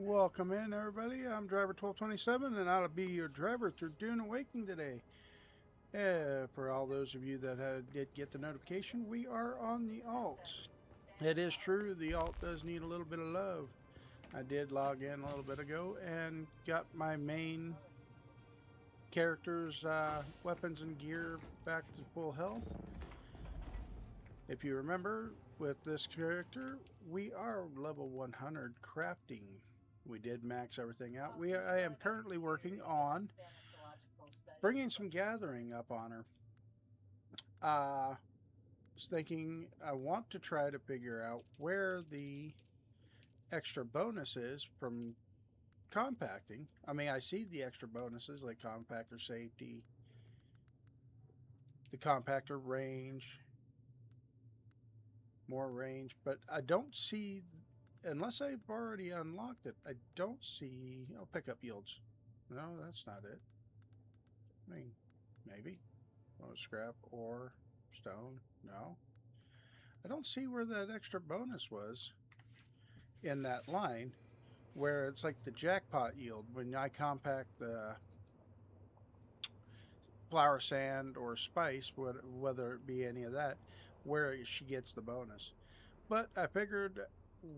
Welcome in, everybody. I'm Driver 1227, and I'll be your driver through Dune Awakening today. For all those of you that did get the notification, we are on the alt. It is true, the alt does need a little bit of love. I did log in a little bit ago and got my main character's weapons and gear back to full health. If you remember, with this character, we are level 100 crafting. We did max everything out. I am currently working on bringing some gathering up on her. Was thinking I want to try to figure out where the extra bonus is from compacting. I mean, I see the extra bonuses like compactor safety, the compactor range, more range, but I don't see, unless I've already unlocked it, I don't see, pickup yields. No, that's not it. I mean, maybe. Oh, scrap or stone. No. I don't see where that extra bonus was in that line where it's like the jackpot yield when I compact the flour sand or spice, whether it be any of that, where she gets the bonus. But I figured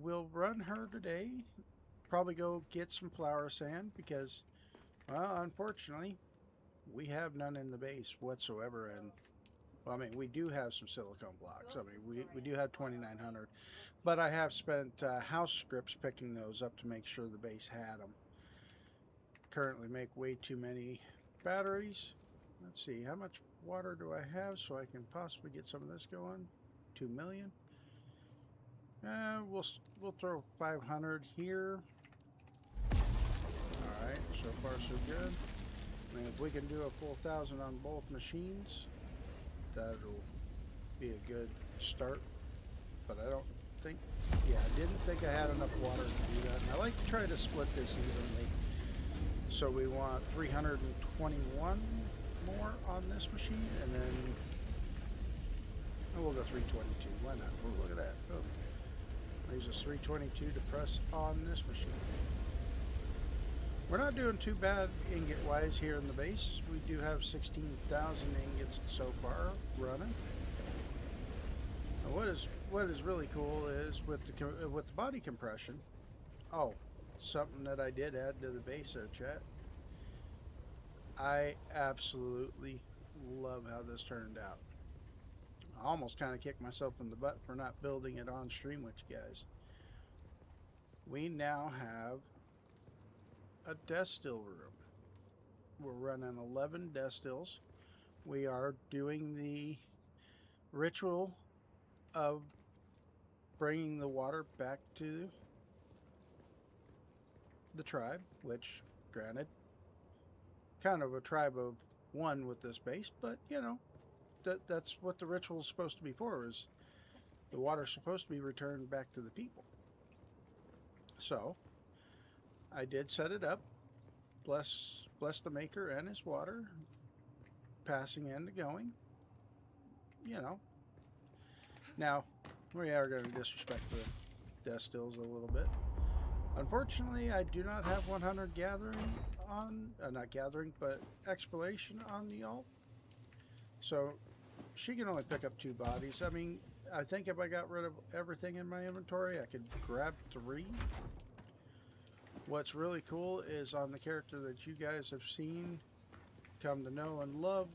we'll run her today. Probably go get some flour sand because, well, unfortunately, we have none in the base whatsoever. And well, I mean, we do have some silicone blocks. I mean, we do have 2,900, but I have spent house scripts picking those up to make sure the base had them. Currently make way too many batteries. Let's see, how much water do I have so I can possibly get some of this going? 2 million. We'll throw 500 here. All right, so far so good. I mean, if we can do a full 1,000 on both machines, that'll be a good start. But I don't think, yeah, I didn't think I had enough water to do that. And I like to try to split this evenly. So we want 321 more on this machine, and then we'll go 322. Why not? Oh, look at that. Oh. Use us 322 to press on this machine. We're not doing too bad ingot-wise here in the base. We do have 16,000 ingots so far running. Now what is really cool is with the body compression. Oh, something that I did add to the base there, chat. I absolutely love how this turned out. I almost kind of kicked myself in the butt for not building it on stream with you guys. We now have a distill room. We're running 11 distills. We are doing the ritual of bringing the water back to the tribe, which, granted, kind of a tribe of one with this base, but you know, that's what the ritual is supposed to be for, is the water's supposed to be returned back to the people. So I did set it up. Bless the maker and his water, passing in to going. You know. Now, we are going to disrespect the distills a little bit. Unfortunately, I do not have 100 gathering on, not gathering, but exploration on the alt. So she can only pick up 2 bodies. I mean, I think if I got rid of everything in my inventory, I could grab 3. What's really cool is on the character that you guys have seen, come to know and love,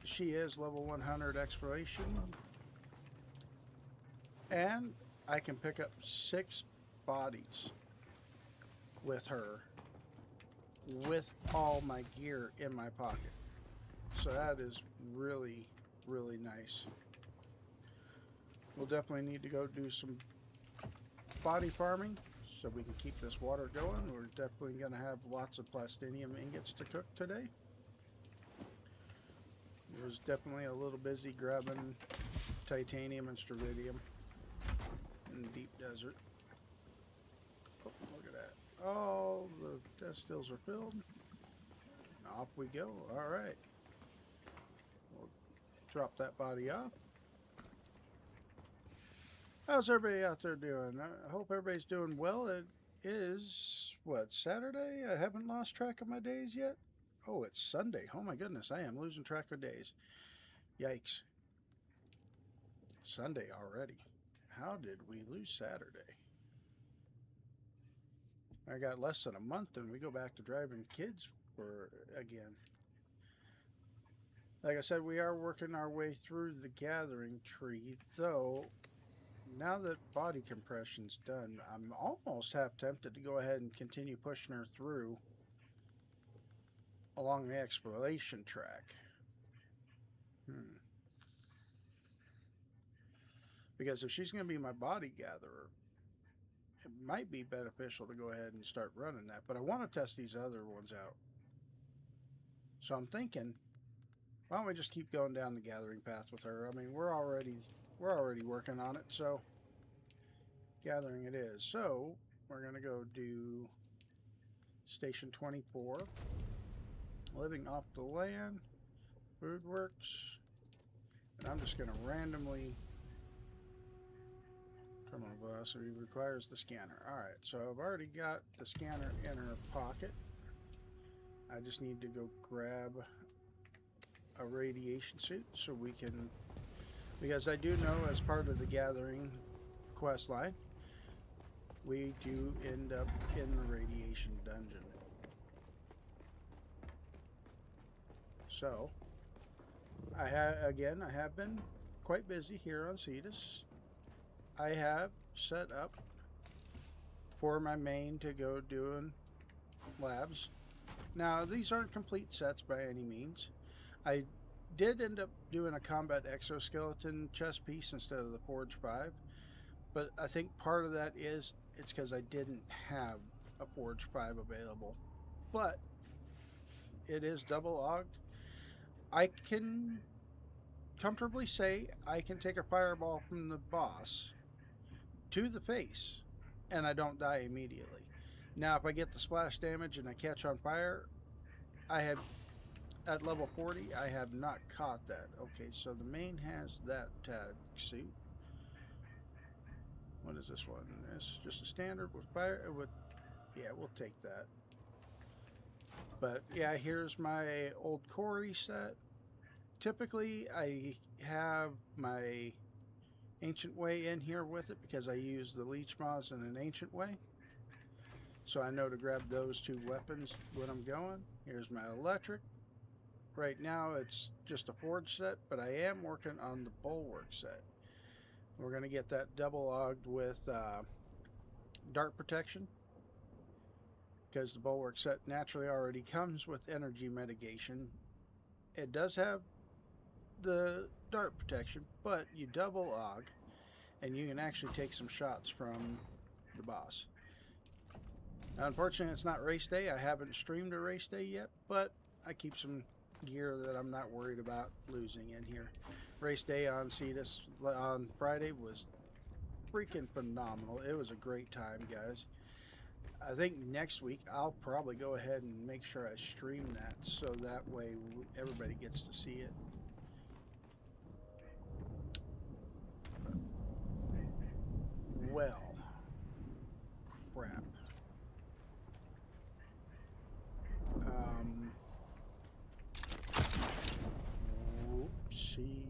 she is level 100 exploration. And I can pick up 6 bodies with her, with all my gear in my pocket. So that is really, really nice. We'll definitely need to go do some body farming so we can keep this water going. We're definitely going to have lots of plastinium ingots to cook today. I was definitely a little busy grabbing titanium and stridium in the deep desert. Oh, look at that. All the distills are filled. Off we go. All right. We'll drop that body off. How's everybody out there doing? I hope everybody's doing well. is, what, Saturday? I haven't lost track of my days yet. Oh, it's Sunday. Oh my goodness, I am losing track of days. Yikes. Sunday already. How did we lose Saturday? I got less than a month and we go back to driving kids for again. Like I said, we are working our way through the gathering tree, though now that body compression's done, I'm almost half tempted to go ahead and continue pushing her through along the exploration track. Because if she's going to be my body gatherer, it might be beneficial to go ahead and start running that. But I want to test these other ones out. So I'm thinking, why don't we just keep going down the gathering path with her? I mean, we're already working on it, so gathering it is. So we're going to go do Station 24, living off the land, food works, and I'm just going to randomly terminal velocity requires the scanner. Alright, so I've already got the scanner in her pocket. I just need to go grab a radiation suit so we can, because I do know as part of the gathering quest line, we do end up in the radiation dungeon. So, I have been quite busy here on Cetus. I have set up for my main to go doing labs. Now, these aren't complete sets by any means. I did end up doing a combat exoskeleton chest piece instead of the Forge 5, but I think part of that is it's because I didn't have a Forge 5 available. But it is double ogged. I can comfortably say I can take a fireball from the boss to the face and I don't die immediately. Now if I get the splash damage and I catch on fire, I have at level 40 I have not caught that. Okay, so the main has that tag suit. What is this one? It's just a standard with fire. Yeah, we'll take that. But yeah, here's my old Corey set. Typically I have my Ancient Way in here with it because I use the Leech Moths in an Ancient Way. So I know to grab those two weapons when I'm going. Here's my Electric. Right now it's just a Forge set, but I am working on the Bulwark set. We're going to get that double ogged with Dart Protection, because the Bulwark set naturally already comes with energy mitigation. It does have the Dart Protection, but you double og and you can actually take some shots from the boss. Now, unfortunately, it's not race day. I haven't streamed a race day yet, but I keep some gear that I'm not worried about losing in here. Race day on Cetus on Friday was freaking phenomenal. It was a great time, guys. I think next week I'll probably go ahead and make sure I stream that so that way everybody gets to see it. Well, crap. Whoopsie.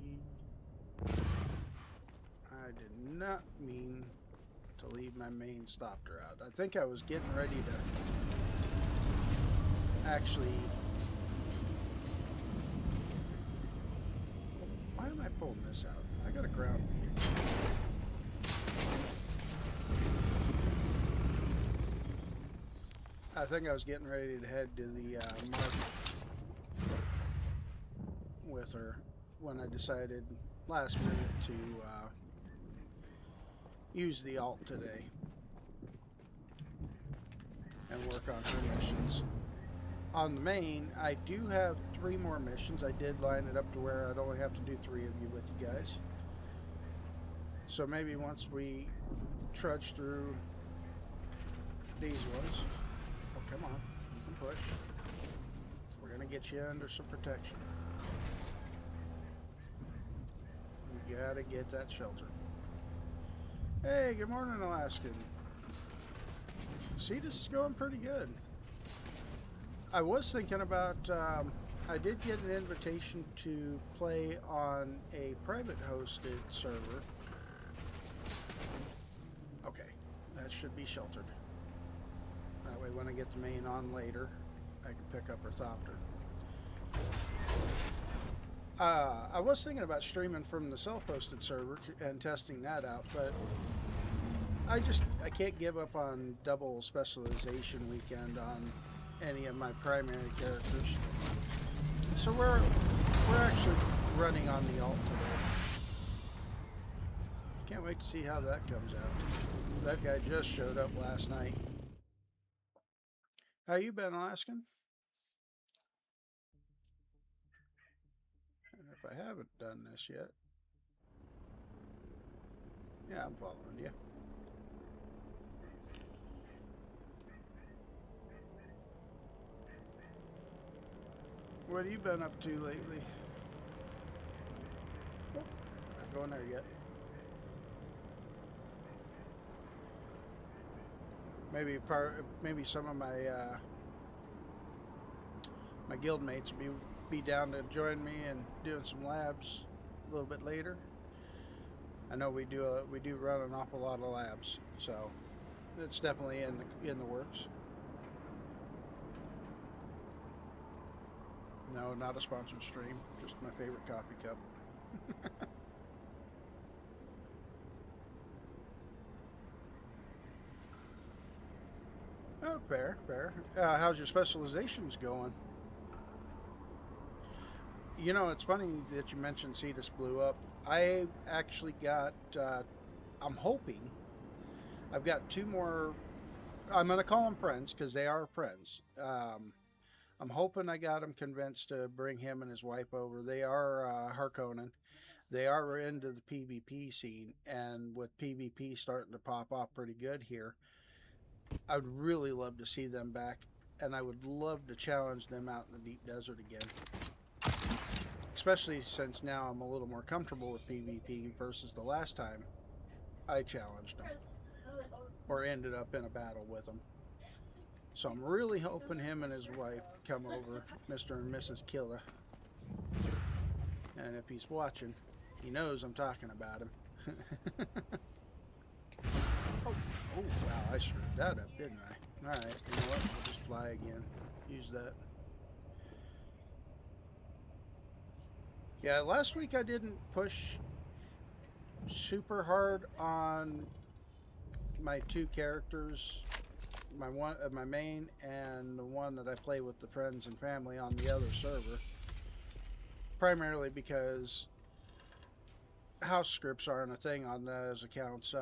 I did not mean to leave my main stopper out. I think I was getting ready to actually... Why am I pulling this out? I got a ground vehicle. I think I was getting ready to head to the market with her when I decided last minute to use the alt today and work on her missions. On the main, I do have 3 more missions. I did line it up to where I'd only have to do 3 of you with you guys. So maybe once we trudge through these ones... Oh, come on. You can push. We're going to get you under some protection. We got to get that shelter. Hey, good morning, Alaskan. See, this is going pretty good. I was thinking about, I did get an invitation to play on a private hosted server. Okay, that should be sheltered. That way when I get the main on later, I can pick up her thopter. I was thinking about streaming from the self-hosted server and testing that out, but I can't give up on double specialization weekend on any of my primary characters. So we're actually running on the alt today. Can't wait to see how that comes out. That guy just showed up last night. How you been, Alaskan? And if I haven't done this yet, yeah, I'm following you. What have you been up to lately? Oh, not going there yet. Maybe some of my my guild mates will be down to join me and doing some labs a little bit later. I know we do run an awful lot of labs, so it's definitely in the works. No, not a sponsored stream. Just my favorite coffee cup. Oh, fair, fair. How's your specializations going? You know, it's funny that you mentioned Cetus blew up. I actually got, I'm hoping, I've got two more, I'm going to call them friends because they are friends. I'm hoping I got him convinced to bring him and his wife over. They are Harkonnen. They are into the PvP scene, and with PvP starting to pop off pretty good here, I would really love to see them back, and I would love to challenge them out in the deep desert again. Especially since now I'm a little more comfortable with PvP versus the last time I challenged them or ended up in a battle with them. So I'm really hoping him and his wife come over, Mr. and Mrs. Killa. And if he's watching, he knows I'm talking about him. oh, wow, I screwed that up, didn't I? Alright, you know what? We'll just fly again. Use that. Yeah, last week I didn't push super hard on my two characters, my main and the one that I play with the friends and family on the other server, primarily because house scripts aren't a thing on those accounts.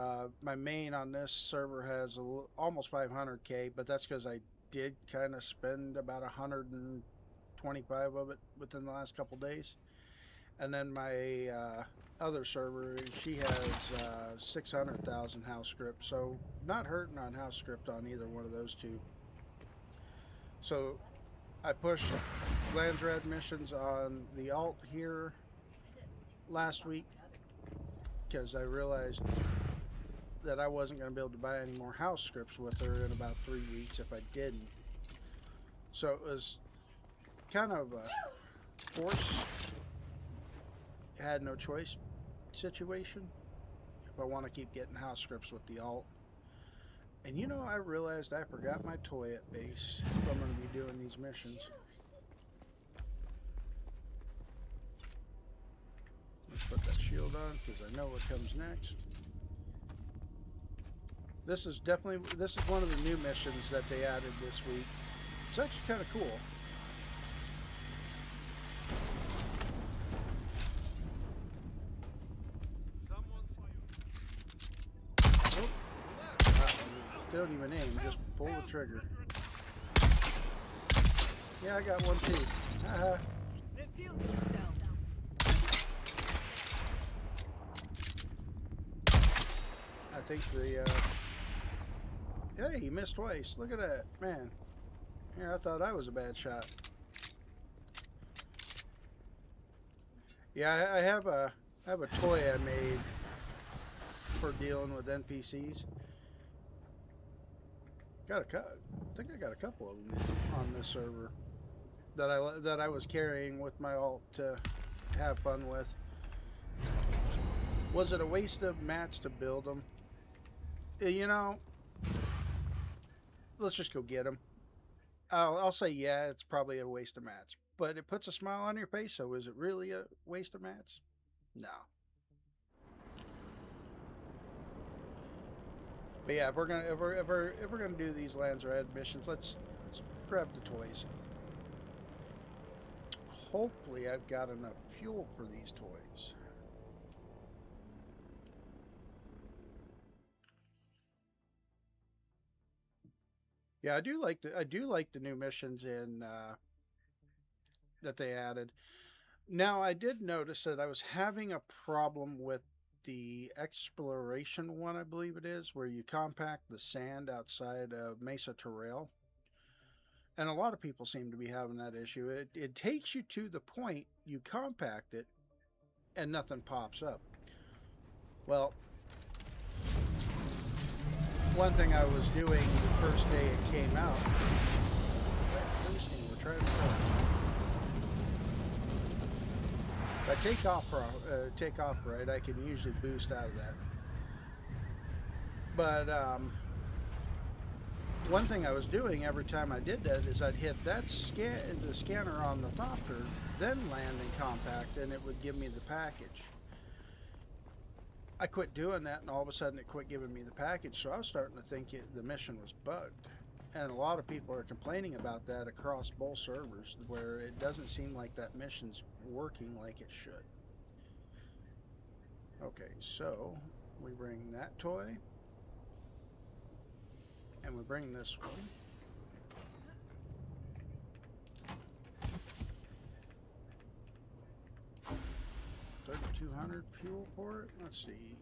My main on this server has almost 500k, but that's because I did kind of spend about 125 of it within the last couple days. And then my other server, she has 600,000 house script, so not hurting on house script on either one of those two. So I pushed Landsrad missions on the alt here last week because I realized that I wasn't going to be able to buy any more house scripts with her in about 3 weeks if I didn't. So it was kind of a force, had no choice situation if I want to keep getting house scripts with the alt. And you know, I realized I forgot my toy at base if I'm going to be doing these missions. Let's put that shield on because I know what comes next. This is one of the new missions that they added this week. It's actually kind of cool. Don't even aim, just pull the trigger. Yeah, I got one too. Haha. I think the hey, he missed twice. Look at that, man. Here, I thought I was a bad shot. Yeah, I have a toy I made for dealing with NPCs. Got a cut. I think I got a couple of them on this server that I was carrying with my alt to have fun with. Was it a waste of mats to build them? You know, let's just go get them. I'll say yeah, it's probably a waste of mats, but it puts a smile on your face. So is it really a waste of mats? No. But yeah, if we're gonna do these Lands Red missions, let's grab the toys. Hopefully, I've got enough fuel for these toys. Yeah, I do like the new missions in that they added. Now, I did notice that I was having a problem with the exploration one, I believe it is, where you compact the sand outside of Mesa Terrail. And a lot of people seem to be having that issue. It takes you to the point, you compact it, and nothing pops up. Well, one thing I was doing the first day it came out, we're trying to if I take off right, I can usually boost out of that. But one thing I was doing every time I did that is I'd hit the scanner on the thopter, then land and compact, and it would give me the package. I quit doing that, and all of a sudden it quit giving me the package, so I was starting to think the mission was bugged. And a lot of people are complaining about that across both servers, where it doesn't seem like that mission's working like it should. Okay, so we bring that toy, and we bring this one. $3,200 fuel for it. Let's see.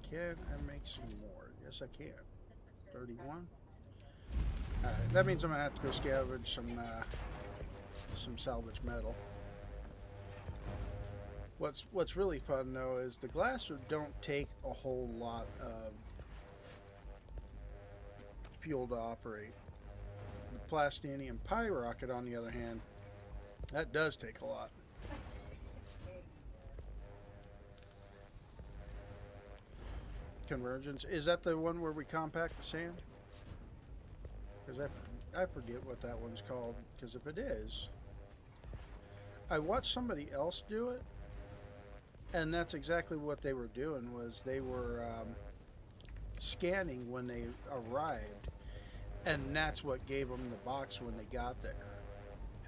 Can I make some more? Yes, I can. 31. Alright, that means I'm gonna have to go scavenge some salvage metal. What's really fun though is the Glasser don't take a whole lot of fuel to operate. The Plastinium Pyrocket, on the other hand, that does take a lot. Convergence, is that the one where we compact the sand? Because I forget what that one's called. Because if it is, I watched somebody else do it, and that's exactly what they were doing. Was they were scanning when they arrived, and that's what gave them the box when they got there.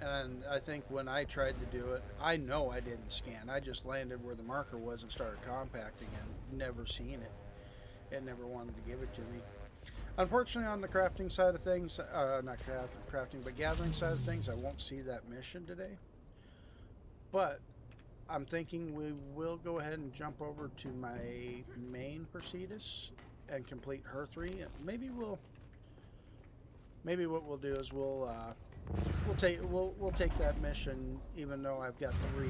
And I think when I tried to do it, I know I didn't scan. I just landed where the marker was and started compacting, and never seen it. It never wanted to give it to me. Unfortunately, on the crafting side of things, not crafting, but gathering side of things, I won't see that mission today. But I'm thinking we will go ahead and jump over to my main Perseidus and complete her 3. Maybe what we'll do is we'll take that mission, even though I've got 3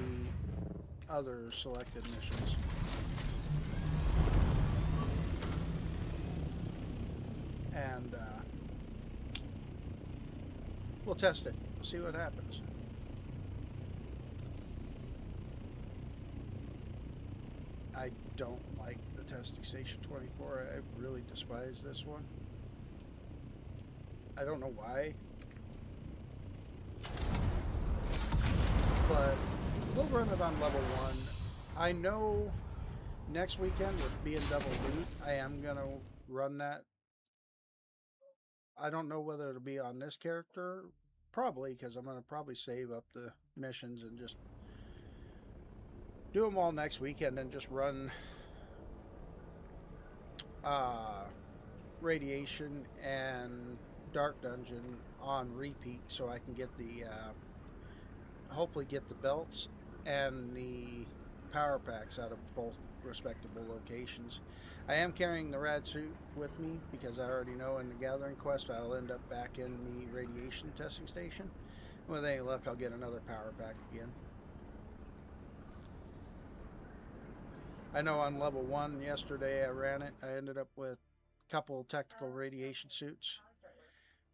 other selected missions. And we'll test it. We'll see what happens. I don't like the Testing Station 24. I really despise this one. I don't know why. But we'll run it on level 1. I know next weekend with being double loot, I am going to run that. I don't know whether it'll be on this character. Probably, because I'm going to probably save up the missions and just do them all next weekend and just run Radiation and Dark Dungeon on repeat, so I can get the hopefully get the belts and the power packs out of both respectable locations. I am carrying the rad suit with me because I already know in the gathering quest I'll end up back in the radiation testing station. With any luck, I'll get another power pack again. I know on level 1 yesterday I ran it. I ended up with couple tactical radiation suits.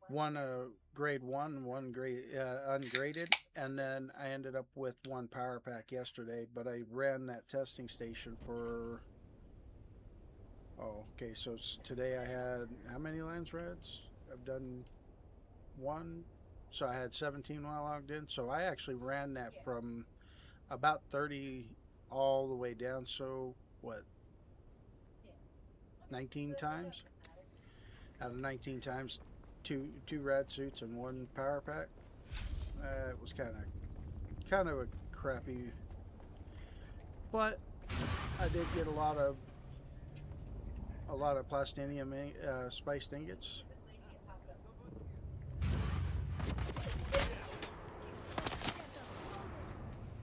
One grade one, one grade ungraded, and then I ended up with one power pack yesterday. But I ran that testing station for. Oh, okay. So today I had how many lens reds? I've done one, so I had 17 when I logged in. So I actually ran that from about 30 all the way down. So what, 19 times? Out of 19 times, two rad suits and one power pack. It was kind of a crappy, but I did get a lot of plastinium spiced ingots.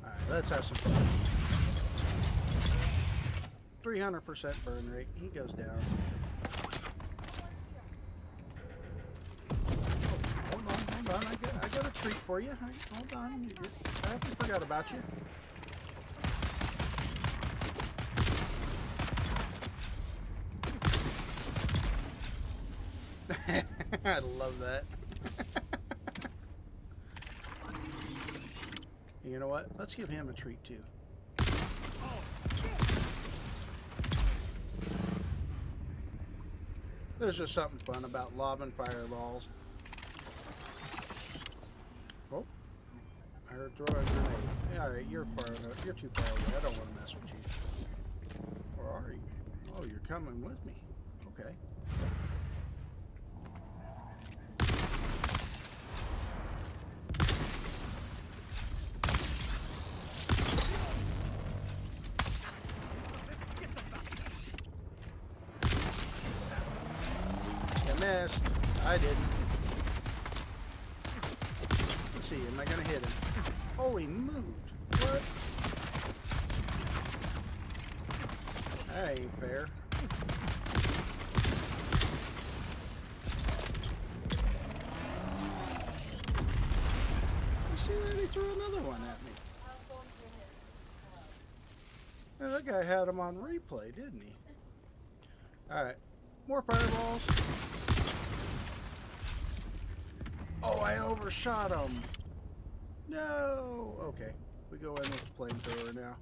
All right, let's have some fun. 300% burn rate. He goes down. Hold on. I got a treat for you. Hold on. I haven't forgot about you. I love that. You know what? Let's give him a treat too. There's just something fun about lobbing fireballs. Oh, I heard throw a grenade. Yeah, all right, you're far enough. You're too far away. I don't want to mess with you. Where are you? Oh, you're coming with me. Okay. Missed. I didn't. Let's see. Am I gonna hit him? Oh, he moved. What? That ain't fair. You see that? He threw another one at me. Yeah, that guy had him on replay, didn't he? All right. More fireballs. Oh, I overshot him. No. Okay. We go in with the flamethrower now.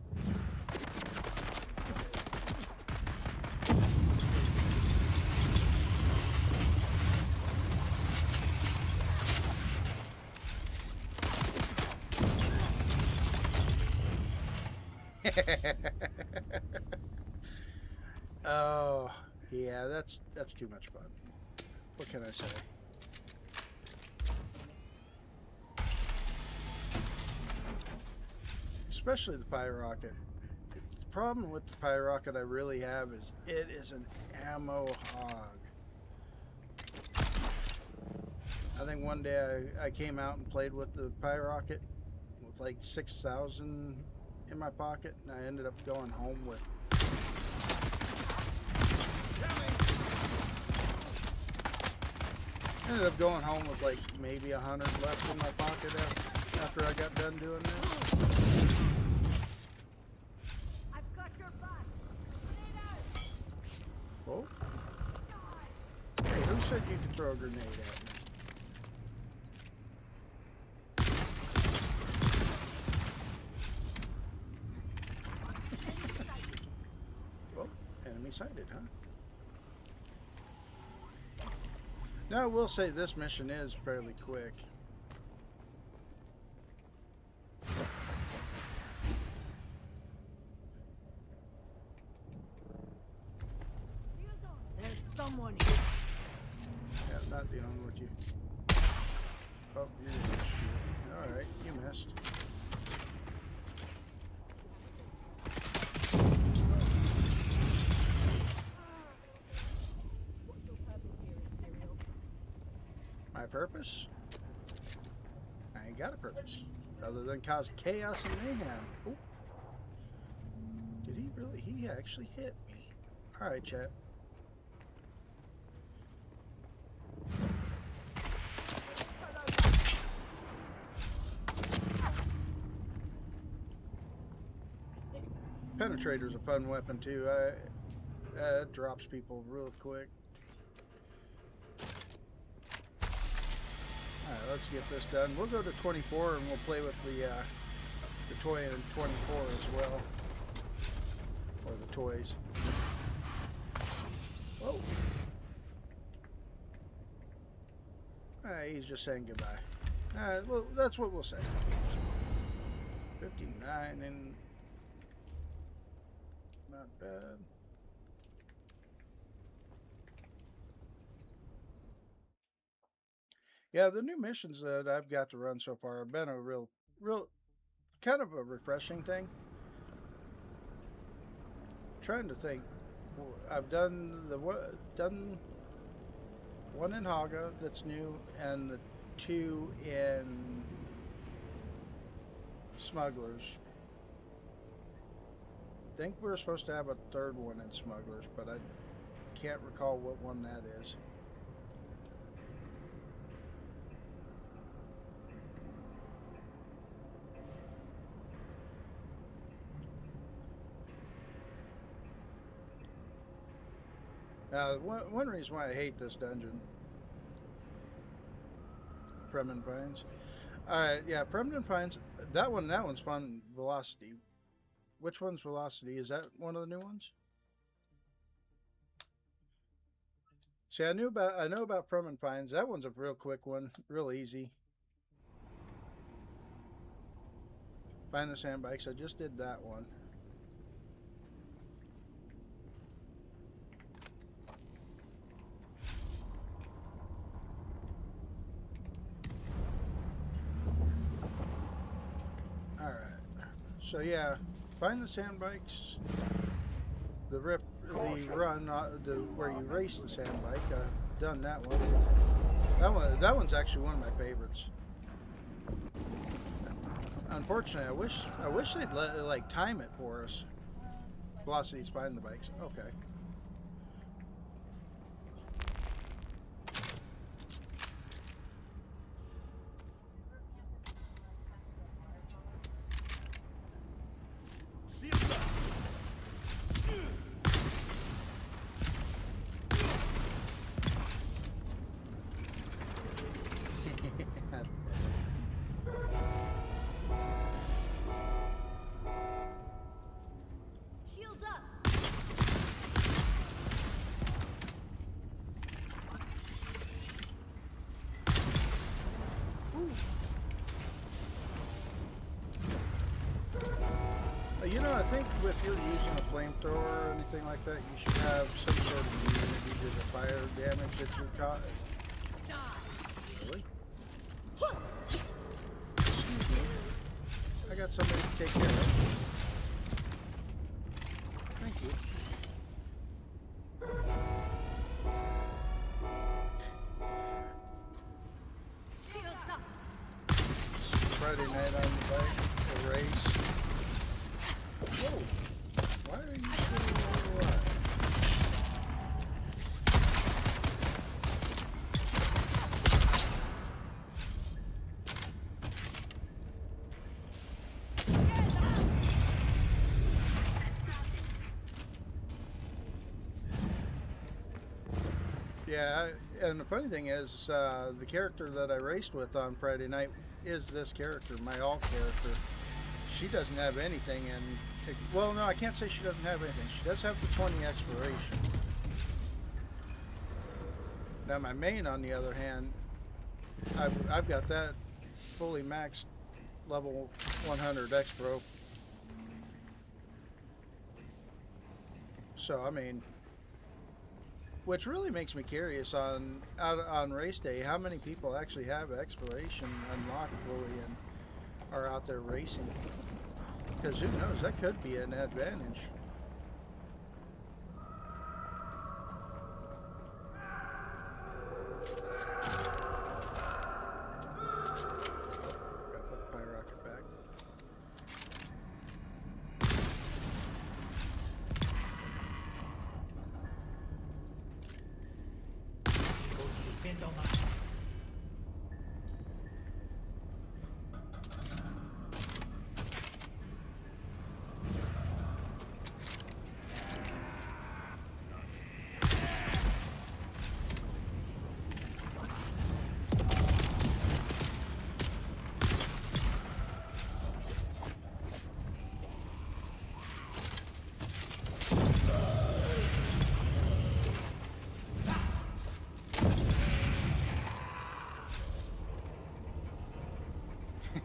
Oh, yeah, that's too much fun. What can I say? Especially the pyrocket. The problem with the pyrocket I really have is it is an ammo hog. I think one day I came out and played with the pyrocket with like 6,000 in my pocket, and I ended up going home with like maybe 100 left in my pocket after I got done doing this. I've got your back. Oh. Hey, who said you could throw a grenade at me? Well, enemy sighted, huh? Now, I will say this mission is fairly quick. There's someone here. Yeah, not dealing with you. Oh, you didn't shoot me. Alright, you missed. My purpose? I ain't got a purpose. Other than cause chaos and mayhem. Ooh. Did he really? He actually hit me. Alright, chat. Penetrator's a fun weapon too. It drops people real quick. Alright, let's get this done. We'll go to 24 and we'll play with the toy in 24 as well. Or the toys. Whoa. He's just saying goodbye. Well, that's what we'll say. 59 and not bad. Yeah, the new missions that I've got to run so far have been a real kind of a refreshing thing. Trying to think. I've done one in Haga that's new, and the 2 in Smugglers. I think we're supposed to have a 3rd one in Smugglers, but I can't recall what one that is. Now, one reason why I hate this dungeon, Premin Pines. Alright, yeah, Premin Pines, that one's fun. Velocity. Which one's Velocity? Is that one of the new ones? See, I know about Premin Pines. That one's a real quick one, real easy. Find the sand bikes. I just did that one. So yeah, find the sand bikes, the run, where you race the sand bike. I've done that one. That one's actually one of my favorites. Unfortunately, I wish they'd like time it for us. Velocity's find the bikes. Okay. You know, I think if you're using a flamethrower or anything like that, you should have some sort of immunity to the fire damage that you're caught. Really? Excuse me. I got somebody to take care of. Thank you. Friday night on the bike, a race. Whoa! Why are you doing all that? Yeah, and the funny thing is, the character that I raced with on Friday night is this character, my alt character. She doesn't have anything, and well, no, I can't say she doesn't have anything. She does have the 20 exploration. Now my main, on the other hand, I've got that fully maxed level 100 Expro. So I mean, which really makes me curious on race day, how many people actually have exploration unlocked fully and are out there racing. Because who knows, that could be an advantage. Gotta put the fire rocket back.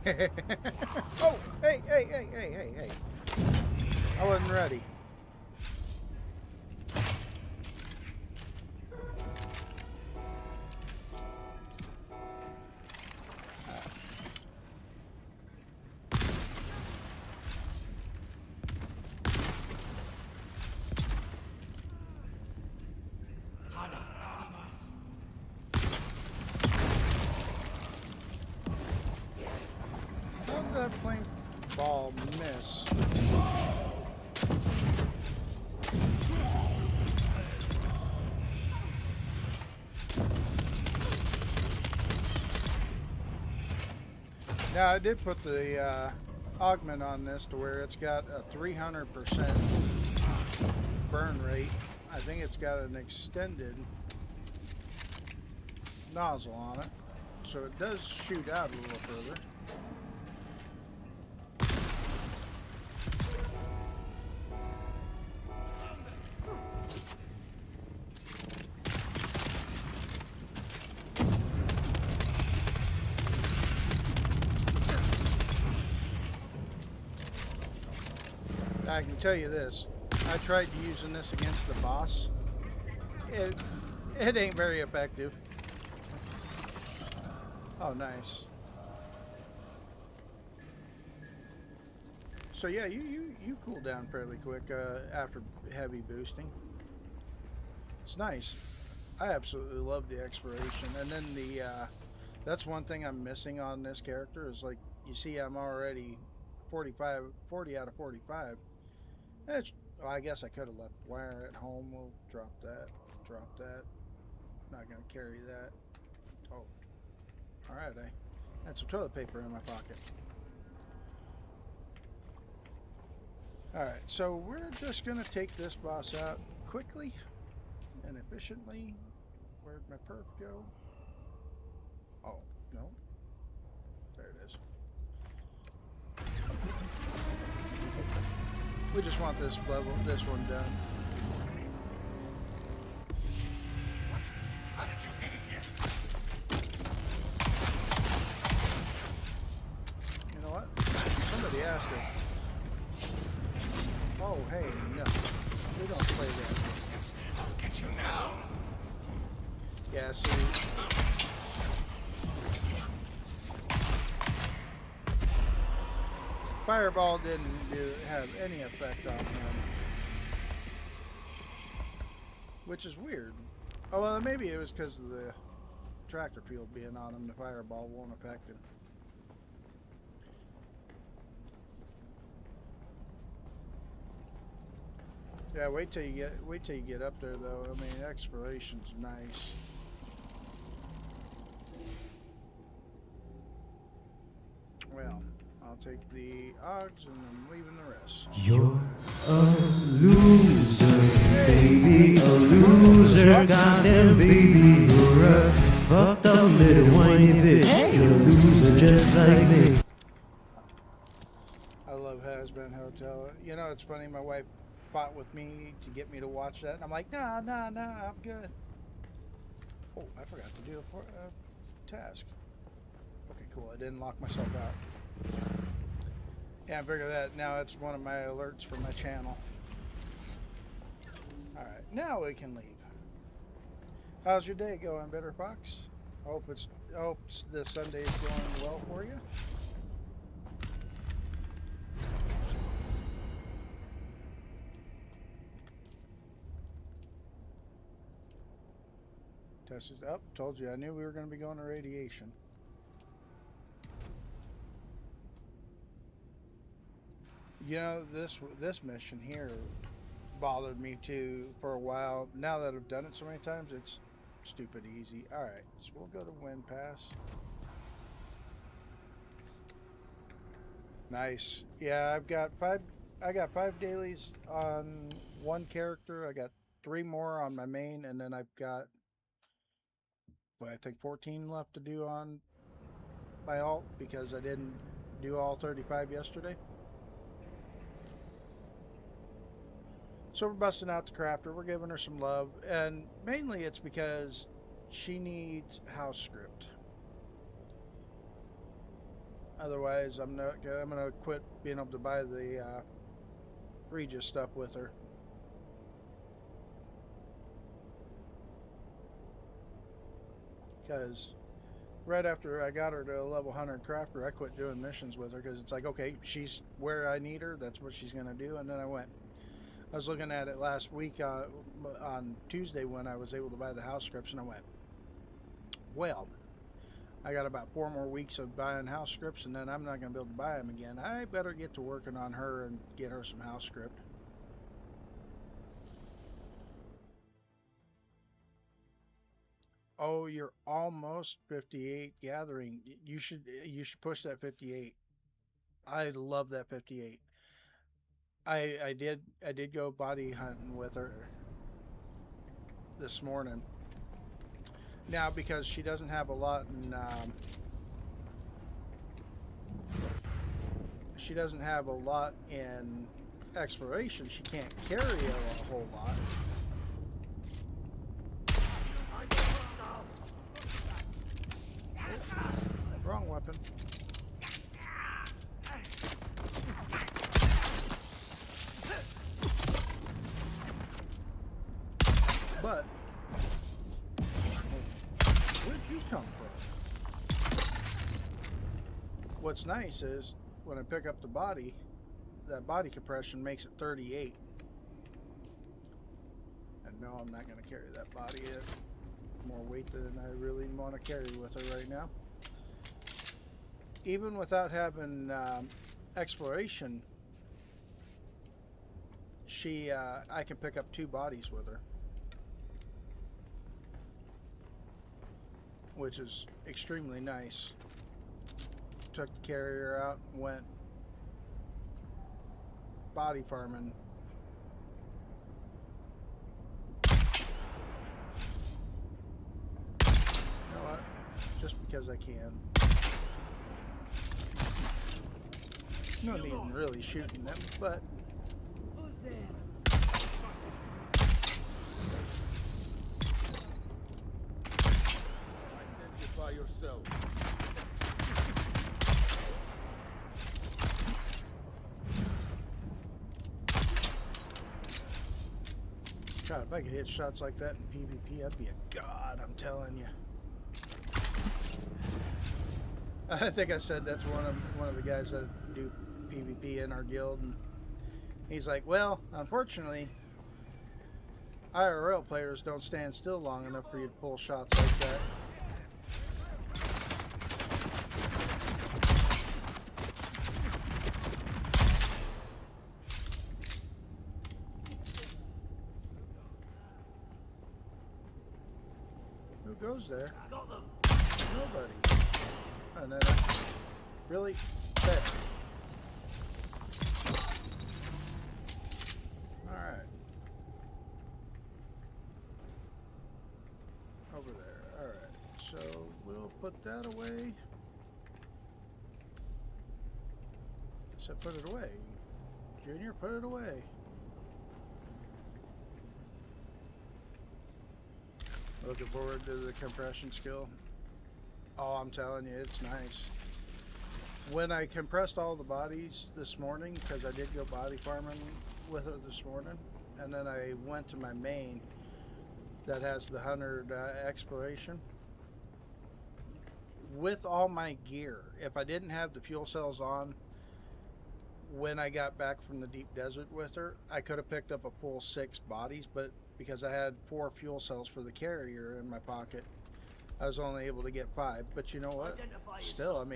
Oh, hey, hey, hey, hey, hey, hey. I wasn't ready. How did that plane ball miss? Now I did put the augment on this to where it's got a 300% burn rate. I think it's got an extended nozzle on it, so it does shoot out a little further. I can tell you this, I tried using this against the boss. It ain't very effective. Oh, nice. So yeah, you cool down fairly quick after heavy boosting. It's nice. I absolutely love the exploration, and then that's one thing I'm missing on this character is like you see I'm already 40 out of 45. It's, well, I guess I could have left wire at home. We'll drop that. Drop that. Not gonna carry that. Oh, all right. I had some toilet paper in my pocket. All right, so we're just gonna take this boss out quickly and efficiently. Where'd my perf go? Oh no, there it is. We just want this one done. How did you get in here? You know what? Somebody asked it. Oh, hey, no. We don't play that. I'll get you now. Yeah, see. Fireball didn't have any effect on him. Which is weird. Oh, well, maybe it was because of the tractor field being on him. The fireball won't affect him. Yeah, wait till you get up there though. I mean, exploration's nice. Well, I'll take the Ogs and I'm leaving the rest. You're a loser, baby, a loser. Goddamn, baby, you're a fucked up little whiny bitch. You're a loser just like me. I love Has-Been Hotel. You know, it's funny, my wife fought with me to get me to watch that, and I'm like, nah, I'm good. Oh, I forgot to do a task. Okay, cool. I didn't lock myself out. Yeah, I figure that now it's one of my alerts for my channel. Alright, now we can leave. How's your day going, Bitter Fox? I hope this Sunday is going well for you. Test is up. Told you I knew we were going to be going to radiation. You know, this mission here bothered me too for a while. Now that I've done it so many times, it's stupid easy. All right, so we'll go to Wind Pass. Nice. Yeah, I got five dailies on one character. I got 3 more on my main, and then I've got, well, I think 14 left to do on my alt because I didn't do all 35 yesterday. So we're busting out the crafter. We're giving her some love, and mainly it's because she needs house script. Otherwise, I'm not. I'm gonna quit being able to buy the Regis stuff with her. Because right after I got her to a level 100 crafter, I quit doing missions with her because it's like, okay, she's where I need her. That's what she's gonna do. And then I was looking at it last week on Tuesday when I was able to buy the house scripts, and I went, well, I got about 4 more weeks of buying house scripts, and then I'm not going to be able to buy them again. I better get to working on her and get her some house script. Oh, you're almost 58 gathering. You should push that 58. I love that 58. I did go body hunting with her this morning. Now, because she doesn't have a lot in exploration, she can't carry a whole lot. Wrong weapon. But where'd you come from? What's nice is when I pick up the body, that body compression makes it 38. And no, I'm not going to carry that body. It's more weight than I really want to carry with her right now. Even without having exploration, I can pick up 2 bodies with her, which is extremely nice. Took the carrier out and went body farming. You know what? Just because I can. No need in really shooting them, but Who's there? Identify yourself. God, if I could hit shots like that in PvP, I'd be a god, I'm telling you. I think I said that's one of the guys that do PvP in our guild, and he's like, well, unfortunately, IRL players don't stand still long enough for you to pull shots like that. Who goes there? Nobody. And then really? There. Alright. Over there. Alright. So we'll put that away. So put it away. Junior, put it away. Looking forward to the compression skill. Oh, I'm telling you, it's nice. When I compressed all the bodies this morning, because I did go body farming with it this morning, and then I went to my main that has the 100 exploration. With all my gear, if I didn't have the fuel cells on when I got back from the deep desert with her, I could have picked up a full 6 bodies, but because I had 4 fuel cells for the carrier in my pocket, I was only able to get 5. But you know what? Still, I mean,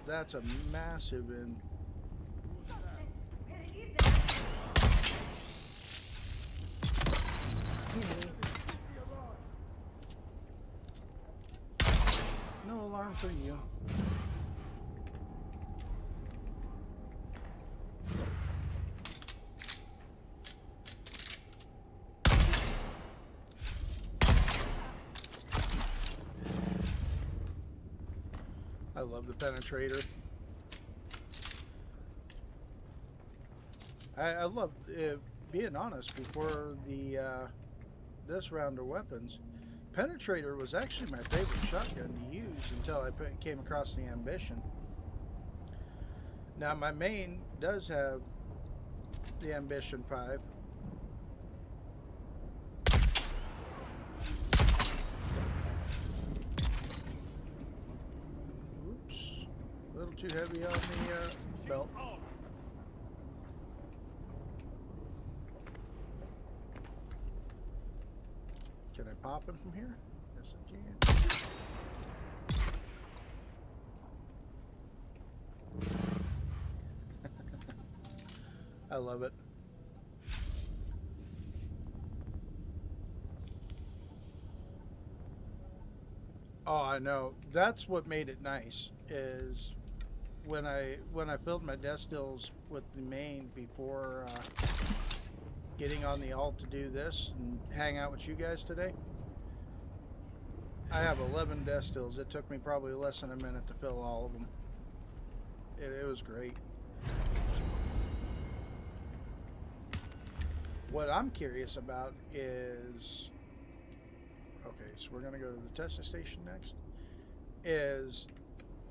that's a massive no alarm for you. I love the penetrator. I love, being honest, before the this round of weapons, penetrator was actually my favorite shotgun to use until I came across the ambition. Now my main does have the Ambition 5. Oops. A little too heavy on the belt. Can I pop him from here? Yes, I can. I love it. Oh, I know. That's what made it nice. Is when I filled my destills with the main before getting on the alt to do this and hang out with you guys today. I have 11 destills. It took me probably less than a minute to fill all of them. It was great. What I'm curious about is, okay, so we're going to go to the testing station next, is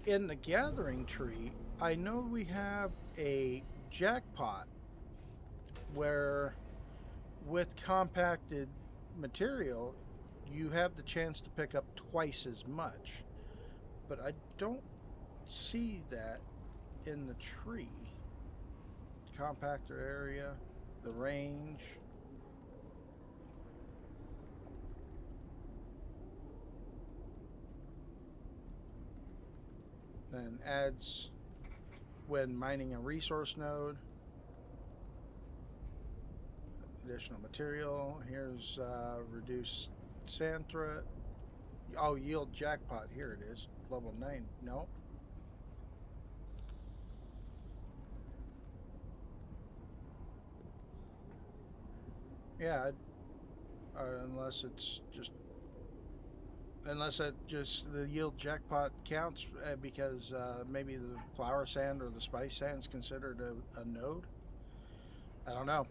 in the gathering tree, I know we have a jackpot where with compacted material, you have the chance to pick up twice as much, but I don't see that in the tree. Compactor area, the range. Then adds when mining a resource node. Additional material. Here's reduced sand threat. Oh, yield jackpot. Here it is. Level 9. No. Yeah, unless it's just, unless it just the yield jackpot counts because maybe the flower sand or the spice sand is considered a node. I don't know,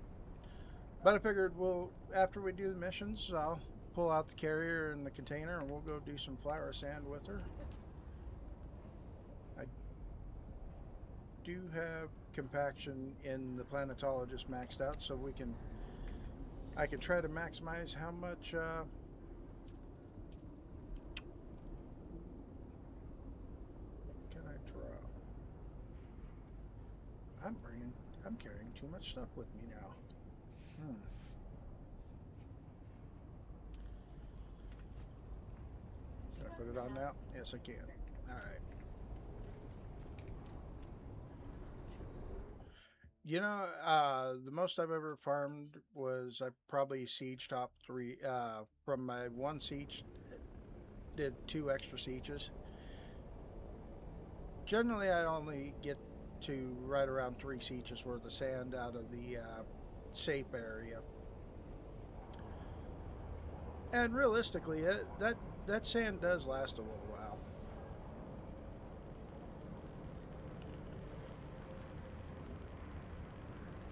but I figured we'll, after we do the missions, I'll pull out the carrier and the container and we'll go do some flower sand with her. I do have compaction in the planetologist maxed out, so I can try to maximize how much can I draw? I'm carrying too much stuff with me now. Can I put it on now? Yes, I can. All right. You know, the most I've ever farmed was I probably siege top 3. From my one siege, did 2 extra sieges. Generally, I only get to right around 3 sieges worth of sand out of the safe area. And realistically, that sand does last a little while.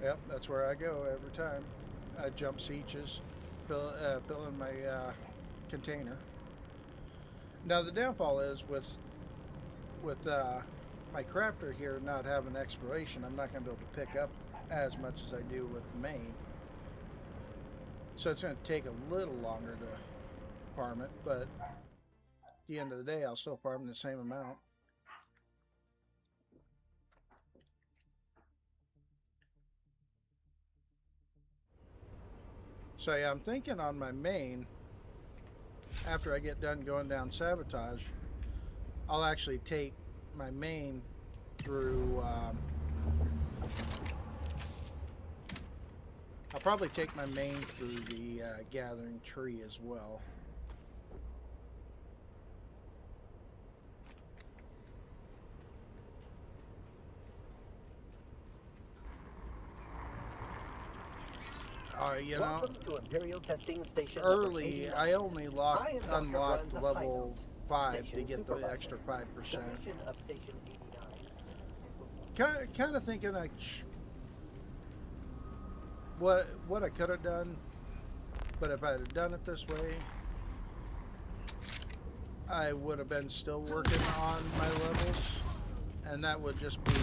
Yep, that's where I go every time. I jump sieges, fill in my container. Now the downfall is with my crafter here not having exploration, I'm not going to be able to pick up as much as I do with the main. So it's going to take a little longer to farm it, but at the end of the day, I'll still farm the same amount. So yeah, I'm thinking on my main, after I get done going down sabotage, I'll actually take my main through, I'll probably take my main through the gathering tree as well. You know, Welcome to Imperial Testing Station early I only unlocked level 5 to get the Supervisor. extra 5%. Submission of Station 89. Kind of thinking what I could have done, but if I had done it this way, I would have been still working on my levels, and that would just be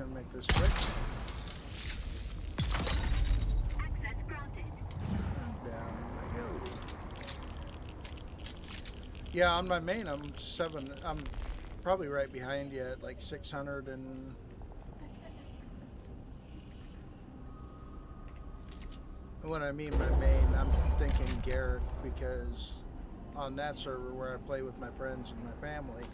gonna make this quick. Access granted. Down I go. Yeah, on my main, I'm probably right behind you at like 600 and. When I mean my main, I'm thinking Garrick, because on that server where I play with my friends and my family,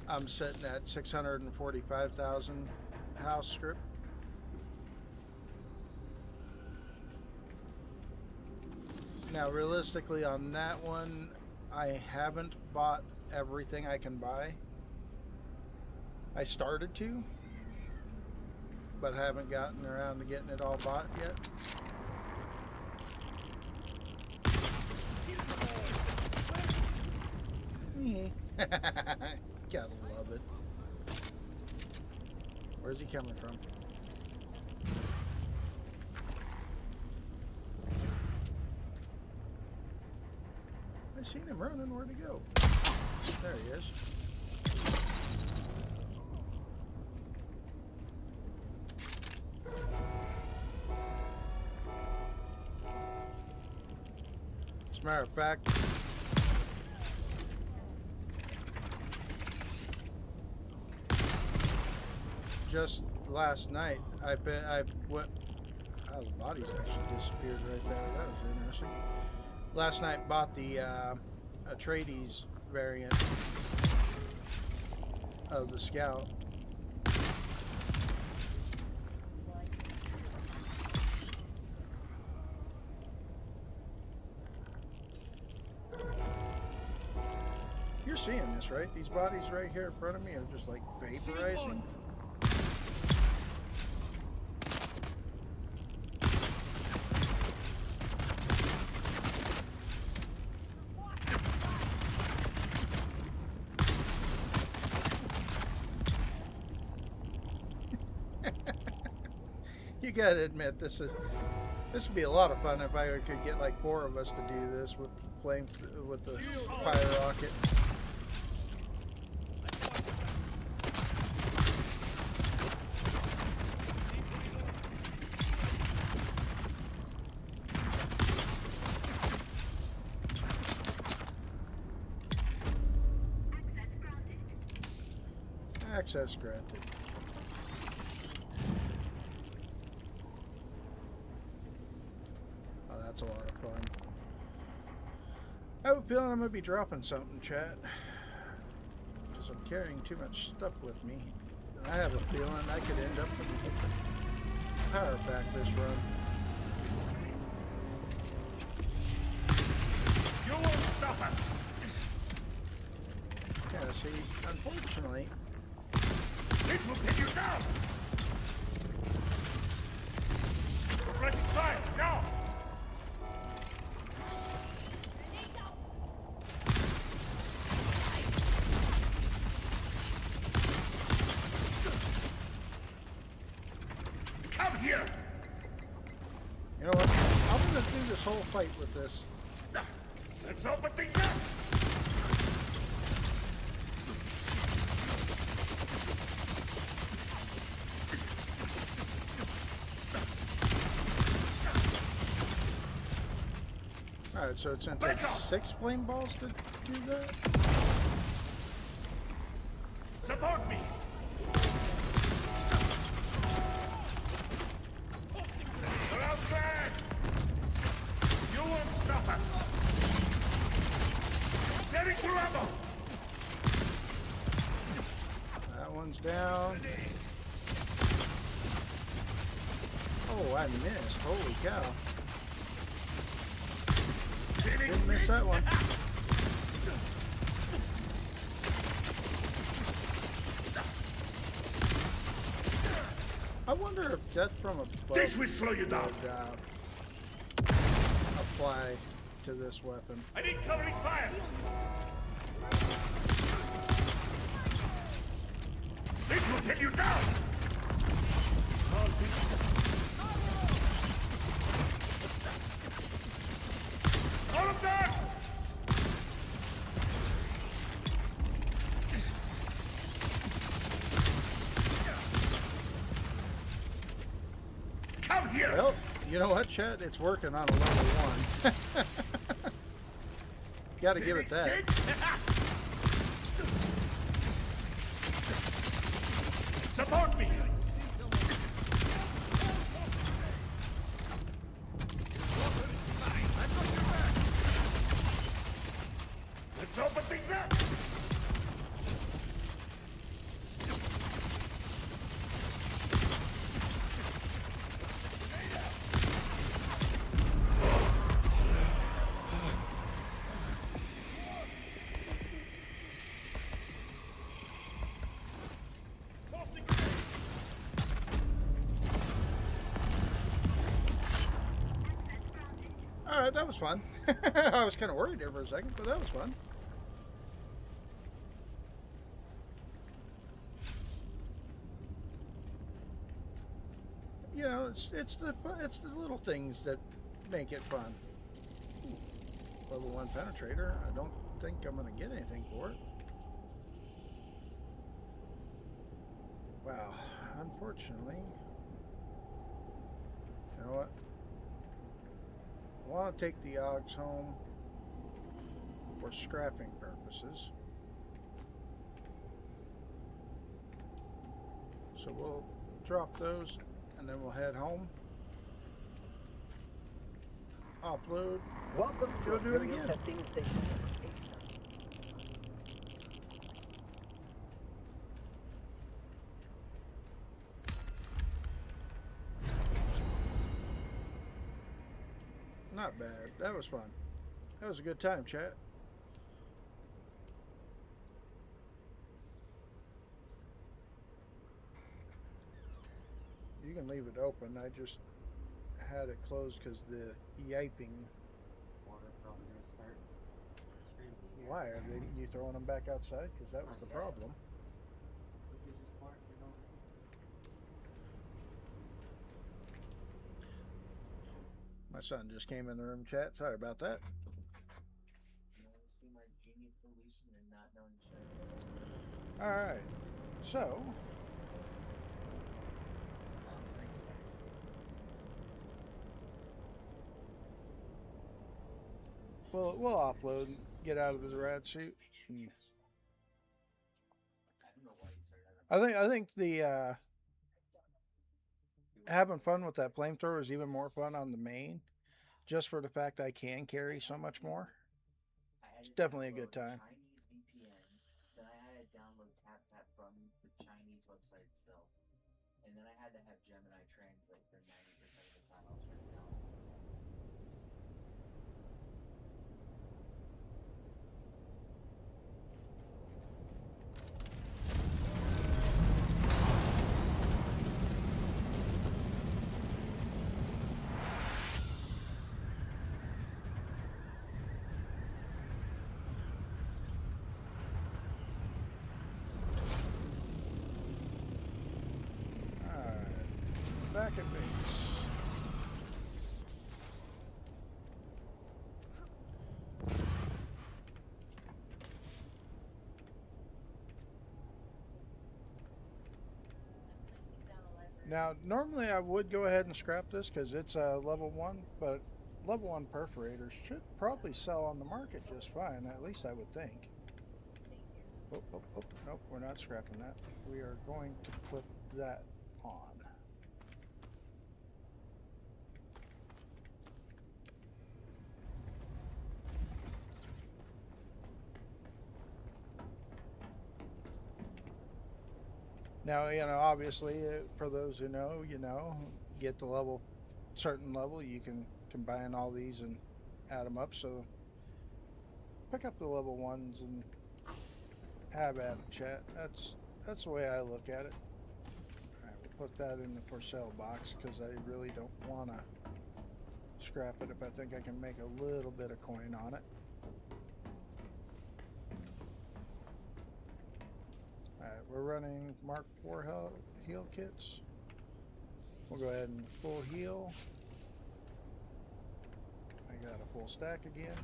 I'm sitting at 645,000 house script. Now, realistically, on that one, I haven't bought everything I can buy. I started to, but haven't gotten around to getting it all bought yet. Gotta love it. Where's he coming from? I seen him running. Where'd he go? There he is. As a matter of fact, just last night, I went. Oh, the body's actually disappeared right there. That was interesting. Last night, bought the Atreides variant of the Scout. You're seeing this, right? These bodies right here in front of me are just like vaporizing. You gotta admit, this would be a lot of fun if I could get like 4 of us to do this with the fire rocket. Access granted. Oh, that's a lot of fun. I have a feeling I'm going to be dropping something, chat. Because I'm carrying too much stuff with me. And I have a feeling I could end up with a power pack this run. You won't stop us! Yeah, see, unfortunately, This will take you down! Press fire, now! Come here! you know what? I'm going to do this whole fight with this. Let's open things up! Alright, so it's going to take 6 flame balls to do that? Support me! You're outclassed! You won't stop us! Getting through ammo! That one's down. Oh, I missed. Holy cow. Didn't miss that one. I wonder if death from above This will slow you down! would apply to this weapon. I need covering fire! This will take you down! All of that! Well, you know what, Chet? It's working on a level 1. Gotta give it that. Sick? Support me! Let's open things up! Tossing grenade! Alright, that was fun. I was kind of worried there for a second, but that was fun. You know, it's the little things that make it fun. Ooh, level 1 penetrator. I don't think I'm gonna get anything for it. Wow, unfortunately. You know what? I want to take the Ogs home for scrapping purposes. So we'll drop those and then we'll head home. Upload. Welcome to Go do it Imperial again. Testing Station. Not bad. That was fun. That was a good time, chat. You can leave it open. I just had it closed because the yiping. Water probably gonna start screaming here. Why are they? You throwing them back outside? Because that was the problem. We could just park for no reason. My son just came in the room, chat. Sorry about that. You know, see my genius solution and not knowing shit. All right. So, Sounds very fast. we'll offload and get out of this rad suit. And I don't know why you started. I think the having fun with that flamethrower is even more fun on the main, just for the fact I can carry so much more. It's definitely a good time. Chinese VPN, then I had to download TapTap from the Chinese website itself, and then I had to have Gemini translate for 90% of the time I was trying to download something. Alright. Back at base. Now, normally I would go ahead and scrap this because it's a level 1, but level 1 perforators should probably sell on the market just fine, at least I would think. Oh, nope, we're not scrapping that. We are going to put that on. Now, you know, obviously, for those who know, you know, get the level, certain level, you can combine all these and add them up. So pick up the level 1s and have at it, chat. That's the way I look at it. All right, we'll put that in the for sale box because I really don't want to scrap it if I think I can make a little bit of coin on it. Alright, we're running Mark IV heal kits. We'll go ahead and full heal. I got a full stack again.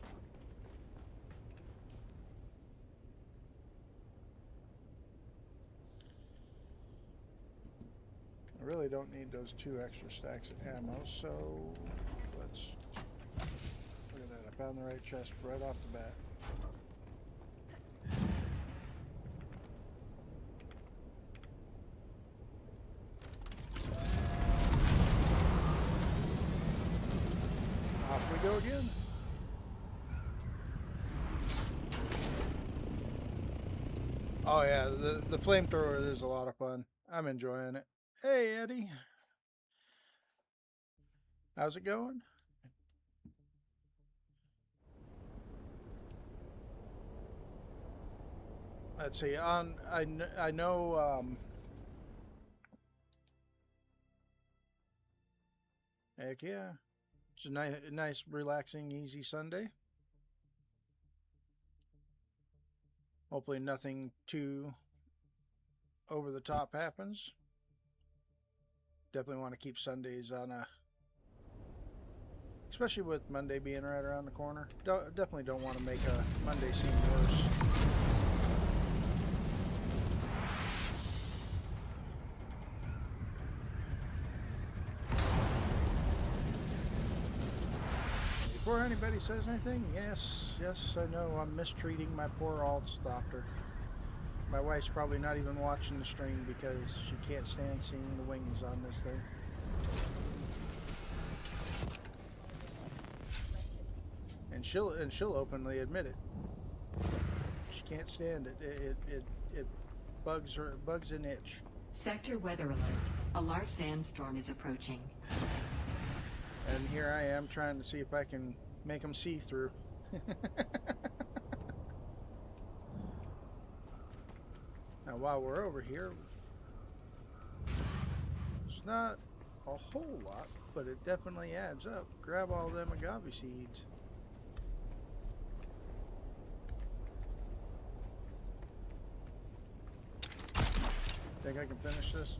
I really don't need those 2 extra stacks of ammo, so let's look at that. I found the right chest right off the bat. Off we go again. Oh yeah, the flamethrower is a lot of fun. I'm enjoying it. Hey Eddie, how's it going? Let's see. I know. Heck yeah, it's a nice, relaxing, easy Sunday. Hopefully nothing too over the top happens. Definitely want to keep Sundays on a, especially with Monday being right around the corner. Definitely don't want to make a Monday seem worse. Before anybody says anything, yes, I know I'm mistreating my poor alt doctor. My wife's probably not even watching the stream because she can't stand seeing the wings on this thing. And she'll openly admit it. She can't stand it. It bugs her. It bugs an itch. Sector weather alert. A large sandstorm is approaching. And here I am trying to see if I can make them see through. Now while we're over here, it's not a whole lot, but it definitely adds up. Grab all them agave seeds. Think I can finish this?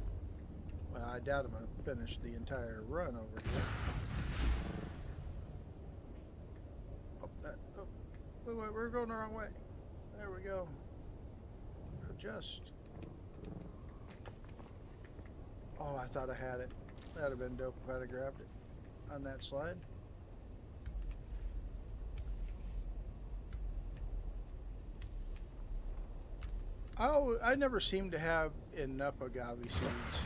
Well, I doubt I'm going to finish the entire run over here. Wait, we're going the wrong way. There we go. Adjust. Oh, I thought I had it. That'd have been dope if I'd have grabbed it on that slide. Oh, I never seem to have enough agave seeds.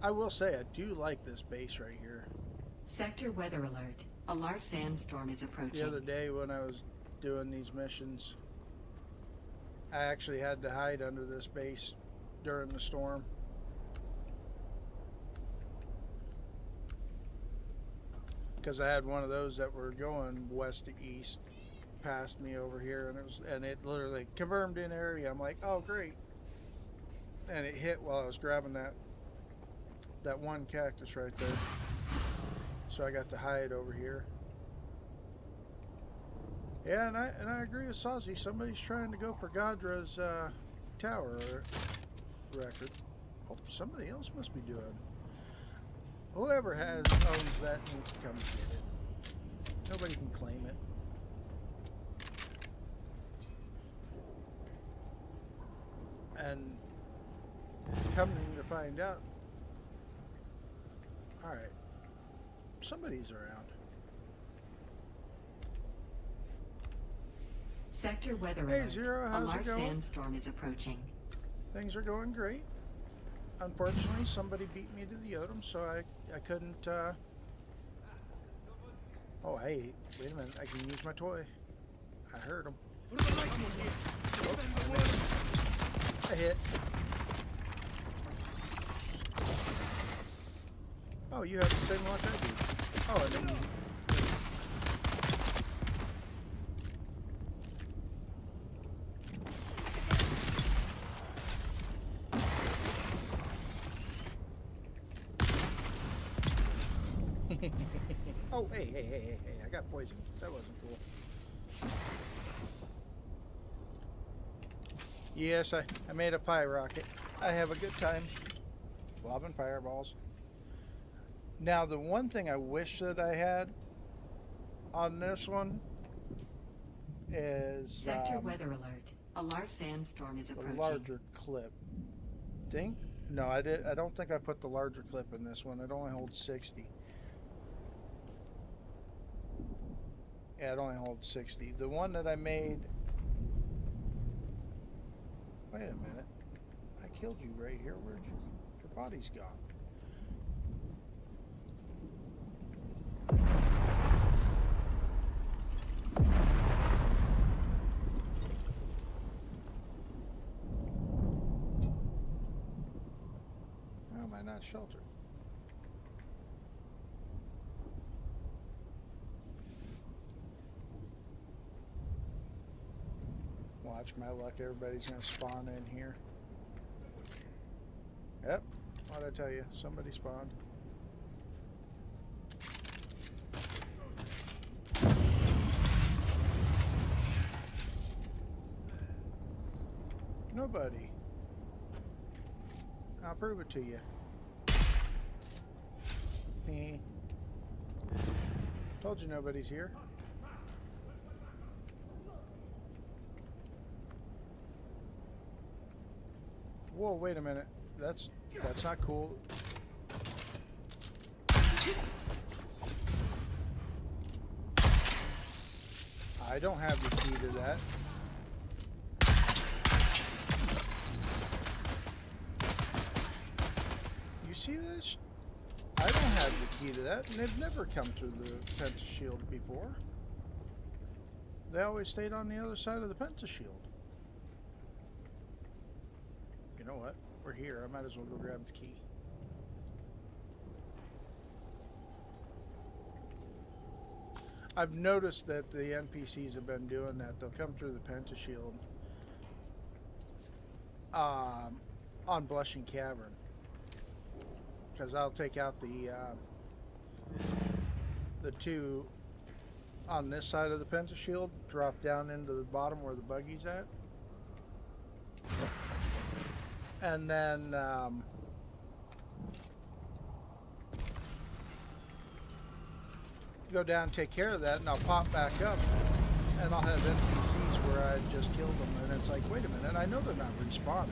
I will say I do like this base right here. Sector weather alert. A large sandstorm is approaching. The other day when I was doing these missions, I actually had to hide under this base during the storm. Because I had one of those that were going west to east past me over here, and it literally confirmed in area. I'm like, oh great. And it hit while I was grabbing that one cactus right there. So I got to hide over here. Yeah, and I agree with Sozzy. Somebody's trying to go for Gadra's tower record. Oh, somebody else must be doing. Whoever owns that needs to come get it. Nobody can claim it. And coming to find out, all right. Somebody's around. Sector weather Hey, alert. Zero, how's a it large going? sandstorm is approaching. Things are going great. Unfortunately, somebody beat me to the Odom, so I couldn't, Oh, hey, wait a minute. I can use my toy. I heard him. I hit. Oh, you have the same luck I do. Oh, and then oh, hey, I got poisoned. That wasn't cool. Yes, I made a pie rocket. I have a good time. Lobbing fireballs. Now, the one thing I wish that I had on this one is Sector weather alert. A large sandstorm is a approaching. larger clip. Think No, I did. I don't think I put the larger clip in this one. It only holds 60. Yeah, it only holds 60. The one that I made. Wait a minute. I killed you right here. Where'd you? Your body's gone. How am I not sheltered? Watch my luck. Everybody's going to spawn in here. Yep. What'd I tell you? Somebody spawned. Nobody. I'll prove it to you. Told you nobody's here. Whoa, wait a minute. That's not cool. I don't have the key to that. You see this? I don't have the key to that, and they've never come through the pentashield before. They always stayed on the other side of the pentashield. You know what? We're here. I might as well go grab the key. I've noticed that the NPCs have been doing that. They'll come through the pentashield on Blushing Cavern. Because I'll take out the two on this side of the pentashield, drop down into the bottom where the buggy's at. And then go down and take care of that, and I'll pop back up, and I'll have NPCs where I just killed them, and it's like, wait a minute, I know they're not respawning.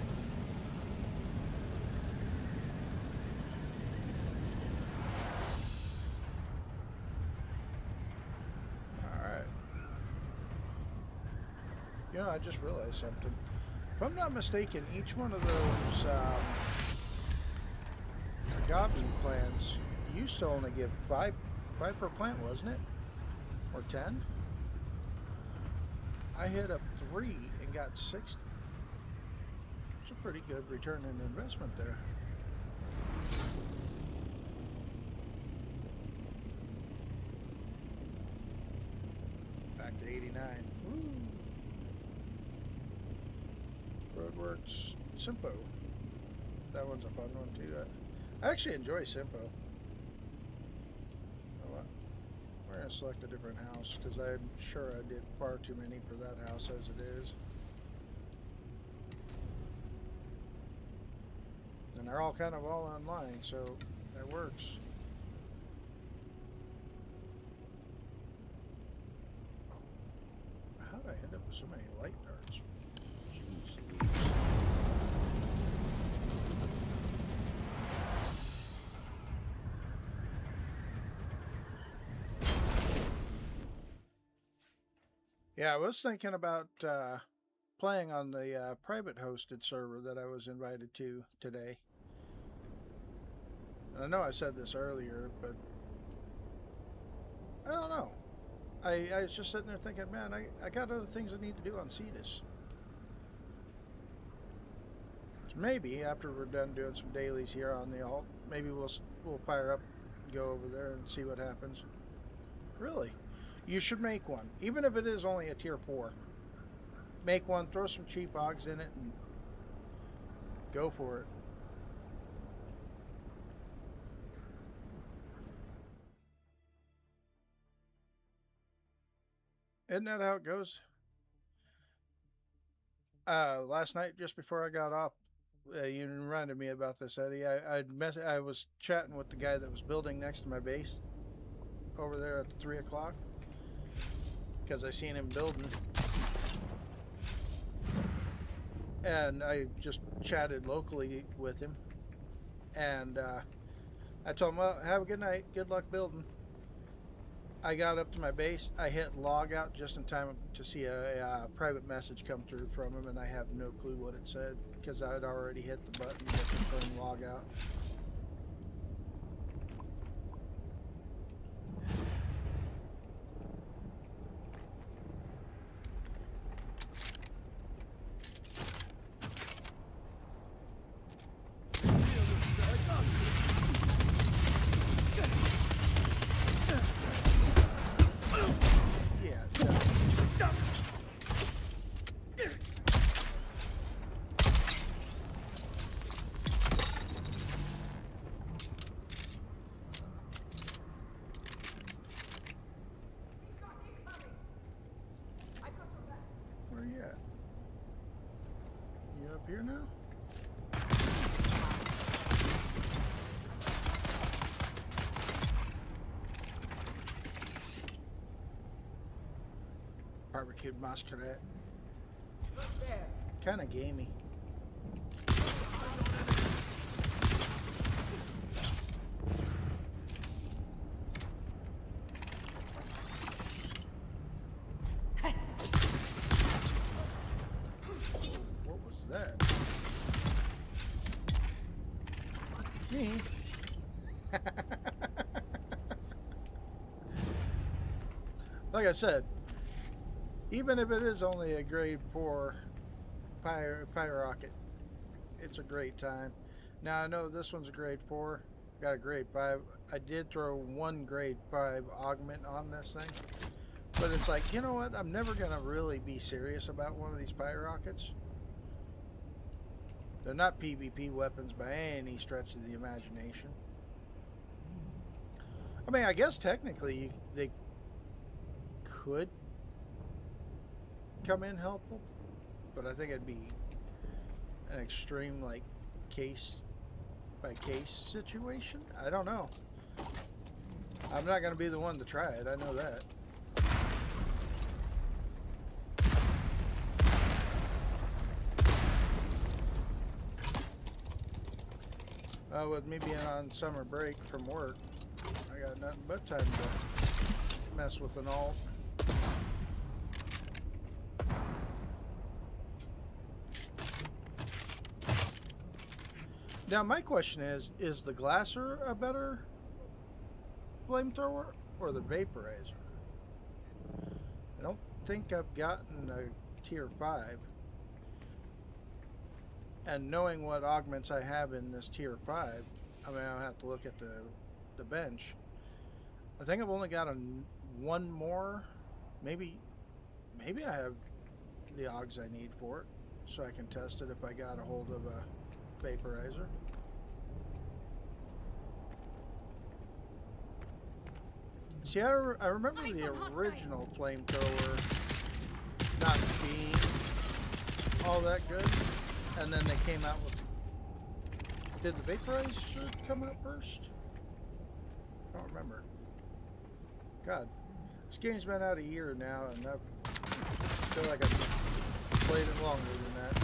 Alright. You know, I just realized something. If I'm not mistaken, each one of those goblin plants used to only give 5 per plant, wasn't it? Or 10? I hit up 3 and got 60. It's a pretty good return on investment there. Back to 89. Woo! Roadworks Simpo. That one's a fun one too. I actually enjoy Simpo. We're going to select a different house because I'm sure I did far too many for that house as it is. And they're all kind of all online, so that works. How did I end up with so many light darts? Jeez. Yeah, I was thinking about playing on the private hosted server that I was invited to today. And I know I said this earlier, but I don't know. I was just sitting there thinking, man, I got other things I need to do on Cetus. So maybe after we're done doing some dailies here on the alt, maybe we'll fire up, go over there and see what happens. Really? You should make one, even if it is only a tier 4. Make one, throw some cheap ogs in it, and go for it. Isn't that how it goes? Last night, just before I got off, you reminded me about this, Eddie. I was chatting with the guy that was building next to my base over there at 3 o'clock. Because I seen him building, and I just chatted locally with him, And I told him, well, have a good night. Good luck building. I got up to my base. I hit log out just in time to see a private message come through from him, and I have no clue what it said because I had already hit the button to confirm log out. Where are you at? You up here now? Barbecued masquerade. Kind of gamey. What was that? Me? Like I said, even if it is only a grade 4 fire rocket, it's a great time. Now I know this one's a grade 4, got a grade 5. I did throw one grade 5 augment on this thing, but it's like, you know what? I'm never gonna really be serious about one of these fire rockets. They're not PvP weapons by any stretch of the imagination. I mean, I guess technically they could come in helpful, but I think it'd be an extreme, like, case by case situation. I don't know. I'm not going to be the one to try it. I know that. With me being on summer break from work, I got nothing but time to mess with an alt. Now my question is the Glasser a better flamethrower or the Vaporizer? I don't think I've gotten a tier 5. And knowing what augments I have in this tier 5, I mean, I'll have to look at the bench. I think I've only got one more. Maybe I have the augs I need for it, so I can test it if I got a hold of a Vaporizer. See, I remember the original flamethrower not being all that good, and then they came out with... Did the Vaporizer come out first? I don't remember. God, this game's been out a year now, and I feel like I've played it longer than that.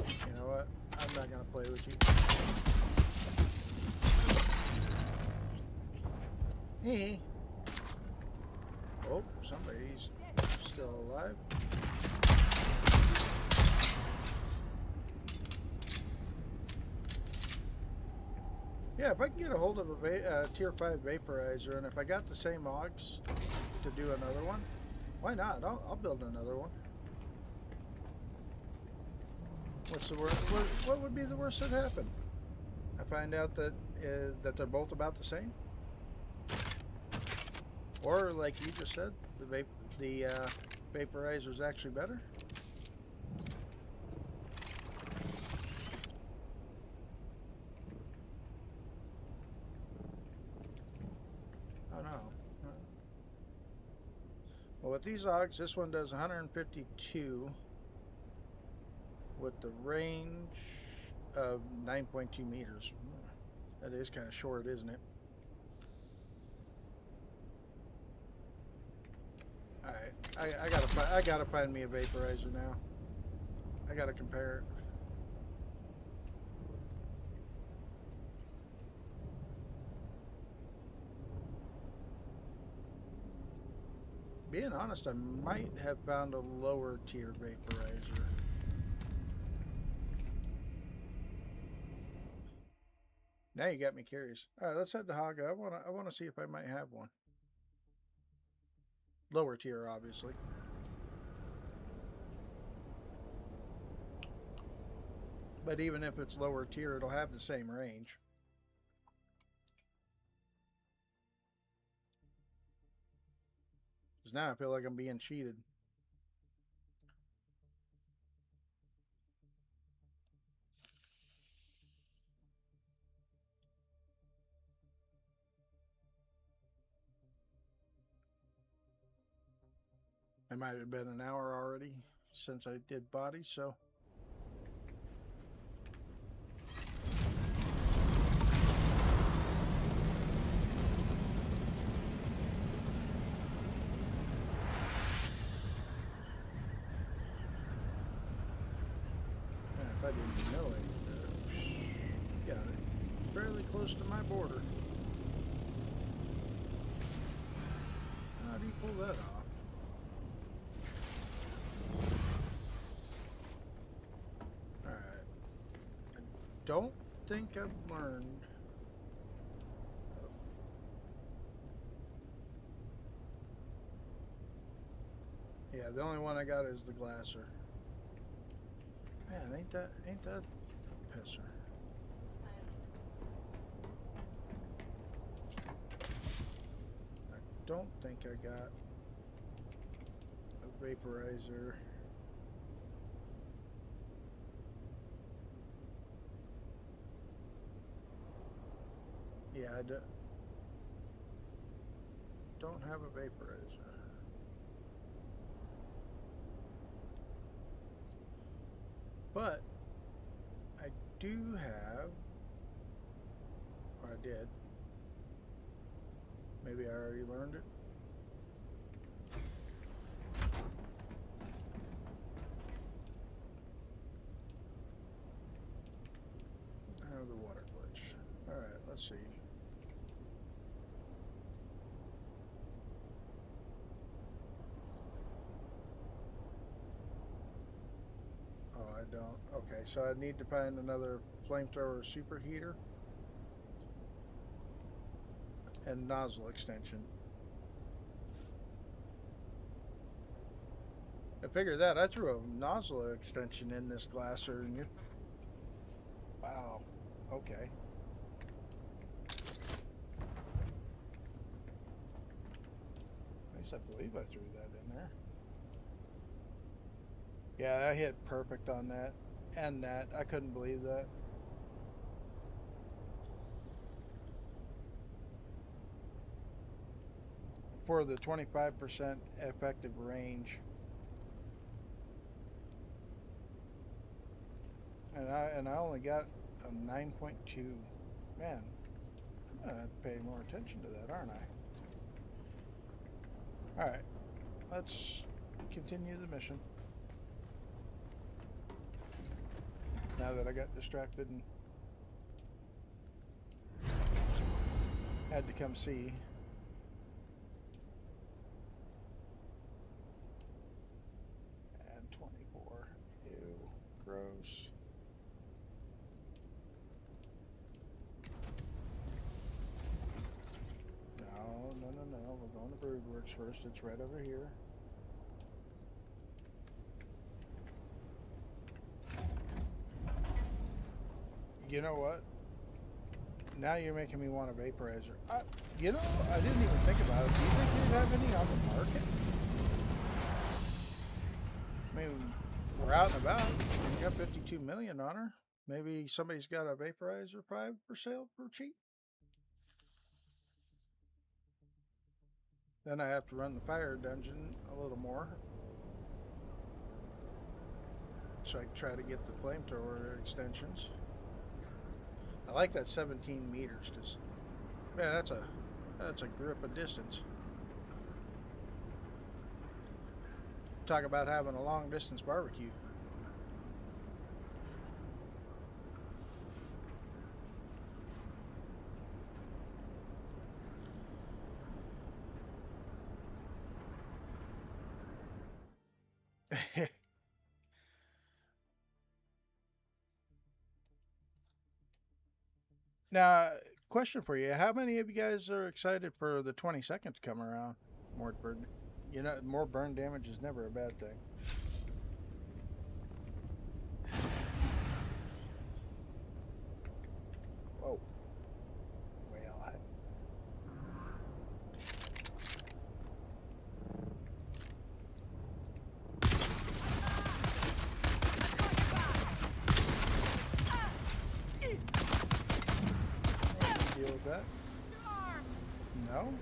You know what? I'm not gonna play with you. Hey. Oh, somebody's still alive. Yeah, if I can get a hold of a tier 5 Vaporizer, and if I got the same augs to do another one, why not? I'll build another one. What's the worst? What would be the worst that happened? I find out that they're both about the same, or like you just said, the Vaporizer is actually better. Oh no. Well, with these augs, this one does 152 with the range of 9.2 meters. That is kind of short, isn't it? Alright, I gotta find me a Vaporizer now. I gotta compare it. Being honest, I might have found a lower tier vaporizer. Now you got me curious. All right, let's head to Haga. I wanna see if I might have one. Lower tier, obviously. But even if it's lower tier, it'll have the same range. Because now I feel like I'm being cheated. It might have been an hour already since I did body, so. If I didn't know it, got it fairly close to my border. How do you pull that off? Alright. I don't think I've learned. Yeah, the only one I got is the glasser. Man, ain't that a pisser? I don't think I got a vaporizer. Yeah, I don't have a vaporizer. But I do have, or I did. Maybe I already learned it. Oh, the water glitch. All right, let's see. Oh, I don't. Okay, so I need to find another flamethrower superheater and nozzle extension. I figured that. I threw a nozzle extension in this glasser and you... Wow. Okay. At least I believe I threw that in there. Yeah, I hit perfect on that. And that. I couldn't believe that. For the 25% effective range. And I only got a 9.2. Man, I'm gonna have to pay more attention to that, aren't I? Alright. Let's continue the mission. Now that I got distracted and had to come see. And 24. Ew. Gross. No. We're going to Broodworks first. It's right over here. You know what? Now you're making me want a vaporizer. You know, I didn't even think about it. Do you think they have any on the market? I mean, we're out and about. We got 52 million on her. Maybe somebody's got a vaporizer 5 for sale for cheap. Then I have to run the fire dungeon a little more. So I can try to get the flamethrower extensions. I like that 17 meters because, man, that's a grip of distance. Talk about having a long distance barbecue. Now, question for you: how many of you guys are excited for the 22nd to come around? More burn, more burn damage is never a bad thing. Whoa, way out high. Deal with that? No?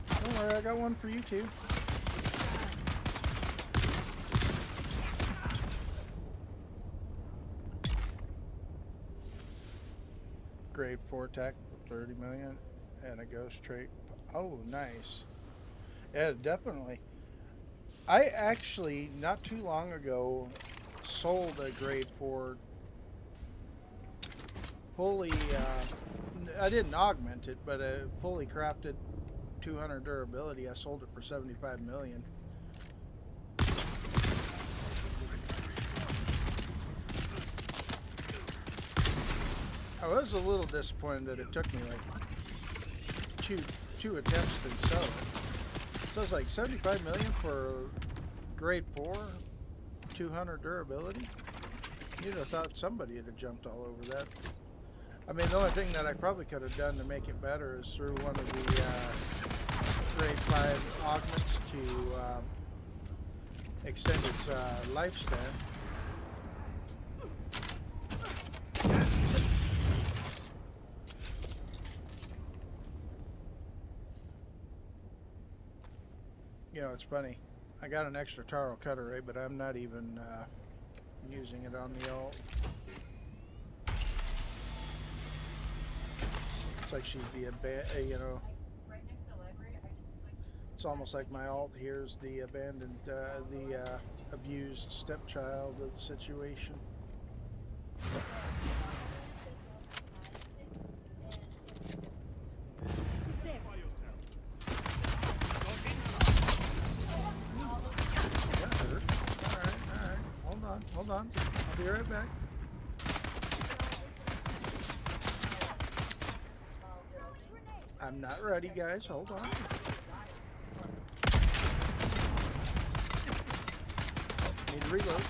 Don't worry, I got one for you too. Grade 4 attack, 30 million, and a ghost trait. Oh, nice. Yeah, definitely. I actually, not too long ago, sold a grade 4 fully, I didn't augment it, but a fully crafted 200 durability. I sold it for 75 million. I was a little disappointed that it took me like two attempts to sell it. So it's like 75 million for grade 4, 200 durability. You'd have thought somebody would have jumped all over that. I mean, the only thing that I probably could have done to make it better is through one of the grade 5 augments to extend its lifespan. You know, it's funny. I got an extra Taro cutter ray, but I'm not even using it on the alt. It's like she's the it's almost like my alt here's the abandoned, the abused stepchild of the situation. Hold on. I'll be right back. I'm not ready, guys. Hold on. Need to reload.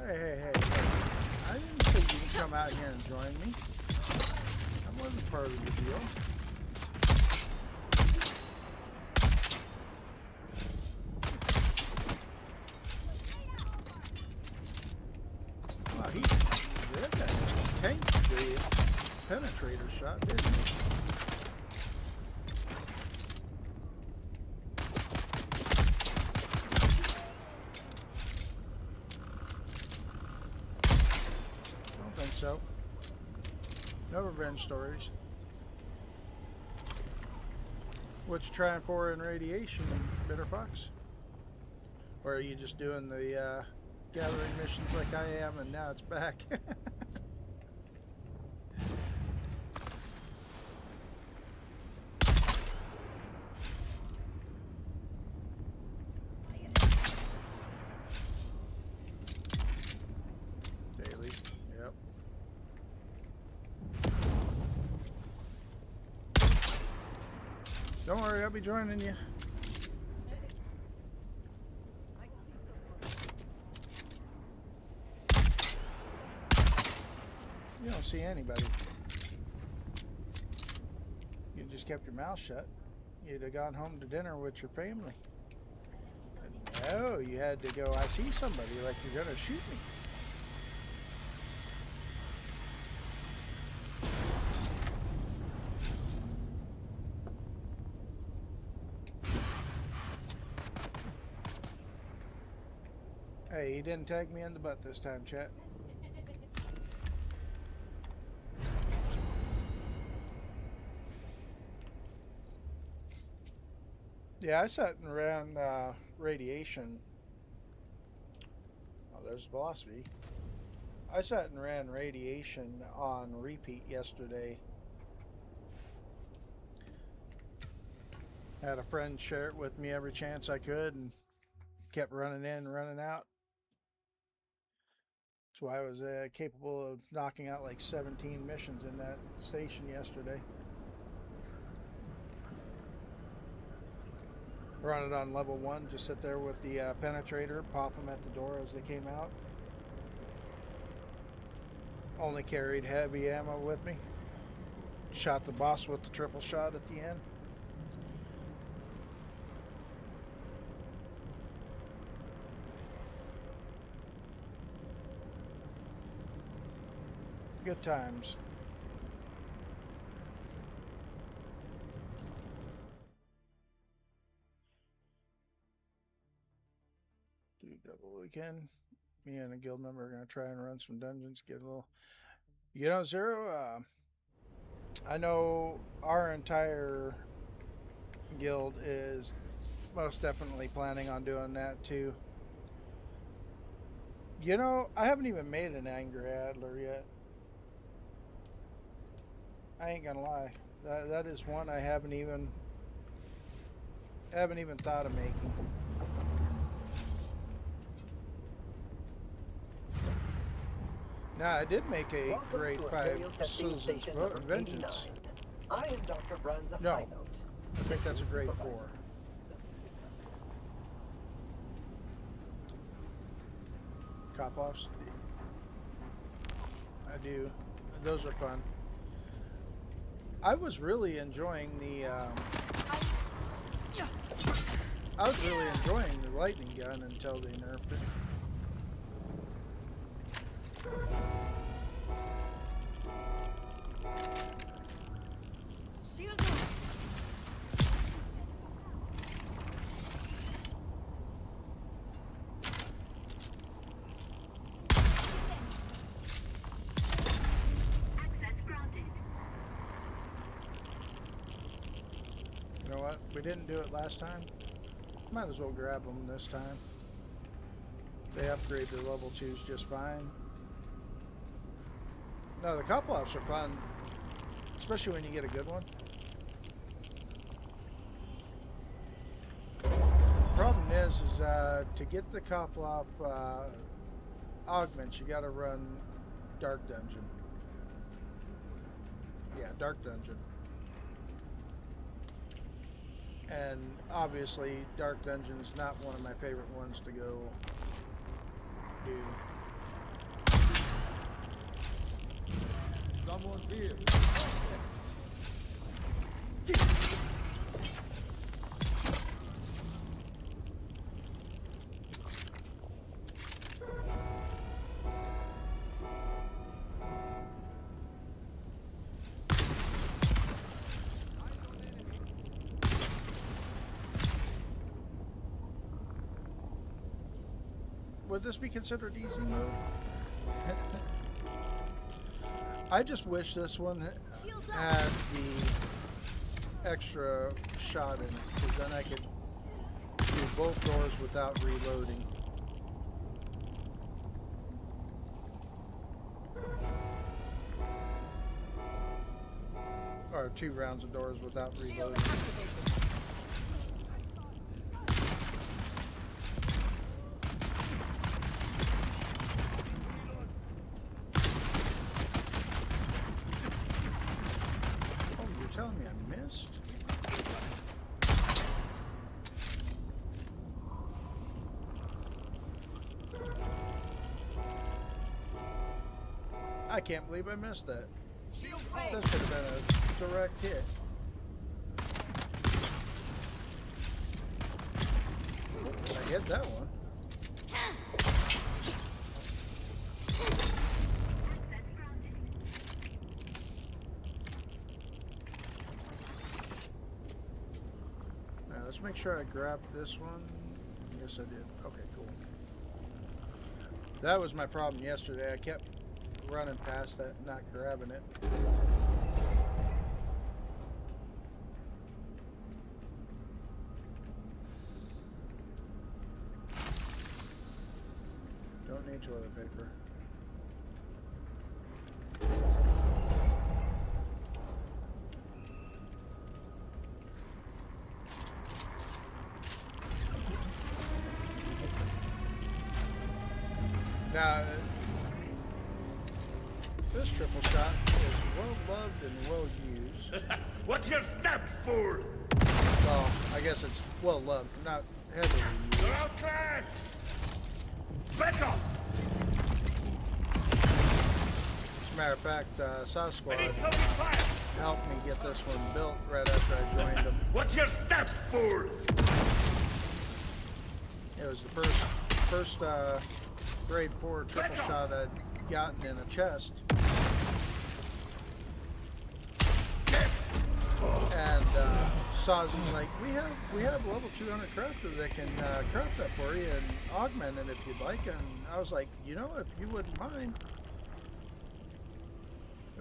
Hey. I didn't say you could come out here and join me. I wasn't part of the deal. Wow, that guy just tanked the penetrator shot, didn't he? So, no revenge stories. What you trying for in radiation, Bitter Fox? Or are you just doing the gathering missions like I am and now it's back? Dailies, yep. Don't worry, I'll be joining you. You don't see anybody. You just kept your mouth shut. You'd have gone home to dinner with your family. But no, you had to go, I see somebody, like you're gonna shoot me. Hey, he didn't tag me in the butt this time, chat. Yeah, I sat and ran radiation. Oh, there's velocity. I sat and ran radiation on repeat yesterday. Had a friend share it with me every chance I could and kept running in, running out. That's why I was capable of knocking out like 17 missions in that station yesterday. Run it on level 1, just sit there with the penetrator, pop them at the door as they came out. Only carried heavy ammo with me. Shot the boss with the triple shot at the end. Good times. Do double weekend. Me and a guild member are going to try and run some dungeons, get a little... You know, Zero, I know our entire guild is most definitely planning on doing that too. You know, I haven't even made an Angry Adler yet. I ain't gonna lie. That is one I haven't even thought of making. Now I did make a Welcome grade to 5 Imperial Testing Susan's Station number Vengeance. 89. I am Dr. Branza No. Highnote. I think that's a grade 4. Cop offs. I do. Those are fun. I was really enjoying the lightning gun until they nerfed it. Shield up. Access granted. You know what? We didn't do it last time. Might as well grab them this time. They upgrade their level 2s just fine. No, the couple offs are fun, especially when you get a good one. Problem is to get the Koplov augments, you got to run Dark Dungeon. Yeah, Dark Dungeon. And obviously, Dark Dungeon's not one of my favorite ones to go do. Someone's here. Would this be considered easy mode? I just wish this one had the extra shot in it, because then I could do both doors without reloading. Or 2 rounds of doors without reloading. Telling me I missed? I can't believe I missed that. That should have been a direct hit. I hit that one. Access granted. Now let's make sure I grabbed this one. Yes, I did. Okay, cool. That was my problem yesterday. I kept running past that, not grabbing it. need toilet paper. Now, this triple shot is well loved and well used. What's your step, fool? Well, I guess it's well loved, not heavily used. You're outclassed! Back off! As a matter of fact, I need Sasquatch cover fire! helped me get this one built right after I joined them. What's your step, fool? It was the first grade 4 triple shot I'd gotten in a chest. And Saz was like, we have level 200 crafters that can craft that for you and augment it if you'd like. And I was like, you know, if you wouldn't mind.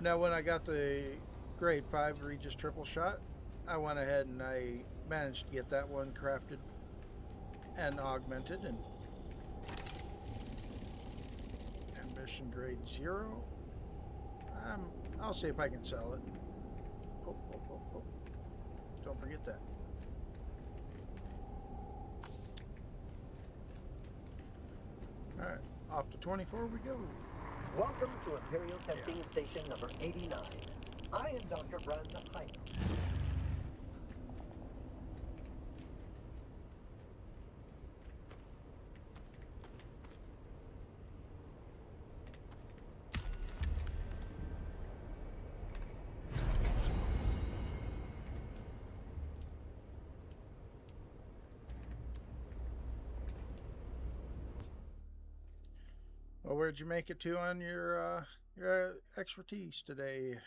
Now when I got the grade 5 Regis triple shot, I went ahead and I managed to get that one crafted and augmented, and ambition grade 0. I'll see if I can sell it. Oh. Don't forget that. Alright, off to 24 we go. Welcome to Imperial Testing Station number 89. I am Dr. Branza Hyman. Well, where'd you make it to on your expertise today?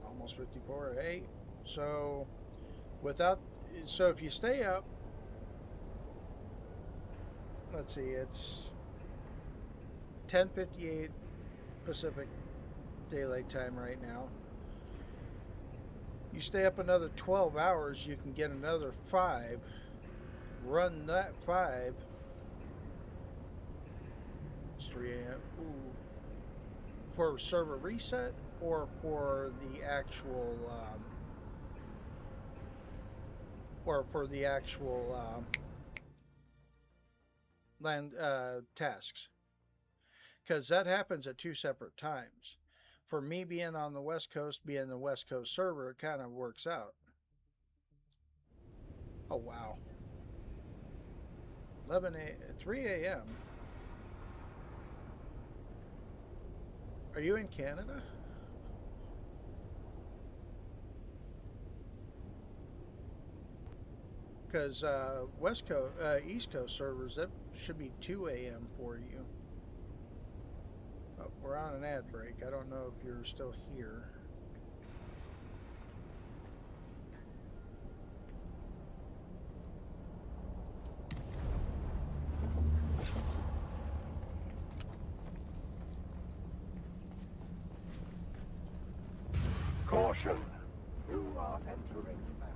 Almost 54. Hey, so if you stay up, let's see, it's 10:58 Pacific Daylight Time right now. You stay up another 12 hours, you can get another 5. Run that 5. It's 3 a.m. Ooh. For server reset or for the actual land tasks. Because that happens at 2 separate times. For me being on the West Coast, being the West Coast server, it kind of works out. Oh, wow. 3 a.m. Are you in Canada? Because West Coast, East Coast servers, that should be 2 a.m. for you. Oh, we're on an ad break. I don't know if you're still here. Caution! You are entering the map.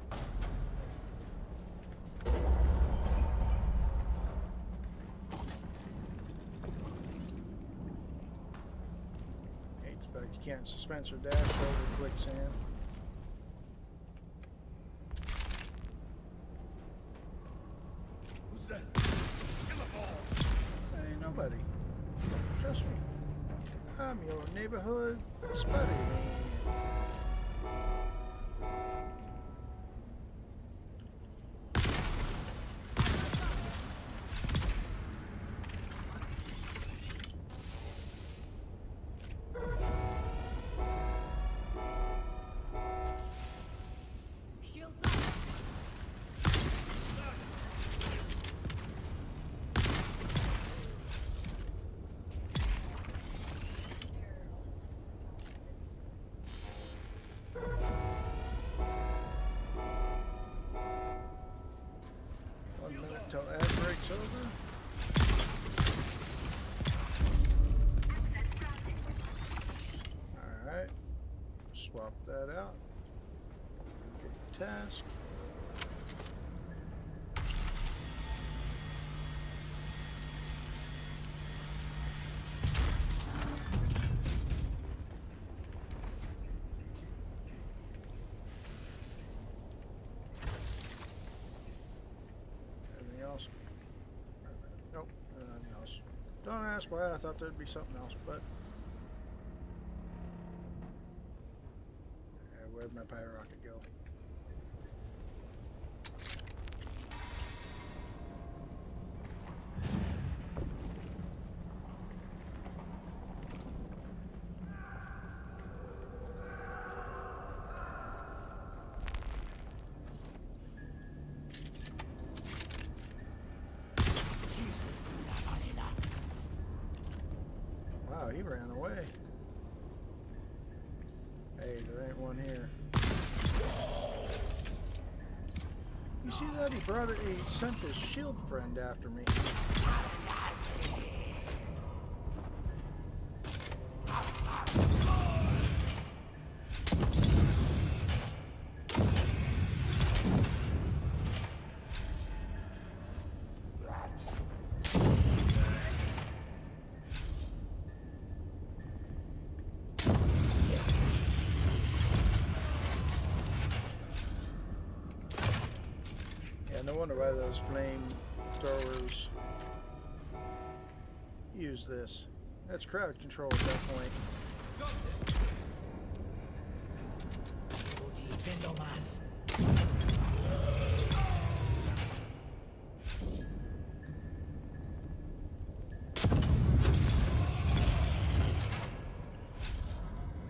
But you can't suspense or dash over quicksand. Who's that? Give a ball! Ain't nobody. Trust me. I'm your neighborhood Spider-Man. Shields up. One minute till ad break's over. Access granted. swap that out. Get the task. Anything else? Nope, nothing else. Don't ask why. I thought there'd be something else, but where'd my pirate rocket go? Wow, he ran away. Hey, there ain't one here. You see that? He brought it. He sent his shield friend after me. No wonder why those flame throwers use this. That's crowd control at that point.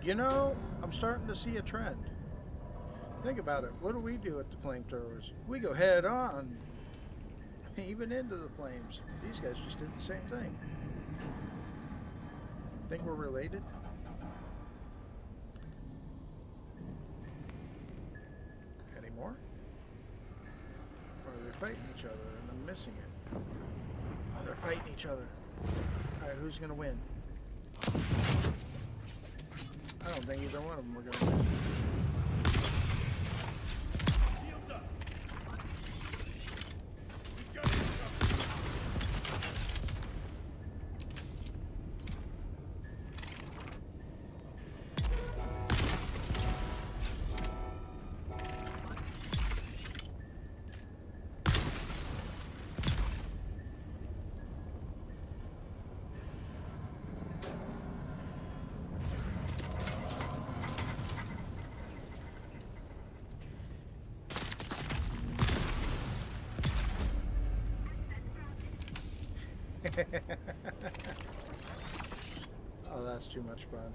You know, I'm starting to see a trend. Think about it. What do we do with the flamethrowers? We go head on, even into the flames. These guys just did the same thing. Think we're related? Anymore? Or are they fighting each other and I'm missing it? Oh, they're fighting each other. Alright, who's gonna win? I don't think either one of them are gonna win. Shields up. We've got incoming. Oh, that's too much fun.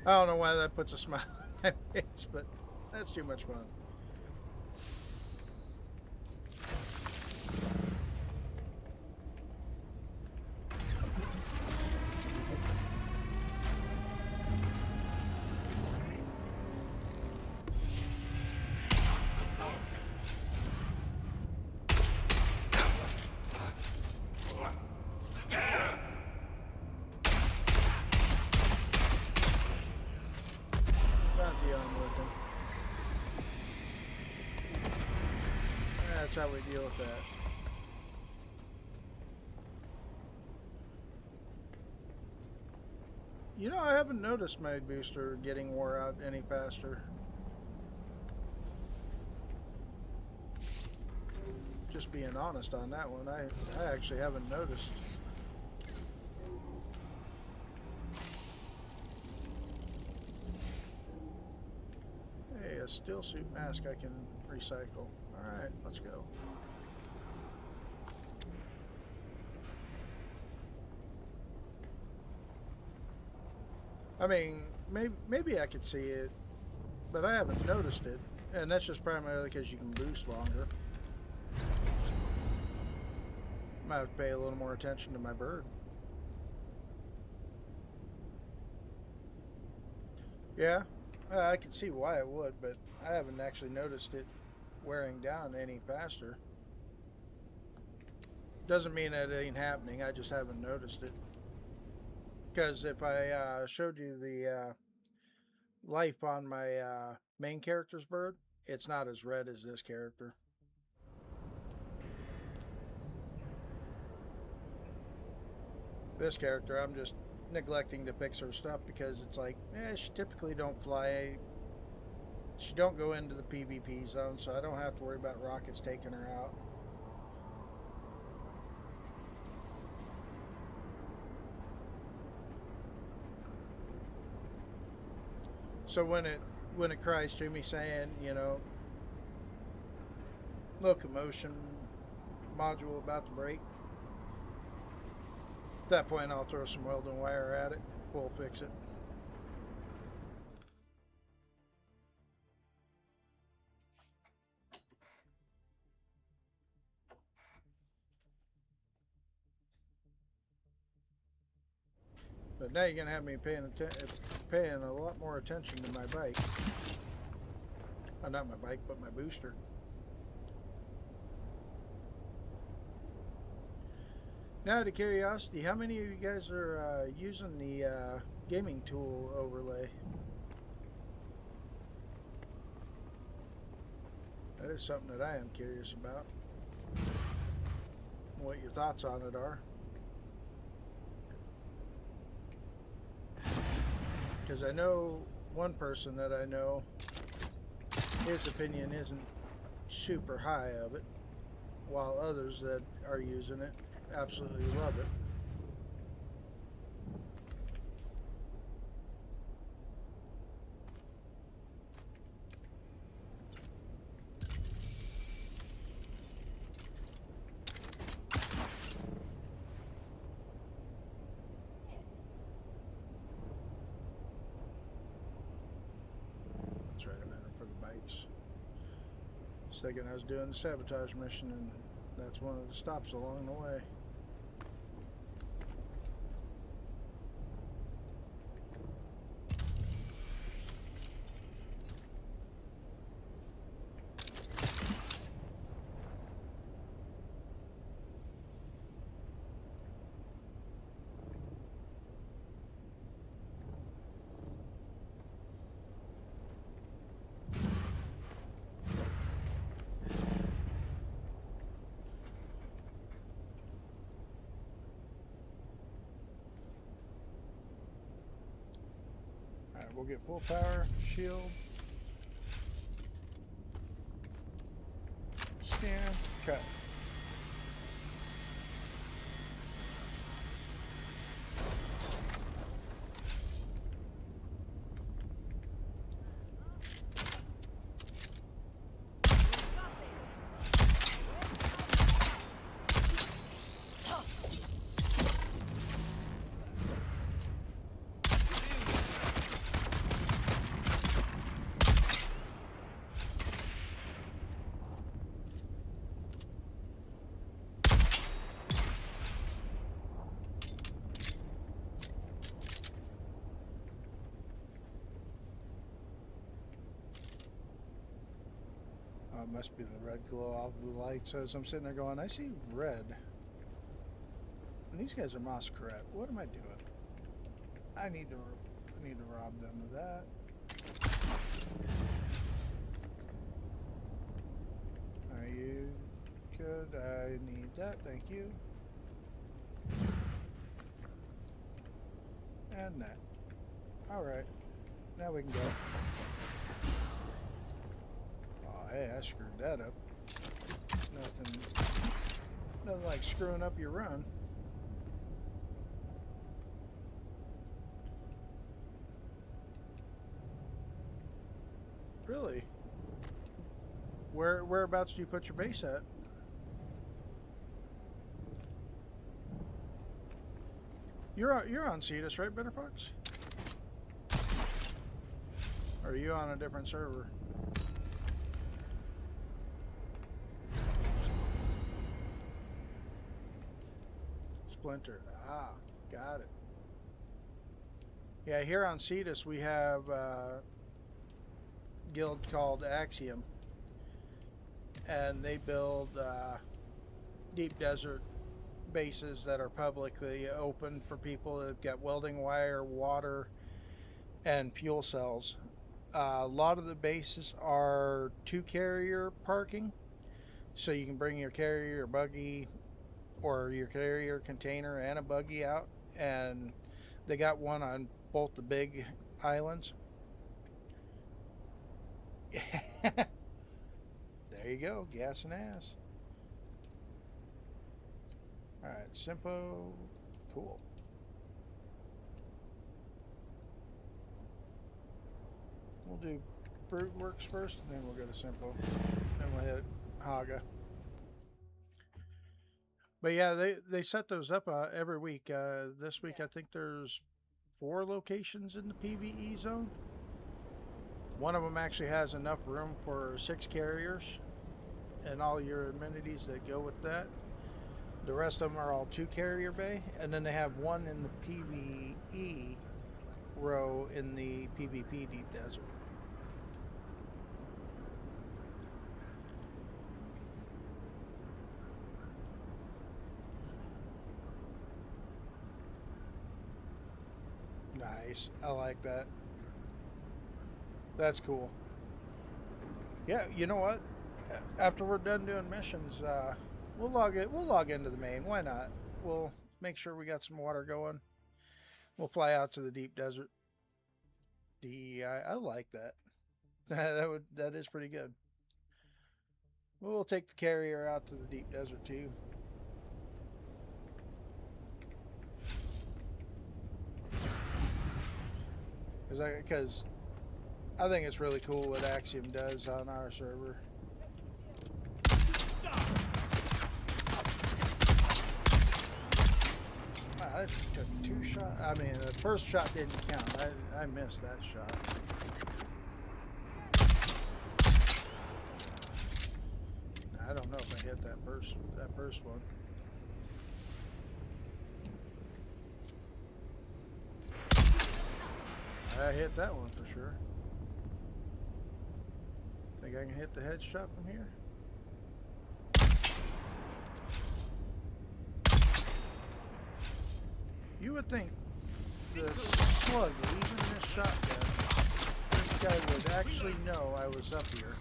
I don't know why that puts a smile on my face, but that's too much fun. Not dealing with him. That's how we deal with that. You know, I haven't noticed my booster getting wore out any faster. Just being honest on that one, I actually haven't noticed. Hey, a steel suit mask I can recycle. Alright, let's go. I mean, maybe I could see it, but I haven't noticed it. And that's just primarily because you can boost longer. Might have to pay a little more attention to my bird. Yeah, I can see why it would, but I haven't actually noticed it wearing down any faster. Doesn't mean that it ain't happening, I just haven't noticed it. Because if I showed you the life on my main character's bird, it's not as red as this character. This character, I'm just neglecting to fix her stuff because it's like, she typically don't fly. She don't go into the PvP zone, so I don't have to worry about rockets taking her out. So when it cries to me saying, locomotion module about to break, at that point I'll throw some welding wire at it. We'll fix it. But now you're going to have me paying a lot more attention to my bike. Not my bike, but my booster. Now, out of curiosity, how many of you guys are using the gaming tool overlay? That is something that I am curious about. What your thoughts on it are. Because I know one person that I know, his opinion isn't super high of it, while others that are using it absolutely love it. That's right, I meant it for the bikes. I was thinking I was doing the sabotage mission, and that's one of the stops along the way. Alright, we'll get full power, shield, scan, cut. It must be the red glow of the lights as I'm sitting there going, I see red. And these guys are Masquerade. What am I doing? I need to rob them of that. Are you good? I need that, thank you. And that. Alright. Now we can go. Hey, I screwed that up. Nothing like screwing up your run. Really? Whereabouts do you put your base at? You're on Cetus, right, Bitterfox? Or are you on a different server? Splinter. Ah, got it. Yeah, here on Cetus we have a guild called Axiom, and they build deep desert bases that are publicly open for people. They've got welding wire, water, and fuel cells. A lot of the bases are two carrier parking, so you can bring your carrier, your buggy, or your carrier container and a buggy out. And they got one on both the big islands. There you go, gas and ass. All right, Simpo, cool. We'll do Brute Works first, and then we'll go to Simpo. Then we'll hit Haga. But yeah, they set those up every week. This week, I think there's 4 locations in the PVE zone. One of them actually has enough room for 6 carriers and all your amenities that go with that. The rest of them are all 2 carrier bay, and then they have one in the PVE row in the PvP Deep Desert. Nice. I like that. That's cool. Yeah, you know what? After we're done doing missions, we'll log into the main. Why not? We'll make sure we got some water going. We'll fly out to the deep desert. I like that. That is pretty good. We'll take the carrier out to the deep desert too. Because I think it's really cool what Axiom does on our server. Wow, that took 2 shots. I mean, the first shot didn't count. I missed that shot. I don't know if I hit that first one. I hit that one for sure. Think I can hit the headshot from here? You would think the slug leaving this shotgun, this guy would actually know I was up here.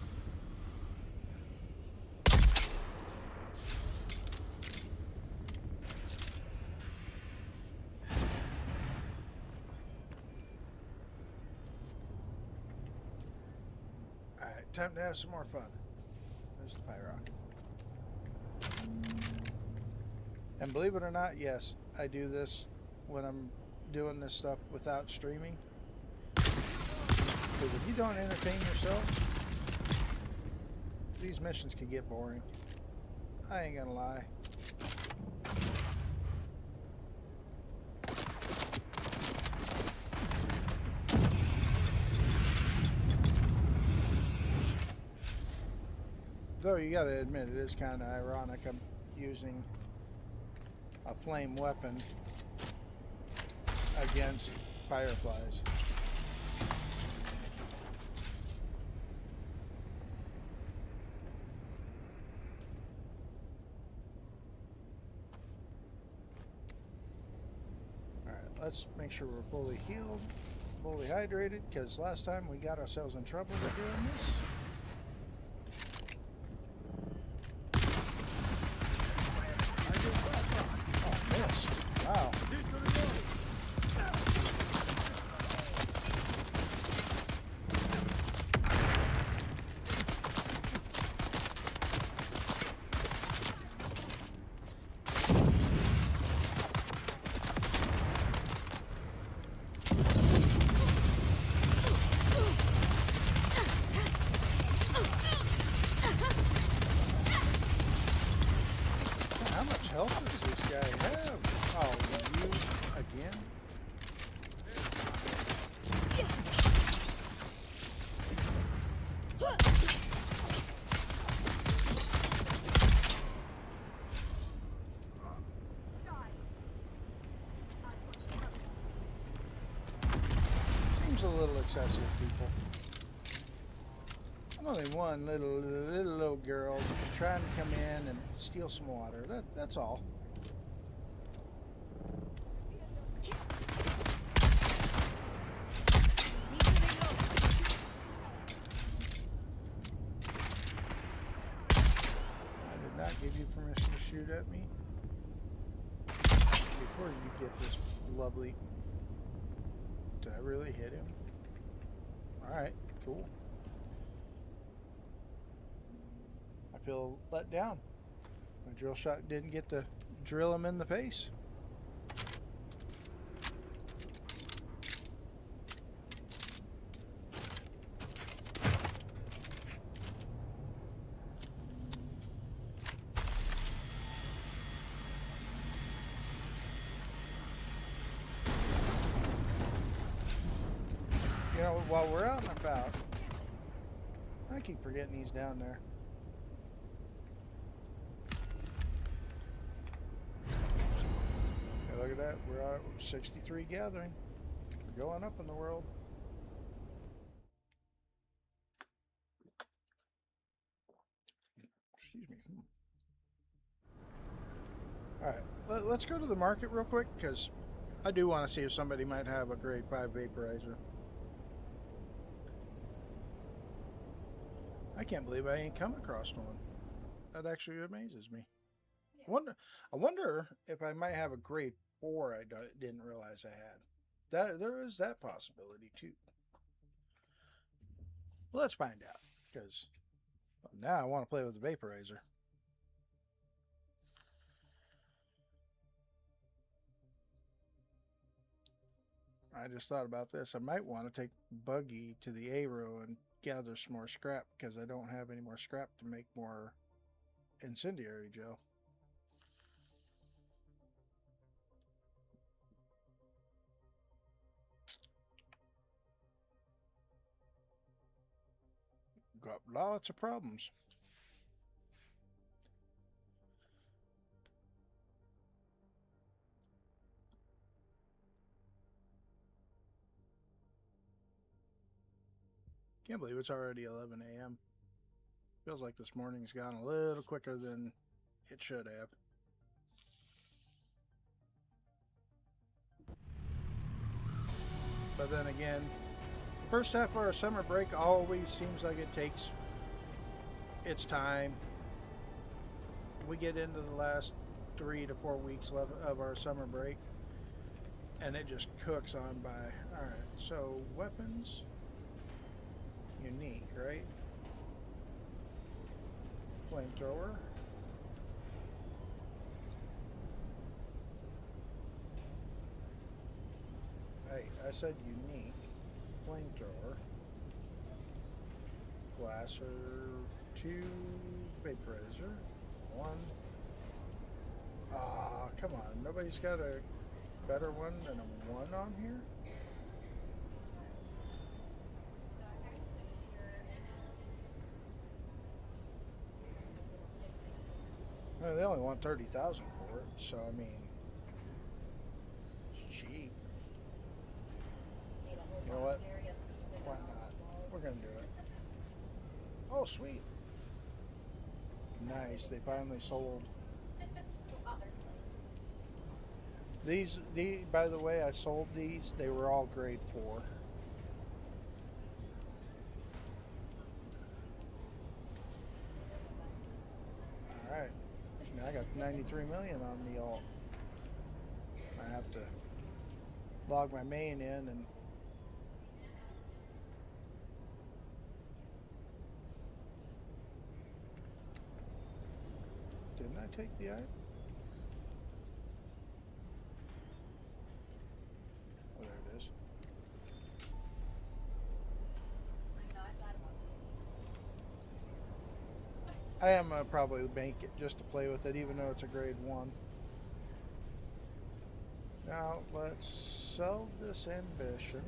Alright, time to have some more fun. There's the Pyrock. And believe it or not, yes, I do this when I'm doing this stuff without streaming. Because if you don't entertain yourself, these missions can get boring. I ain't gonna lie. Though you gotta admit, it is kind of ironic I'm using a flame weapon against fireflies. Alright, let's make sure we're fully healed, fully hydrated, because last time we got ourselves in trouble with doing this. Wow. How much health does this guy have? Oh, you again? Seems a little excessive, people. I'm only one little girl trying to come in and steal some water. That's all. at me before you get this lovely... Did I really hit him? Alright, cool. I feel let down. My drill shot didn't get to drill him in the face. You know, while we're out and about, I keep forgetting he's down there. Hey, look at that. We're at 63 gathering. We're going up in the world. Excuse me. Alright, let's go to the market real quick, because I do want to see if somebody might have a grade 5 vaporizer. I can't believe I ain't come across one. That actually amazes me. I wonder if I might have a grade 4 I didn't realize I had. There is that possibility too. Well, let's find out, because now I want to play with the vaporizer. I just thought about this. I might want to take Buggy to the A-row and gather some more scrap, because I don't have any more scrap to make more incendiary gel. Got lots of problems. Can't believe it's already 11 a.m. Feels like this morning's gone a little quicker than it should have. But then again, first half of our summer break always seems like it takes its time. We get into the last 3 to 4 weeks of our summer break, and it just cooks on by. Alright, so weapons. Unique, right? Flamethrower. Hey, I said unique. Flamethrower. Glasser. 2. Vaporizer. 1. Ah, come on. Nobody's got a better one than a 1 on here? Well, they only want 30,000 for it, so I mean, it's cheap. You know what? Why not? We're gonna do it. Oh, sweet. Nice. They finally sold. These, by the way, I sold these. They were all grade 4. All right. Now I got 93 million on the alt. I have to log my main in and didn't I take the item? Oh, there it is. I am probably bank it just to play with it, even though it's a grade 1. Now let's sell this ambition.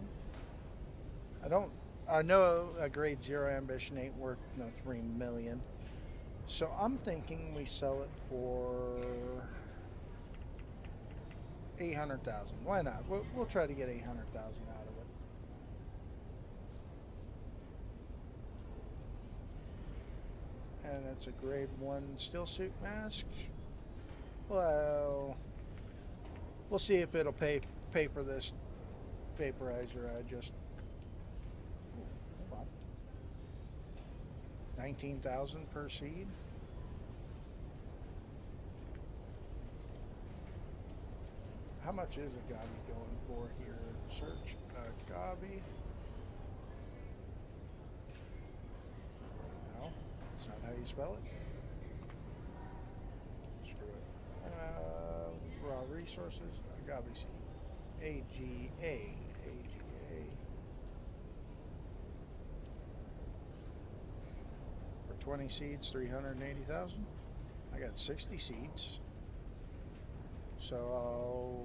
I know a grade 0 ambition ain't worth no 3 million. So I'm thinking we sell it for 800,000. Why not? We'll try to get 800,000 out of it. And it's a grade 1 steel suit mask. Well, we'll see if it'll pay for this vaporizer. I just hold on. 19,000 per seed. How much is agave going for here? Search agave. No, that's not how you spell it. Screw it. Raw resources, agave seed. AGA. For 20 seeds, 380,000. I got 60 seeds. So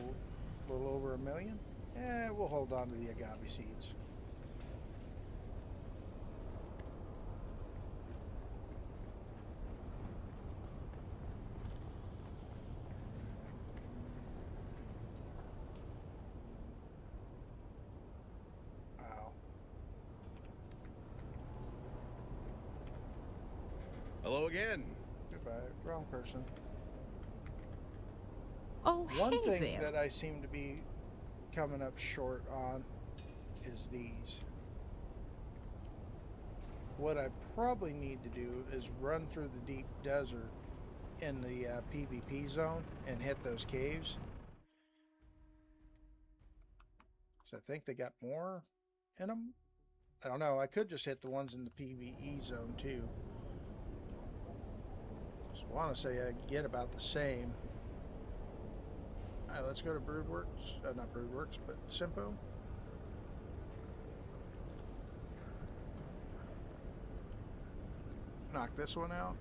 a little over $1 million. Yeah, we'll hold on to the agave seeds. Wow. Hello again. Goodbye. Wrong person. Oh, One hey thing there. that I seem to be coming up short on is these. What I probably need to do is run through the deep desert in the PvP zone and hit those caves. So I think they got more in them. I don't know. I could just hit the ones in the PvE zone too. Just want to say I get about the same. Alright, let's go to Broodworks. Not Broodworks, but Simpo. Knock this one out.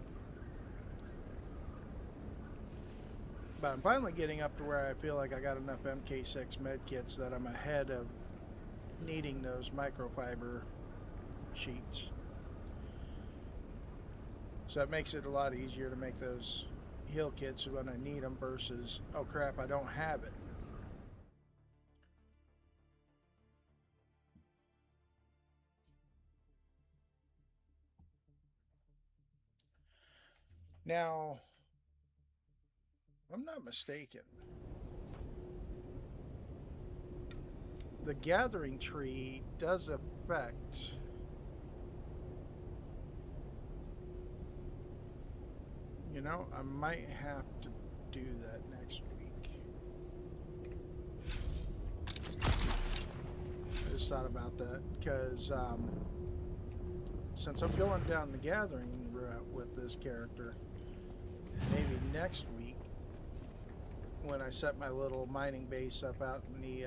But I'm finally getting up to where I feel like I got enough MK6 medkits that I'm ahead of needing those microfiber sheets. So that makes it a lot easier to make those heal kits when I need them versus, oh crap, I don't have it. Now, if I'm not mistaken, the gathering tree does affect I might have to do that next week. I just thought about that because since I'm going down the gathering route with this character, maybe next week when I set my little mining base up out in the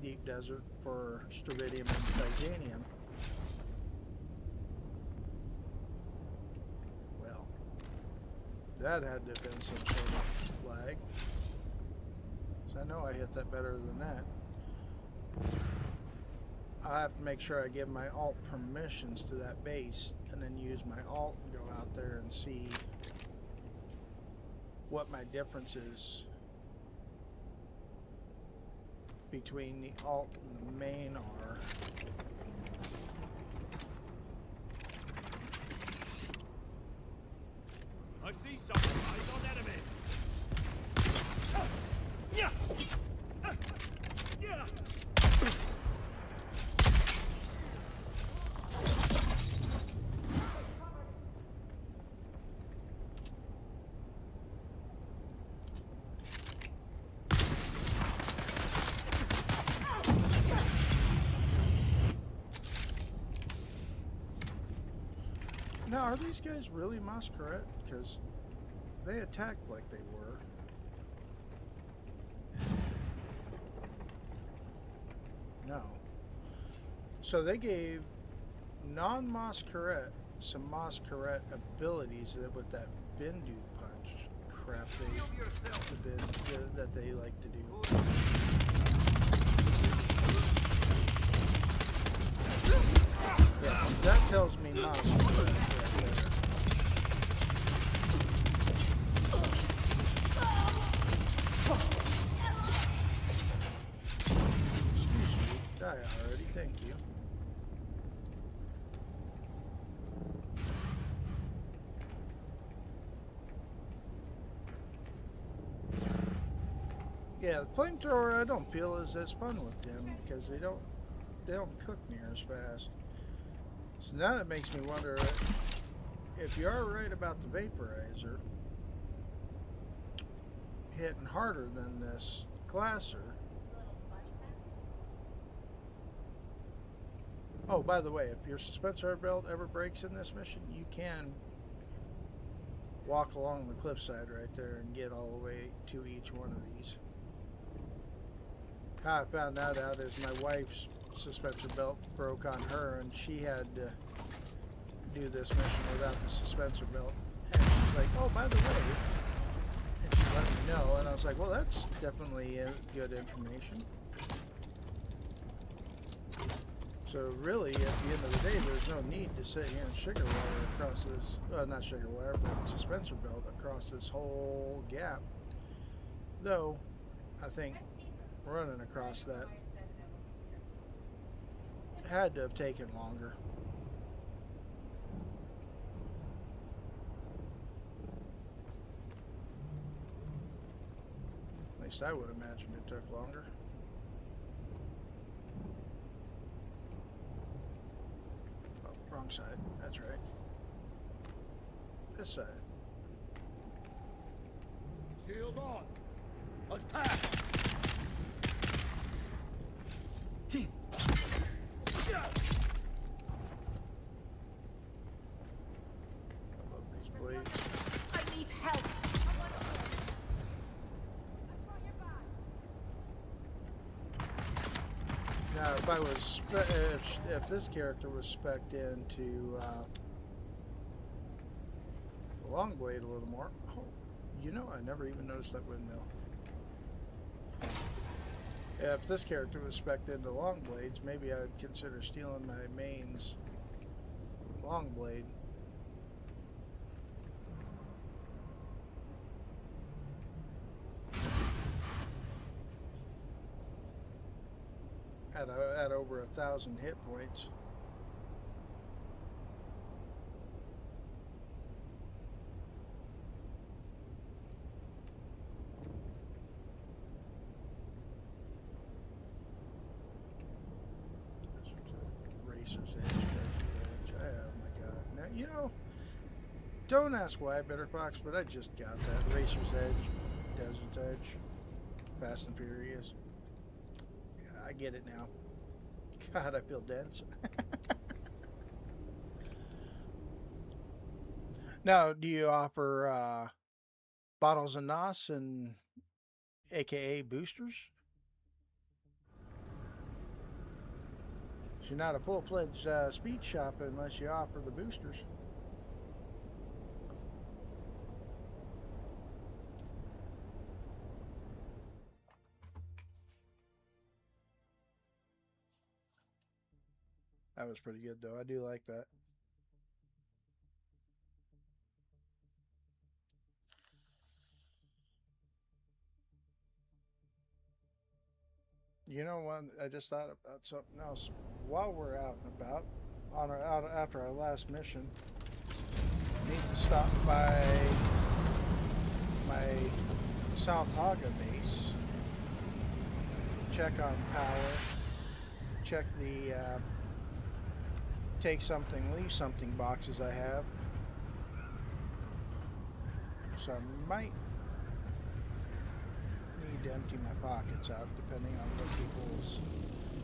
deep desert for Stravidium and Titanium. Well, that had to have been some sort of flag. So I know I hit that better than that. I have to make sure I give my alt permissions to that base and then use my alt and go out there and see what my differences between the alt and the main are. I see someone. Eyes on enemy. Yeah. Yeah. Now, are these guys really Masquerade? Because they attacked like they were. No. So they gave non-Masquerade some Masquerade abilities with that Bindu punch crap that they like to do. Yeah, that tells me Masquerade right there. Excuse me, die already, thank you. Yeah, the flamethrower I don't feel is as fun with them because they don't cook near as fast. So now that makes me wonder if you are right about the vaporizer hitting harder than this Glasser. Oh, by the way, if your suspensor belt ever breaks in this mission, you can walk along the cliffside right there and get all the way to each one of these. How I found that out is my wife's suspensor belt broke on her, and she had to do this mission without the suspensor belt. And she's like, oh, by the way, and she let me know, and I was like, well, that's definitely good information. So really, at the end of the day, there's no need to sit here and sugar wire across this, not sugar wire, but suspensor belt across this whole gap. Though, I think running across that had to have taken longer. At least I would imagine it took longer. Wrong side, that's right. This side. Shield on. Attack. I love these blades. I need help. Now, if I was, if this character was spec'd into the long blade a little more, oh, you know, I never even noticed that windmill. If this character was spec'd into long blades, maybe I'd consider stealing my main's long blade. At over 1,000 hit points. Racer's Edge. Oh my god. Now, you know, don't ask why, Bitterfox, but I just got that. Racer's Edge, Desert's Edge, Fast and Furious. I get it now. God, I feel dense. Now, do you offer bottles of NOS and AKA boosters? You're not a full-fledged speed shop unless you offer the boosters. That was pretty good, though. I do like that. You know what? I just thought about something else. While we're out and about, after our last mission, I need to stop by my South Haga base, check on power, check the take something, leave something boxes I have. So I might need to empty my pockets out depending on what people's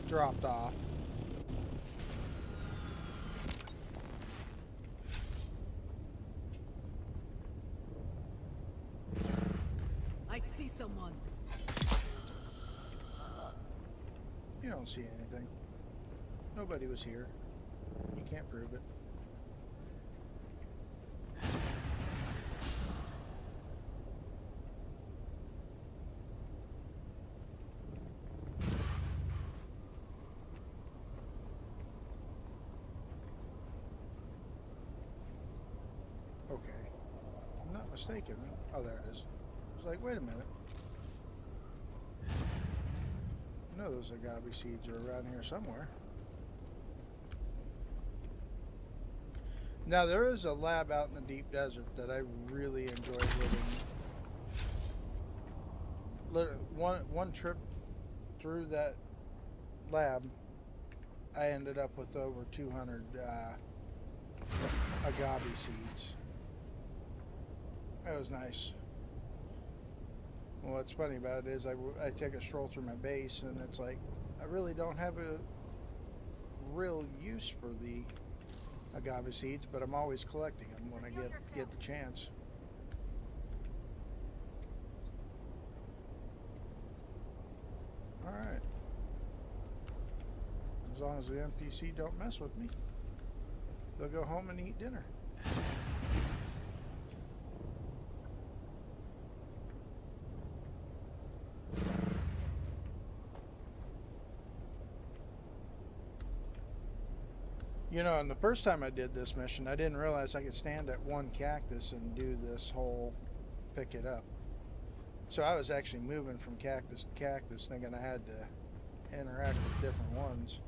dropped off. I see someone. You don't see anything. Nobody was here. You can't prove it. Okay. If I'm not mistaken. Oh, there it is. I was like, wait a minute. I know those agave seeds are around here somewhere. Now, there is a lab out in the deep desert that I really enjoyed living. One trip through that lab, I ended up with over 200 agave seeds. That was nice. Well, what's funny about it is I take a stroll through my base, and it's like I really don't have a real use for the agave seeds, but I'm always collecting them when I get the chance. All right. As long as the NPC don't mess with me, they'll go home and eat dinner. You know, and the first time I did this mission, I didn't realize I could stand at one cactus and do this whole pick it up. So I was actually moving from cactus to cactus, thinking I had to interact with different ones.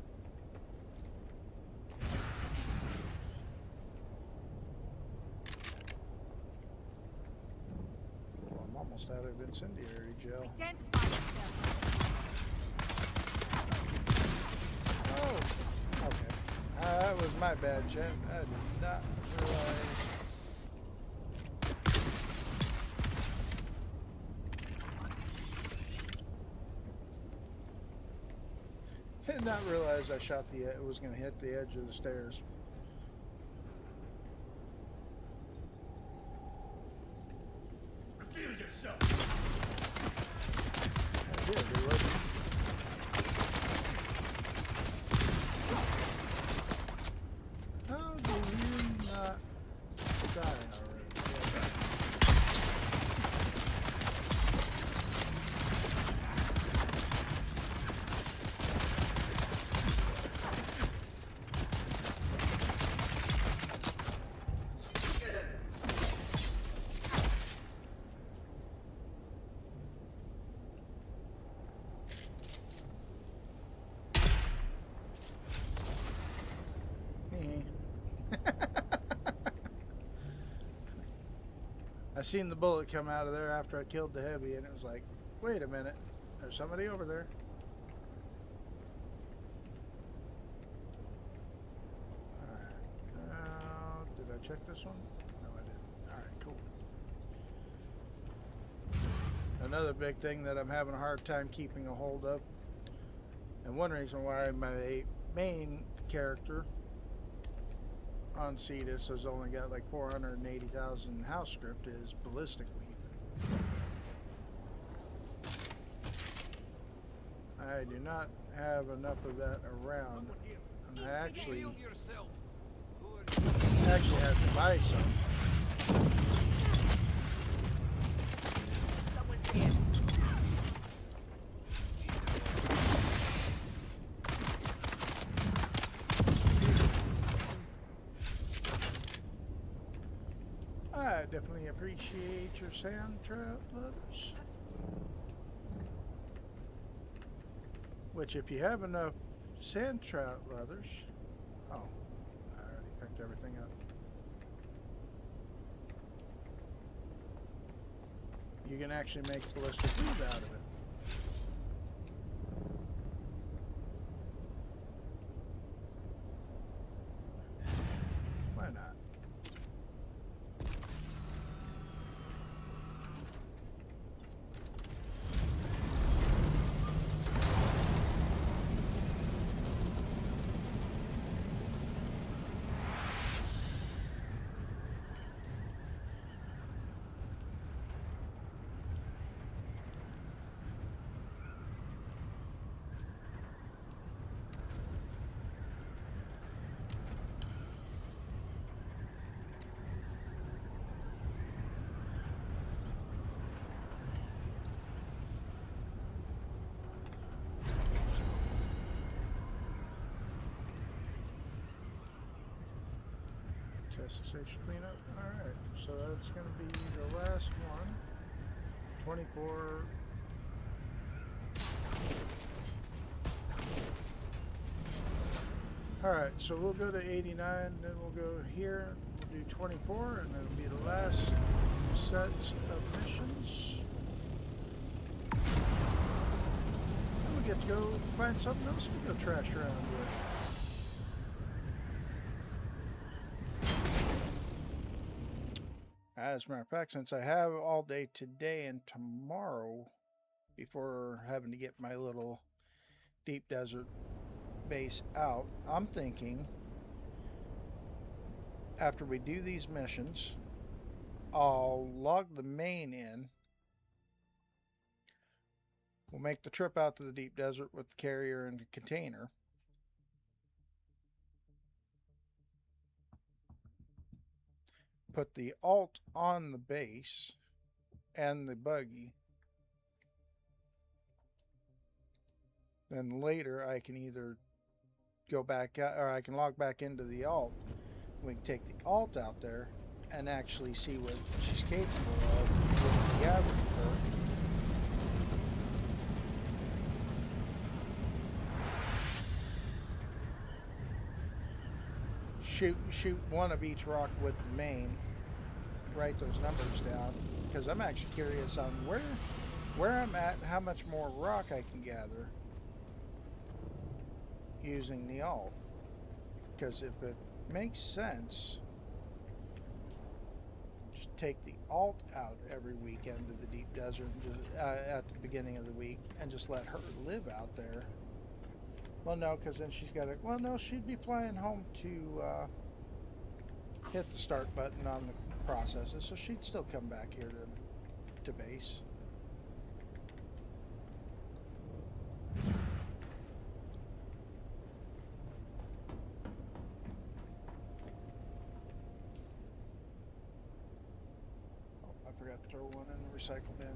Well, I'm almost out of incendiary gel. Identify yourself. Oh, okay. That was my bad, Chet. I did not realize. Did not realize I shot it was going to hit the edge of the stairs. Reveal yourself. I did, it wasn't. How do you not die already? I seen the bullet come out of there after I killed the heavy, and it was like, wait a minute, there's somebody over there. Alright, did I check this one? No, I didn't. Alright, cool. Another big thing that I'm having a hard time keeping a hold of, and one reason why my main character on Cetus has only got like 480,000 house script is ballistic weed. I do not have enough of that around, and I actually have to buy some. Someone's here. I definitely appreciate your sand trap leathers. Which, if you have enough sand trout leathers, oh, I already picked everything up. You can actually make ballistic weed out of it. Why not? Specialization cleanup. Alright, so that's going to be the last one. 24. Alright, so we'll go to 89, then we'll go here, we'll do 24, and then it'll be the last set of missions. And we get to go find something else to go trash around with. as a matter of fact, since I have all day today and tomorrow before having to get my little deep desert base out, I'm thinking after we do these missions, I'll log the main in. We'll make the trip out to the deep desert with the carrier and the container. Put the alt on the base and the buggy. Then later I can either go back out, or I can log back into the alt. We can take the alt out there and actually see what she's capable of with the gathering perk. Shoot one of each rock with the main. Write those numbers down, because I'm actually curious on where I'm at, how much more rock I can gather using the alt. Because if it makes sense, just take the alt out every weekend to the deep desert and just, at the beginning of the week, and just let her live out there. Well, no, because then she's got to... Well, no, she'd be flying home to hit the start button on the processes, so she'd still come back here to base. Oh, I forgot to throw one in the recycle bin.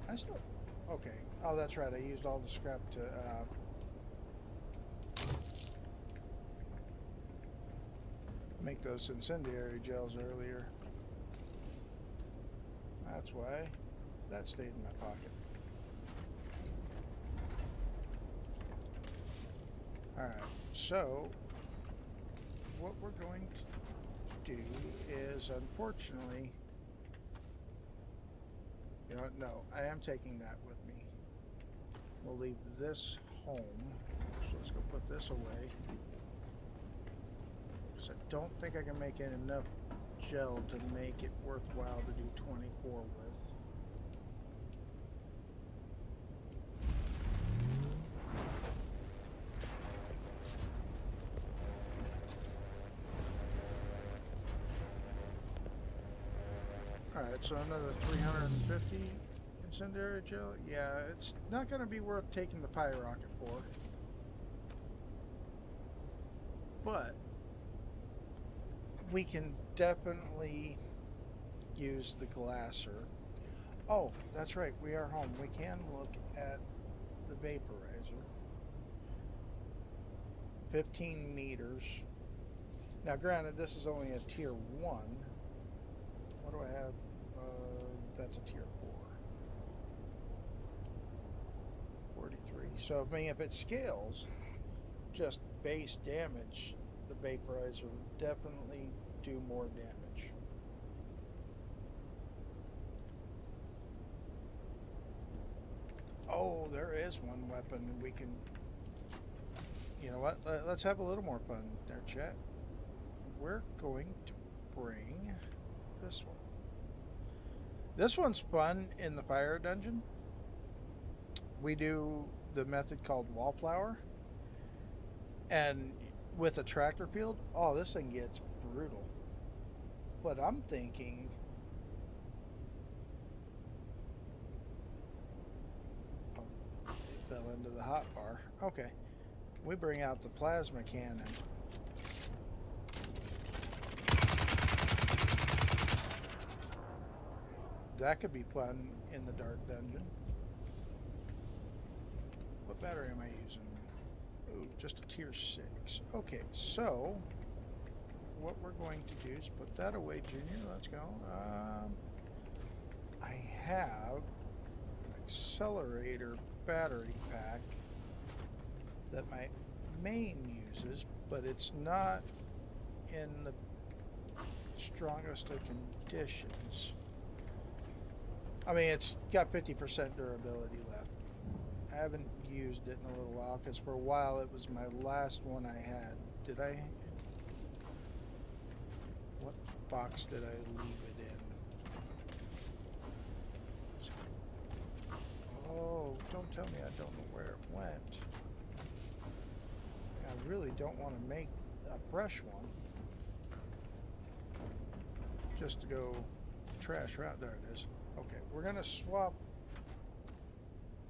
I still... Okay. Oh, that's right. I used all the scrap to... make those incendiary gels earlier. That's why that stayed in my pocket. Alright, so what we're going to do is, unfortunately, you know what, no, I am taking that with me. We'll leave this home. So let's go put this away. I don't think I can make enough gel to make it worthwhile to do 24 with. Alright, so another 350 incendiary gel. Yeah, it's not going to be worth taking the pie rocket for. But we can definitely use the glasser. Oh, that's right, we are home. We can look at the vaporizer. 15 meters. Now granted, this is only a tier 1. What do I have? That's a tier 4. 43. So I mean, if it scales just base damage, the vaporizer will definitely do more damage. Oh, there is one weapon we can... You know what? Let's have a little more fun there, chat. We're going to bring this one. This one's fun in the fire dungeon. We do the method called wallflower. And with a tractor field, oh, this thing gets brutal. But I'm thinking... Oh, it fell into the hot bar. Okay. We bring out the plasma cannon. That could be fun in the dark dungeon. What battery am I using? Ooh, just a tier 6. Okay, so what we're going to do is put that away, Junior. Let's go. I have an accelerator battery pack that my main uses, but it's not in the strongest of conditions. I mean, it's got 50% durability left. I haven't used it in a little while, because for a while it was my last one I had. Did I? What box did I leave it in? Oh, don't tell me I don't know where it went. I really don't want to make a brush one. Just to go trash route. There it is. Okay, we're gonna swap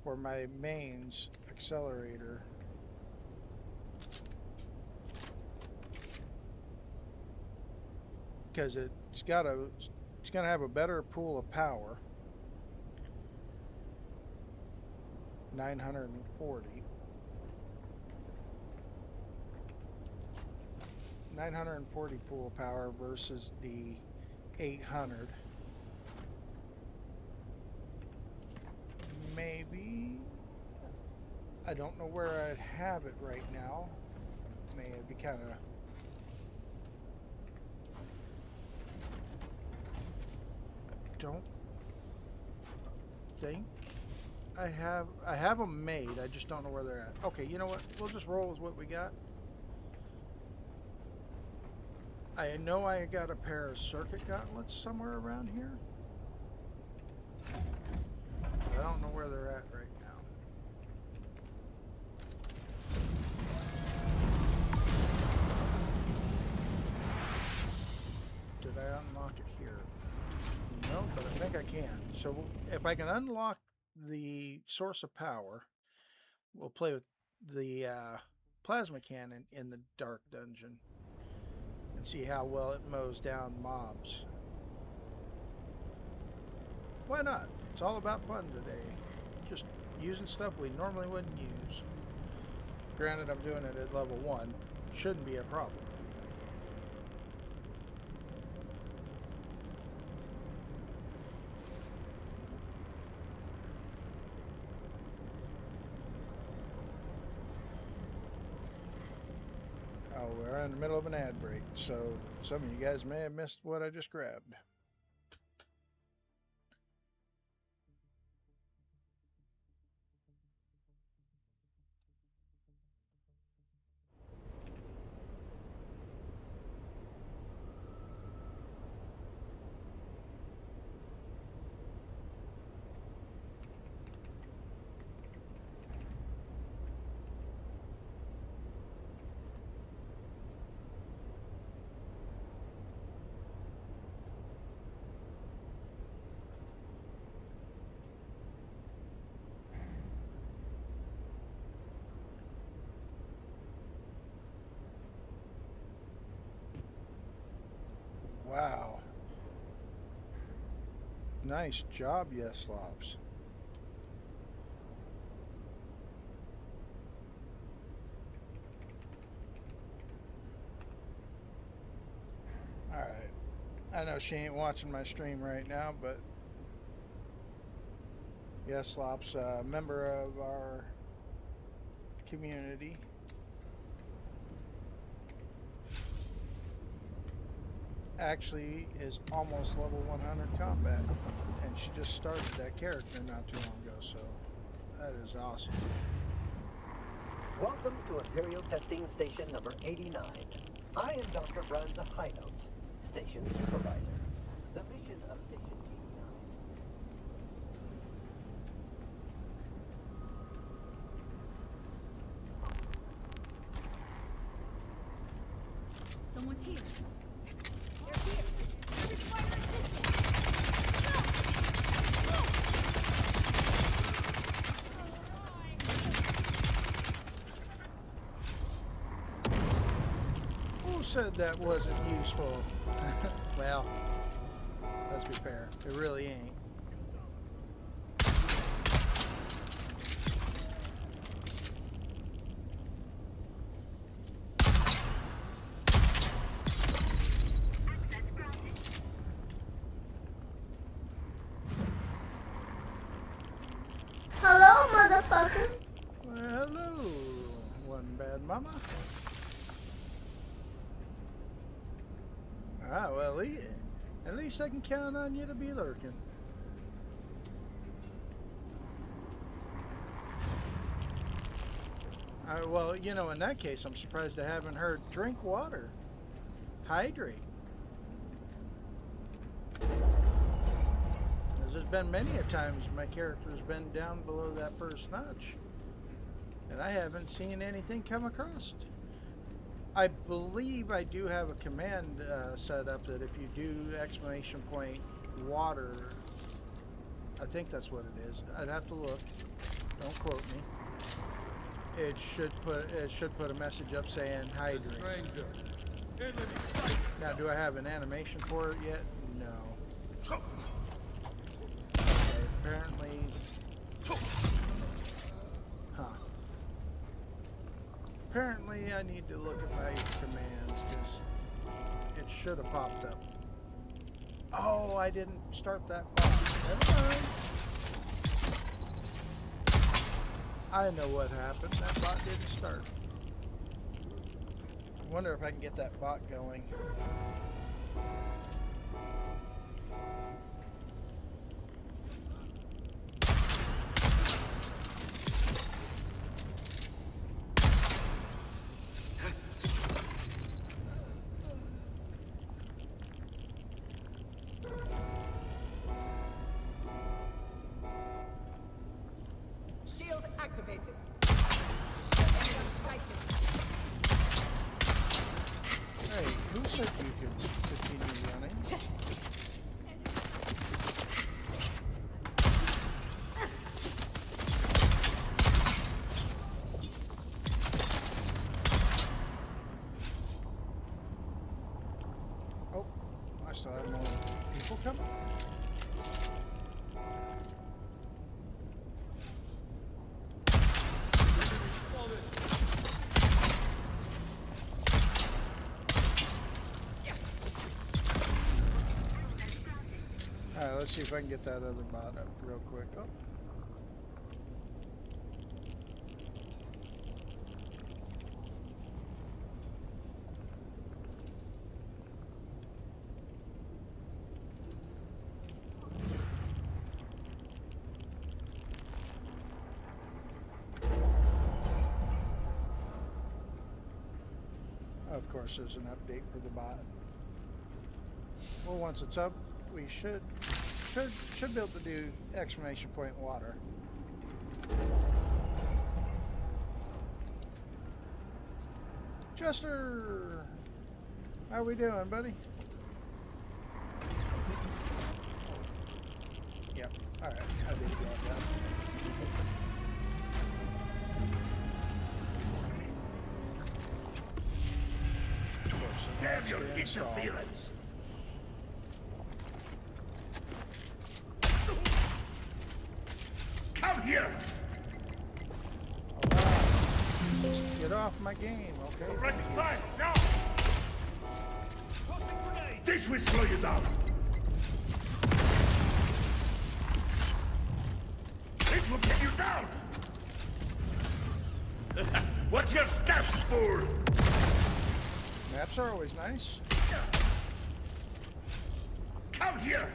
for my mains accelerator. Because it's gonna have a better pool of power. 940. 940 pool of power versus the 800. Maybe. I don't know where I'd have it right now. May it be kind of. I don't think I have them made. I just don't know where they're at. Okay, you know what? We'll just roll with what we got. I know I got a pair of circuit gauntlets somewhere around here. I don't know where they're at right now. Did I unlock it here? No, but I think I can. So if I can unlock the source of power, we'll play with the plasma cannon in the dark dungeon and see how well it mows down mobs. Why not? It's all about fun today. Just using stuff we normally wouldn't use. Granted, I'm doing it at level 1. Shouldn't be a problem. Oh, we're in the middle of an ad break, so some of you guys may have missed what I just grabbed. Wow. Nice job, yes, Slops. Alright. I know she ain't watching my stream right now, but yes, Slops, a member of our community. Actually is almost level 100 combat, and she just started that character not too long ago, so that is awesome. Welcome to Imperial Testing Station number 89. I am Dr. Branza Highnote, Station Supervisor. The mission of Station 89. Someone's here. They're here. This is fire resistant. Who said that wasn't useful? Well, let's be fair. It really ain't. Access granted. Hello, motherfucker. Well, hello, one bad mama. Ah, well, at least I can count on you to be lurking. Well, you know, in that case, I'm surprised I haven't heard drink water. Hydrate. Because there's been many a times my character's been down below that first notch. And I haven't seen anything come across. I believe I do have a command set up that if you do exclamation point water, I think that's what it is. I'd have to look. Don't quote me. It should put a message up saying The hydrate. stranger. Enemy sight. Now, do I have an animation for it yet? No. Okay, apparently. Huh. Apparently, I need to look at my commands because it should have popped up. Oh, I didn't start that box. Never mind. I know what happened. That bot didn't start. I wonder if I can get that bot going. Shield activated. Enemy sighted. Hey, who said you could continue running? Oh, I still have more people coming. Alright, let's see if I can get that other bot up real quick. Oh. Of course, there's an update for the bot. Well, once it's up, we should be able to do exclamation point water. Chester, how we doing, buddy? Yep. All right, I did grab that. Damn your interference. Come here. Alright. Get off my game, okay? Pressing fire now. Tossing grenade. This will slow you down. This will get you down. What's your step, fool? Maps are always nice. Come here.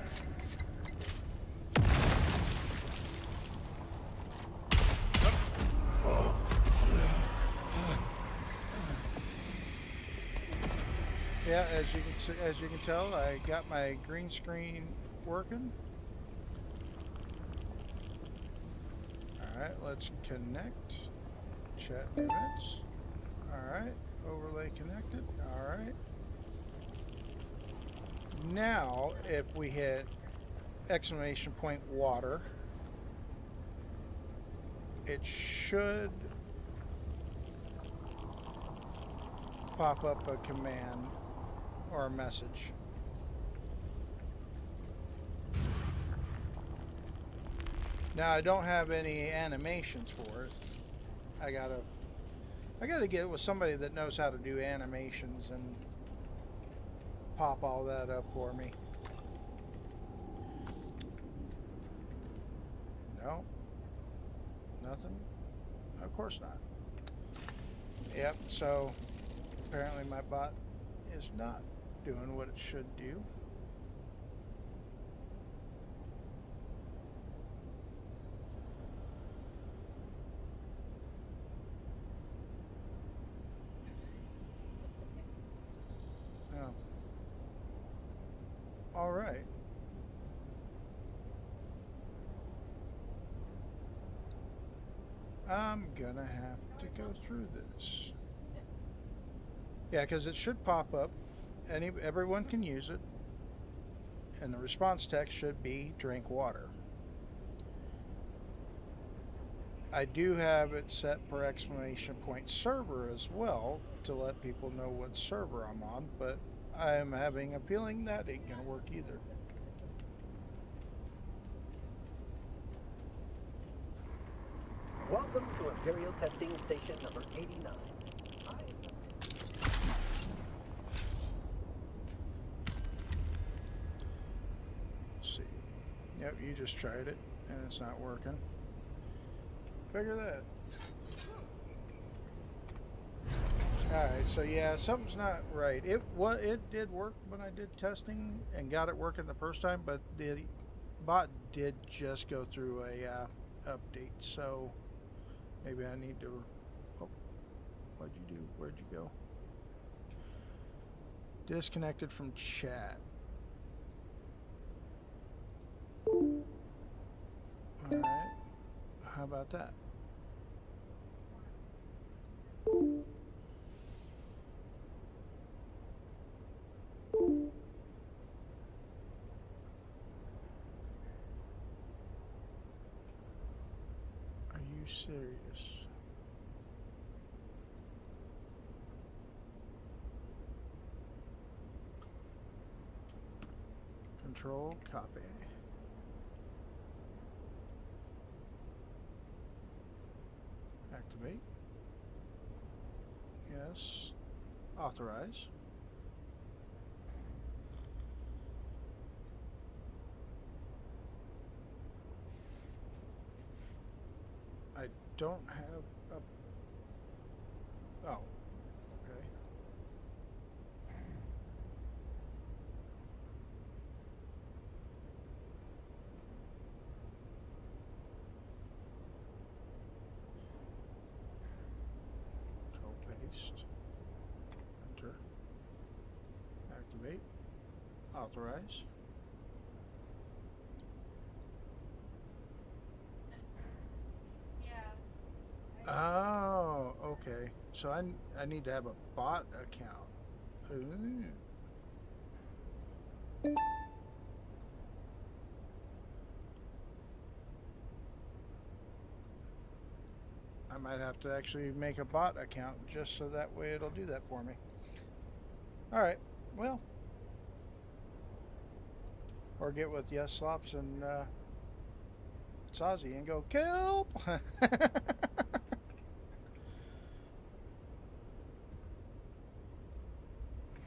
Yeah, as you can tell, I got my green screen working. All right, let's connect. Chat events. All right, overlay connected. All right. Now, if we hit exclamation point water, it should pop up a command or a message. Now I don't have any animations for it. I gotta get with somebody that knows how to do animations and pop all that up for me. No, nothing. Of course not. Yep. So apparently my bot is not doing what it should do. Oh. All right. I'm gonna have to go through this. Yeah, because it should pop up. Everyone can use it. And the response text should be drink water. I do have it set for exclamation point server as well to let people know what server I'm on, but I'm having a feeling that ain't gonna work either. Welcome to Imperial Testing Station number 89. Let's see. Yep, you just tried it and it's not working. Figure that. Alright, so yeah, something's not right. It did work when I did testing and got it working the first time, but the bot did just go through a update, so maybe I need to. Oh, what'd you do? Where'd you go? Disconnected from chat. Alright, how about that? Are you serious? Control, copy. Activate. Yes. Authorize. I don't have a... Oh. Okay. Control paste. Enter. Activate. Authorize. Oh, okay. So I need to have a bot account. Ooh. I might have to actually make a bot account just so that way it'll do that for me. Alright, well. Or get with Yes Slops and Sozzy and go, kelp!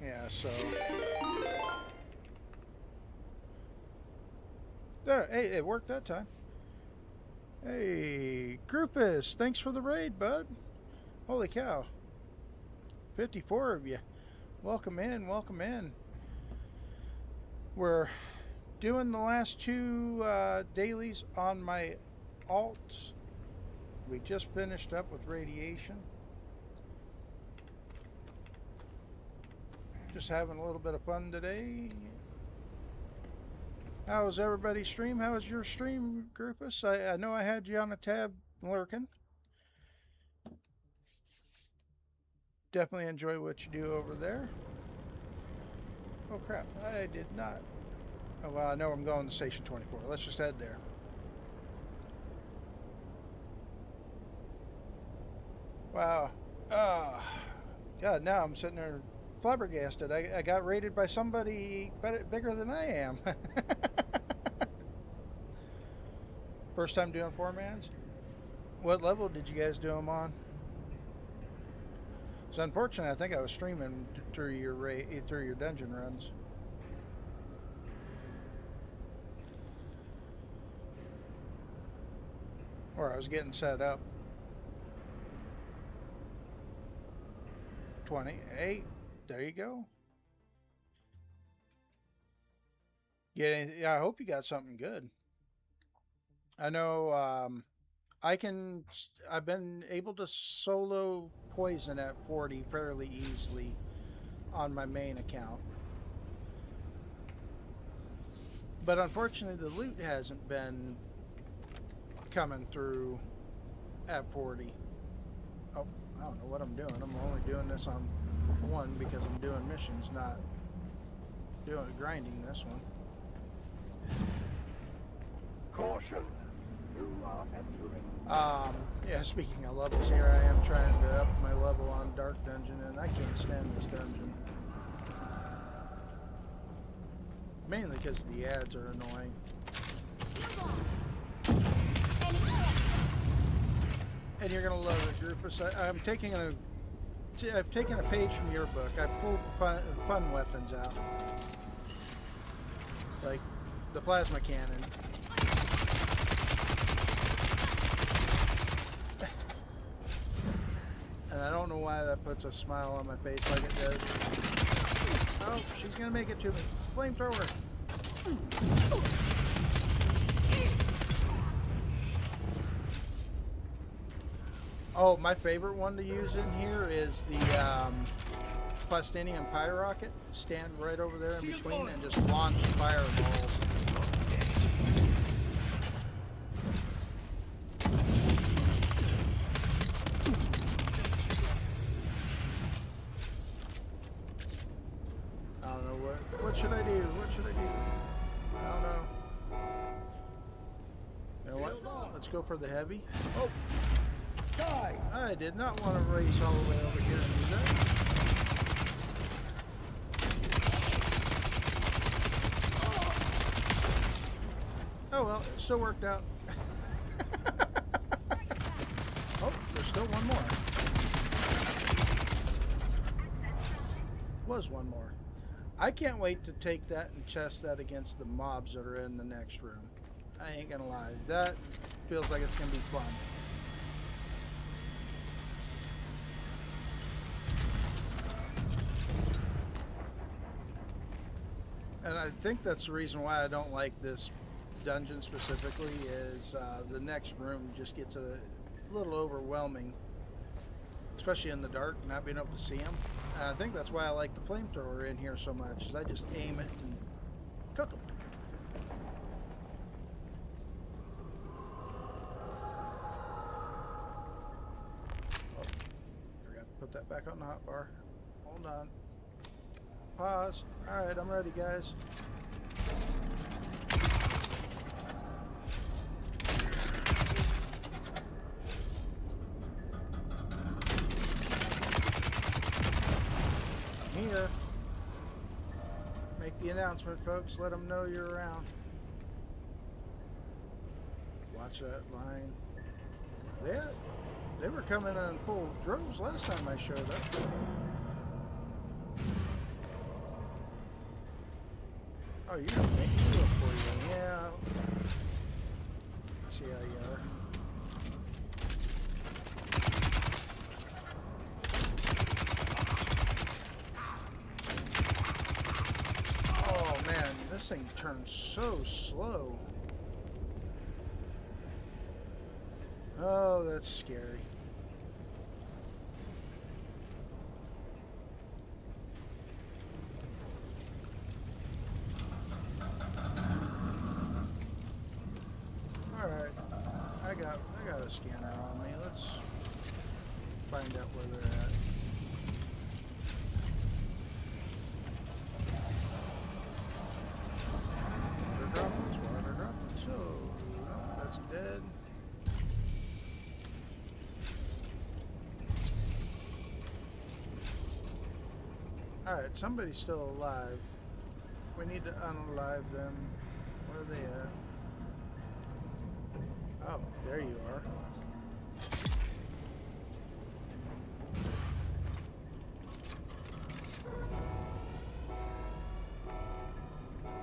Yeah, so... There, hey, it worked that time. Hey, Groupus, thanks for the raid, bud. Holy cow. 54 of you. Welcome in, welcome in. We're doing the last two dailies on my alts. We just finished up with radiation. Just having a little bit of fun today. How was everybody's stream? How was your stream, Groupus? I know I had you on a tab lurking. Definitely enjoy what you do over there. Oh crap, I did not. Oh well, I know I'm going to Station 24. Let's just head there. Wow. God, now I'm sitting there flabbergasted. I got raided by somebody bigger than I am. First time doing 4-mans? What level did you guys do them on? So unfortunately, I think I was streaming through your dungeon runs. Or I was getting set up. 28. There you go. Yeah, I hope you got something good. I know I've been able to solo poison at 40 fairly easily on my main account. But unfortunately the loot hasn't been coming through at 40. Oh, I don't know what I'm doing. I'm only doing this on one because I'm doing missions, not grinding this one. Caution. You are entering. Yeah, speaking of levels, here I am trying to up my level on Dark Dungeon, and I can't stand this dungeon. Mainly because the ads are annoying. And you're gonna love it, Groupus. I've taken a page from your book. I pulled fun weapons out, like the plasma cannon. And I don't know why that puts a smile on my face like it does. Oh, she's gonna make it to me. Flamethrower. Oh, my favorite one to use in here is the Plastinium Pyrocket. Stand right over there in between and just launch fireballs. I don't know what should I do? What should I do? I don't know. You know what? Let's go for the heavy. Oh! Die! I did not want to race all the way over here and do that. Oh well, it still worked out. Oh, there's still one more. Was one more. I can't wait to take that and test that against the mobs that are in the next room. I ain't gonna lie. That feels like it's gonna be fun. And I think that's the reason why I don't like this dungeon specifically is the next room just gets a little overwhelming, especially in the dark, not being able to see them. And I think that's why I like the flamethrower in here so much, is I just aim it and cook them. Oh, forgot to put that back on the hotbar. Hold on. Pause. Alright, I'm ready, guys. I'm here. Make the announcement, folks. Let them know you're around. Watch that line. They were coming in full droves last time I showed up. Oh, you're gonna make me look for you. Yeah. See how you are. Oh man, this thing turns so slow. Oh, that's scary. I got a scanner on me. Let's find out where they're at. Water droplets, water droplets. So, no, that's dead. Alright, somebody's still alive. We need to unalive them. Where are they at? Oh, there you are.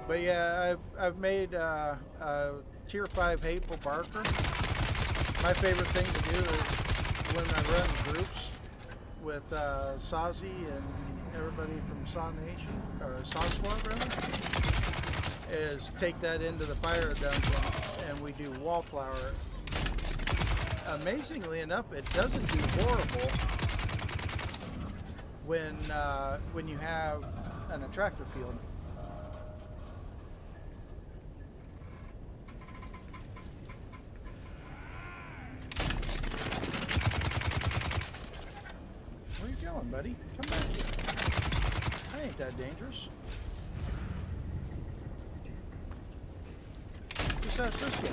But yeah, I've made a tier 5 Hateful Barker. My favorite thing to do is when I run groups with Sazi and everybody from Saw Nation, or Saw Squad rather, is take that into the fire dungeon and we do wallflower. Amazingly enough, it doesn't do horrible when you have an attractor field. on, buddy. Come back here. I ain't that dangerous. Just ask this guy.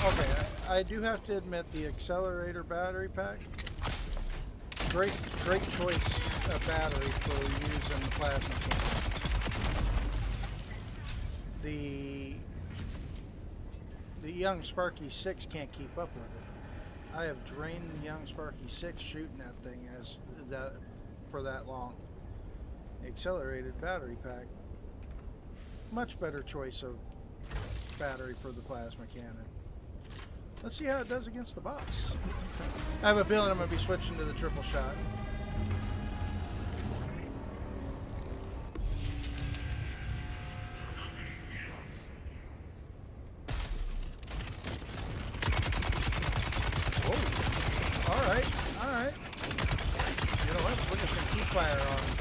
Okay, I do have to admit the accelerator battery pack, great choice of battery for using the plasma cannon. The young Sparky 6 can't keep up with it. I have drained the young Sparky 6 shooting that thing for that long. The accelerated battery pack, much better choice of battery for the plasma cannon. Let's see how it does against the boss. I have a feeling I'm going to be switching to the triple shot. Oh, all right. You know what? We're just going to keep fire on him.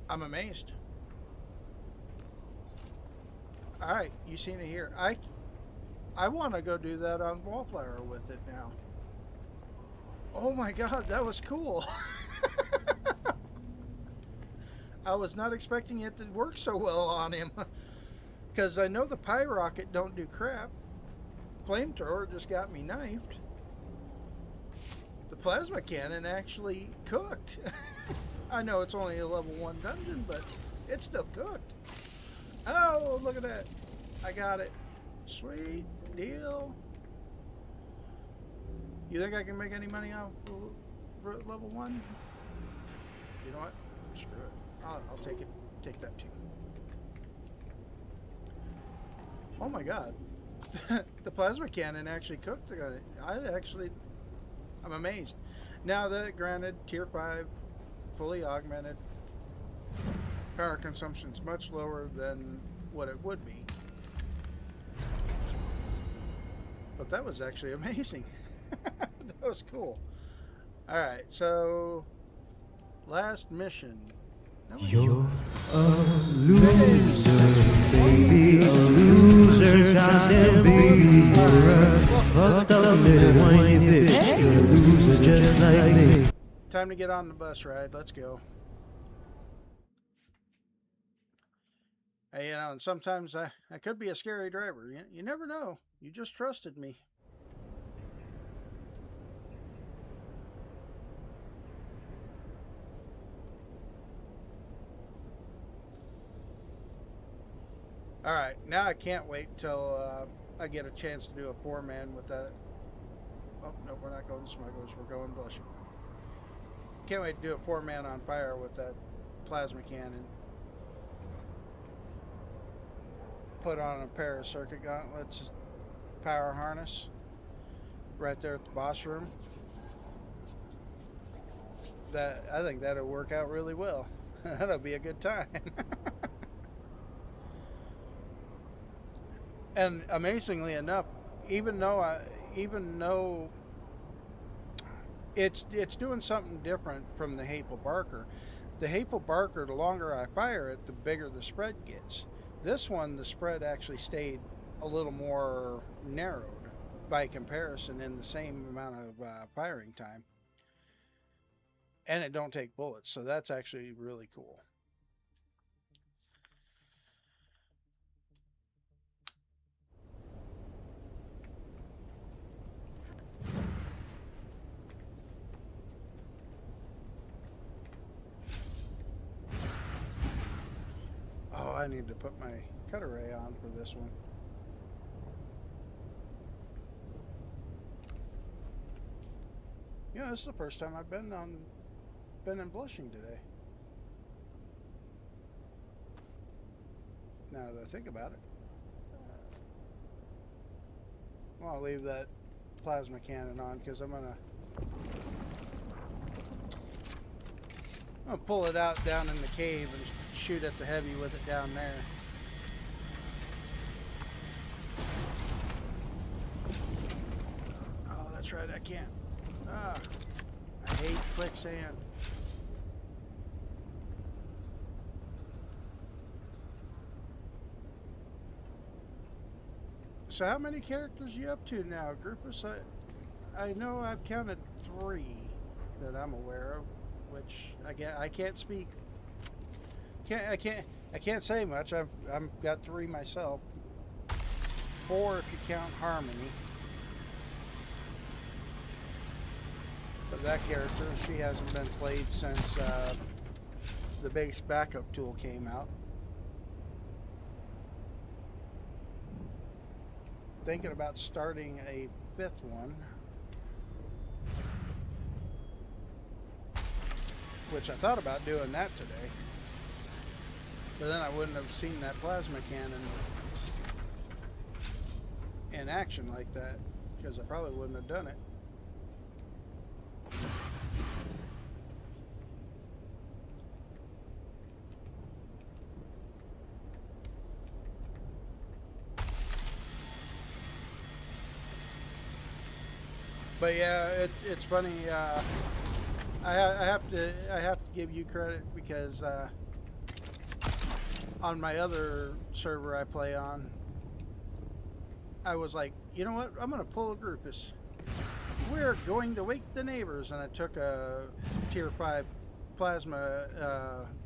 I'm amazed. All right, you seen it here. I want to go do that on Wallflower with it now. Oh my God, that was cool. I was not expecting it to work so well on him, because I know the Pyrocket don't do crap. Flamethrower just got me knifed. The plasma cannon actually cooked. I know it's only a level 1 dungeon, but it's still cooked. Oh, look at that. I got it. Sweet deal. You think I can make any money off level 1? You know what? Screw it. I'll take it. Take that too. Oh my God. The plasma cannon actually cooked. I'm amazed. Now that, granted, tier 5, fully augmented, power consumption's much lower than what it would be. But that was actually amazing. That was cool. Alright, so last mission. You're a loser, baby, a loser, goddamn baby. You're a fucked up little whiny bitch. You're a loser just like me. Time to get on the bus ride. Let's go. Hey, you know, and sometimes I could be a scary driver. You never know. You just trusted me. Alright, now I can't wait till I get a chance to do a 4-man with that. Oh, no, we're not going smugglers. We're going blushing. Can't wait to do a 4-man on fire with that plasma cannon. Put on a pair of circuit gauntlets, power harness, right there at the boss room. I think that'll work out really well. That'll be a good time. And amazingly enough, even though it's doing something different from the Hateful Barker. The Hateful Barker, the longer I fire it, the bigger the spread gets. This one, the spread actually stayed a little more narrowed by comparison in the same amount of firing time. And it don't take bullets, so that's actually really cool. Oh, I need to put my cut array on for this one. Yeah, this is the first time I've been in blushing today. Now that I think about it, I want to leave that plasma cannon on because I'm gonna I'm gonna pull it out down in the cave and shoot at the heavy with it down there. Oh, that's right, I can't. Ah, I hate quicksand. So how many characters are you up to now, Groupus? I know I've counted 3 that I'm aware of, which I can't speak. I can't say much. I've got 3 myself. 4 if you count Harmony. But that character, she hasn't been played since the base backup tool came out. Thinking about starting a 5th one, which I thought about doing that today, but then I wouldn't have seen that plasma cannon in action like that, because I probably wouldn't have done it. But yeah, it's funny. I have to give you credit because on my other server I play on, I was like, you know what? I'm gonna pull a Groupus. We're going to wake the neighbors, and I took a tier 5 plasma,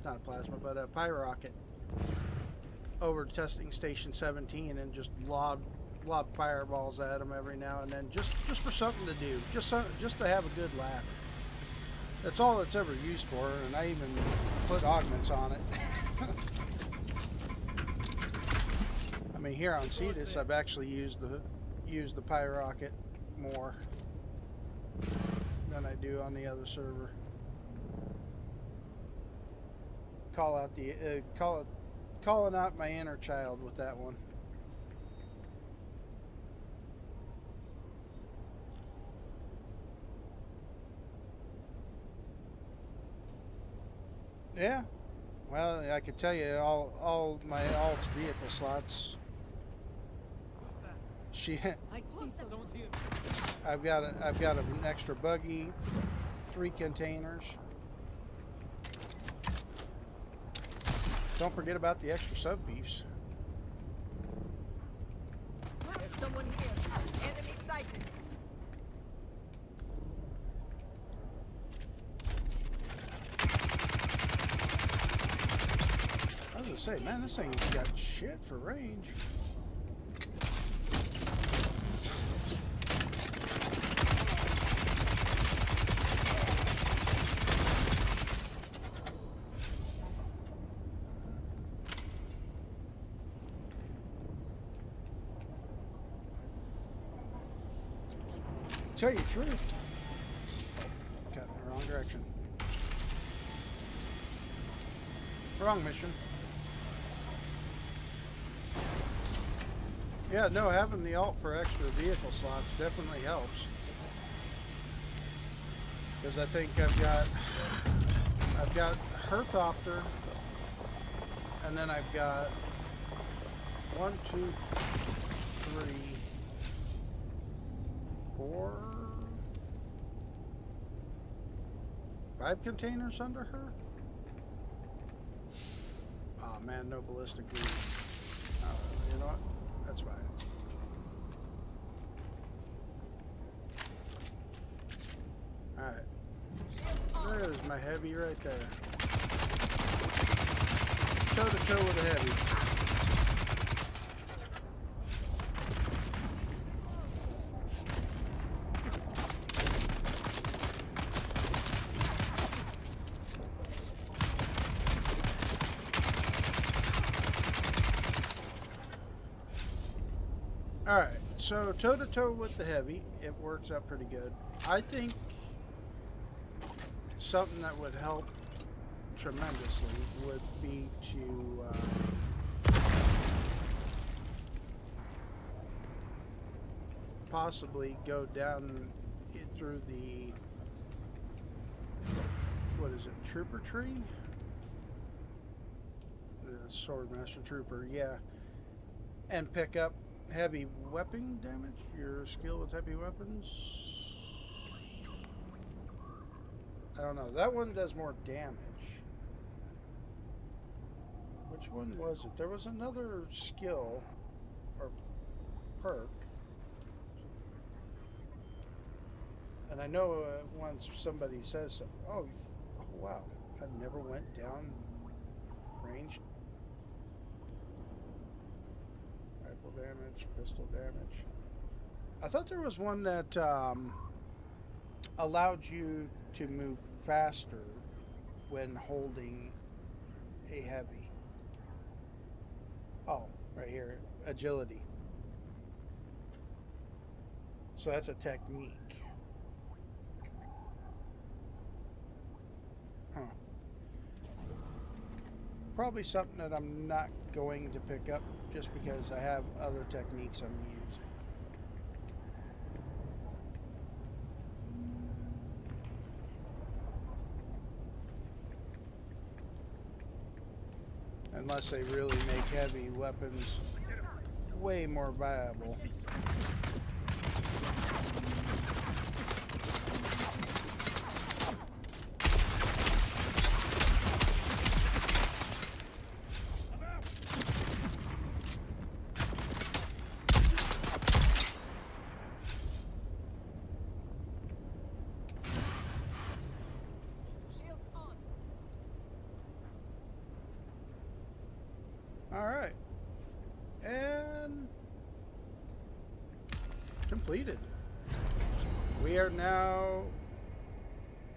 not a plasma, but a pyrocket over to testing station 17 and just lob fireballs at them every now and then, just for something to do, just to have a good laugh. That's all it's ever used for, and I even put augments on it. I mean, here on Cetus, I've actually used the pyrocket more than I do on the other server. Calling out my inner child with that one. Yeah, well, I could tell you all my alt's vehicle slots. I see someone's here. I've got an extra buggy, 3 containers. Don't forget about the extra sub beefs. There's someone here. Enemy sighted. I was gonna say, man, this thing's got shit for range. Tell you the truth, got in the wrong direction. Wrong mission. Yeah, no, having the alt for extra vehicle slots definitely helps. Because I think I've got Herthopter, and then I've got 1, 2, 3, 4, 5 containers under her. Oh man, no ballistic grenade. You know what? That's fine. Alright. There's my heavy right there. Toe to toe with a heavy. Alright, so toe to toe with the heavy, it works out pretty good. I think something that would help tremendously would be to possibly go down through what is it, Trooper Tree? Sword Master Trooper, yeah. And pick up heavy weapon damage, your skill with heavy weapons. I don't know, that one does more damage. Which one was it? There was another skill or perk. And I know once somebody says, oh wow, I never went down range. Rifle damage, pistol damage. I thought there was one that allowed you to move faster when holding a heavy. Oh, right here, agility. So that's a technique. Huh. Probably something that I'm not going to pick up just because I have other techniques I'm using. Unless they really make heavy weapons way more viable. Shields on. Alright. And completed. We are now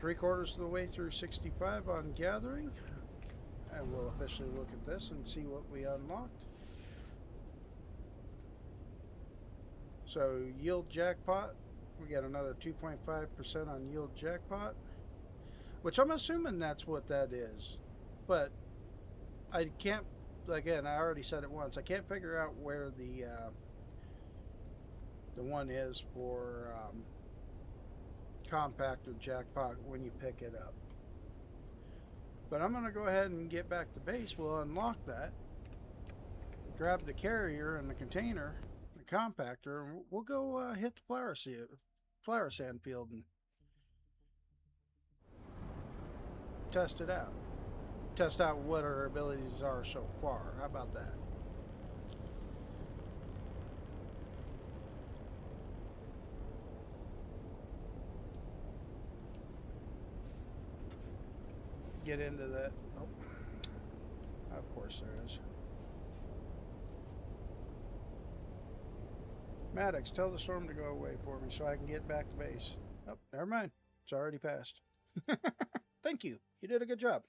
3/4 of the way through 65 on gathering. And we'll officially look at this and see what we unlocked. So yield jackpot. We got another 2.5% on yield jackpot. Which I'm assuming that's what that is. But I can't, again, I already said it once, I can't figure out where the one is for compact or jackpot when you pick it up. But I'm going to go ahead and get back to base. We'll unlock that. Grab the carrier and the container, the compactor, and we'll go hit the flower sand field and test it out. Test out what our abilities are so far. How about that? Get into that. Oh, of course there is. Maddox, tell the storm to go away for me so I can get back to base. Oh, never mind. It's already passed. Thank you. You did a good job.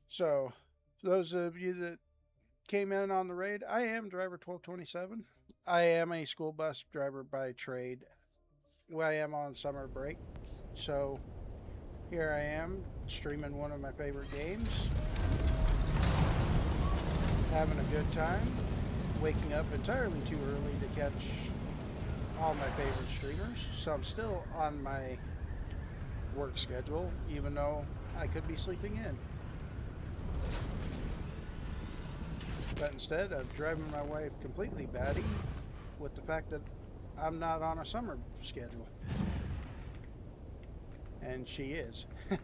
So, those of you that came in on the raid, I am driver 1227. I am a school bus driver by trade. Well, I am on summer break. So, here I am streaming one of my favorite games. Having a good time. Waking up entirely too early to catch all my favorite streamers. So I'm still on my work schedule, even though I could be sleeping in. But instead, I'm driving my wife completely batty with the fact that I'm not on a summer schedule. And she is. Oh,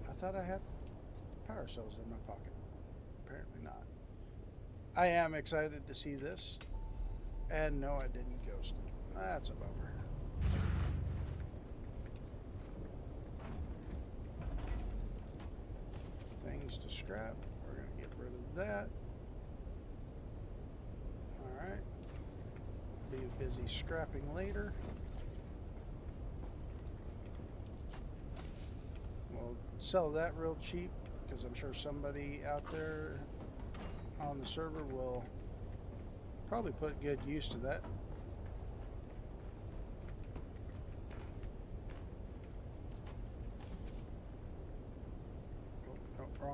I thought I had power cells in my pocket. Apparently not. I am excited to see this. And no, I didn't ghost it. That's a bummer. Things to scrap. We're going to get rid of that. Alright. Be busy scrapping later. We'll sell that real cheap because I'm sure somebody out there on the server will probably put good use to that.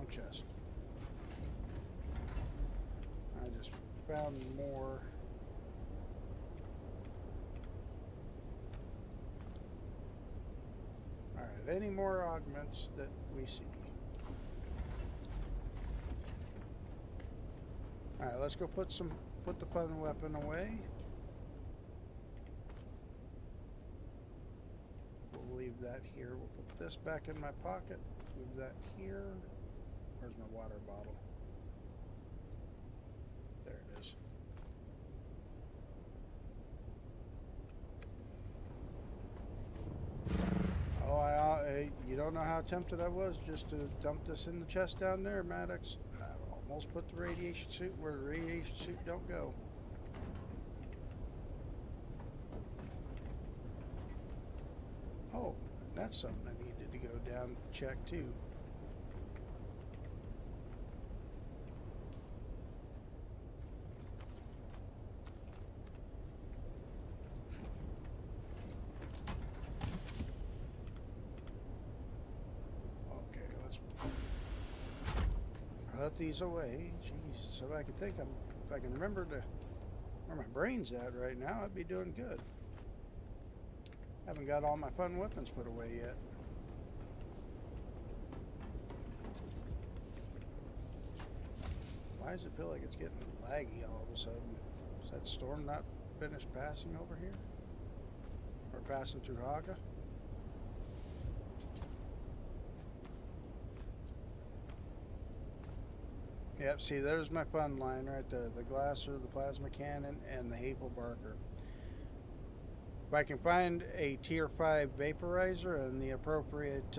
wrong chest. I just found more. Alright, any more augments that we see? Alright, let's go put the fun weapon away. We'll leave that here. We'll put this back in my pocket. Move that here. Where's my water bottle? There it is. Oh, you don't know how tempted I was just to dump this in the chest down there, Maddox. I almost put the radiation suit where the radiation suit don't go. Oh, that's something I needed to go down and check too. Okay, let's put these away. Jeez, so if I can remember where my brain's at right now, I'd be doing good. Haven't got all my fun weapons put away yet. Why does it feel like it's getting laggy all of a sudden? Is that storm not finished passing over here? Or passing through Haga? Yep, see, there's my fun line right there. The Glasser, the Plasma Cannon, and the Haple Barker. If I can find a tier 5 vaporizer and the appropriate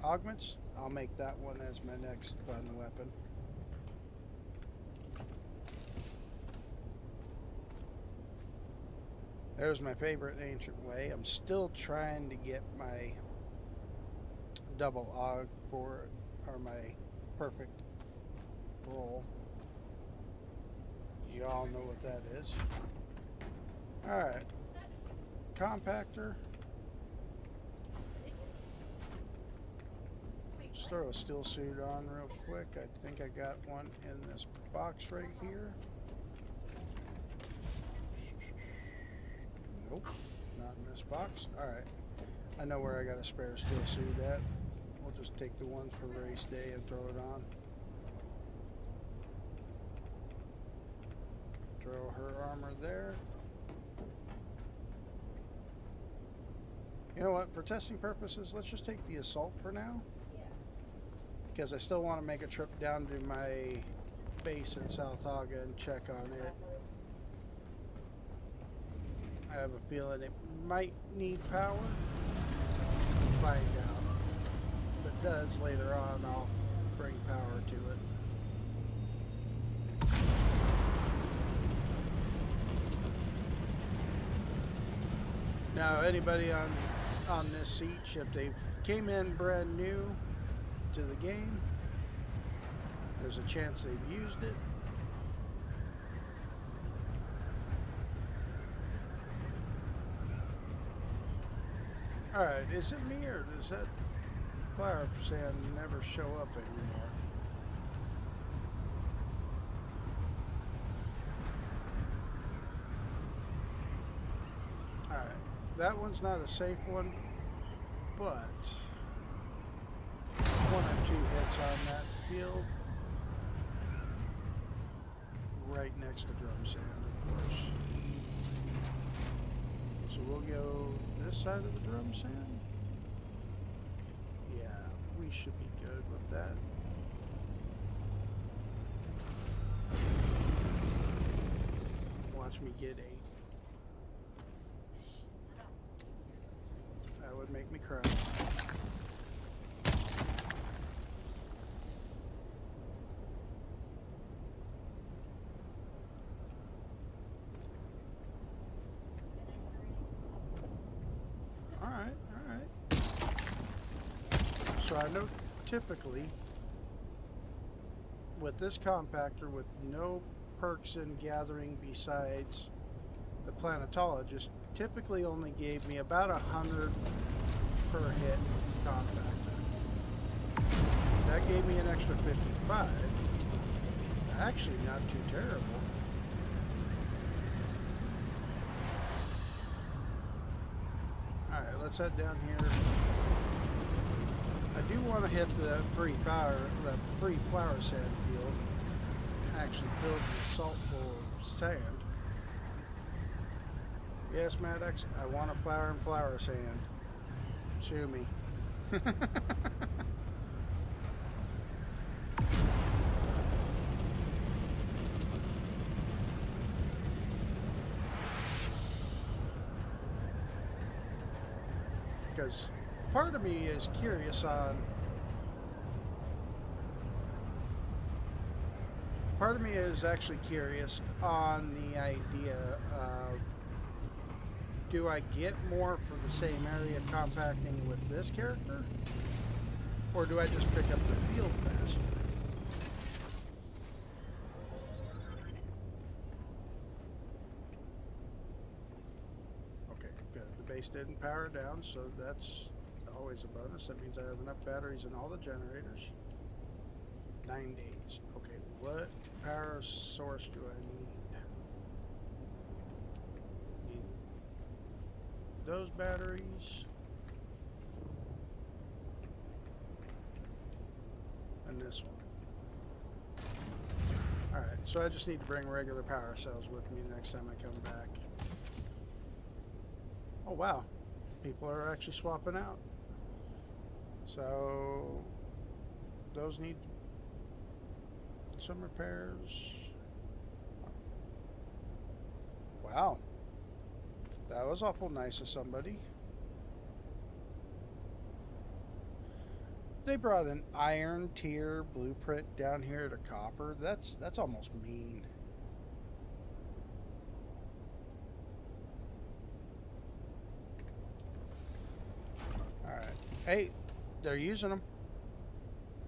augments, I'll make that one as my next fun weapon. There's my favorite ancient way. I'm still trying to get my double aug for it, or my perfect roll. You all know what that is. Alright. Compactor. Just throw a still suit on real quick. I think I got one in this box right here. Nope, not in this box. Alright. I know where I got a spare still suit at. We'll just take the one for race day and throw it on. Throw her armor there. You know what? For testing purposes, let's just take the assault for now. Because I still want to make a trip down to my base in South Haga and check on it. I have a feeling it might need power. We'll find out. If it does later on, I'll bring power to it. Now, anybody on this siege, if they came in brand new to the game, there's a chance they've used it. Alright, is it me or does that fire sand never show up anymore? Alright, that one's not a safe one, but one or two hits on that field. Right next to drum sand, of course. So we'll go this side of the drum sand. Yeah, we should be good with that. Watch me get 8. That would make me cry. So I know typically with this compactor with no perks in gathering besides the planetologist, typically only gave me about 100 per hit with the compactor. That gave me an extra 55. Actually, not too terrible. Alright, let's head down here. I do want to hit the free flower sand field. Actually filled with salt full of sand. Yes, Maddox, I want a flower and flower sand. Sue me. Because part of me is curious on actually curious on the idea of, do I get more for the same area compacting with this character, or do I just pick up the field faster? Okay, good. The base didn't power down, so that's always a bonus. That means I have enough batteries in all the generators. 9 days. Okay, what power source do I need? Need those batteries. And this one. Alright, so I just need to bring regular power cells with me next time I come back. Oh wow, people are actually swapping out. So those need some repairs. Wow, that was awful nice of somebody. They brought an iron tier blueprint down here to copper. That's almost mean. Alright. Hey, they're using them.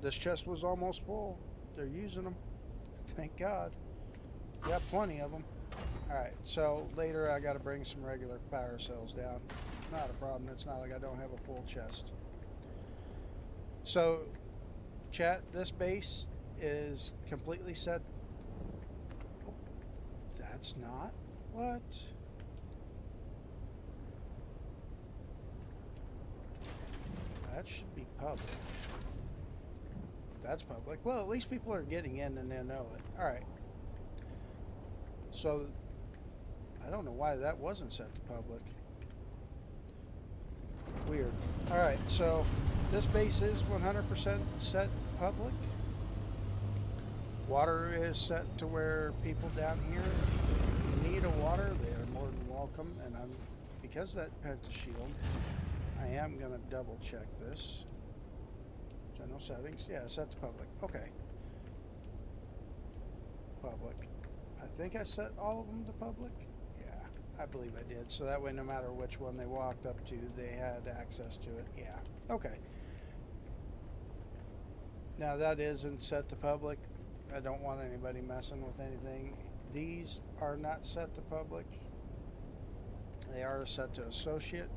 This chest was almost full. They're using them. Thank God. Got plenty of them. Alright, so later I gotta bring some regular power cells down. Not a problem. It's not like I don't have a full chest. So, chat, this base is completely set. Oh, that's not. What? That should be public. That's public. Well, at least people are getting in and they know it. Alright. So, I don't know why that wasn't set to public. Weird. Alright, so this base is 100% set public. Water is set to where people down here need a water. They are more than welcome. And because that pentashield, I am going to double check this. General settings. Yeah, set to public. Okay. Public. I think I set all of them to public. Yeah, I believe I did. So that way, no matter which one they walked up to, they had access to it. Yeah. Okay. Now that isn't set to public. I don't want anybody messing with anything. These are not set to public. They are set to associate.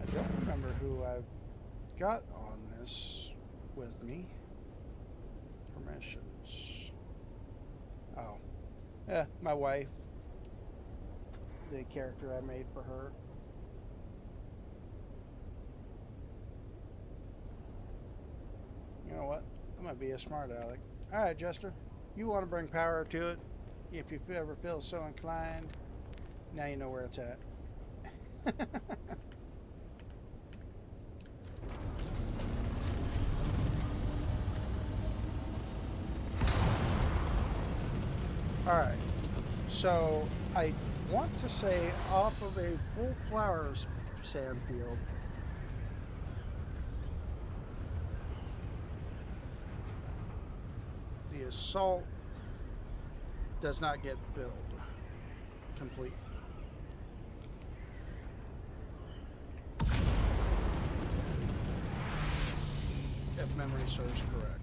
I don't remember who I've got on this with me. Permissions. Oh. Yeah, my wife. The character I made for her. You know what? I'm going to be a smart aleck. Alright, Jester. You want to bring power to it. If you ever feel so inclined. Now you know where it's at. Alright, so I want to say off of a full flower sand field, the assault does not get filled completely. If memory serves correct.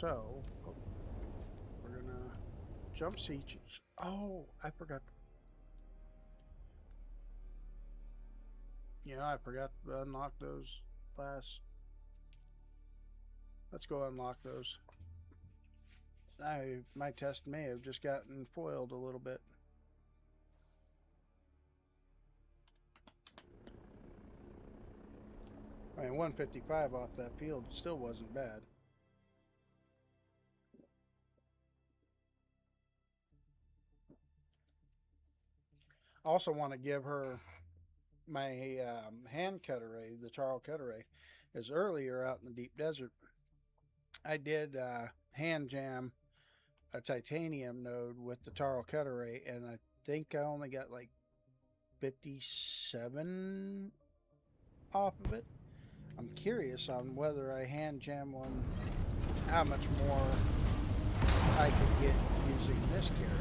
So, oh, we're gonna jump siege. Oh, I forgot. You know, I forgot to unlock those last. Let's go unlock those. My test may have just gotten foiled a little bit. I mean, 155 off that field still wasn't bad. I also want to give her my hand cutter, the Charl cutter, is earlier out in the deep desert. I did hand jam a titanium node with the Taro cutter, and I think I only got like 57 off of it. I'm curious on whether I hand jam one, how much more I could get using this carrot.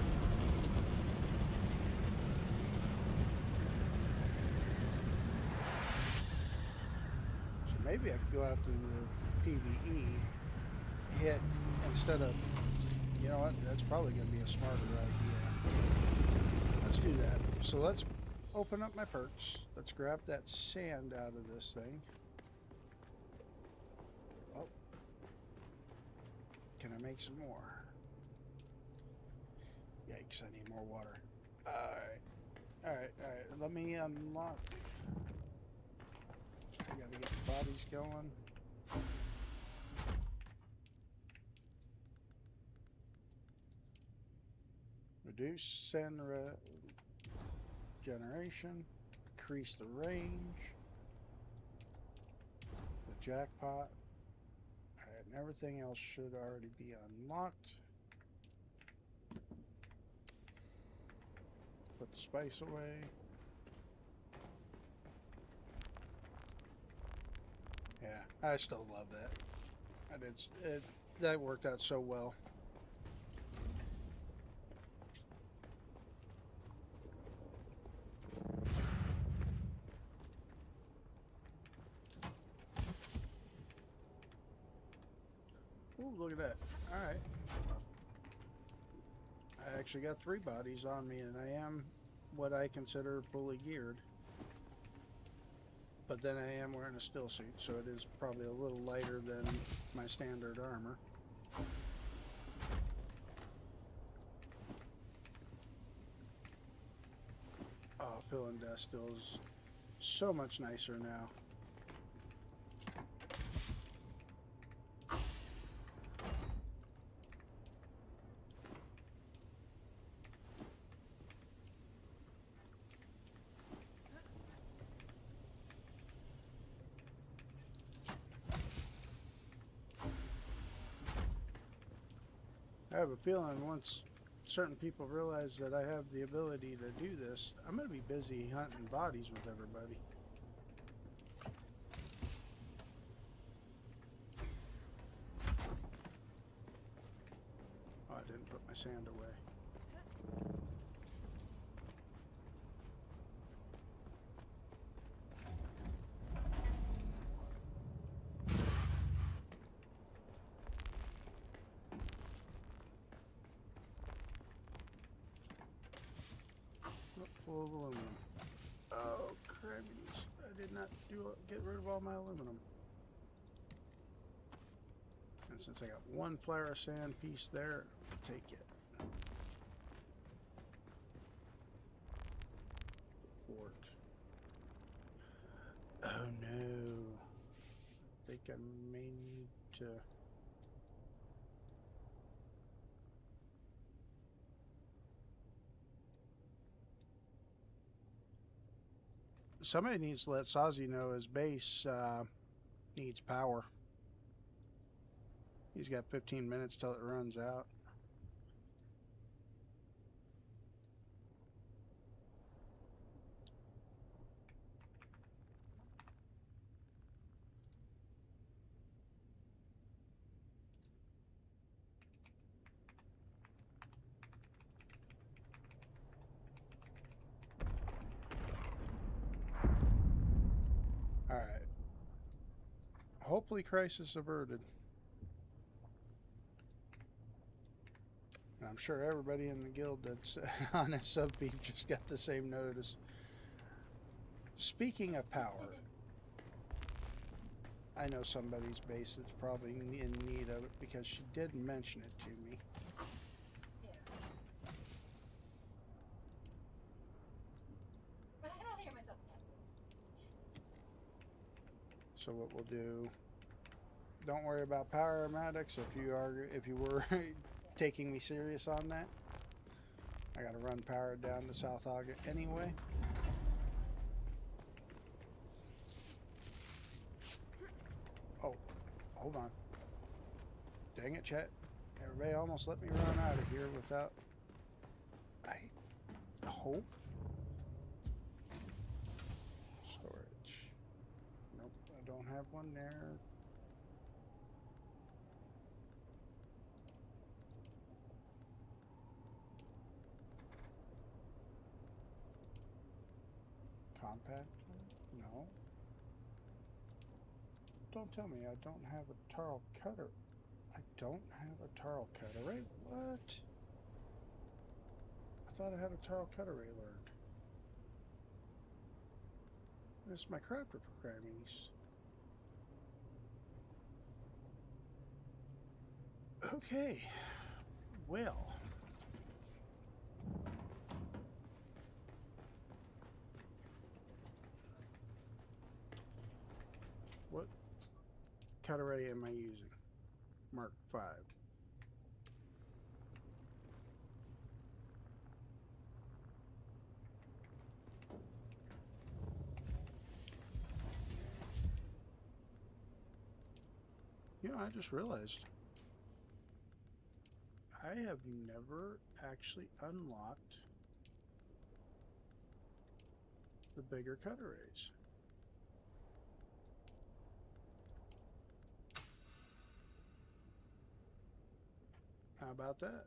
So maybe I could go out to the PvE, hit, instead of, you know what, that's probably going to be a smarter idea. Let's do that. So let's open up my perks. Let's grab that sand out of this thing. Oh. Can I make some more? Yikes, I need more water. Alright. Alright. Let me unlock. I gotta get the bodies going. Reduce sand generation. Increase the range. The jackpot. Alright, and everything else should already be unlocked. Put the spice away. Yeah, I still love that. That worked out so well. Ooh, look at that. Alright. I actually got 3 bodies on me, and I am what I consider fully geared. But then I am wearing a still suit, so it is probably a little lighter than my standard armor. Oh, filling death still is so much nicer now. I have a feeling once certain people realize that I have the ability to do this, I'm going to be busy hunting bodies with everybody. Oh, I didn't put my sand away. Full of aluminum. Oh, crabbies. I did not get rid of all my aluminum. And since I got 1 flower sand piece there, take it. Fort. Oh no. I think I may need to... Somebody needs to let Sazi know his base needs power. He's got 15 minutes till it runs out. Alright. Hopefully crisis averted. And I'm sure everybody in the guild that's on this sub feed just got the same notice. Speaking of power, I know somebody's base that's probably in need of it because she did mention it to me. But I don't hear myself. So what we'll do, don't worry about paramedics if you were taking me serious on that. I gotta run power down to South Ogden anyway. Oh, hold on. Dang it, Chet. Everybody almost let me run out of here without... I hope. Storage. Nope, I don't have one there. Compactor? No. Don't tell me I don't have a Tarl cutter. I don't have a Tarl cutter. Right? What? I thought I had a Tarl cutter I learned. This is my crafter programming. Okay. Well. What cut array am I using? Mark 5. You know, I just realized I have never actually unlocked the bigger cut arrays. How about that?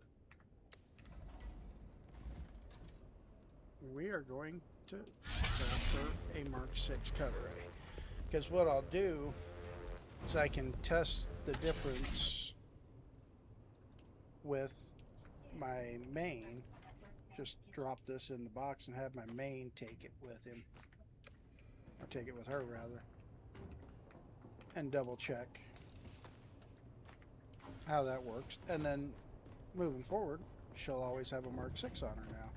We are going to craft a Mark 6 cut array. Because what I'll do is I can test the difference with my main. Just drop this in the box and have my main take it with him. Or take it with her, rather. And double check how that works. And then moving forward, she'll always have a Mark 6 on her now.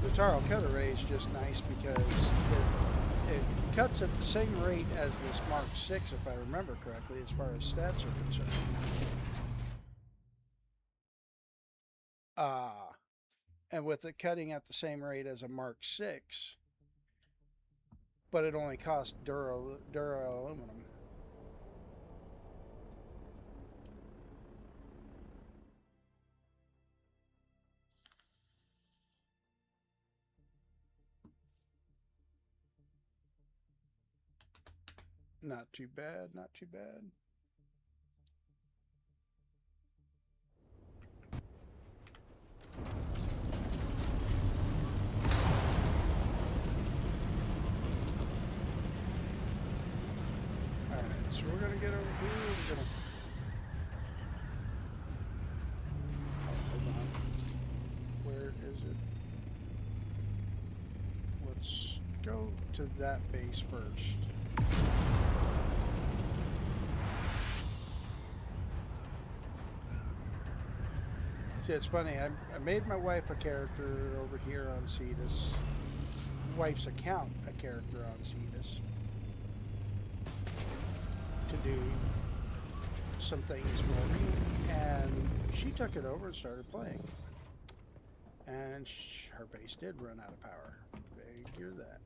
The Tarl cut array is just nice because it cuts at the same rate as this Mark 6, if I remember correctly, as far as stats are concerned. And with it cutting at the same rate as a Mark 6, but it only costs Dura aluminum. Not too bad, not too bad. Alright, so we're gonna get over here, we're gonna... Oh, hold on. Where is it? Let's go to that base first. See, it's funny, I made my wife a character over here on Cetus. Wife's account a character on Cetus. To do some things for me. And she took it over and started playing. And her base did run out of power. Figure that.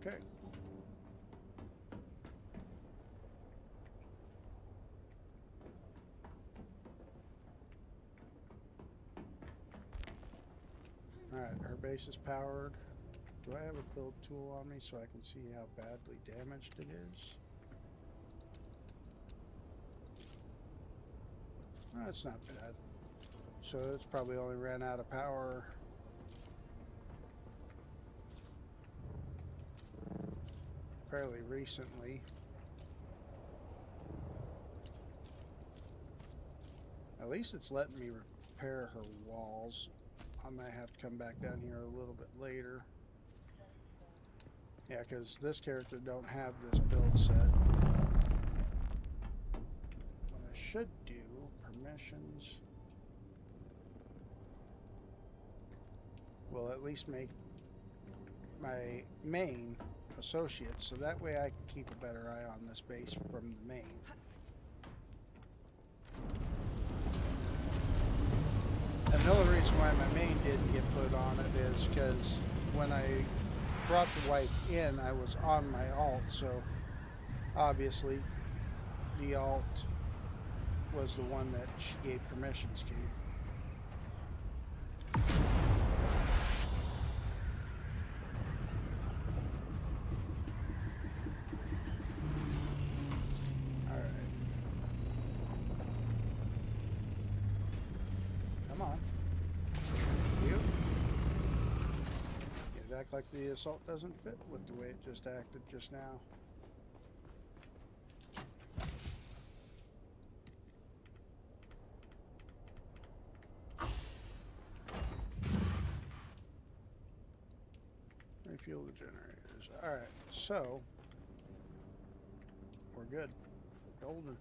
Okay. Alright, her base is powered. Do I have a build tool on me so I can see how badly damaged it is? That's not bad. So it's probably only ran out of power. Fairly recently. At least it's letting me repair her walls. I might have to come back down here a little bit later. Yeah, because this character don't have this build set. What I should do, permissions, will at least make my main associate, so that way I can keep a better eye on this base from the main. Another reason why my main didn't get put on it is because when I brought the wife in, I was on my alt, so obviously the alt was the one that she gave permissions to. Act like the assault doesn't fit with the way it just acted just now. Refuel the generators. Alright, so we're good. We're golden.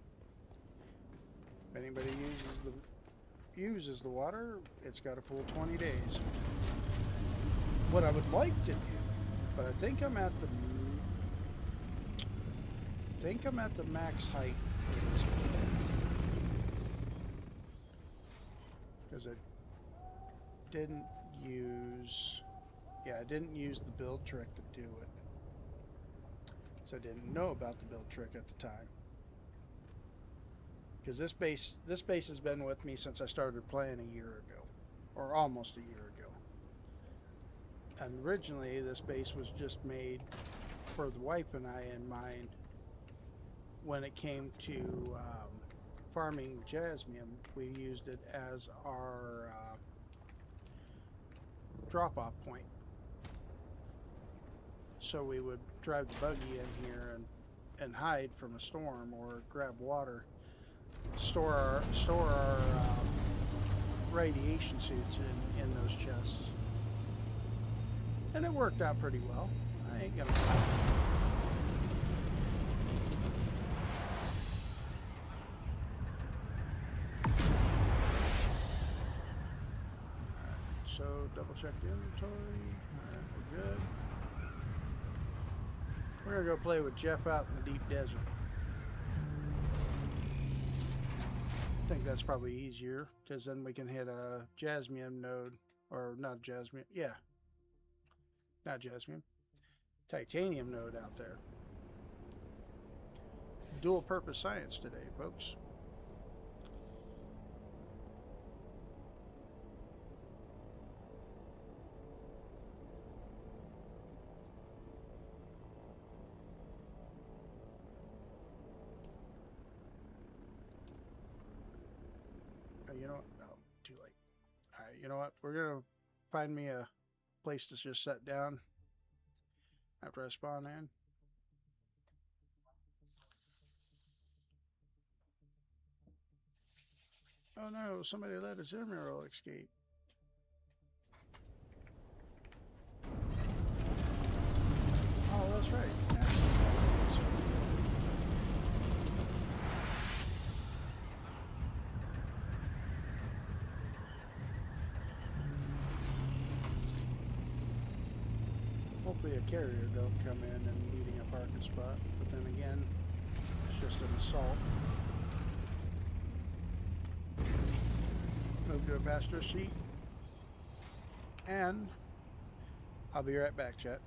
If anybody uses the water, it's got a full 20 days. What I would like to do, but I think I'm at the max height because I didn't use the build trick to do it, so I didn't know about the build trick at the time. Because this base has been with me since I started playing a year ago, or almost a year ago. And originally, this base was just made for the wife and I in mind when it came to farming jasmine. We used it as our drop-off point. So we would drive the buggy in here and hide from a storm or grab water, store our radiation suits in those chests. And it worked out pretty well. I ain't gonna lie. Alright, so double check the inventory. Alright, we're good. We're gonna go play with Jeff out in the deep desert. I think that's probably easier, because then we can hit a jasmine node. Or not jasmine, yeah. Not jasmine, titanium node out there. Dual purpose science today, folks. You know what? No, too late. All right, you know what? We're gonna find me a place to just sit down after I spawn in. Oh no, somebody let his emerald escape. Oh, that's right. Hopefully a carrier don't come in and leading a parking spot, but then again, it's just an assault. Move to a passenger seat, and I'll be right back, chat.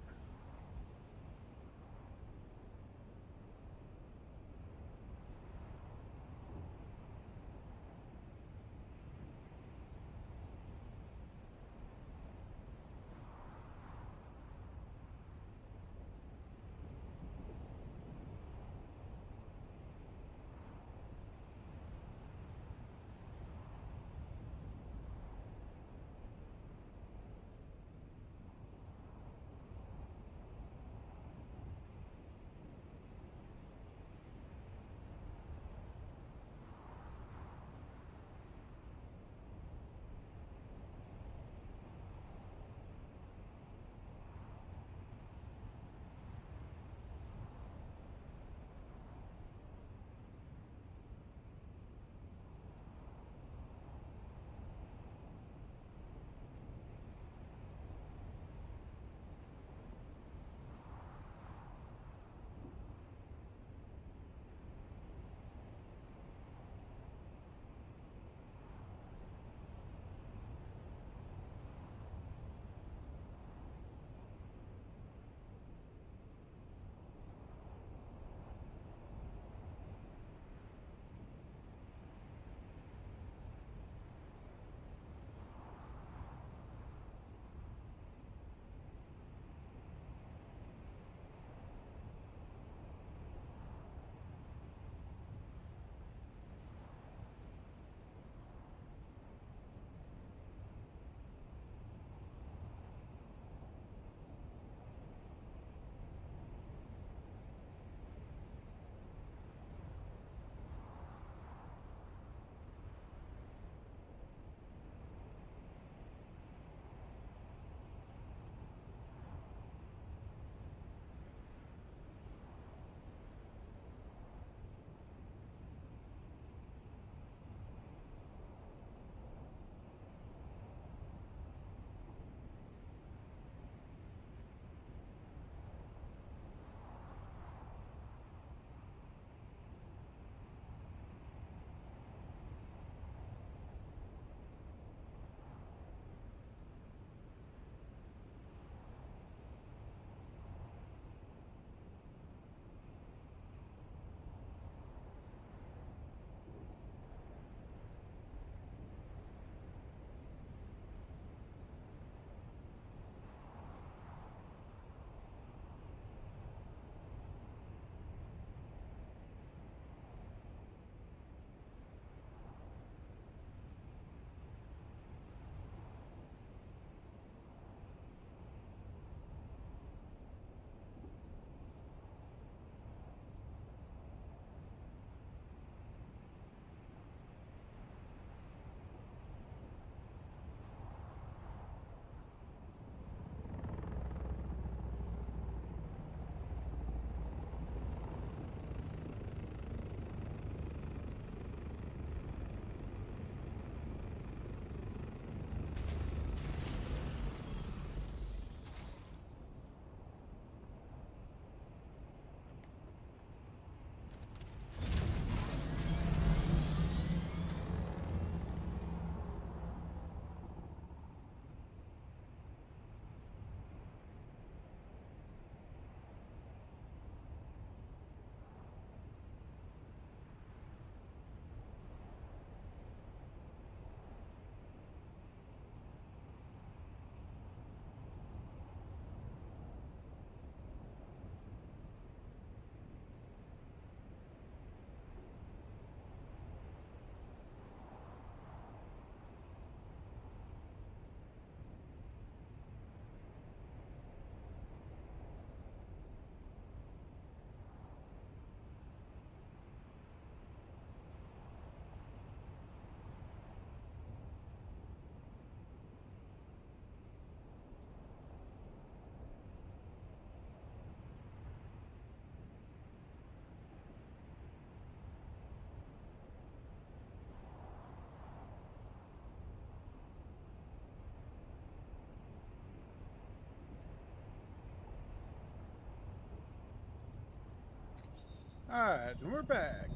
Alright, and we're back.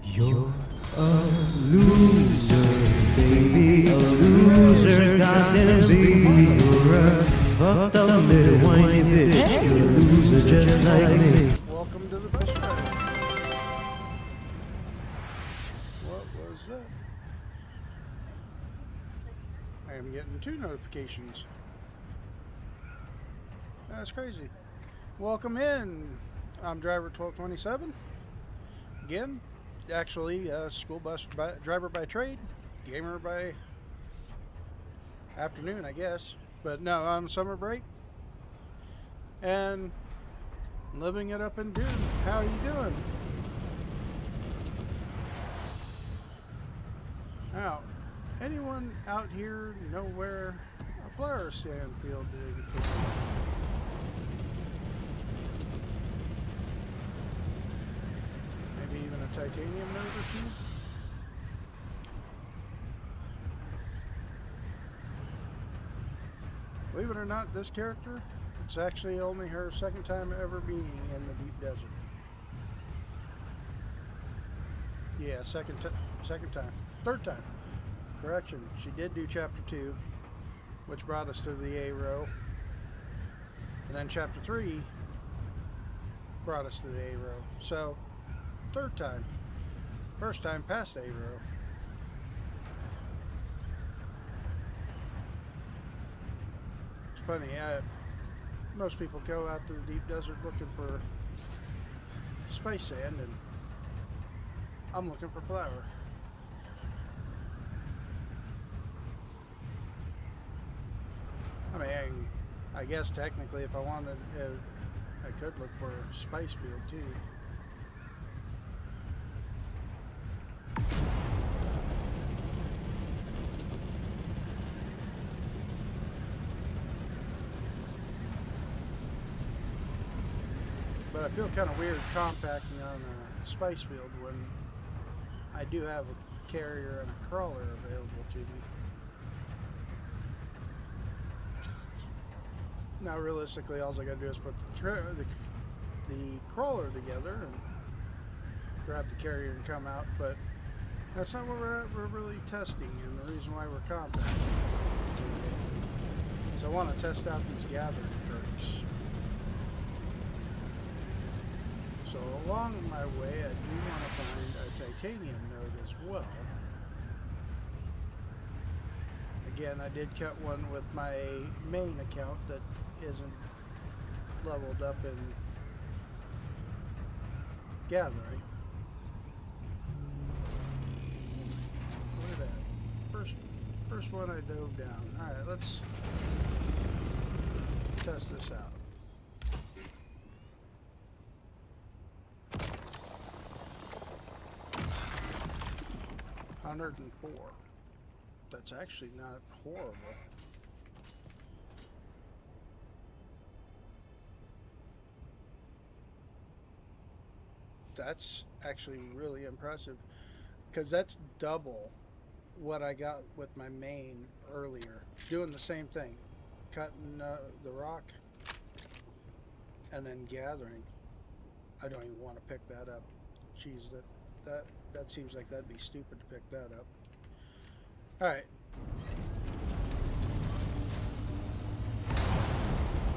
You're a loser, baby, a loser, goddamn baby, you're a fucked up little whiny bitch, you're a loser just like me. Welcome to the bus ride. What was that? I am getting 2 notifications. That's crazy. Welcome in. I'm driver 1227. Again, actually, school bus driver by trade, gamer by afternoon, I guess. But no, I'm summer break and living it up in Dune. How are you doing? Now, anyone out here know where a flower sand field is? Maybe even a titanium node or two? Believe it or not, this character, it's actually only her 2nd time ever being in the deep desert. Yeah, second time. 3rd time. Correction, she did do chapter 2, which brought us to the A row. And then chapter 3 brought us to the A row. So, 3rd time. 1st time past A row. It's funny, most people go out to the deep desert looking for space sand, and I'm looking for flour. I mean, I guess technically if I wanted, I could look for a spice field too. But I feel kind of weird compacting on a spice field when I do have a carrier and a crawler available to me. Now realistically, all I gotta do is put the crawler together and grab the carrier and come out, but that's not what we're really testing, and the reason why we're compacting is I want to test out these gathering perks. So along my way, I do want to find a titanium node as well. Again, I did cut one with my main account that isn't leveled up in gathering. Look at that. First one I dove down. Alright, let's test this out. $104. That's actually not horrible. That's actually really impressive, because that's double what I got with my main earlier. Doing the same thing, cutting the rock and then gathering. I don't even want to pick that up. Jeez, that seems like that'd be stupid to pick that up. All right.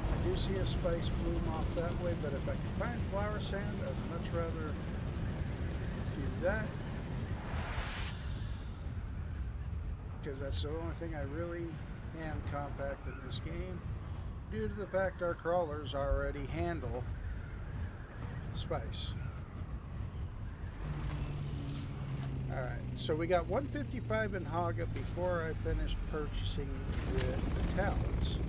I do see a spice bloom off that way, but if I can find flower sand, I'd much rather do that, because that's the only thing I really hand compact in this game, due to the fact our crawlers already handle spice. Alright, so we got 155 in Haga before I finished purchasing the talents.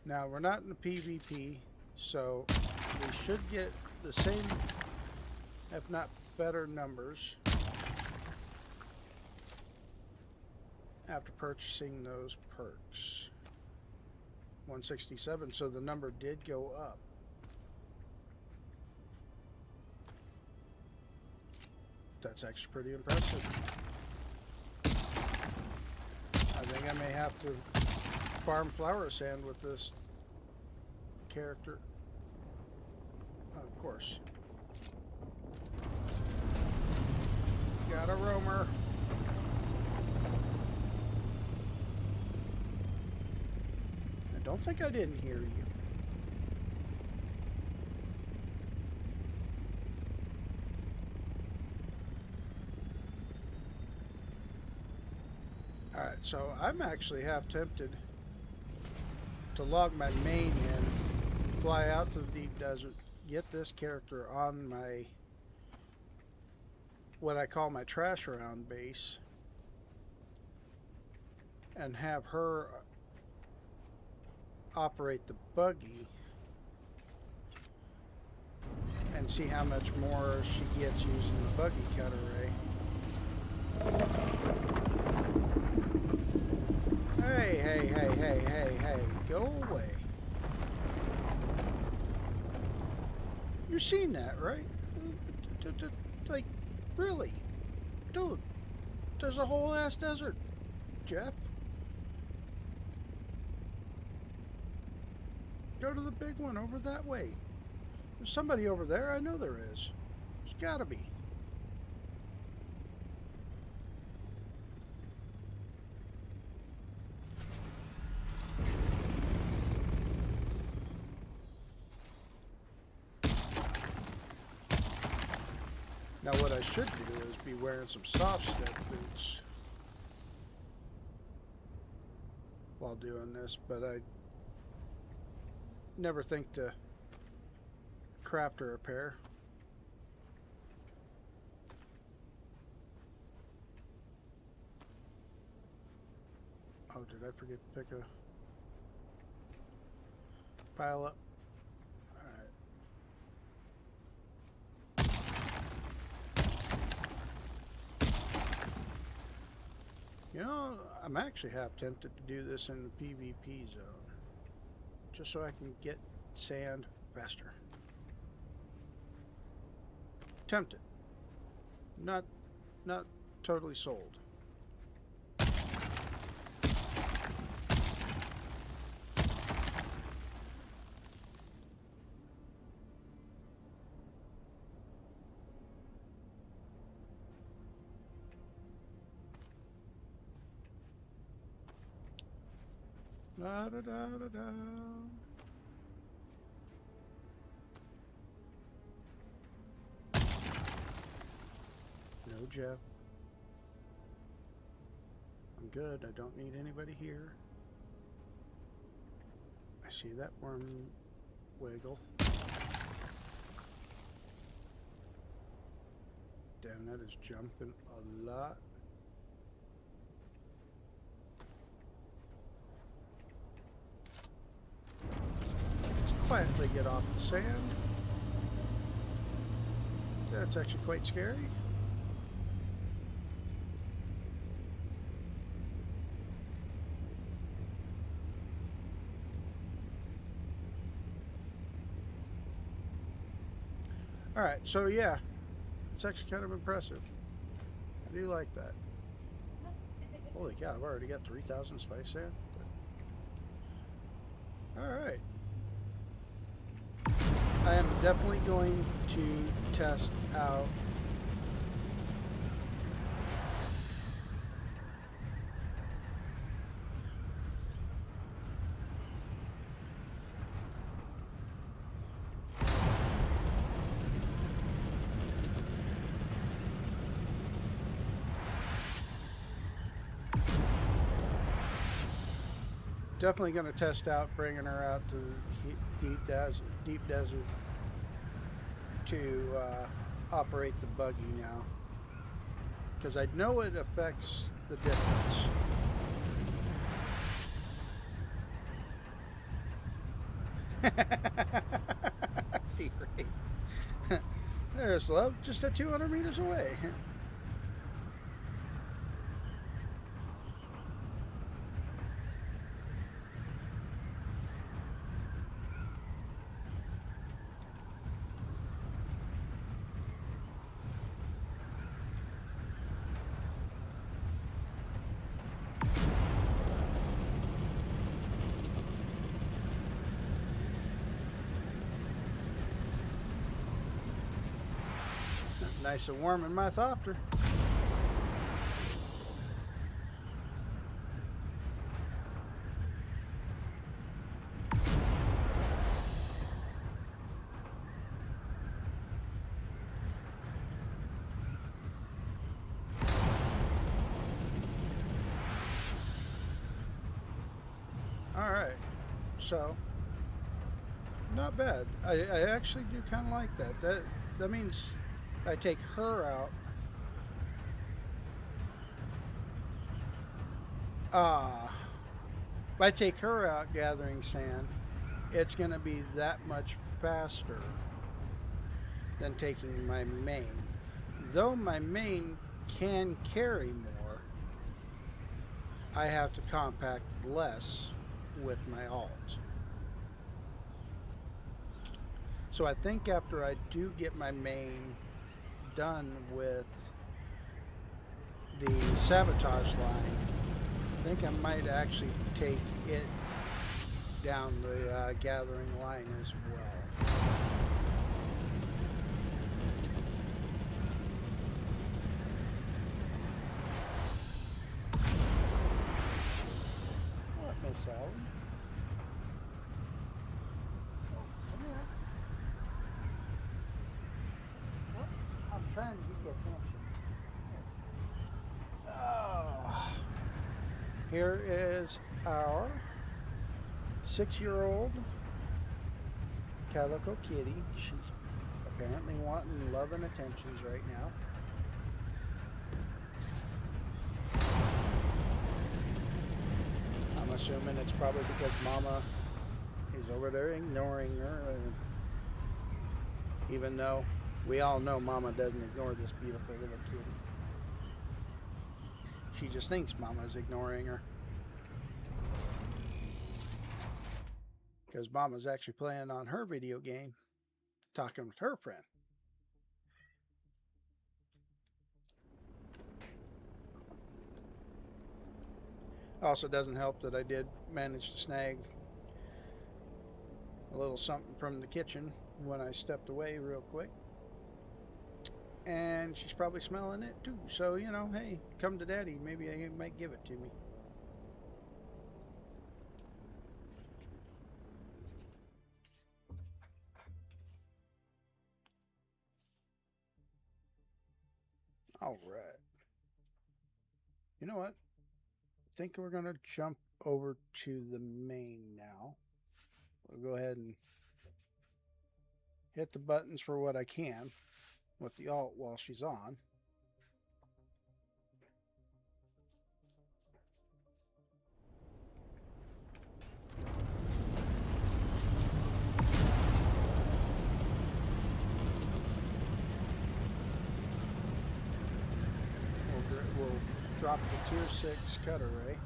Now, we're not in the PvP, so we should get the same, if not better, numbers after purchasing those perks. 167, so the number did go up. That's actually pretty impressive. I think I may have to farm flower sand with this character. Of course. Got a roamer. I don't think I didn't hear you. Alright, so I'm actually half tempted to log my main in, fly out to the deep desert, get this character on my, what I call my trash around base, and have her operate the buggy and see how much more she gets using the buggy cut array. Hey, go away. You've seen that, right? Like, really? Dude, there's a whole ass desert, Jeff. Go to the big one over that way. There's somebody over there. I know there is. There's gotta be. Now what I should do is be wearing some soft step boots while doing this, but I never think to craft or repair. Oh, did I forget to pick a pile up? Alright. You know, I'm actually half tempted to do this in the PvP zone, just so I can get sand faster. Tempted. Not totally sold. Da da da da da. No, Jeff. I'm good. I don't need anybody here. I see that worm wiggle. Damn, that is jumping a lot. Quietly get off the sand. That's actually quite scary. Alright, so yeah, it's actually kind of impressive. I do like that. Holy cow, I've already got 3,000 spice sand. Alright. I am definitely going to test out definitely going to test out bringing her out to the deep desert to operate the buggy now, because I know it affects the difference. There's love, just at 200 meters away. Nice and warm in my thopter. All right, so not bad. I actually do kind of like that. That means I take her out. If I take her out gathering sand, it's going to be that much faster than taking my main. Though my main can carry more, I have to compact less with my alt. So I think after I do get my main done with the sabotage line, I think I might actually take it down the gathering line as well. What, Miss Sally? Oh, come here. What? I'm trying to get your attention. Here. Oh. Here is our 6-year-old Calico Kitty. She's apparently wanting love and attentions right now. I'm assuming it's probably because Mama is over there ignoring her, even though we all know Mama doesn't ignore this beautiful little kitty. She just thinks Mama's ignoring her. Because Mama's actually playing on her video game, talking with her friend. Also doesn't help that I did manage to snag a little something from the kitchen when I stepped away real quick. And she's probably smelling it too. So, you know, hey, come to Daddy. Maybe I might give it to me. All right. You know what? I think we're going to jump over to the main now. We'll go ahead and hit the buttons for what I can with the alt while she's on. We'll drop the tier 6 cut array.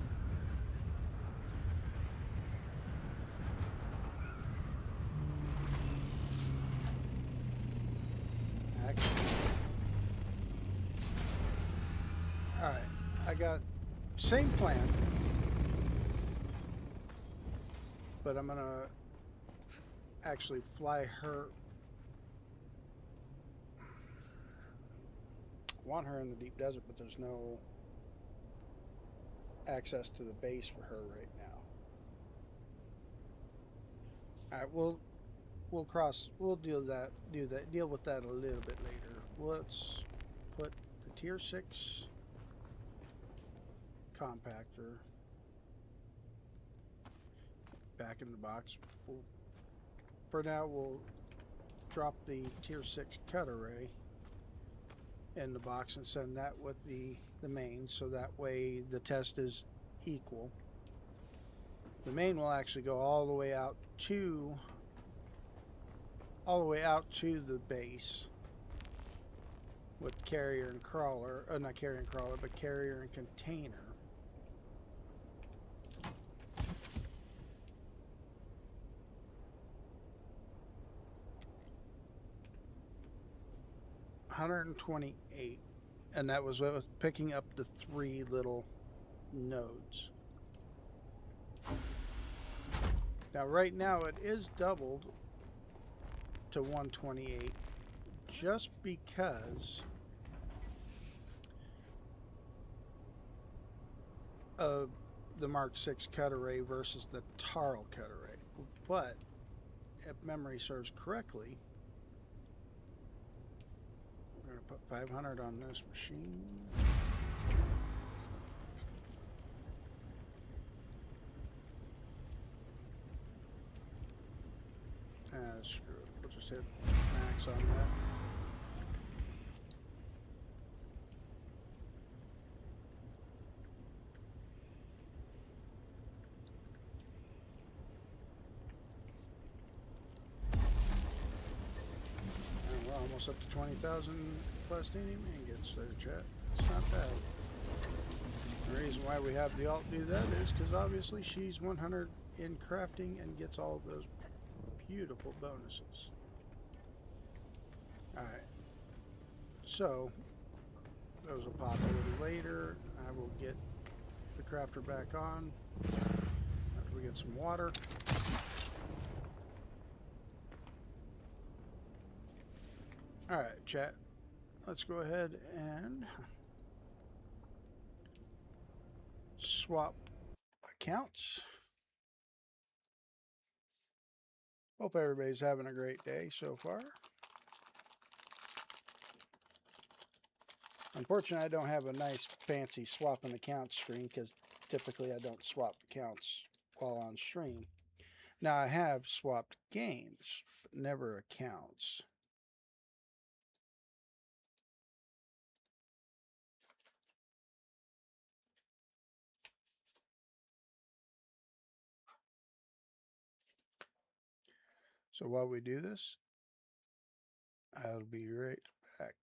Alright, I got same plan, but I'm gonna actually fly her. I want her in the deep desert, but there's no access to the base for her right now. Alright, we'll deal with that a little bit later. Let's put the tier 6 compactor back in the box. For now, we'll drop the tier 6 cut array in the box and send that with the main, so that way the test is equal. The main will actually go all the way out to the base with carrier and crawler, not carrier and crawler, but carrier and container. $128, and that was what was picking up the 3 little nodes. Now right now it is doubled to 128 just because of the Mark 6 cut array versus the Tarl cut array. But if memory serves correctly, we're going to put 500 on this machine. Screw it. We'll just hit max on that. And we're almost up to 20,000 plastinium ingots there, chat. It's not bad. The reason why we have the alt do that is because obviously she's 100 in crafting and gets all of those beautiful bonuses. Alright. So, those will pop a little later. I will get the crafter back on after we get some water. Alright, chat. Let's go ahead and swap accounts. Hope everybody's having a great day so far. Unfortunately, I don't have a nice fancy swap an account screen because typically I don't swap accounts while on stream. Now I have swapped games, but never accounts. So while we do this, I'll be right back.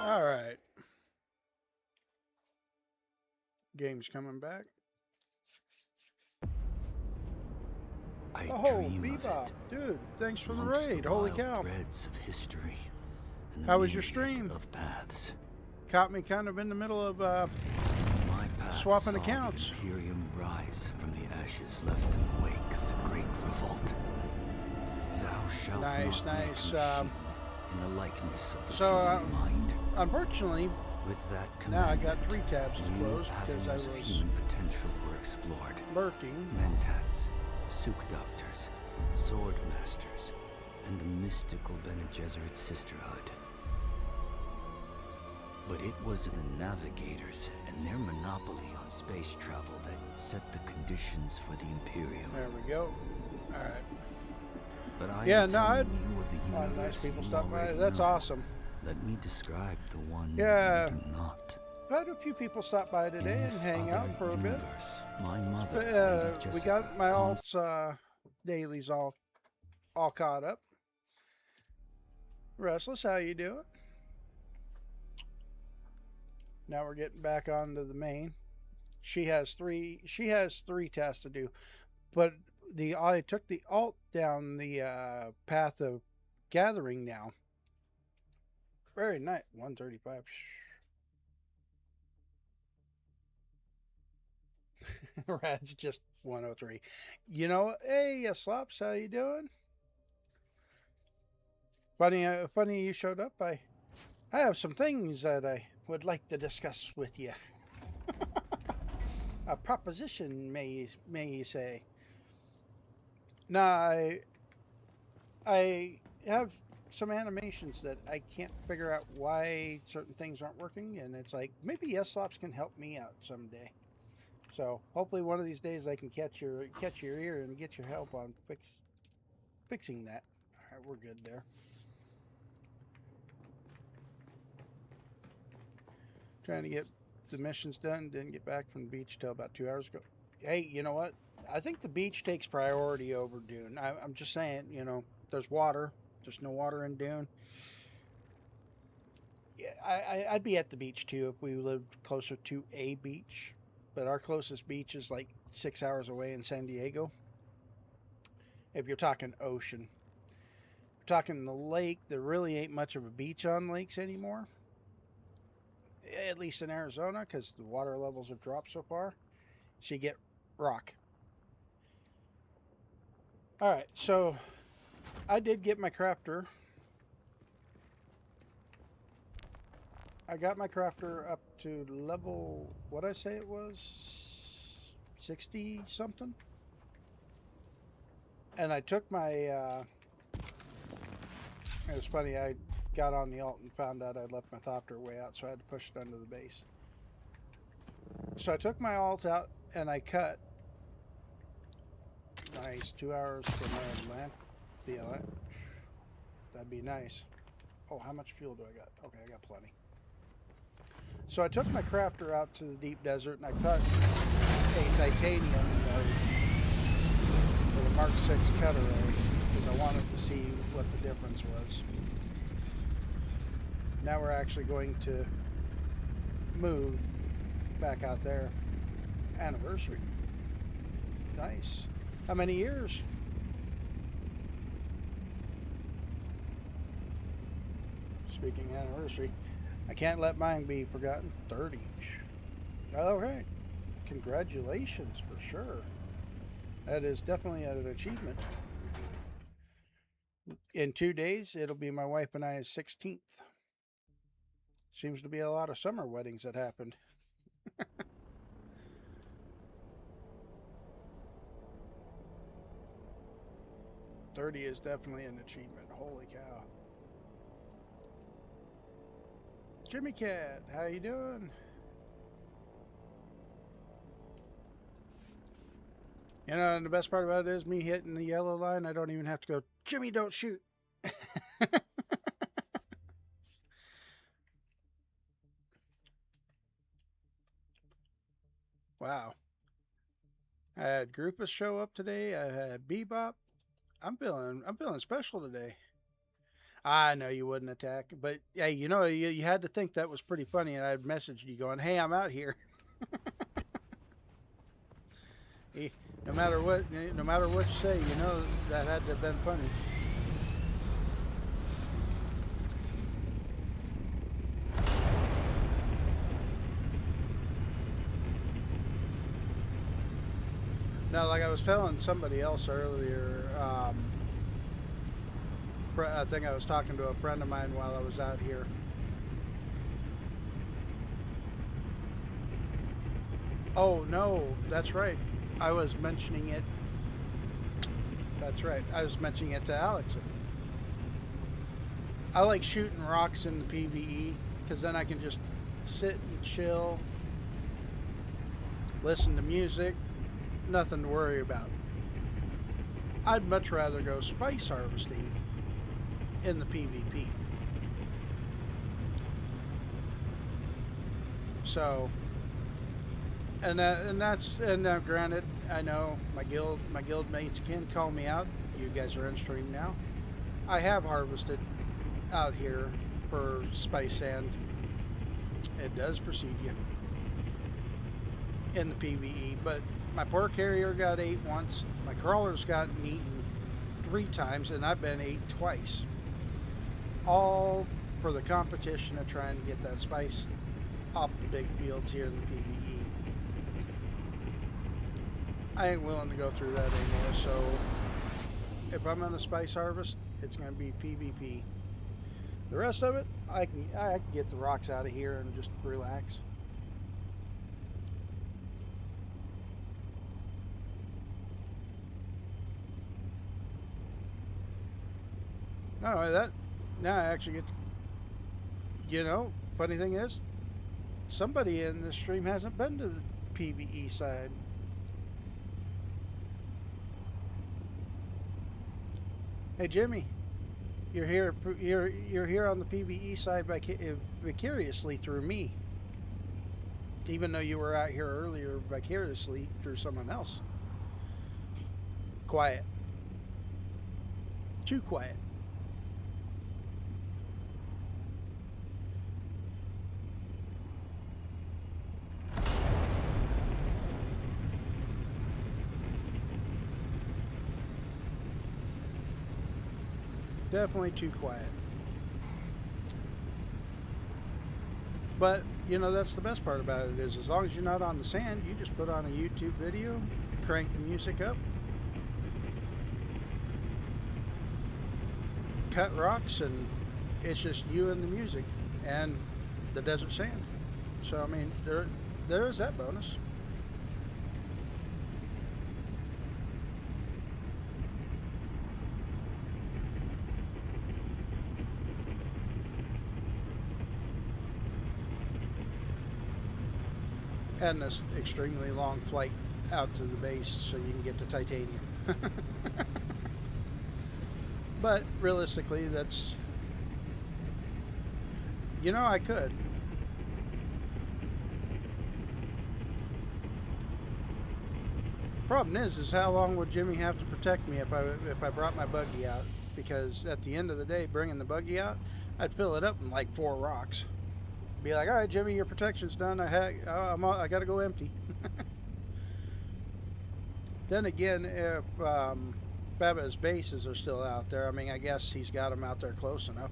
All right. Game's coming back. Oh, Bebop. Dude, thanks for the raid. Holy cow. Threads of history and the How was your myriad stream? of paths. Caught me kind of in the middle of My path swapping saw accounts. The Imperium rise from the ashes left in the wake of the Great Revolt. Thou shalt Nice, not make nice, a machine in the likeness of the so, human mind. Unfortunately, With that now I got commandment, 3 tabs to new close because I avenues of was human potential were explored. lurking. Mentats, Suk Doctors, Sword Masters, and the mystical Bene Gesserit Sisterhood. But it was the Navigators and their monopoly on space travel that set the conditions for the Imperium. There we go. All right. But I Yeah, am no, telling you of the a lot of universe nice people you stop by. already That's know. awesome. Let me describe the one Yeah. you do not. I had a few people stop by today In and this hang out other for a bit. universe, my mother, But, Lady we Jessica, got my alts dailies all caught up. Restless, how you doing? Now we're getting back onto the main. She has three tasks to do, but I took the alt down the path of gathering now. Very nice. 135. Rad's just 103. You know, hey, Slops, how you doing? Funny you showed up. I have some things that I would like to discuss with you. a proposition, may you say. Now, I have some animations that I can't figure out why certain things aren't working, and it's like maybe YesLops can help me out someday. So hopefully one of these days I can catch your ear and get your help on fixing that. All right, we're good there. Trying to get the missions done. Didn't get back from the beach till about 2 hours ago. Hey, you know what? I think the beach takes priority over Dune. I'm just saying, you know, there's water. There's no water in Dune. Yeah, I'd be at the beach too if we lived closer to a beach. But our closest beach is like 6 hours away in San Diego. If you're talking ocean, if you're talking the lake, there really ain't much of a beach on lakes anymore. At least in Arizona, because the water levels have dropped so far. So you get rock. All right, so I did get my crafter. I got my crafter up to level, what I say it was, 60 something. And I took my, it was funny, I got on the alt and found out I'd left my thopter way out, so I had to push it under the base. So I took my alt out and I cut. Nice, 2 hours from land. Feel it. That'd be nice. Oh, how much fuel do I got? Okay, I got plenty. So I took my crafter out to the deep desert and I cut a titanium for the Mark 6 cutter because I wanted to see what the difference was. Now we're actually going to move back out there. Anniversary. Nice. How many years? Speaking of anniversary, I can't let mine be forgotten. 30. Okay. Congratulations for sure. That is definitely an achievement. In 2 days, it'll be my wife and I's 16th. Seems to be a lot of summer weddings that happened. 30 is definitely an achievement. Holy cow. Jimmy Cat, how you doing? You know, and the best part about it is me hitting the yellow line. I don't even have to go, Jimmy, don't shoot. Wow. I had Groupus show up today. I had Bebop. I'm feeling special today. I know you wouldn't attack, but yeah, you know, you had to think that was pretty funny, and I'd messaged you going, "Hey, I'm out here." No matter what you say, you know that had to have been funny. Now, like I was telling somebody else earlier, I think I was talking to a friend of mine while I was out here. Oh, no, that's right. I was mentioning it. That's right. I was mentioning it to Alex. I like shooting rocks in the PvE because then I can just sit and chill, listen to music, nothing to worry about. I'd much rather go spice harvesting in the PvP. So, and now granted, I know my guild mates can call me out. You guys are in stream now. I have harvested out here for spice sand. It does precede you in the PvE, but my poor carrier got ate once. My crawler's gotten eaten 3 times, and I've been ate twice. All for the competition of trying to get that spice off the big fields here in the PvE. I ain't willing to go through that anymore, so if I'm on the spice harvest, it's going to be PvP. The rest of it, I can get the rocks out of here and just relax. No, that now I actually get to, funny thing is, somebody in this stream hasn't been to the PvE side. Hey Jimmy, you're here. You're here on the PvE side vicariously through me, even though you were out here earlier vicariously through someone else. Quiet. Too quiet. Definitely too quiet. But, that's the best part about it is as long as you're not on the sand, you just put on a YouTube video, crank the music up, cut rocks, and it's just you and the music and the desert sand. So, I mean, there is that bonus. And this extremely long flight out to the base so you can get to titanium. But realistically, that's, I could. Problem is how long would Jimmy have to protect me if I brought my buggy out? Because at the end of the day, bringing the buggy out, I'd fill it up in like 4 rocks. Be like, all right, Jimmy, your protection's done. I got to go empty. Then again, if Baba's bases are still out there, I mean, I guess he's got them out there close enough.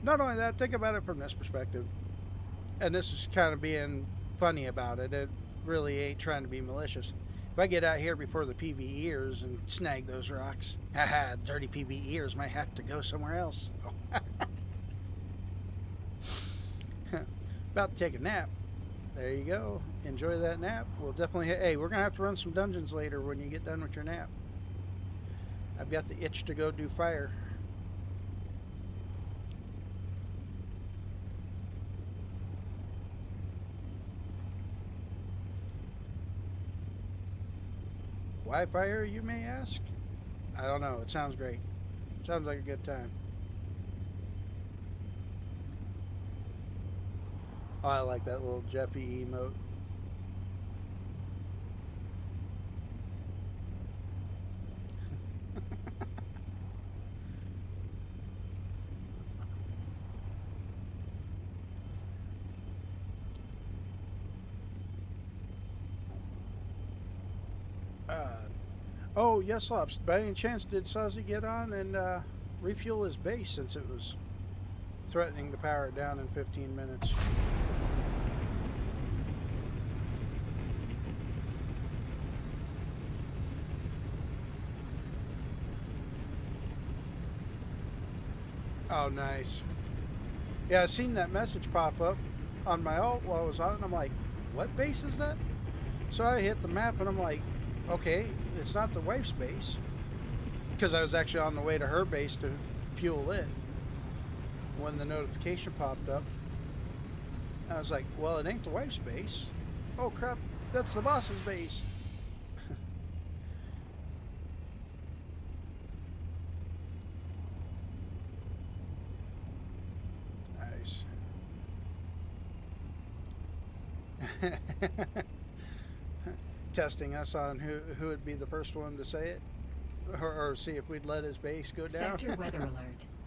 Not only that, think about it from this perspective. And this is kind of being funny about it. It really ain't trying to be malicious. If I get out here before the PvEers and snag those rocks, haha, dirty PvEers might have to go somewhere else. About to take a nap. There you go. Enjoy that nap. We'll definitely, hey, we're going to have to run some dungeons later when you get done with your nap. I've got the itch to go do fire. Why fire, you may ask? I don't know. It sounds great. Sounds like a good time. Oh, I like that little Jeffy emote. Oh, yes, Lops. By any chance, did Suzzy get on and refuel his base since it was threatening to power it down in 15 minutes? Oh, nice. Yeah, I seen that message pop up on my alt while I was on it, and I'm like, what base is that? So I hit the map, and I'm like, okay, it's not the wife's base, because I was actually on the way to her base to fuel it when the notification popped up. I was like, well, it ain't the wife's base. Oh crap, that's the boss's base. Nice. Testing us on who would be the first one to say it, or see if we'd let his base go down. Sector weather alert.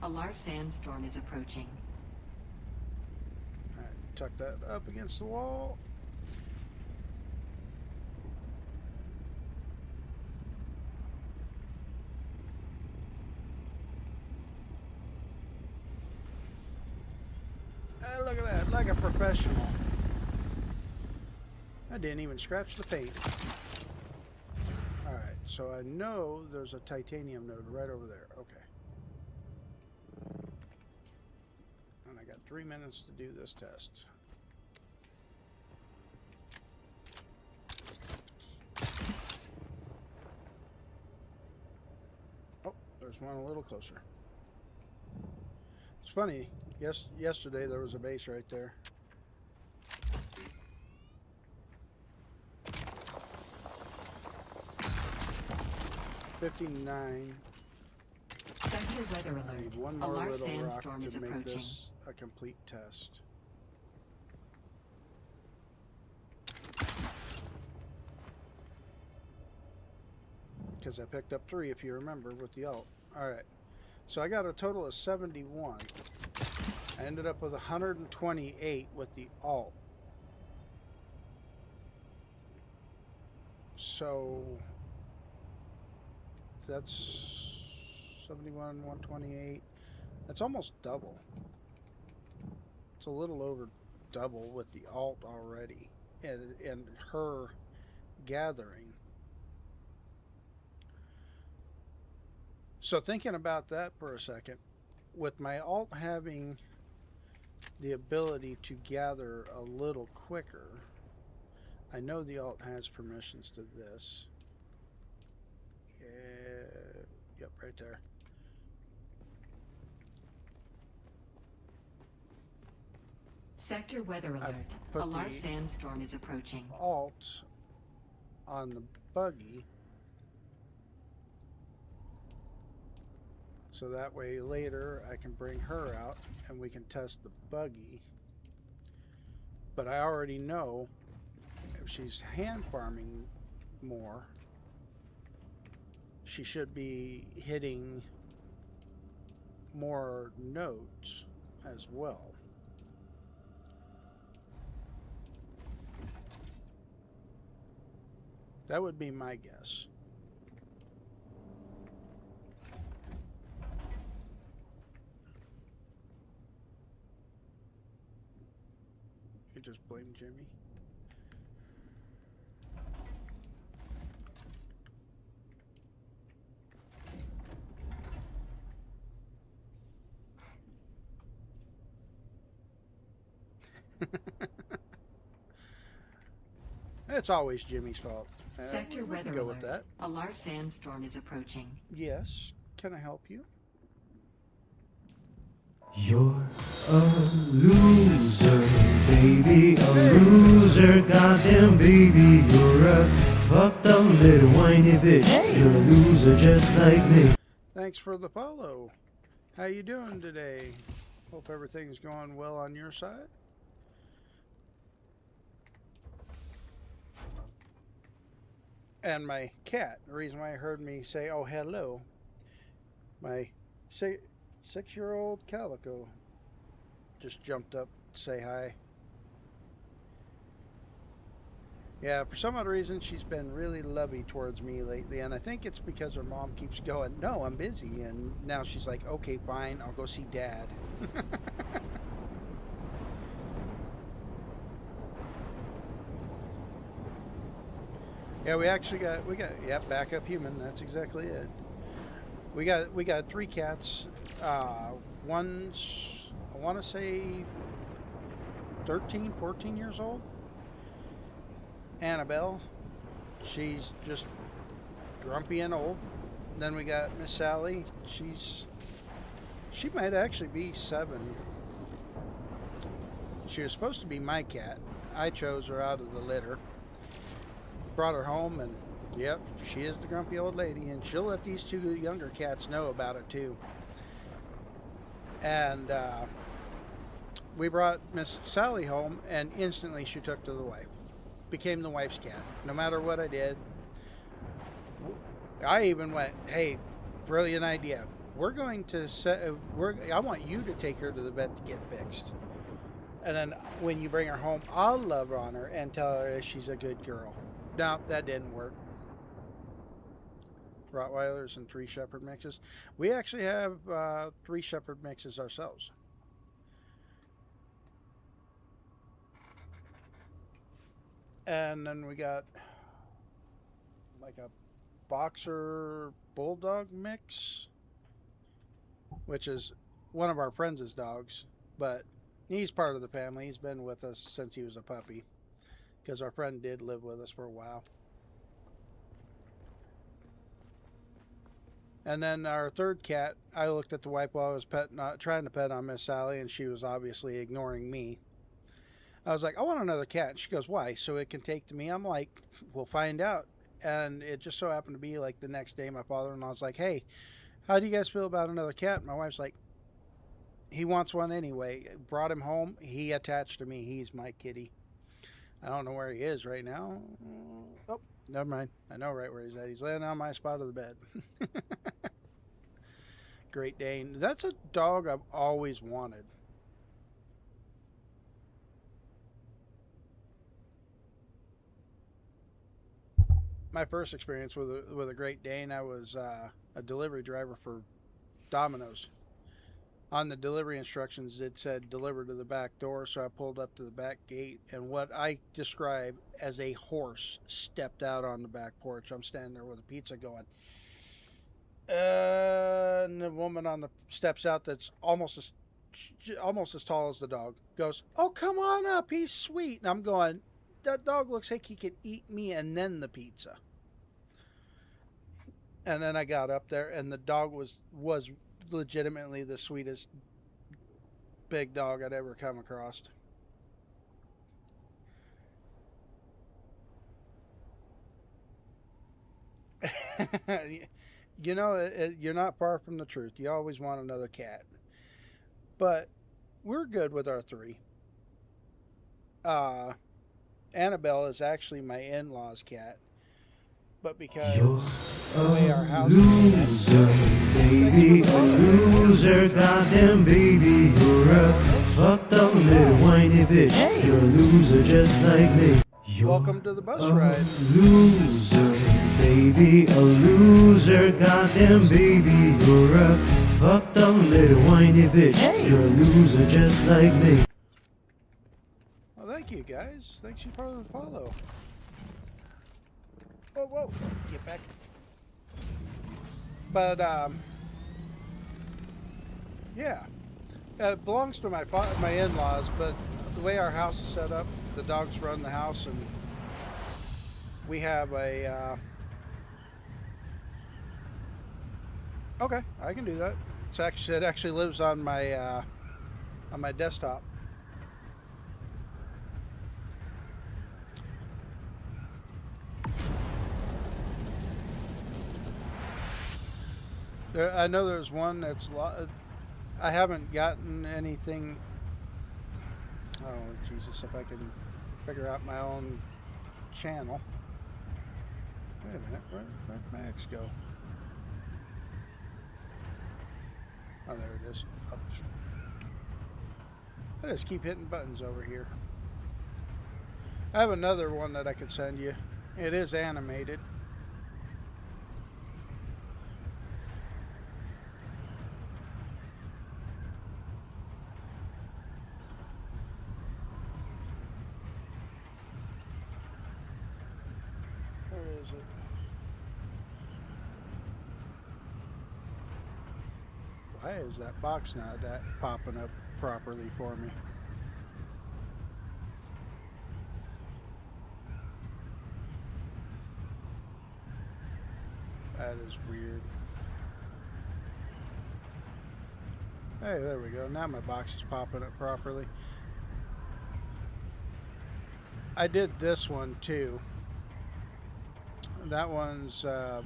A large sandstorm is approaching. All right, tuck that up against the wall. Look at that, like a professional. I didn't even scratch the paint. Alright, so I know there's a titanium node right over there. Okay. And I got 3 minutes to do this test. there's one a little closer. It's funny. Yesterday there was a base right there. $59. Sector weather I need alert. one A more large little rock sandstorm is to make approaching. this a complete test. Because I picked up 3, if you remember, with the alt. Alright. So I got a total of 71. I ended up with 128 with the alt. So that's 71, 128. That's almost double. It's a little over double with the alt already. And her gathering. So thinking about that for a second, with my alt having the ability to gather a little quicker, I know the alt has permissions to this. Yep, right there. Sector weather I alert. put A large the sandstorm is approaching. Alt on the buggy, so that way later I can bring her out and we can test the buggy. But I already know if she's hand farming more, she should be hitting more nodes as well. That would be my guess. You just blame Jimmy. It's always Jimmy's fault. Sector We weather can go alert. with that. A large sandstorm is approaching. Yes. Can I help you? You're a loser, baby, a loser, goddamn baby. You're a fucked up little whiny bitch. You're a loser just like me. Thanks for the follow. How you doing today? Hope everything's going well on your side. And my cat, the reason why I heard me say, oh, hello, my 6-year-old Calico just jumped up to say hi. Yeah, for some odd reason, she's been really lovey towards me lately, and I think it's because her mom keeps going, no, I'm busy, and now she's like, okay, fine, I'll go see Dad. Yeah, yep, backup human. That's exactly it. We got 3 cats. One's, I want to say 13, 14 years old. Annabelle, she's just grumpy and old. Then we got Miss Sally. She might actually be 7. She was supposed to be my cat. I chose her out of the litter. Brought her home, and yep, she is the grumpy old lady, and she'll let these 2 younger cats know about it too. And we brought Miss Sally home, and instantly she took to the wife. Became the wife's cat. No matter what I did, I even went, hey, brilliant idea. We're going to I want you to take her to the vet to get fixed. And then when you bring her home, I'll love on her and tell her she's a good girl. No, that didn't work. Rottweilers and 3 Shepherd mixes. We actually have 3 Shepherd mixes ourselves. And then we got like a boxer bulldog mix, which is one of our friends' dogs, but he's part of the family. He's been with us since he was a puppy, because our friend did live with us for a while. And then our third cat, I looked at the wife while I was trying to pet on Miss Sally, and she was obviously ignoring me. I was like, I want another cat. And she goes, why? So it can take to me? I'm like, we'll find out. And it just so happened to be like the next day, my father-in-law was like, hey, how do you guys feel about another cat? My wife's like, he wants one anyway. Brought him home. He attached to me. He's my kitty. I don't know where he is right now. Oh, never mind. I know right where he's at. He's laying on my spot of the bed. Great Dane. That's a dog I've always wanted. My first experience with a Great Dane, I was a delivery driver for Domino's. On the delivery instructions, it said deliver to the back door, so I pulled up to the back gate, and what I describe as a horse stepped out on the back porch. I'm standing there with a pizza going. And the woman on the steps out that's almost as tall as the dog goes, oh, come on up, he's sweet. And I'm going, that dog looks like he could eat me and then the pizza. And then I got up there, and the dog was legitimately the sweetest big dog I'd ever come across. You know, you're not far from the truth. You always want another cat. But we're good with our 3. Annabelle is actually my in-laws' cat. But because You're the way our house loser, baby, a loser, goddamn baby, you're a fucked up little whiny bitch. You're a loser just like me. You're welcome to the bus a ride. loser, baby, a loser, goddamn baby, you're a fucked up little whiny bitch. You're a loser just like me. Well, thank you guys. Thanks you for the follow. Whoa, get back. But yeah, it belongs to my in-laws. But the way our house is set up, the dogs run the house, and we have a. Okay, I can do that. It actually lives on my desktop. I know there's one that's. I haven't gotten anything. Oh Jesus! If I can figure out my own channel. Wait a minute. Where'd my X go? Oh, there it is. Up. I just keep hitting buttons over here. I have another one that I could send you. It is animated. Why is that box not popping up properly for me? That is weird. Hey, there we go. Now my box is popping up properly. I did this one too. That one's a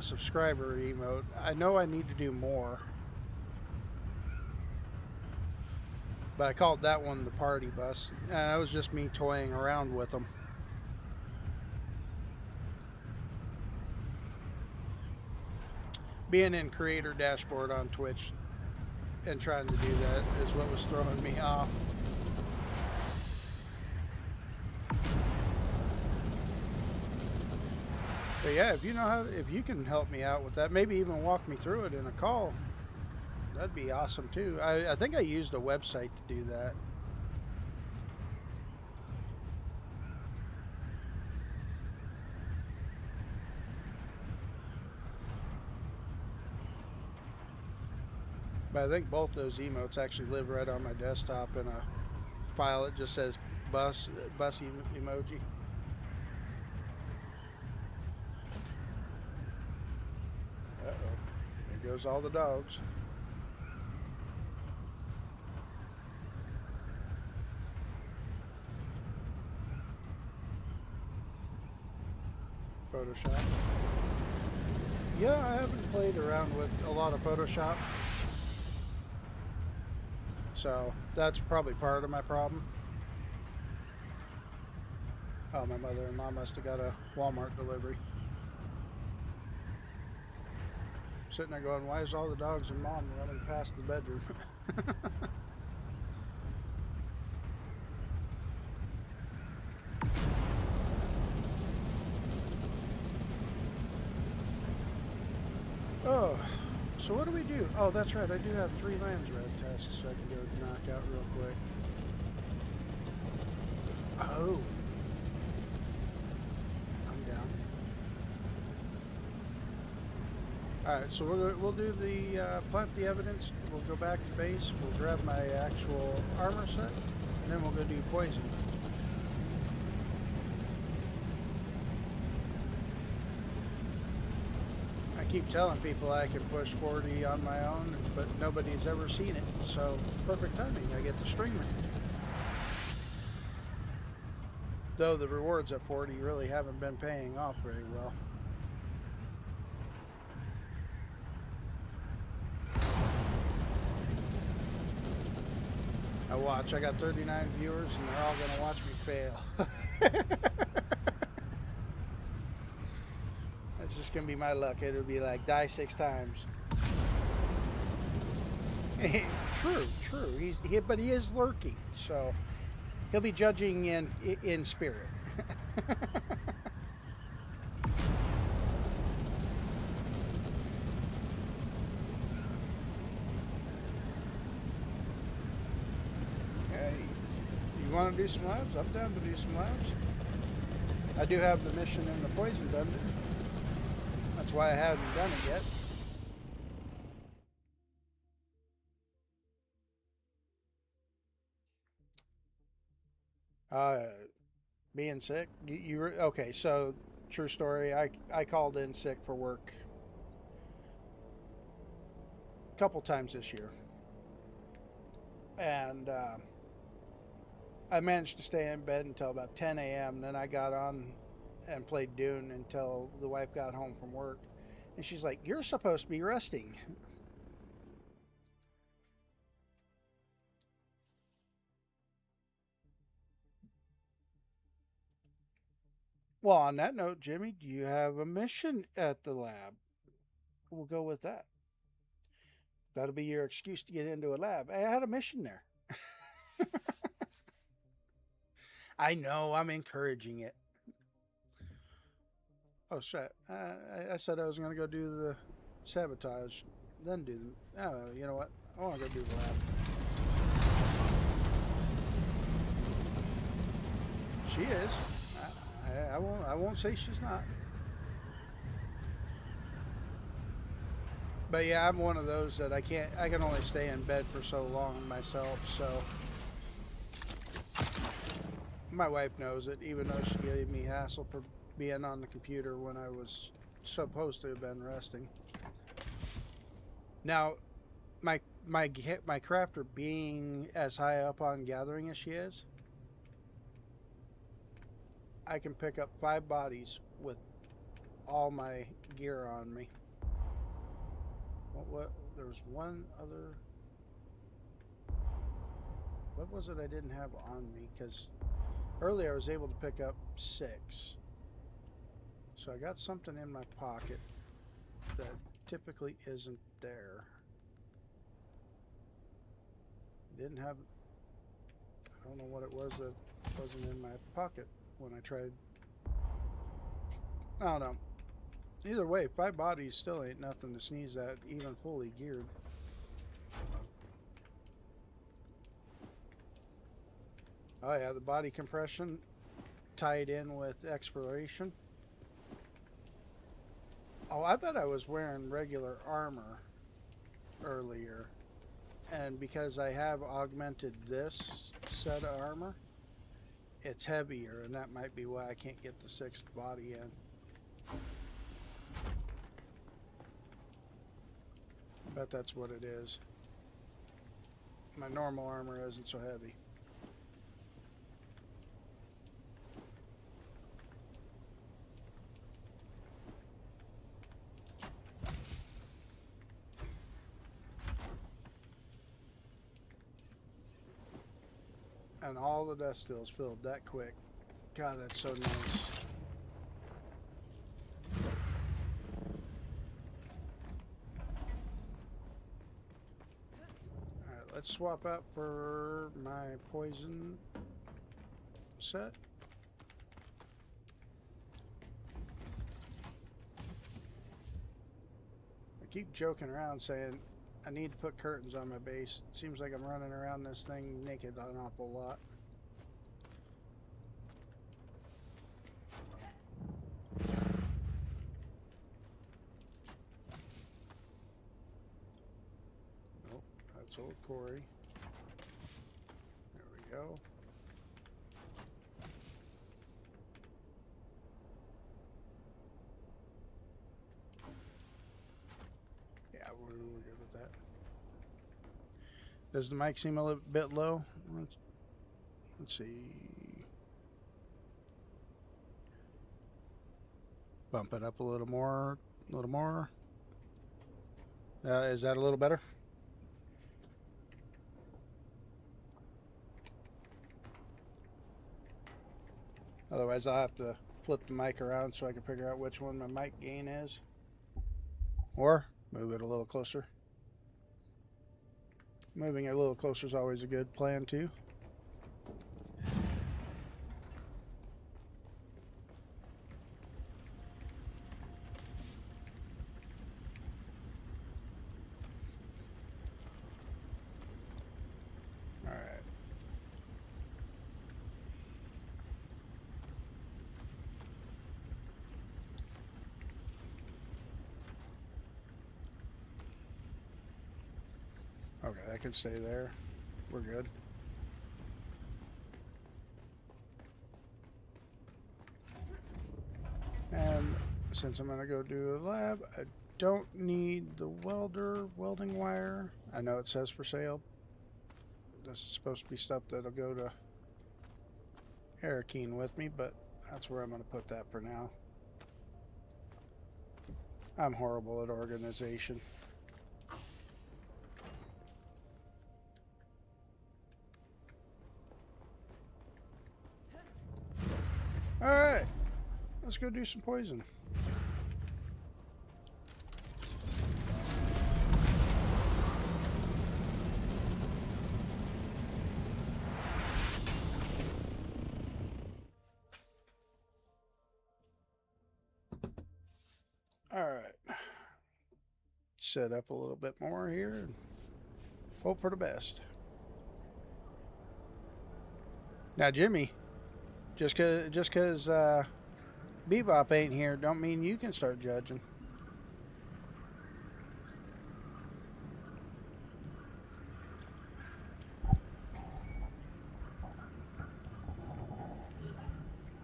subscriber emote. I know I need to do more. But I called that one the party bus, and that was just me toying around with them. Being in creator dashboard on Twitch and trying to do that is what was throwing me off. But yeah, if you can help me out with that, maybe even walk me through it in a call, that'd be awesome too. I think I used a website to do that. But I think both those emotes actually live right on my desktop in a file that just says bus emoji. Uh-oh. goes all the dogs. Photoshop. Yeah, I haven't played around with a lot of Photoshop. So that's probably part of my problem. Oh, my mother-in-law must have got a Walmart delivery. Sitting there going, why is all the dogs and mom running past the bedroom? Oh, so what do we do? Oh, that's right. I do have 3 lands red tasks so I can go knock out real quick. Oh. I'm down. Alright, so we'll do the plant the evidence. We'll go back to base. We'll grab my actual armor set. And then we'll go do poison. I keep telling people I can push 40 on my own, but nobody's ever seen it. So, perfect timing. I get the streamer. Though the rewards at 40 really haven't been paying off very well. Now watch, I got 39 viewers and they're all gonna watch me fail. That's just gonna be my luck. It'll be like die 6 times. True. But he is lurking, so he'll be judging in spirit. Hey, you want to do some labs? I'm down to do some labs. I do have the mission in the poison dungeon. That's why I haven't done it yet. Being sick. Okay? So, true story. I called in sick for work a couple times this year, and I managed to stay in bed until about 10 a.m. Then I got on and played Dune until the wife got home from work, and she's like, "You're supposed to be resting." Well, on that note, Jimmy, do you have a mission at the lab? We'll go with that. That'll be your excuse to get into a lab. I had a mission there. I know, I'm encouraging it. Oh, shit. I said I was going to go do the sabotage, then do the... Oh, you know what? I want to go do the lab. She is. I won't say she's not. But yeah, I'm one of those that I can only stay in bed for so long myself, so my wife knows it, even though she gave me hassle for being on the computer when I was supposed to have been resting. Now, my crafter being as high up on gathering as she is, I can pick up 5 bodies with all my gear on me. What? There was one other... What was it I didn't have on me? Because earlier I was able to pick up 6. So I got something in my pocket that typically isn't there. Didn't have... I don't know what it was that wasn't in my pocket when I tried. I don't know. Either way, 5 bodies still ain't nothing to sneeze at, even fully geared. Oh yeah, the body compression tied in with exploration. Oh, I bet I was wearing regular armor earlier. And because I have augmented this set of armor, it's heavier, and that might be why I can't get the 6th body in. Bet that's what it is. My normal armor isn't so heavy. And all the dust stills filled that quick. God, that's so nice. Alright, let's swap out for my poison set. I keep joking around saying I need to put curtains on my base. Seems like I'm running around this thing naked an awful lot. Nope, that's old Corey. There we go. Yeah, we're good with that. Does the mic seem a little bit low? Let's see. Bump it up a little more. A little more. Is that a little better? Otherwise, I'll have to flip the mic around so I can figure out which one my mic gain is. Or move it a little closer. Moving it a little closer is always a good plan too. All right. Okay, that can stay there. We're good. And since I'm gonna go do a lab, I don't need the welding wire. I know it says for sale. This is supposed to be stuff that'll go to Arakeen with me, but that's where I'm gonna put that for now. I'm horrible at organization. Alright, let's go do some poison. Alright, set up a little bit more here and hope for the best. Now, Jimmy, just cause Bebop ain't here don't mean you can start judging.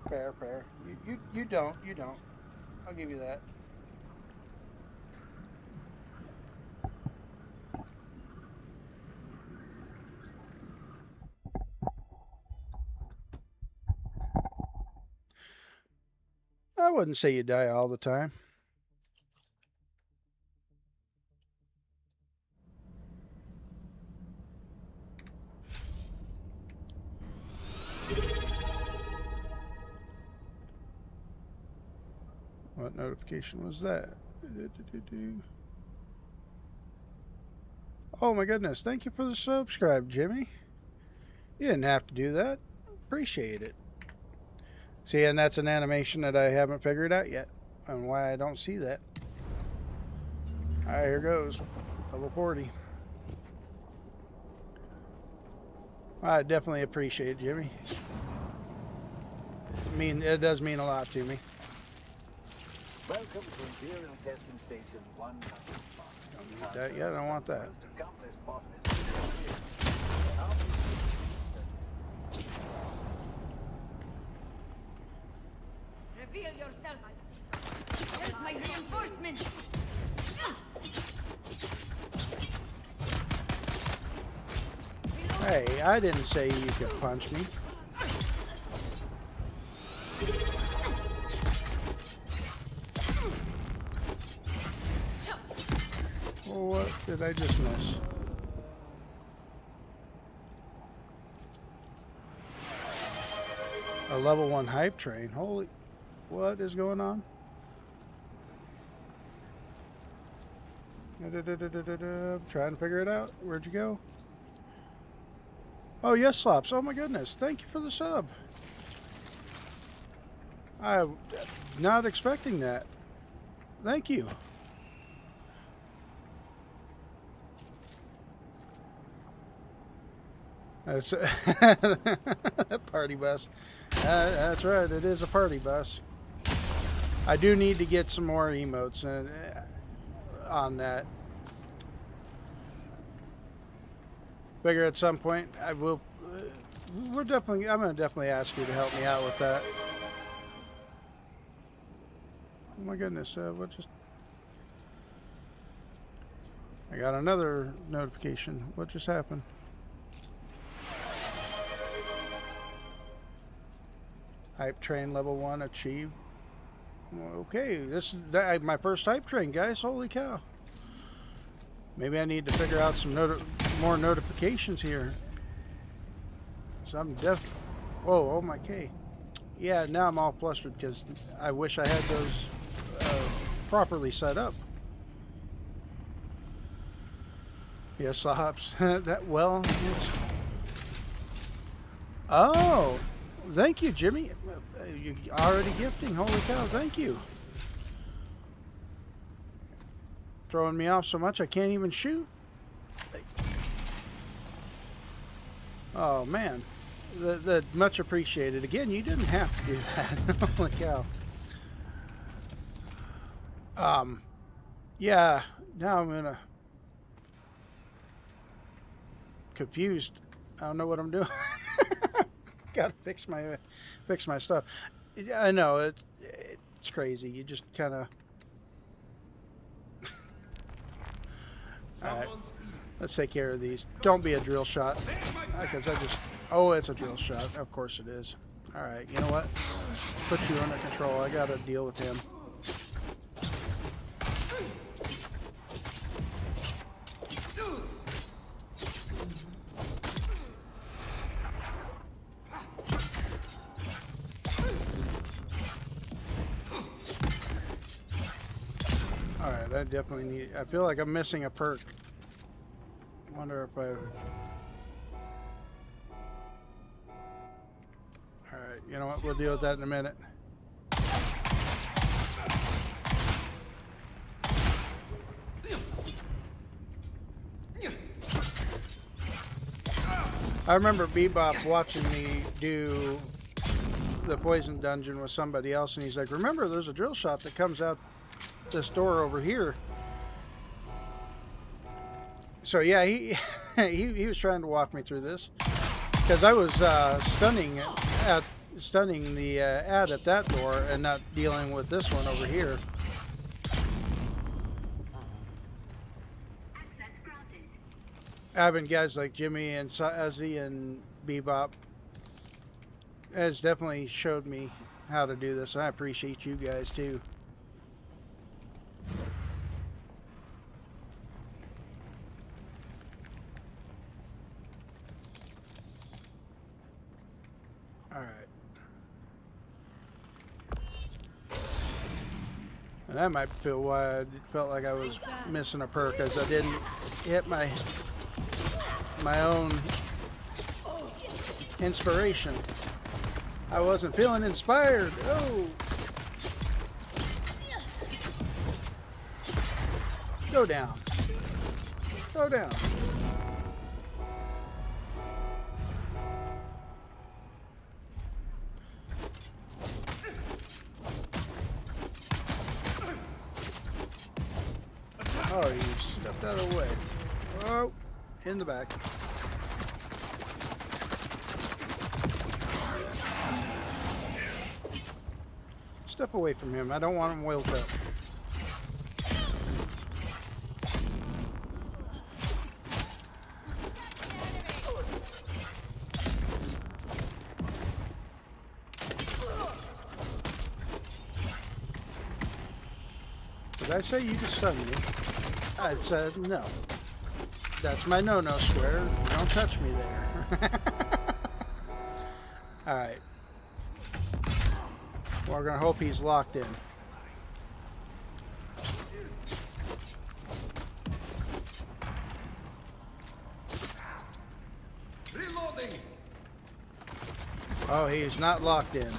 Fair. You don't. I'll give you that. I wouldn't say you die all the time. What notification was that? Oh my goodness, thank you for the subscribe, Jimmy. You didn't have to do that. Appreciate it. See, and that's an animation that I haven't figured out yet and why I don't see that. Alright, here goes. Level 40. I definitely appreciate it, Jimmy. I mean, it does mean a lot to me. Welcome to Imperial Testing Station 195. Don't need that yet. I don't want that. Reveal yourself. Where's my reinforcements? Hey, I didn't say you could punch me. Well, what did I just miss? A level 1 hype train. Holy, what is going on? I'm trying to figure it out. Where'd you go? Oh, yes, Slops. Oh, my goodness. Thank you for the sub. I'm not expecting that. Thank you. That's party bus. That's right. It is a party bus. I do need to get some more emotes on that. Figure at some point I will. I'm gonna definitely ask you to help me out with that. Oh my goodness! What just? I got another notification. What just happened? Hype train level 1 achieved. Okay, this is my first hype train, guys. Holy cow! Maybe I need to figure out some more notifications here. So I'm Whoa, oh my K. Yeah, now I'm all flustered because I wish I had those properly set up. Yes, hops. That well. Oh, thank you, Jimmy. You're already gifting. Holy cow! Thank you. Throwing me off so much I can't even shoot. Oh man, the much appreciated. Again, you didn't have to do that. Holy cow. Yeah. Now I'm gonna confused. I don't know what I'm doing. Gotta fix my stuff. I know it's crazy. You just kind of. All right, let's take care of these. Don't be a drill shot, because I just. Oh, it's a drill shot. Of course it is. All right, you know what? Put you under control. I gotta deal with him. Alright, I definitely need... I feel like I'm missing a perk. Wonder if I... Alright, you know what? We'll deal with that in a minute. I remember Bebop watching me do the poison dungeon with somebody else, and he's like, remember, there's a drill shot that comes out this door over here. So yeah, he was trying to walk me through this because I was stunning the ad at that door and not dealing with this one over here. Access granted. Having guys like Jimmy and Ozzy and Bebop has definitely showed me how to do this, and I appreciate you guys too. And that might feel why I felt like I was missing a perk, as I didn't hit my own inspiration. I wasn't feeling inspired. Oh! Go down. Go down. Oh, you stepped out of the way. Oh, in the back. Step away from him. I don't want him wheeled up. Did I say you just stunned me? I said no. That's my no-no square. Don't touch me there. Alright. We're gonna hope he's locked in. Reloading. Oh, he's not locked in.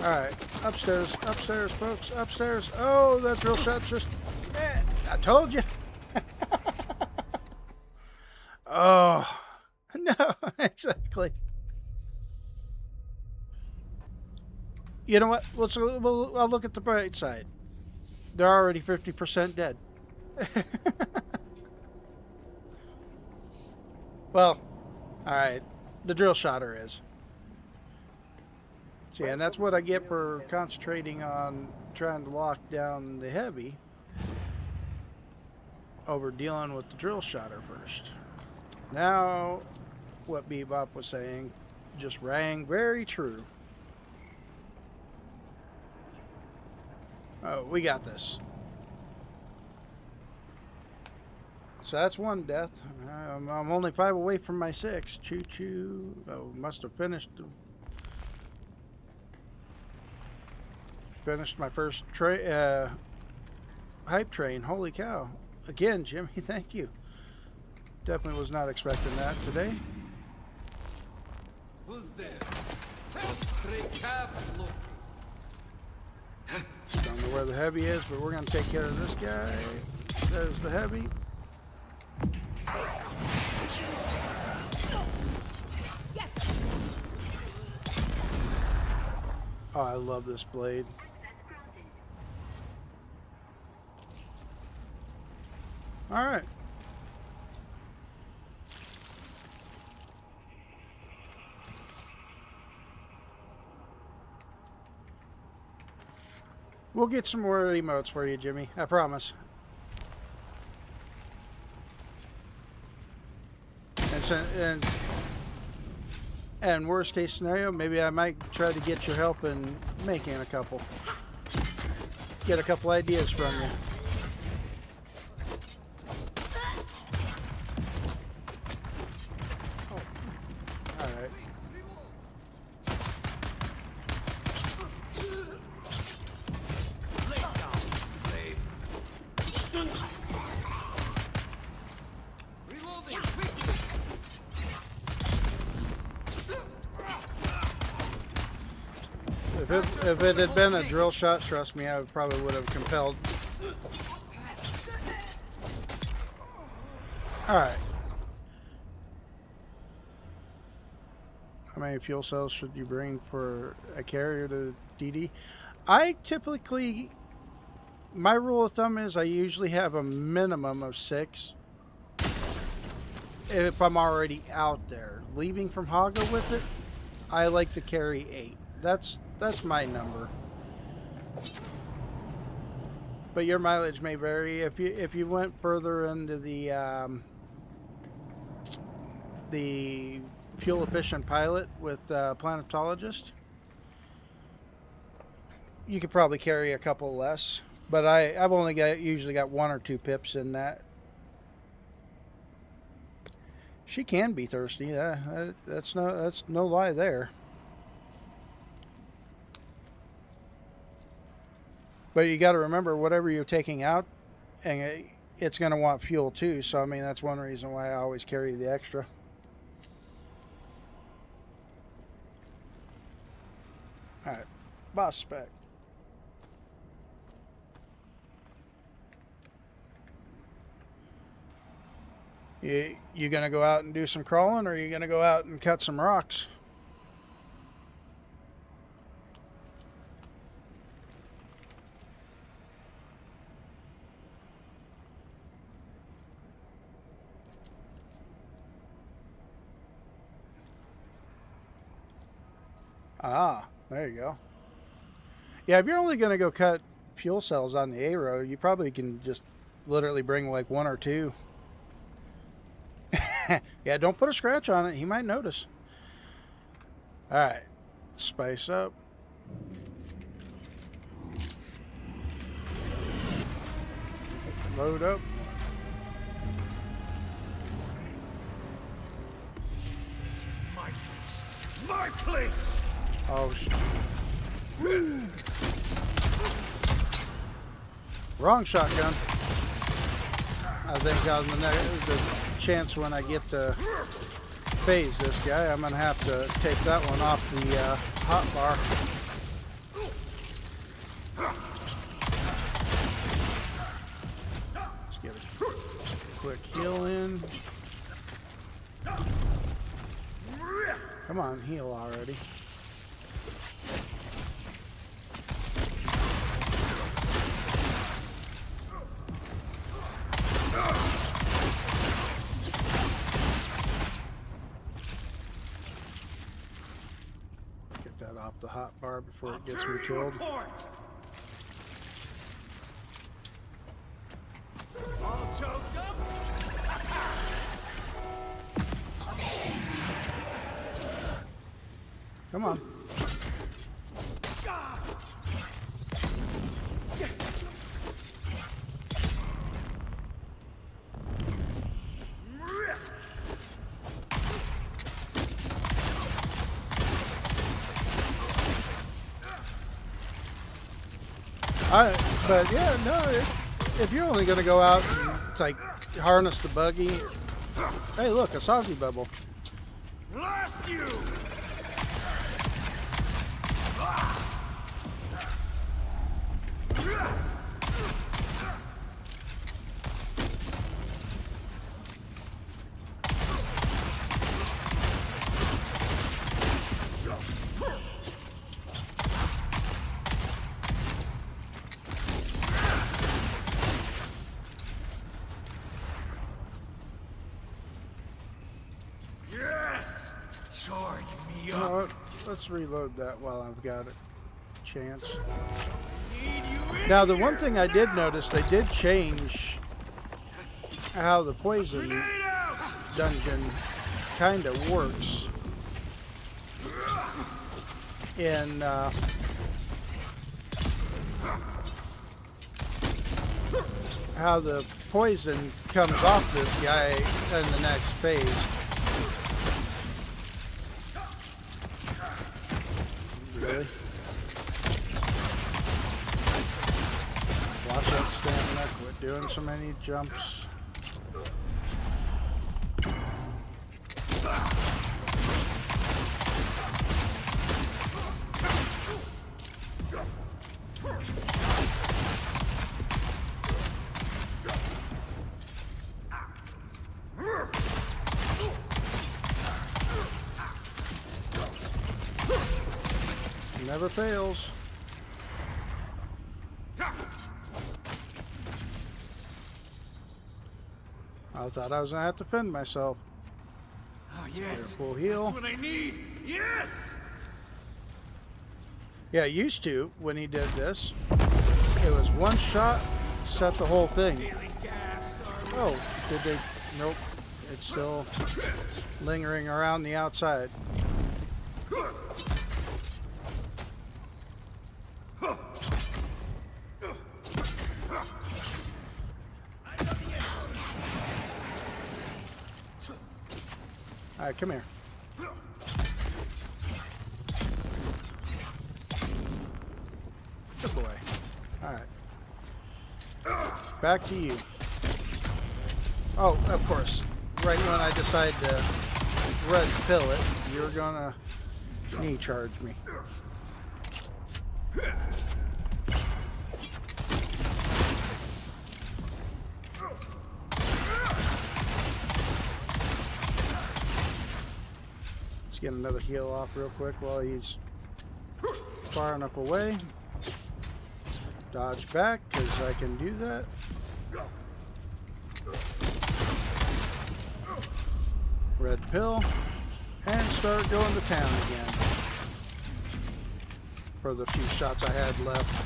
Alright, upstairs, upstairs, folks, upstairs. Oh, that drill shot's just... I told you. Oh, no, exactly. You know what? I'll look at the bright side. They're already 50% dead. Well, alright, the drill shotter is. See, and that's what I get for concentrating on trying to lock down the heavy over dealing with the drill shotter first. Now, what Bebop was saying just rang very true. Oh, we got this. So that's one death. I'm only 5 away from my 6. Choo choo. Oh, must have finished my first hype train. Holy cow. Again, Jimmy, thank you. Definitely was not expecting that today. Who's there? Stray calf, look. Don't know where the heavy is, but we're going to take care of this guy. There's the heavy. Oh, I love this blade. All right. We'll get some more emotes for you, Jimmy. I promise. And worst case scenario, maybe I might try to get your help in making a couple. Get a couple ideas from you. Oh. All right. If it had been a drill shot, trust me, I probably would have compelled. Alright. How many fuel cells should you bring for a carrier to DD? I typically, my rule of thumb is I usually have a minimum of 6 if I'm already out there. Leaving from Haga with it, I like to carry 8. That's my number. But your mileage may vary. If you went further into the fuel efficient pilot with planetologist, you could probably carry a couple less. But I've only usually got 1 or 2 pips in that. She can be thirsty. That's no lie there. But you got to remember, whatever you're taking out, and it's going to want fuel too. So I mean, that's one reason why I always carry the extra. All right, boss spec. You going to go out and do some crawling, or are you going to go out and cut some rocks? Ah, there you go. Yeah, if you're only going to go cut fuel cells on the A road, you probably can just literally bring like 1 or 2. Yeah, don't put a scratch on it. He might notice. All right, spice up. Load up. My place. My place. Oh, wrong shotgun. I think on the chance when I get to phase this guy, I'm gonna have to take that one off the hot bar. Let's get a quick heal in. Come on, heal already. Get that off the hot bar before it gets me killed. All choked up. Come on. But yeah, no, if you're only going to go out and like harness the buggy, hey, look, a Sausy Bubble. Blast you! Yes! Charge me You up. know what? Let's reload that while I've got a chance. Need you in Now, the here one thing I did now. notice, they did change how the poison Grenade out! dungeon kind of works. In how the poison comes off this guy in the next phase. Really? Watch that stamina, quit doing so many jumps. Never fails. I thought I was gonna have to defend myself. Oh, yes. Full heal. That's what I need. Yes! Yeah, used to when he did this. It was one shot, set the whole thing. Feeling gas. Oh, did they? Nope. It's still lingering around the outside. All right, come here. Good boy. All right. Back to you. Oh, of course. Right when I decide to red pill it, you're gonna knee charge me. Let's get another heal off real quick while he's far enough away. Dodge back, because I can do that. Red pill, and start going to town again. For the few shots I had left.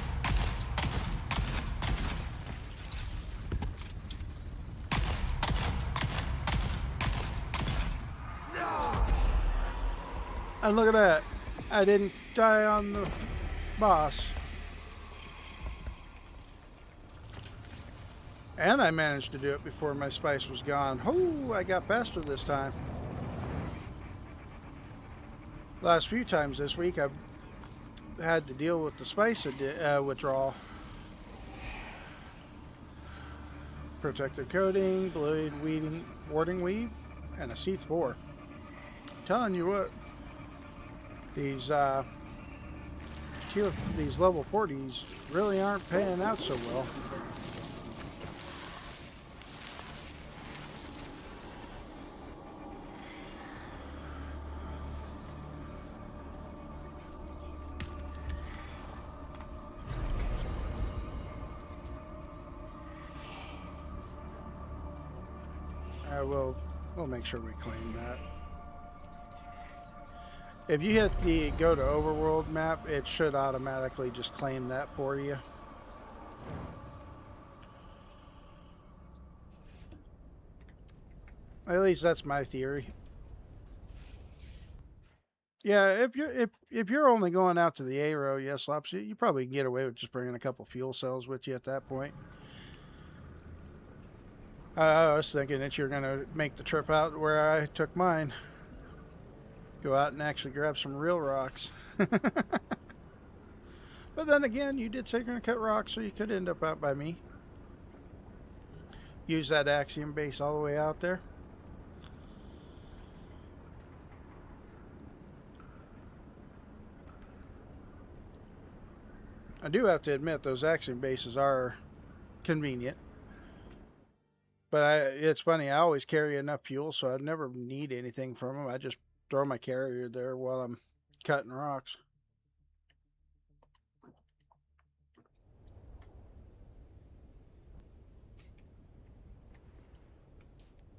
And look at that. I didn't die on the boss. And I managed to do it before my spice was gone. Oh, I got faster this time. Last few times this week, I've had to deal with the spice withdrawal. Protective coating, blade warding weave, and a Seath 4. Telling you what, these level 40s really aren't paying out so well. We'll make sure we claim that. If you hit the go to overworld map, it should automatically just claim that for you. At least that's my theory. Yeah, if you're only going out to the A row, yes, Lops, you probably can get away with just bringing a couple fuel cells with you at that point. I was thinking that you're going to make the trip out where I took mine. Go out and actually grab some real rocks. But then again, you did say you're going to cut rocks, so you could end up out by me. Use that axiom base all the way out there. I do have to admit, those axiom bases are convenient. But it's funny, I always carry enough fuel, so I never need anything from them. I just throw my carrier there while I'm cutting rocks.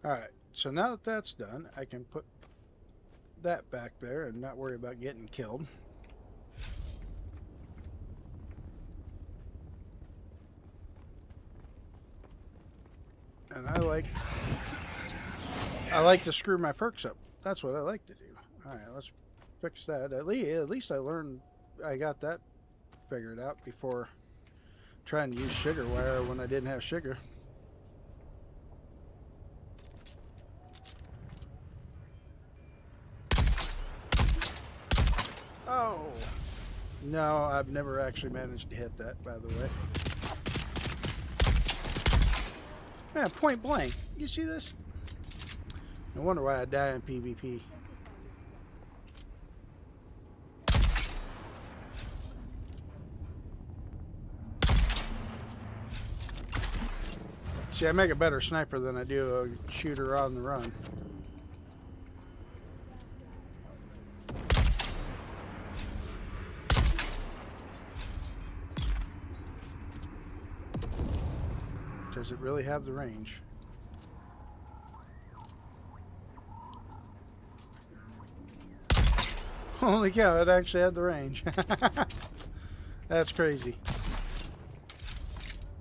Alright, so now that that's done, I can put that back there and not worry about getting killed. And I like to screw my perks up. That's what I like to do. Alright, let's fix that. At least I learned, I got that figured out before trying to use sugar wire when I didn't have sugar. Oh! No, I've never actually managed to hit that, by the way. Yeah, point blank. You see this? No wonder why I die in PvP. See, I make a better sniper than I do a shooter on the run. Does it really have the range? Holy cow, it actually had the range. That's crazy.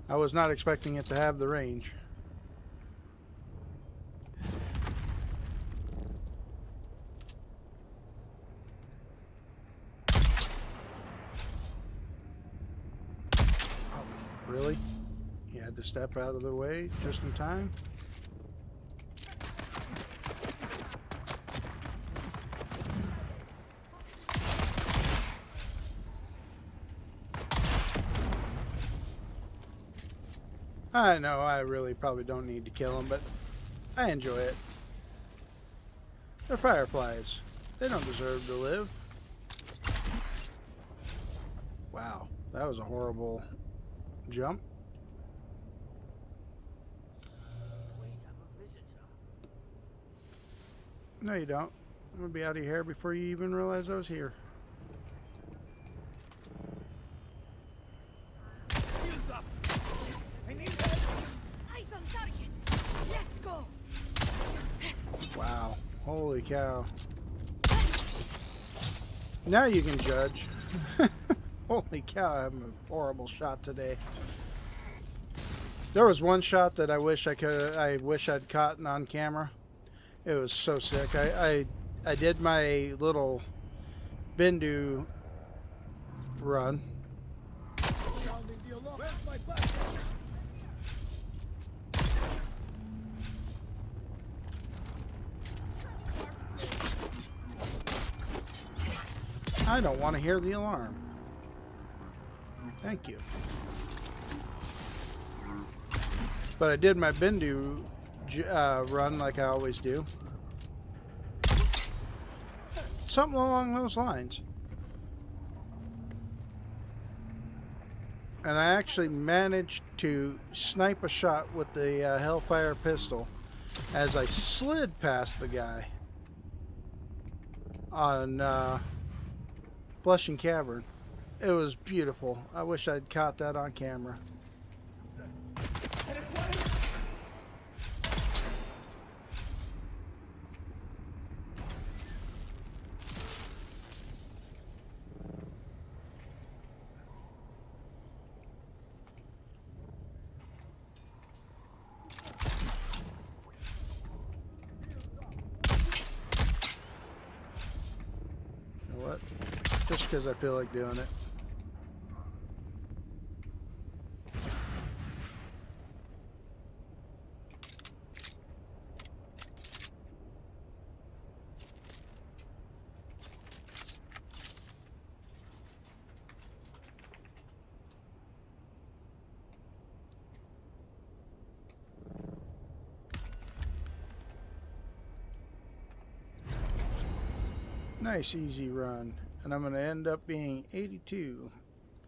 I was not expecting it to have the range. Oh, really? You had to step out of the way just in time? I know I really probably don't need to kill them, but I enjoy it. They're fireflies. They don't deserve to live. Wow, that was a horrible jump. No, you don't. I'm gonna be out of your hair before you even realize I was here. Shields up. I need help. Eyes on target. Let's go. Wow. Holy cow. Now you can judge. Holy cow, I'm having a horrible shot today. There was one shot that I wish I'd caught on camera. It was so sick. I did my little Bindu run. Sounding the alarm. Where's my back? I don't want to hear the alarm. Thank you. But I did my Bindu run like I always do. Something along those lines. And I actually managed to snipe a shot with the Hellfire pistol as I slid past the guy on Blushing Cavern. It was beautiful. I wish I'd caught that on camera. You know what? Just because I feel like doing it. Nice easy run, and I'm going to end up being 82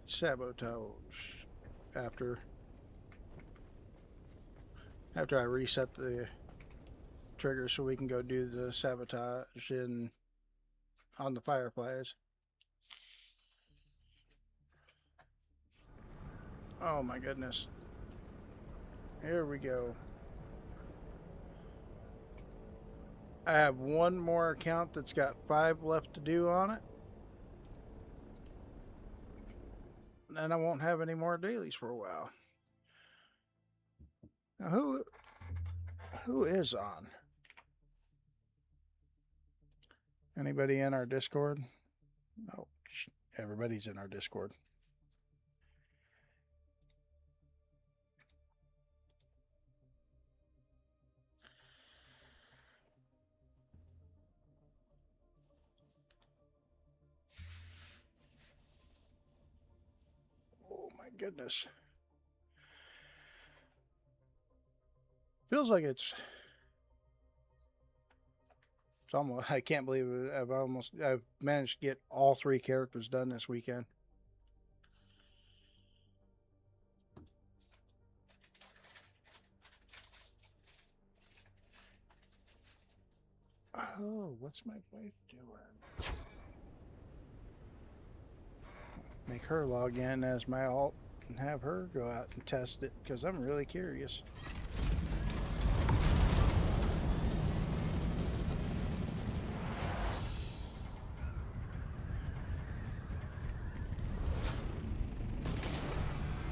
sabotage after I reset the trigger so we can go do the sabotage on the fireflies. Oh my goodness. Here we go. I have one more account that's got 5 left to do on it. And I won't have any more dailies for a while. Now who is on? Anybody in our Discord? Oh, everybody's in our Discord. Oh my goodness. Feels like it's almost, I can't believe it. I've managed to get all 3 characters done this weekend. Oh, what's my wife doing? Make her log in as my alt and have her go out and test it because I'm really curious.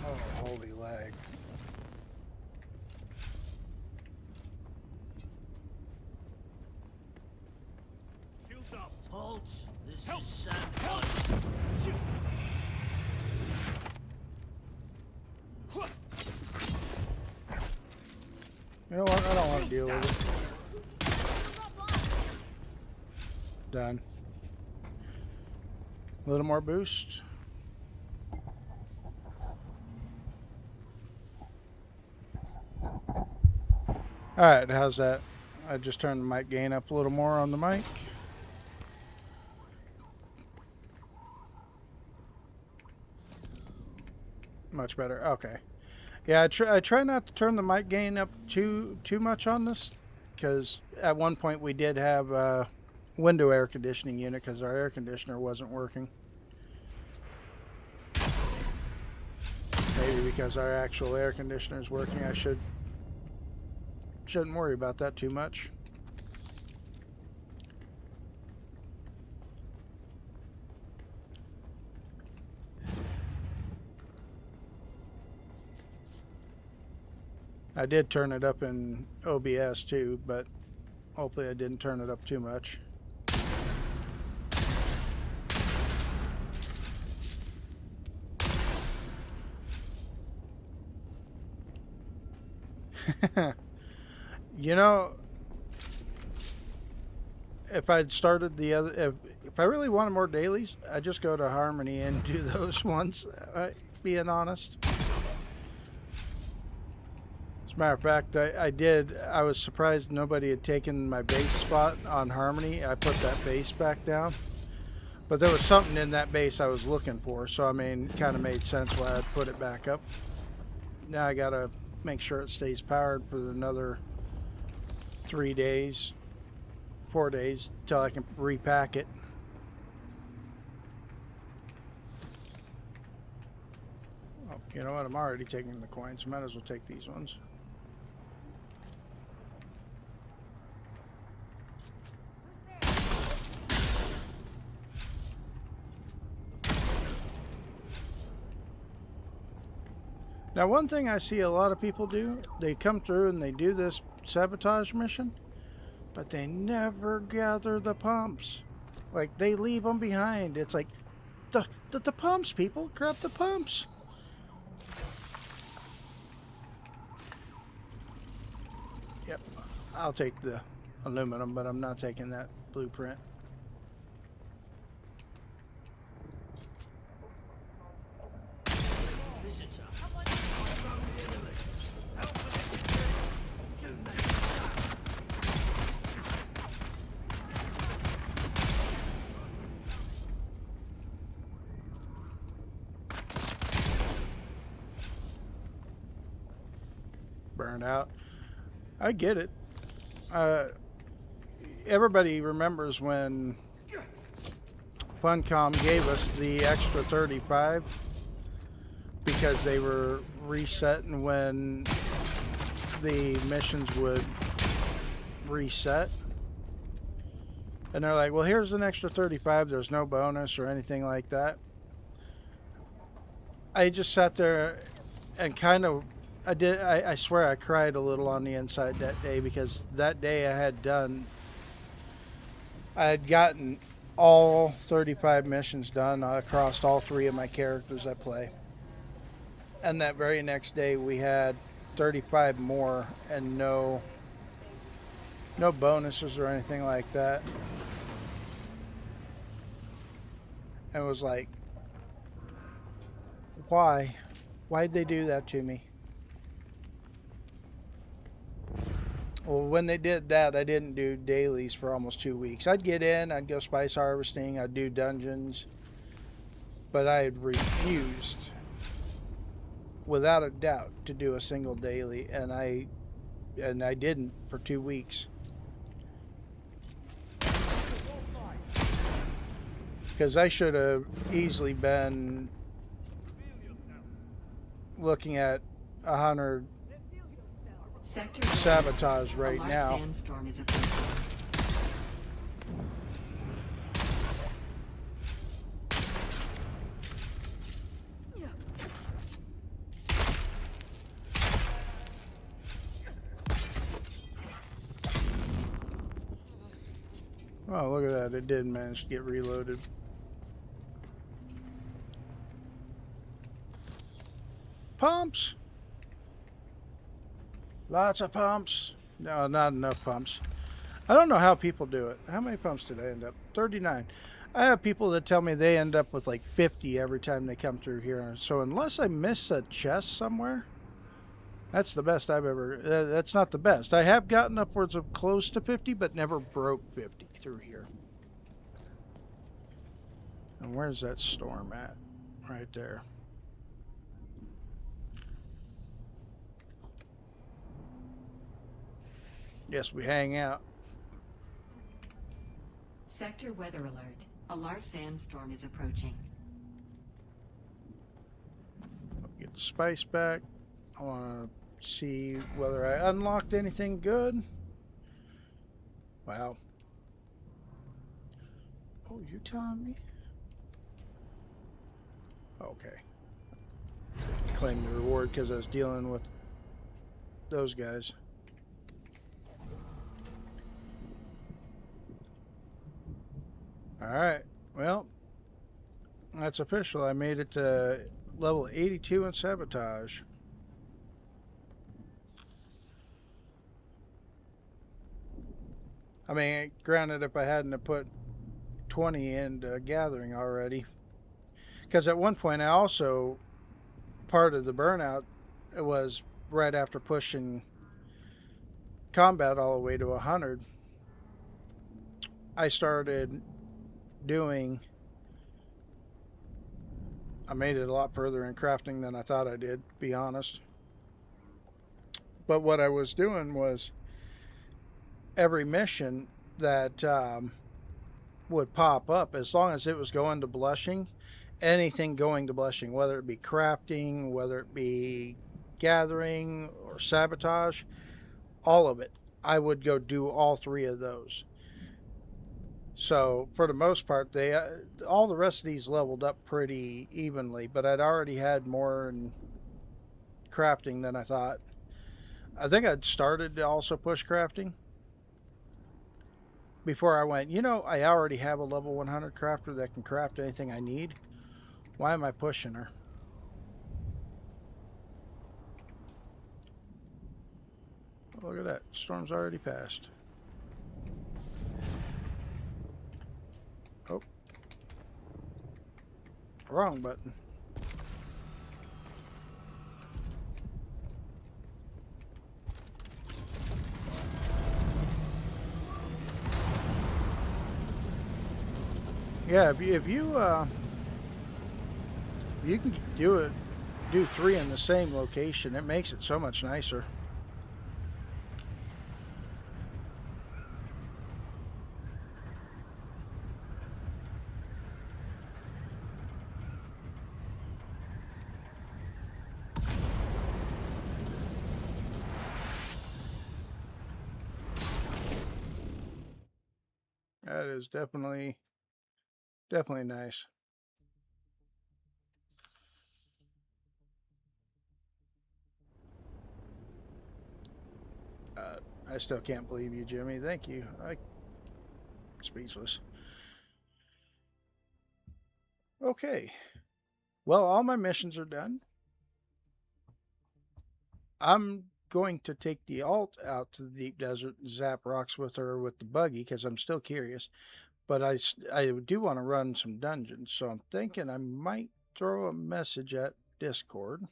Oh, holy lag. Halt! This is Sam. You know what? I don't want to deal with it. Done. A little more boost. Alright, how's that? I just turned the mic gain up a little more on the mic. Much better. Okay. Yeah, I try not to turn the mic gain up too much on this, because at one point we did have a window air conditioning unit because our air conditioner wasn't working. Maybe because our actual air conditioner is working, I shouldn't worry about that too much. I did turn it up in OBS too, but hopefully I didn't turn it up too much. You know, if I'd started the other, if I really wanted more dailies, I'd just go to Harmony and do those ones. Being honest. As a matter of fact, I did. I was surprised nobody had taken my base spot on Harmony. I put that base back down. But there was something in that base I was looking for, so I mean, kind of made sense why I'd put it back up. Now I gotta make sure it stays powered for another 3 days, 4 days, till I can repack it. Oh, you know what? I'm already taking the coins. Might as well take these ones. Now, one thing I see a lot of people do, they come through and they do this sabotage mission, but they never gather the pumps. Like, they leave them behind. It's like, the pumps, people. Grab the pumps. Yep, I'll take the aluminum, but I'm not taking that blueprint. Burned out. I get it. Everybody remembers when Funcom gave us the extra 35 because they were resetting when the missions would reset. And they're like, well, here's an extra 35. There's no bonus or anything like that. I just sat there and kind of, I swear I cried a little on the inside that day, because that day I had gotten all 35 missions done across all 3 of my characters I play. And that very next day we had 35 more and no bonuses or anything like that. And it was like, why? Why'd they do that to me? Well, when they did that, I didn't do dailies for almost 2 weeks. I'd get in, I'd go spice harvesting, I'd do dungeons, but I had refused, without a doubt, to do a single daily, and I didn't for 2 weeks. Because I should have easily been looking at 100 Sector sabotage a right large now. sandstorm is approaching. Oh, look at that. It did manage to get reloaded. Pumps! Lots of pumps. No, not enough pumps. I don't know how people do it. How many pumps did I end up? 39. I have people that tell me they end up with like 50 every time they come through here. So unless I miss a chest somewhere, that's the best I've ever... that's not the best. I have gotten upwards of close to 50, but never broke 50 through here. And where's that storm at? Right there. Yes, we hang out. Sector weather alert. A large sandstorm is approaching. Get the spice back. I want to see whether I unlocked anything good. Wow. Oh, you telling me? Okay. Claim the reward because I was dealing with those guys. Alright, well, that's official. I made it to level 82 in sabotage. I mean, granted, if I hadn't have put 20 into gathering already, because at one point I also, part of the burnout was right after pushing combat all the way to 100, I started doing, I made it a lot further in crafting than I thought I did, to be honest. But what I was doing was every mission that would pop up, as long as it was going to blushing, anything going to blushing, whether it be crafting, whether it be gathering or sabotage, all of it, I would go do all three of those. So for the most part, they all the rest of these leveled up pretty evenly, but I'd already had more in crafting than I thought. I think I'd started to also push crafting before I went, I already have a level 100 crafter that can craft anything I need. Why am I pushing her? Oh, look at that. Storm's already passed. Oh. Wrong button. Yeah, if you can do three in the same location, it makes it so much nicer. That is definitely nice. I still can't believe you, Jimmy. Thank you. I'm speechless. Okay. Well, all my missions are done. I'm going to take the alt out to the deep desert and zap rocks with her with the buggy because I'm still curious. But I do want to run some dungeons, so I'm thinking I might throw a message at Discord.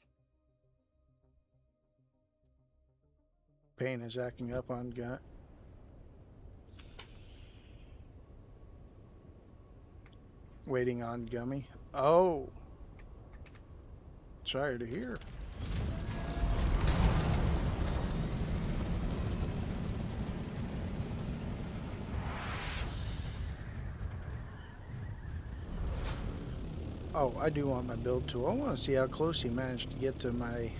Pain is acting up on gun. Waiting on Gummy. Oh. Sorry to hear. Oh, I do want my build tool. I want to see how close he managed to get to my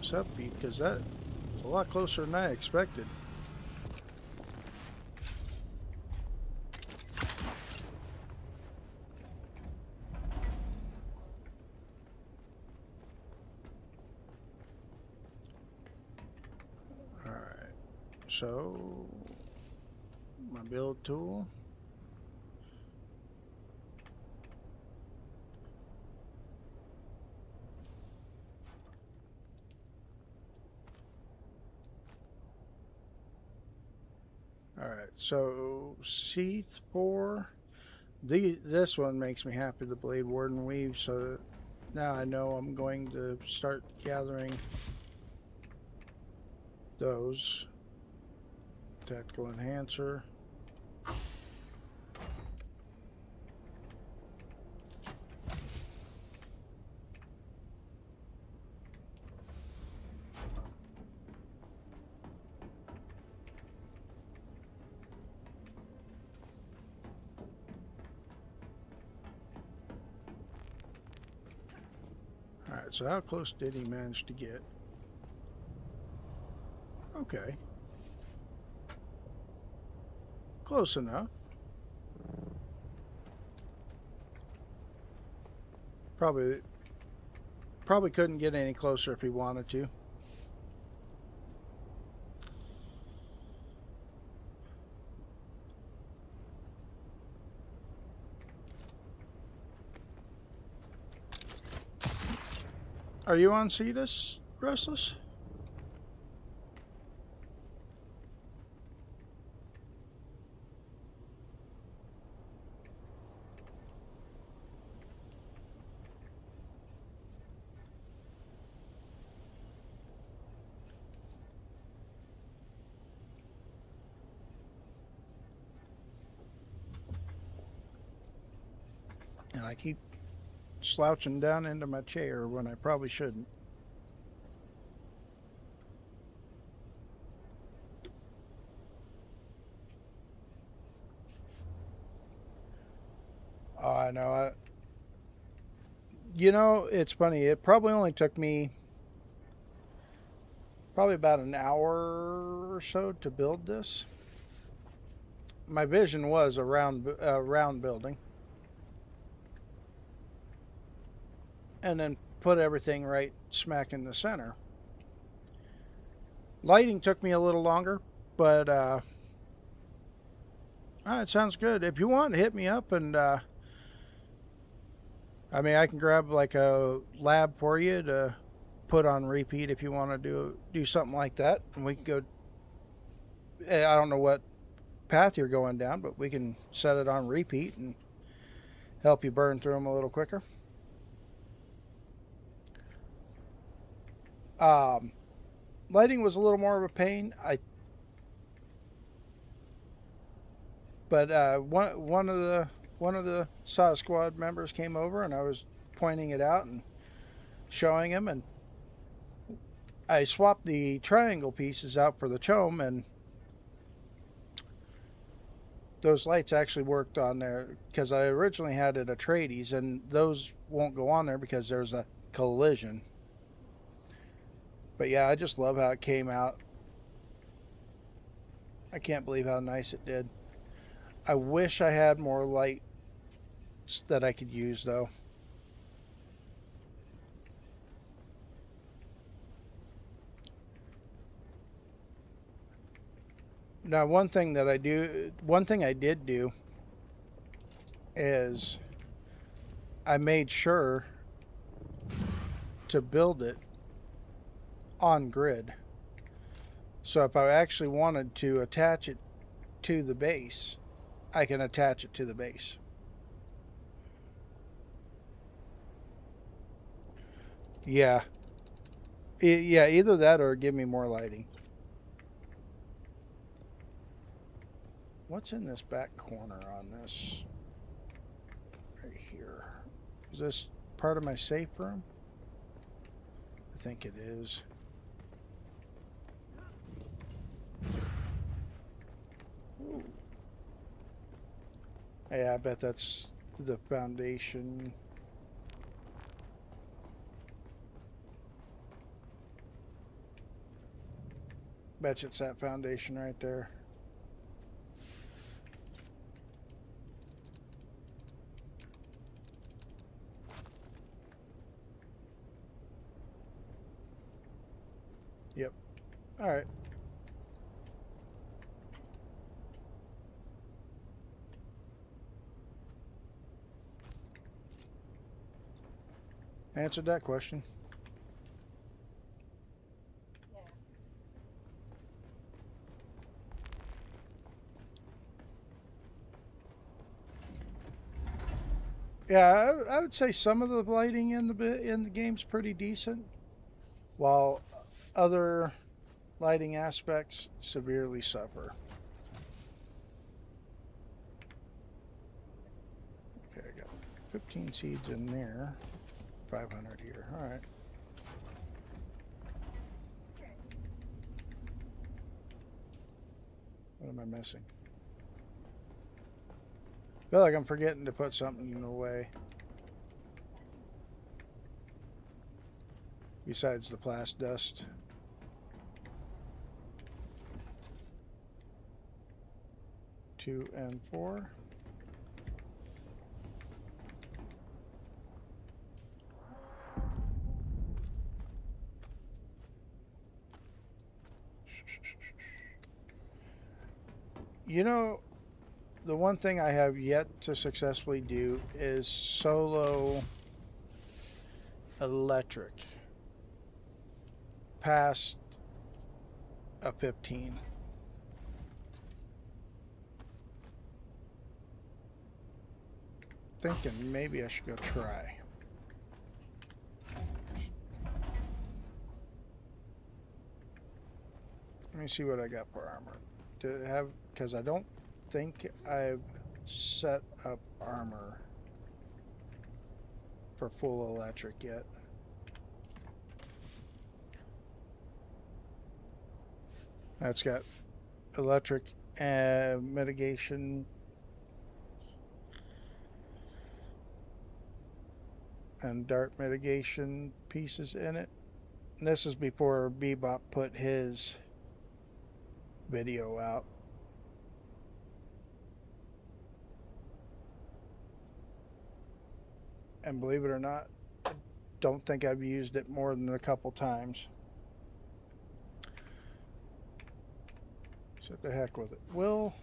sub feed, because that was a lot closer than I expected. Alright, so my build tool. Alright, so C4. This one makes me happy, the Blade Warden Weave, so now I know I'm going to start gathering those. Tactical Enhancer. Alright, so how close did he manage to get? Okay. Close enough. Probably couldn't get any closer if he wanted to. Are you on Cetus, Restless? I keep slouching down into my chair when I probably shouldn't. Oh, I know. You know, it's funny. It probably only took me probably about an hour or so to build this. My vision was a round building, and then put everything right smack in the center. Lighting took me a little longer, but it sounds good. If you want, hit me up, and I mean, I can grab like a lab for you to put on repeat if you want to do something like that, and we can go. I don't know what path you're going down, but we can set it on repeat and help you burn through them a little quicker. Lighting was a little more of a pain. But one of the SAW squad members came over, and I was pointing it out and showing him, and I swapped the triangle pieces out for the chome, and those lights actually worked on there because I originally had it Atreides, and those won't go on there because there's a collision. But yeah, I just love how it came out. I can't believe how nice it did. I wish I had more lights that I could use, though. Now, one thing I did do is I made sure to build it on grid. So if I actually wanted to attach it to the base, I can attach it to the base. Yeah. Yeah, either that or give me more lighting. What's in this back corner on this? Right here. Is this part of my safe room? I think it is. Ooh. Yeah, I bet that's the foundation. Bet you it's that foundation right there. Yep. All right. Answered that question. Yeah, I would say some of the lighting in the game's pretty decent, while other lighting aspects severely suffer. Okay, I got 15 seeds in there, 500 here. All right. What am I missing? I feel like I'm forgetting to put something away. Besides the plast dust. Two and four. You know, the one thing I have yet to successfully do is solo electric past a 15. Thinking maybe I should go try. Let me see what I got for armor. To have, because I don't think I've set up armor for full electric yet. That's got electric mitigation and dart mitigation pieces in it. And this is before Bebop put his video out. And believe it or not, I don't think I've used it more than a couple times. So the heck with it. We'll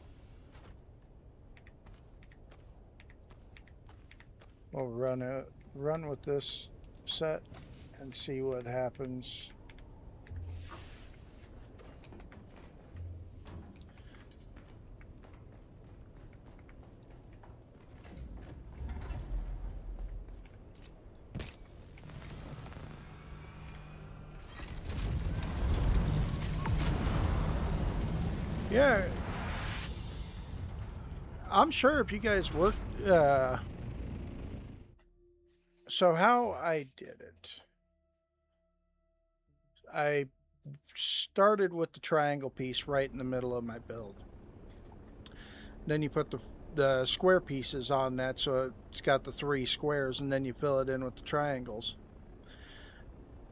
run with this set and see what happens. Yeah, I'm sure if you guys worked, so how I did it, I started with the triangle piece right in the middle of my build. Then you put the square pieces on that, so it's got the 3 squares, and then you fill it in with the triangles.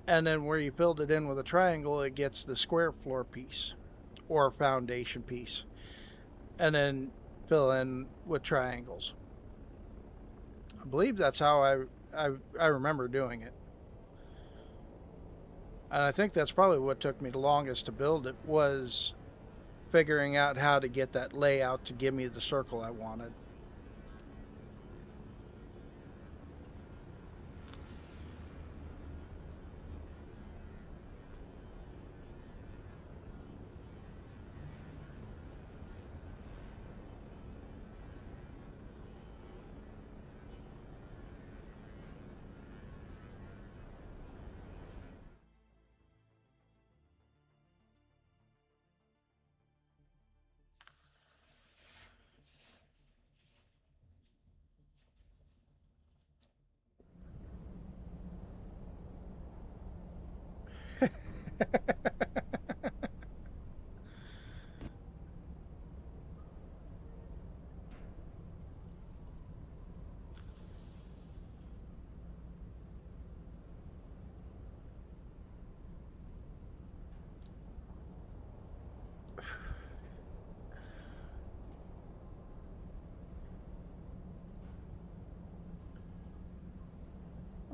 And then where you filled it in with a triangle, it gets the square floor piece or foundation piece, and then fill in with triangles. I believe that's how I remember doing it. And I think that's probably what took me the longest to build it, was figuring out how to get that layout to give me the circle I wanted.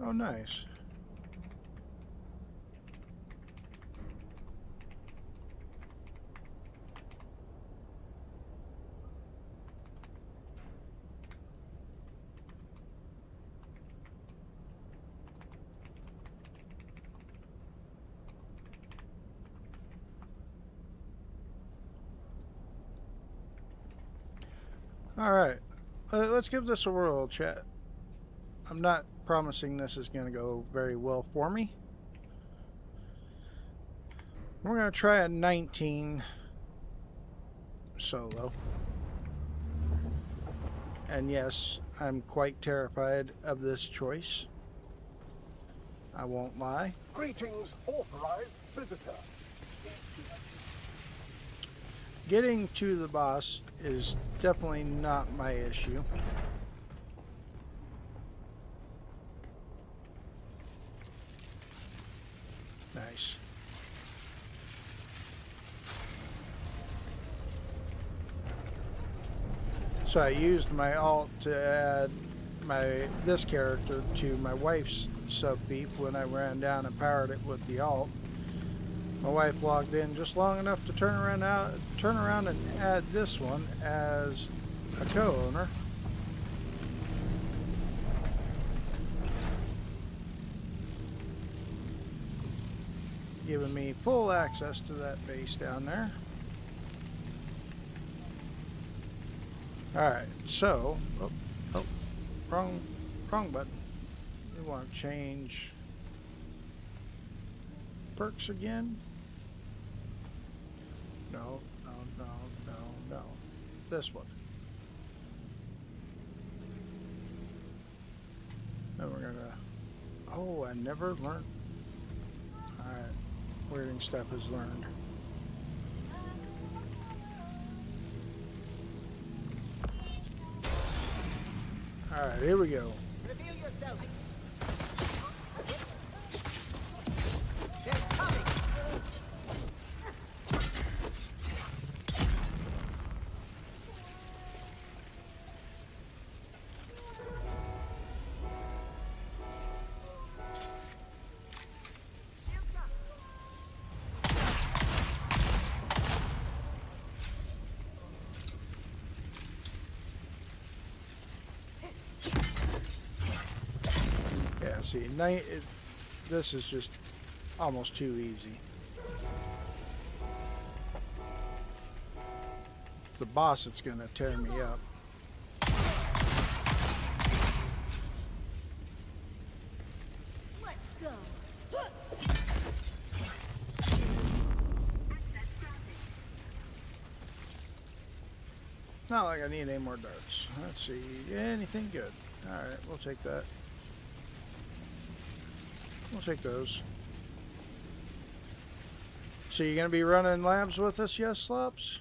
Oh, nice. All right, let's give this a whirl, chat. I'm not promising this is going to go very well for me. We're going to try a 19 solo. And yes, I'm quite terrified of this choice. I won't lie. Greetings, authorized visitor. Getting to the boss is definitely not my issue. Nice. So I used my alt to add this character to my wife's sub beep when I ran down and powered it with the alt. My wife logged in just long enough to turn around and add this one as a co-owner. Giving me full access to that base down there. Alright, so wrong button. We want to change perks again. No. This one. Then we're gonna Oh, I never learned. Alright. Weirding step is learned. Alright, here we go. Reveal yourself. They're coming. Yeah, see, this is just almost too easy. It's the boss that's going to tear me up. Let's go. Not like I need any more darts. Let's see, anything good. Alright, we'll take that. We'll take those. So you're going to be running labs with us, yes, Slops?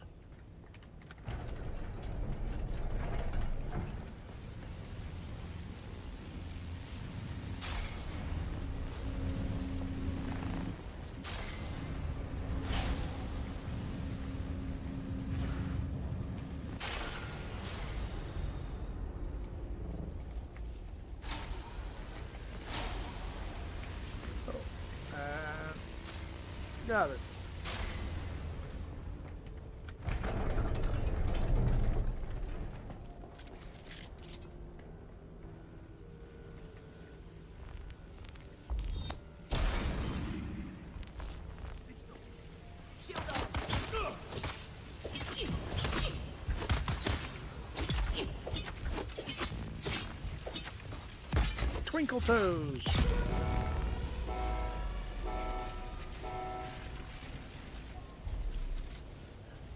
Got it. Shield up. Twinkle toes.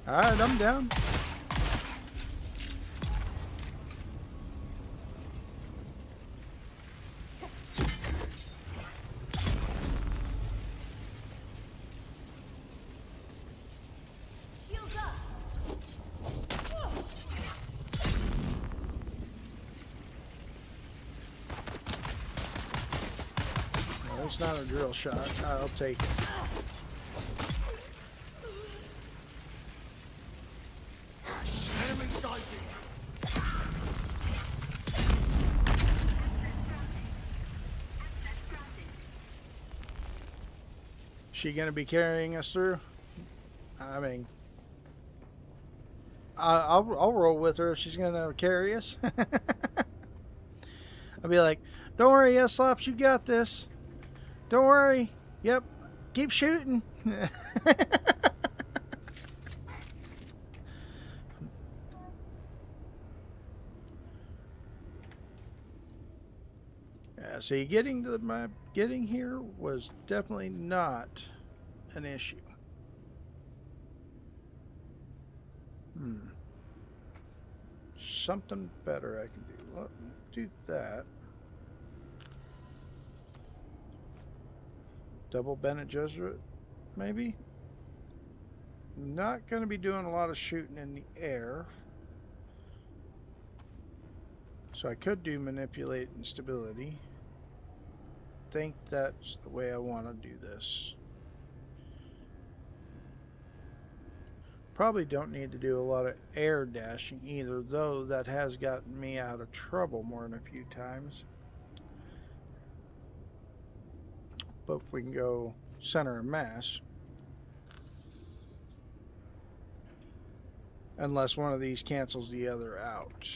Alright, I'm down. Shields up. No, it's not a drill shot. I'll take it. She gonna be carrying us through? I mean, I'll roll with her if she's gonna carry us. I'll be like, "Don't worry, yes, Slops, you got this. Don't worry. Yep, keep shooting." Yeah, see, getting to getting here was definitely not an issue. Something better I can do. Let me do that. Double Bennett Jesuit, maybe? Not going to be doing a lot of shooting in the air. So I could do manipulate and stability. Think that's the way I want to do this. Probably don't need to do a lot of air dashing either, though that has gotten me out of trouble more than a few times. But we can go center of mass. Unless one of these cancels the other out.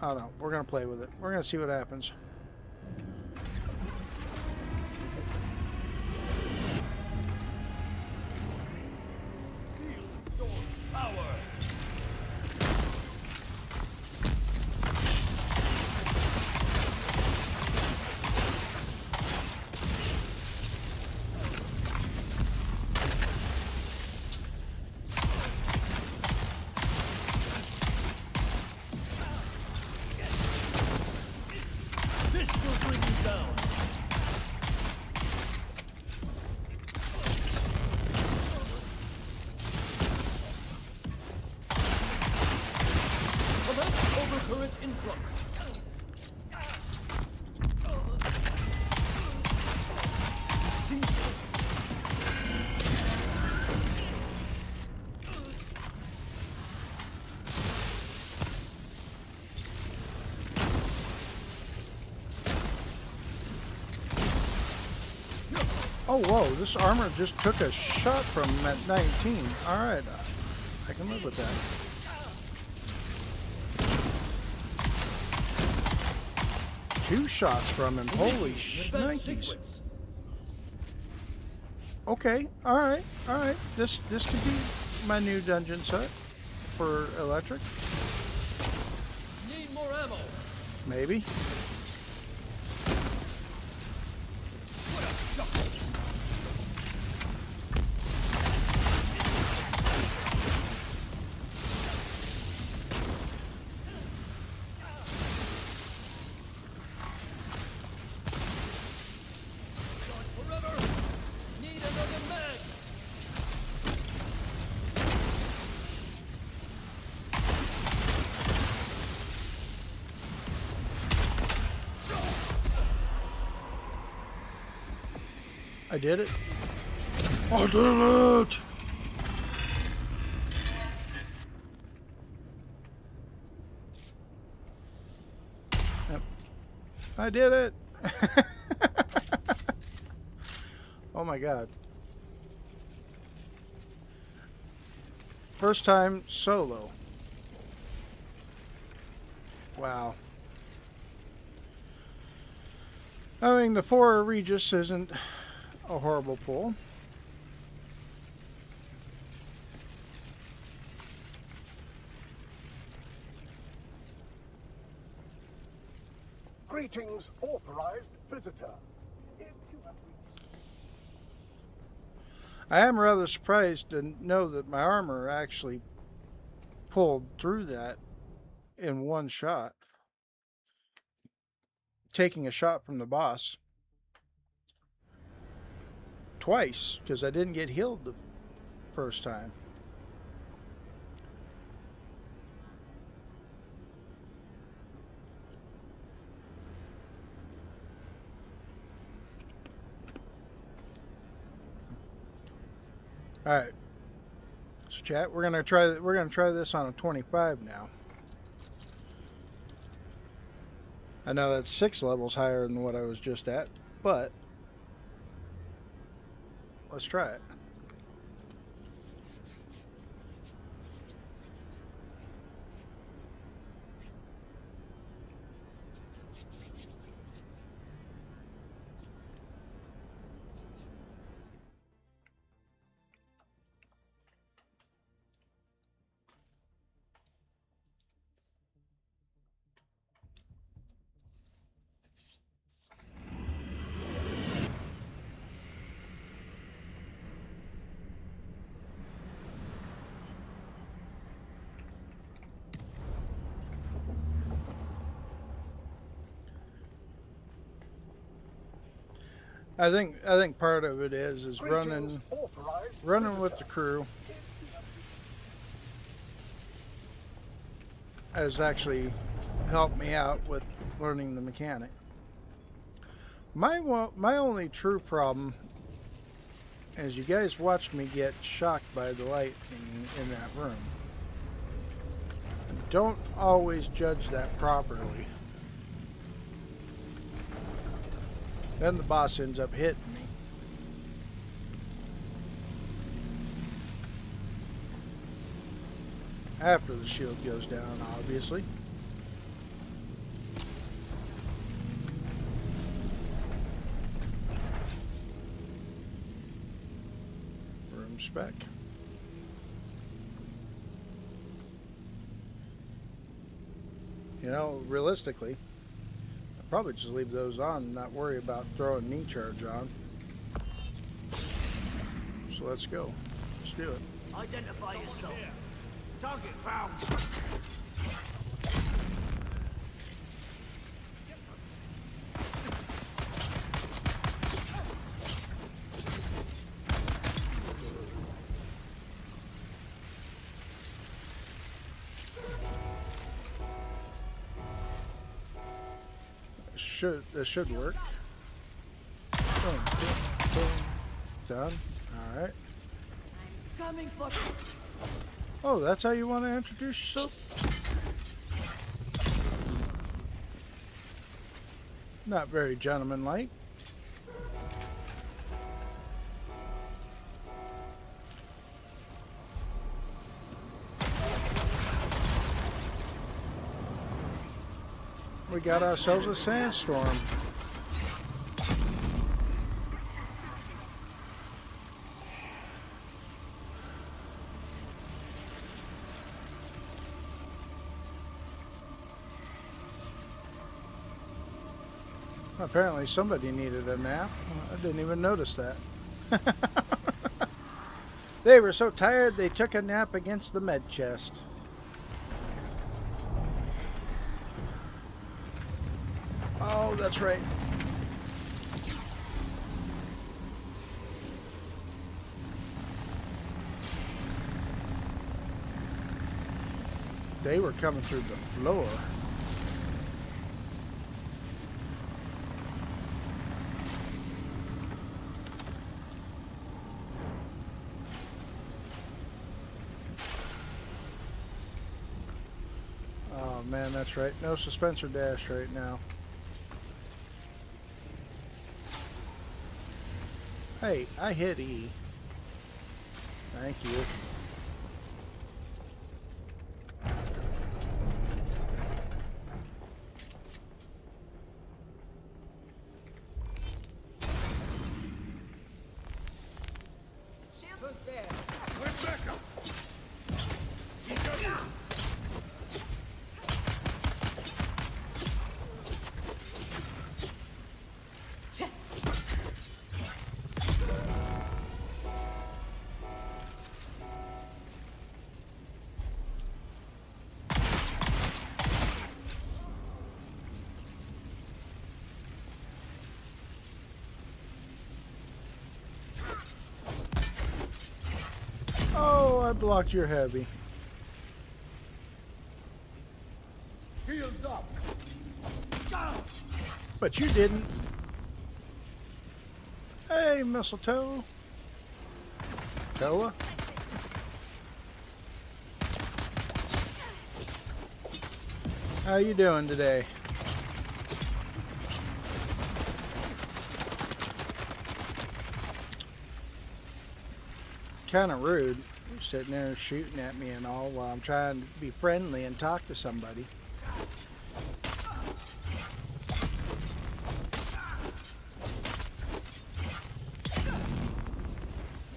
I don't know. We're going to play with it. We're going to see what happens. This will bring you down. Oh, whoa, this armor just took a shot from him at 19. Alright, I can live with that. Two shots from him. Holy shnikes. Okay, alright, alright. This could be my new dungeon set for electric. Need more ammo. Maybe. What a shot. Not forever. Need another mag. I did it. I did it! Yep. I did it! Oh my god. First time solo. Wow. I mean, the 4 Regis isn't a horrible pull. Greetings, authorized visitor. If you have I am rather surprised to know that my armor actually pulled through that in one shot. Taking a shot from the boss. Twice, because I didn't get healed the first time. All right. So chat, we're gonna try this on a 25 now. I know that's 6 levels higher than what I was just at, but let's try it. I think part of it is running with the crew has actually helped me out with learning the mechanic. My only true problem is you guys watched me get shocked by the lightning in that room. Don't always judge that properly. Then the boss ends up hitting me. After the shield goes down, obviously. Room spec. You know, realistically, probably just leave those on and not worry about throwing knee charge on. So let's go. Let's do it. Identify yourself. Target found. This should work. Boom, boom, boom. Done. All right. I'm coming for you. Oh, that's how you want to introduce yourself? Not very gentlemanlike. we got ourselves a sandstorm. Apparently somebody needed a nap. I didn't even notice that. They were so tired they took a nap against the med chest. Oh, that's right. They were coming through the floor. Oh man, that's right. No suspense or dash right now. Hey, I hit E. Thank you. Oh, I blocked your heavy. Shields up. But you didn't. Hey, mistletoe. Toa. How you doing today? Kind of rude. You're sitting there shooting at me and all while I'm trying to be friendly and talk to somebody.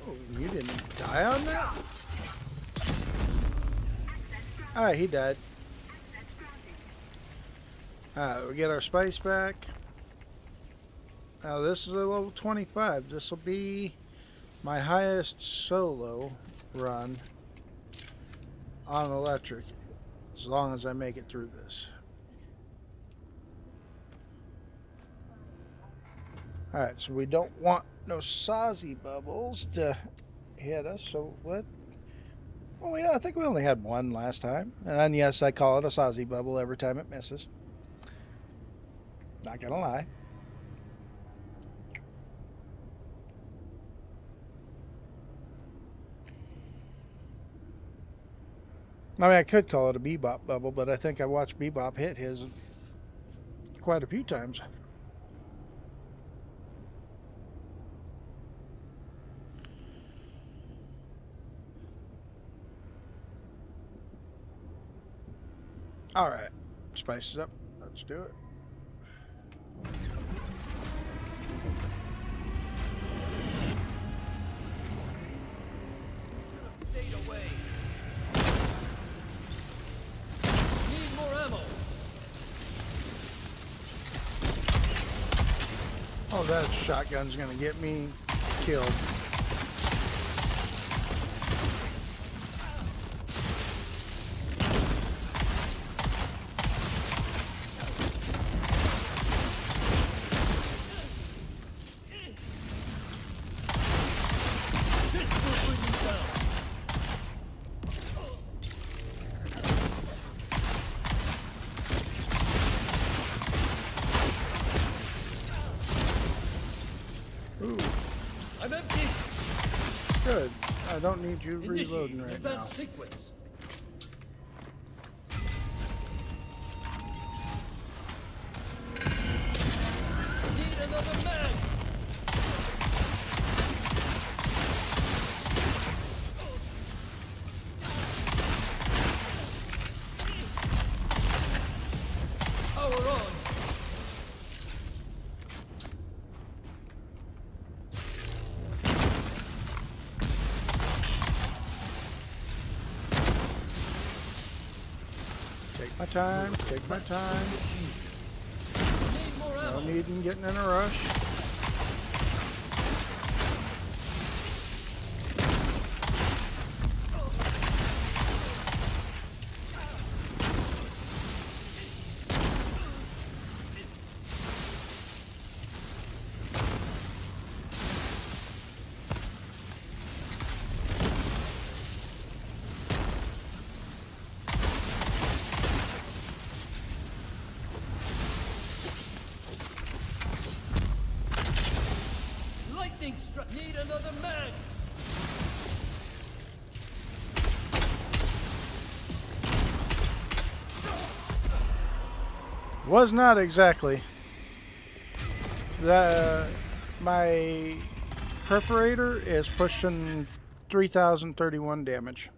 Oh, you didn't die on that? Alright, he died. Alright, we get our spice back. Now this is a level 25. This will be my highest solo run on electric, as long as I make it through this. Alright, so we don't want no Sazi bubbles to hit us, so what? Well, yeah, I think we only had one last time. And yes, I call it a Sazi bubble every time it misses. Not gonna lie. I mean, I could call it a Bebop bubble, but I think I watched Bebop hit his quite a few times. All right, spices up. Let's do it. Stayed away. Need more ammo. Oh, that shotgun's gonna get me killed. Ooh, I'm empty. good. I don't need you reloading right now. Advanced sequence. Need another man. Power on. my time, take my time. Need more No ammo. need in getting in a rush. Lightning struck. Need another mag. Was not exactly. My perforator is pushing 3,031 damage.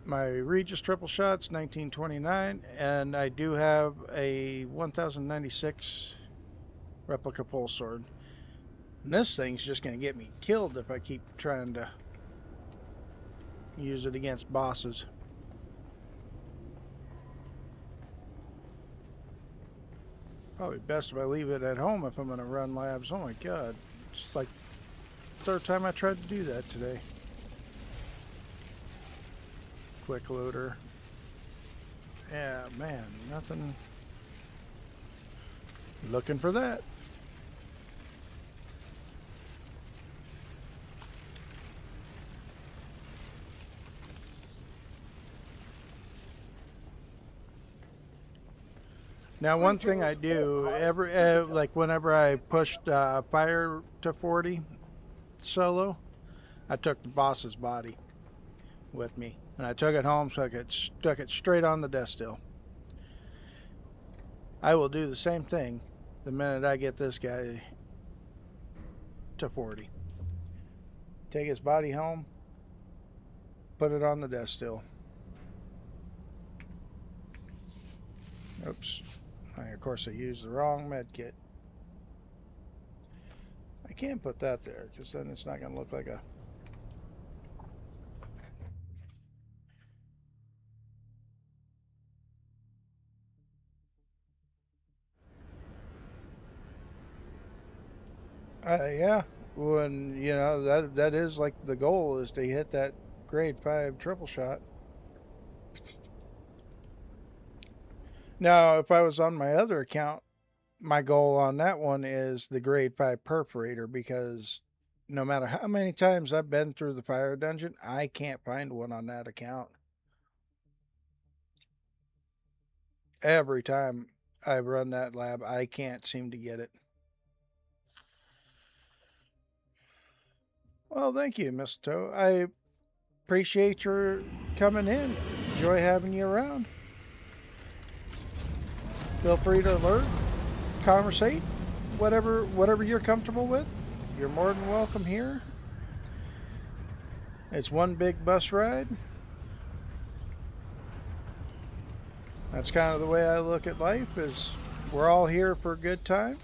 My Regis triple shot's 1929, and I do have a 1096 replica pole sword. And this thing's just going to get me killed if I keep trying to use it against bosses. Probably best if I leave it at home if I'm going to run labs. Oh my god. It's like the third time I tried to do that today. Quick loader. Yeah, man, nothing. Looking for that. Now, one thing I do like whenever I pushed fire to 40 solo, I took the boss's body with me, and I took it home so I could stuck it straight on the death still. I will do the same thing the minute I get this guy to 40. Take his body home, put it on the death still. Oops. Of course, I used the wrong med kit. I can't put that there because then it's not going to look like a... yeah, when you know that is like the goal is to hit that grade 5 triple shot. Now, if I was on my other account, my goal on that one is the grade 5 perforator, because no matter how many times I've been through the fire dungeon, I can't find one on that account. Every time I run that lab, I can't seem to get it. Well, thank you, Mistletoe. I appreciate your coming in. Enjoy having you around. Feel free to alert, conversate, whatever you're comfortable with. You're more than welcome here. It's one big bus ride. That's kind of the way I look at life, is we're all here for a good time.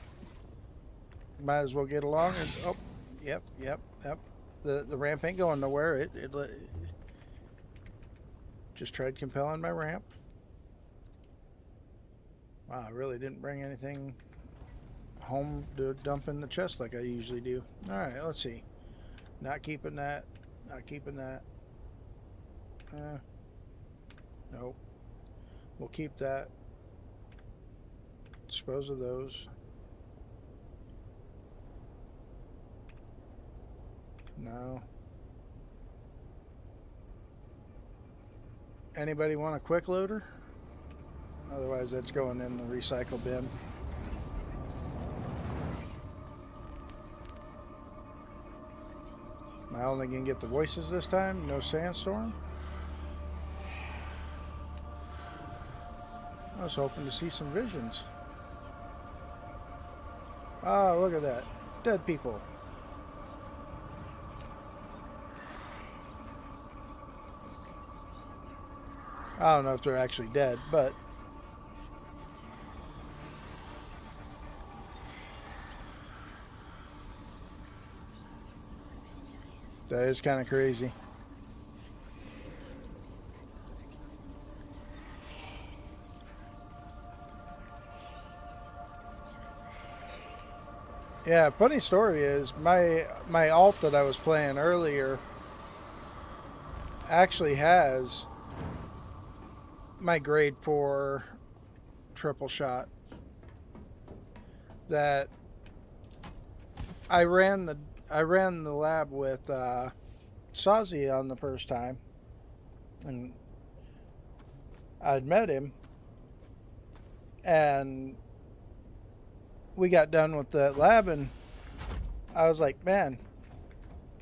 Might as well get along. And oh, yep. The ramp ain't going nowhere. It just tried compelling my ramp. Wow, I really didn't bring anything home to dump in the chest like I usually do. Alright, let's see. Not keeping that. Not keeping that. Nope. We'll keep that. Dispose of those. No. Anybody want a quick loader? Otherwise, that's going in the recycle bin. Am I only going to get the voices this time? No sandstorm? I was hoping to see some visions. Oh, look at that. Dead people. I don't know if they're actually dead, but... That is kind of crazy. Yeah, funny story is my alt that I was playing earlier actually has my grade 4 triple shot that I ran the lab with Sazi on the first time, and I'd met him, and we got done with that lab, and I was like, man,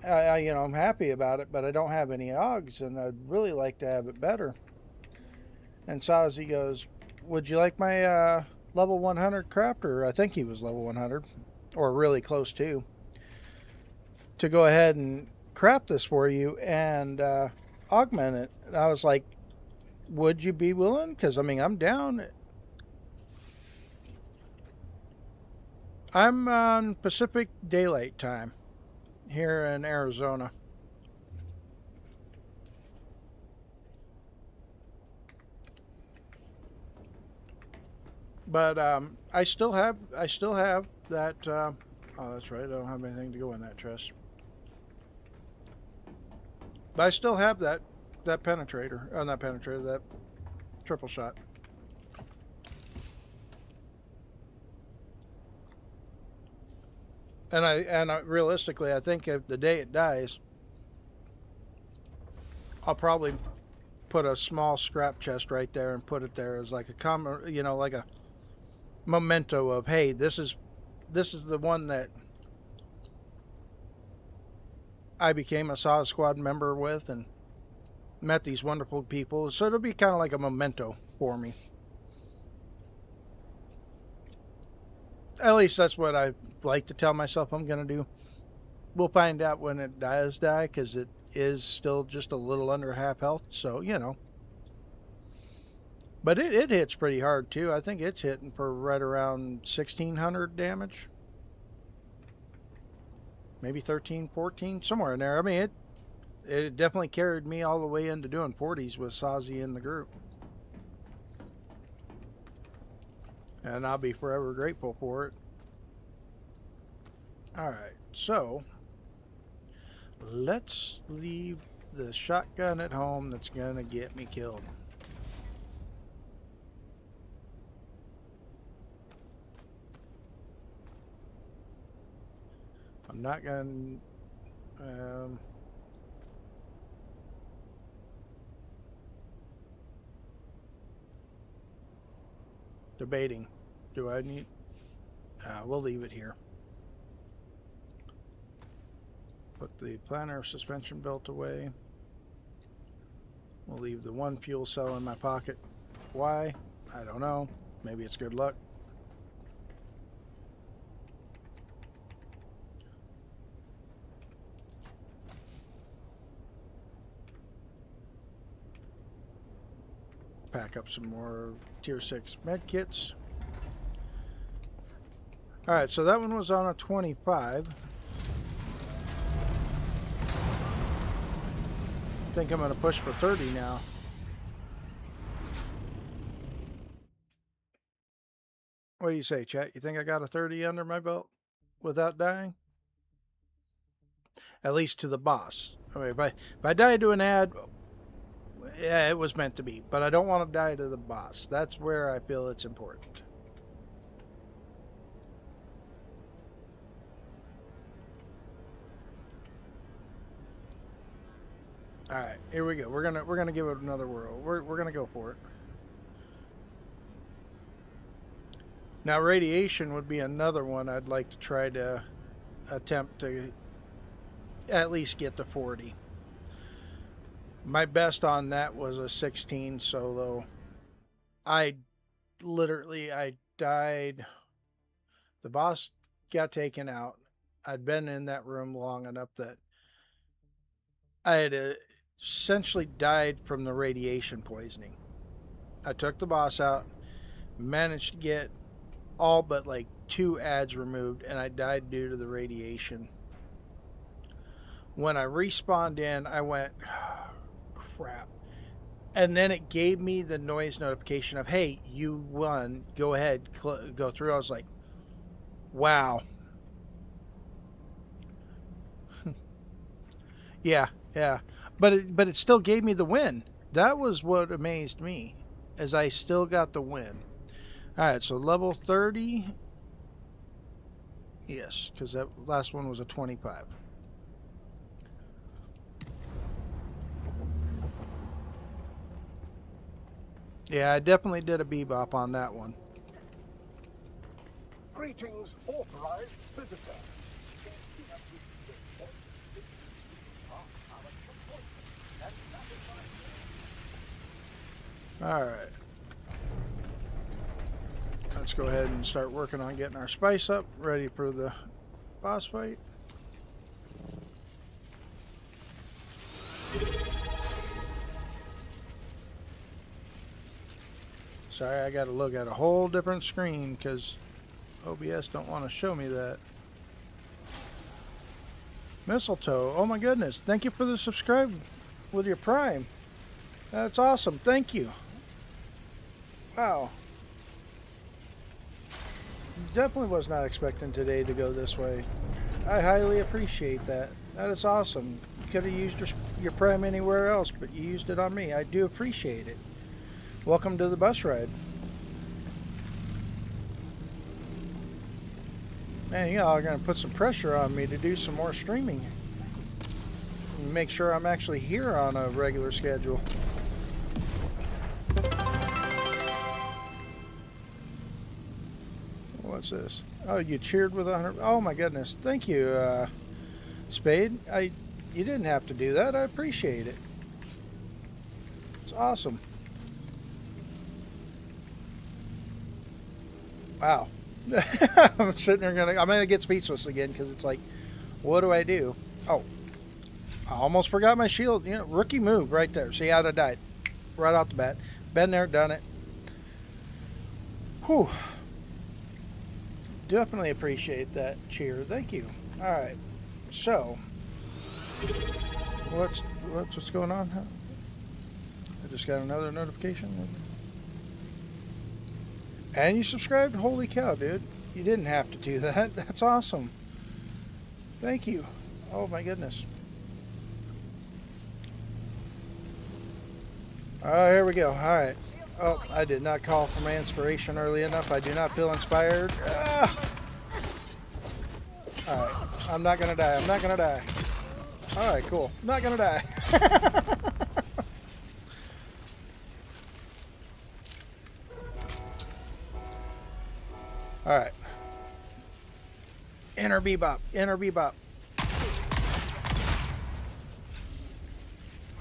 I'm happy about it, but I don't have any AUGs, and I'd really like to have it better. And Sazi goes, would you like my level 100 crafter? I think he was level 100, or really close to go ahead and craft this for you and augment it. And I was like, would you be willing? Because, I mean, I'm down. I'm on Pacific Daylight Time here in Arizona. But I still have that. Oh, that's right. I don't have anything to go in that chest. But I still have that penetrator. Not penetrator. That triple shot. And I realistically, I think if the day it dies, I'll probably put a small scrap chest right there and put it there as like a like a memento of, hey, this is the one that I became a Saw Squad member with and met these wonderful people. So it'll be kind of like a memento for me. At least that's what I like to tell myself I'm going to do. We'll find out when it does die, because it is still just a little under half health. So, But it hits pretty hard, too. I think it's hitting for right around 1,600 damage. Maybe 13, 14, somewhere in there. I mean, it definitely carried me all the way into doing 40s with Sazi in the group. And I'll be forever grateful for it. Alright, so let's leave the shotgun at home that's going to get me killed. I'm not going to... debating. Do I need... we'll leave it here. Put the planner suspension belt away. We'll leave the one fuel cell in my pocket. Why? I don't know. Maybe it's good luck. Pack up some more tier 6 med kits. Alright, so that one was on a 25. I think I'm going to push for 30 now. What do you say, chat? You think I got a 30 under my belt without dying? At least to the boss. I mean, if I die to an ad, yeah, it was meant to be. But I don't want to die to the boss. That's where I feel it's important. All right, here we go. We're gonna give it another whirl. We're gonna go for it. Now, radiation would be another one I'd like to try to attempt to at least get to 40. My best on that was a 16 solo. I died. The boss got taken out. I'd been in that room long enough that I had essentially died from the radiation poisoning. I took the boss out, managed to get all but like 2 ads removed, and I died due to the radiation. When I respawned in, I went, oh, crap. And then it gave me the noise notification of, hey, you won. Go ahead, go through. I was like, wow. Yeah. But it still gave me the win. That was what amazed me, as I still got the win. All right, so level 30. Yes, because that last one was a 25. Yeah, I definitely did a bebop on that one. Greetings, authorized visitor. All right. Let's go ahead and start working on getting our spice up, ready for the boss fight. Sorry, I got to look at a whole different screen because OBS don't want to show me that. Mistletoe, oh my goodness, thank you for the subscribe with your Prime. That's awesome, thank you. Wow. Definitely was not expecting today to go this way. I highly appreciate that. That is awesome. You could have used your Prime anywhere else, but you used it on me. I do appreciate it. Welcome to the bus ride. Man, y'all are going to put some pressure on me to do some more streaming. And make sure I'm actually here on a regular schedule. What's this? Oh, you cheered with 100. Oh my goodness. Thank you, Spade. You didn't have to do that. I appreciate it. It's awesome. Wow. I'm sitting there I'm gonna get speechless again because it's like, what do I do? Oh, I almost forgot my shield. You know, rookie move right there. See how I died right off the bat. Been there, done it. Whew. Definitely appreciate that cheer. Thank you. All right. So, what's going on? I just got another notification. And you subscribed? Holy cow, dude. You didn't have to do that. That's awesome. Thank you. Oh my goodness. Oh, here we go. All right. Oh, I did not call for my inspiration early enough. I do not feel inspired. Ah! All right. I'm not going to die. I'm not going to die. All right, cool. Not going to die. All right. Inner bebop. Inner bebop.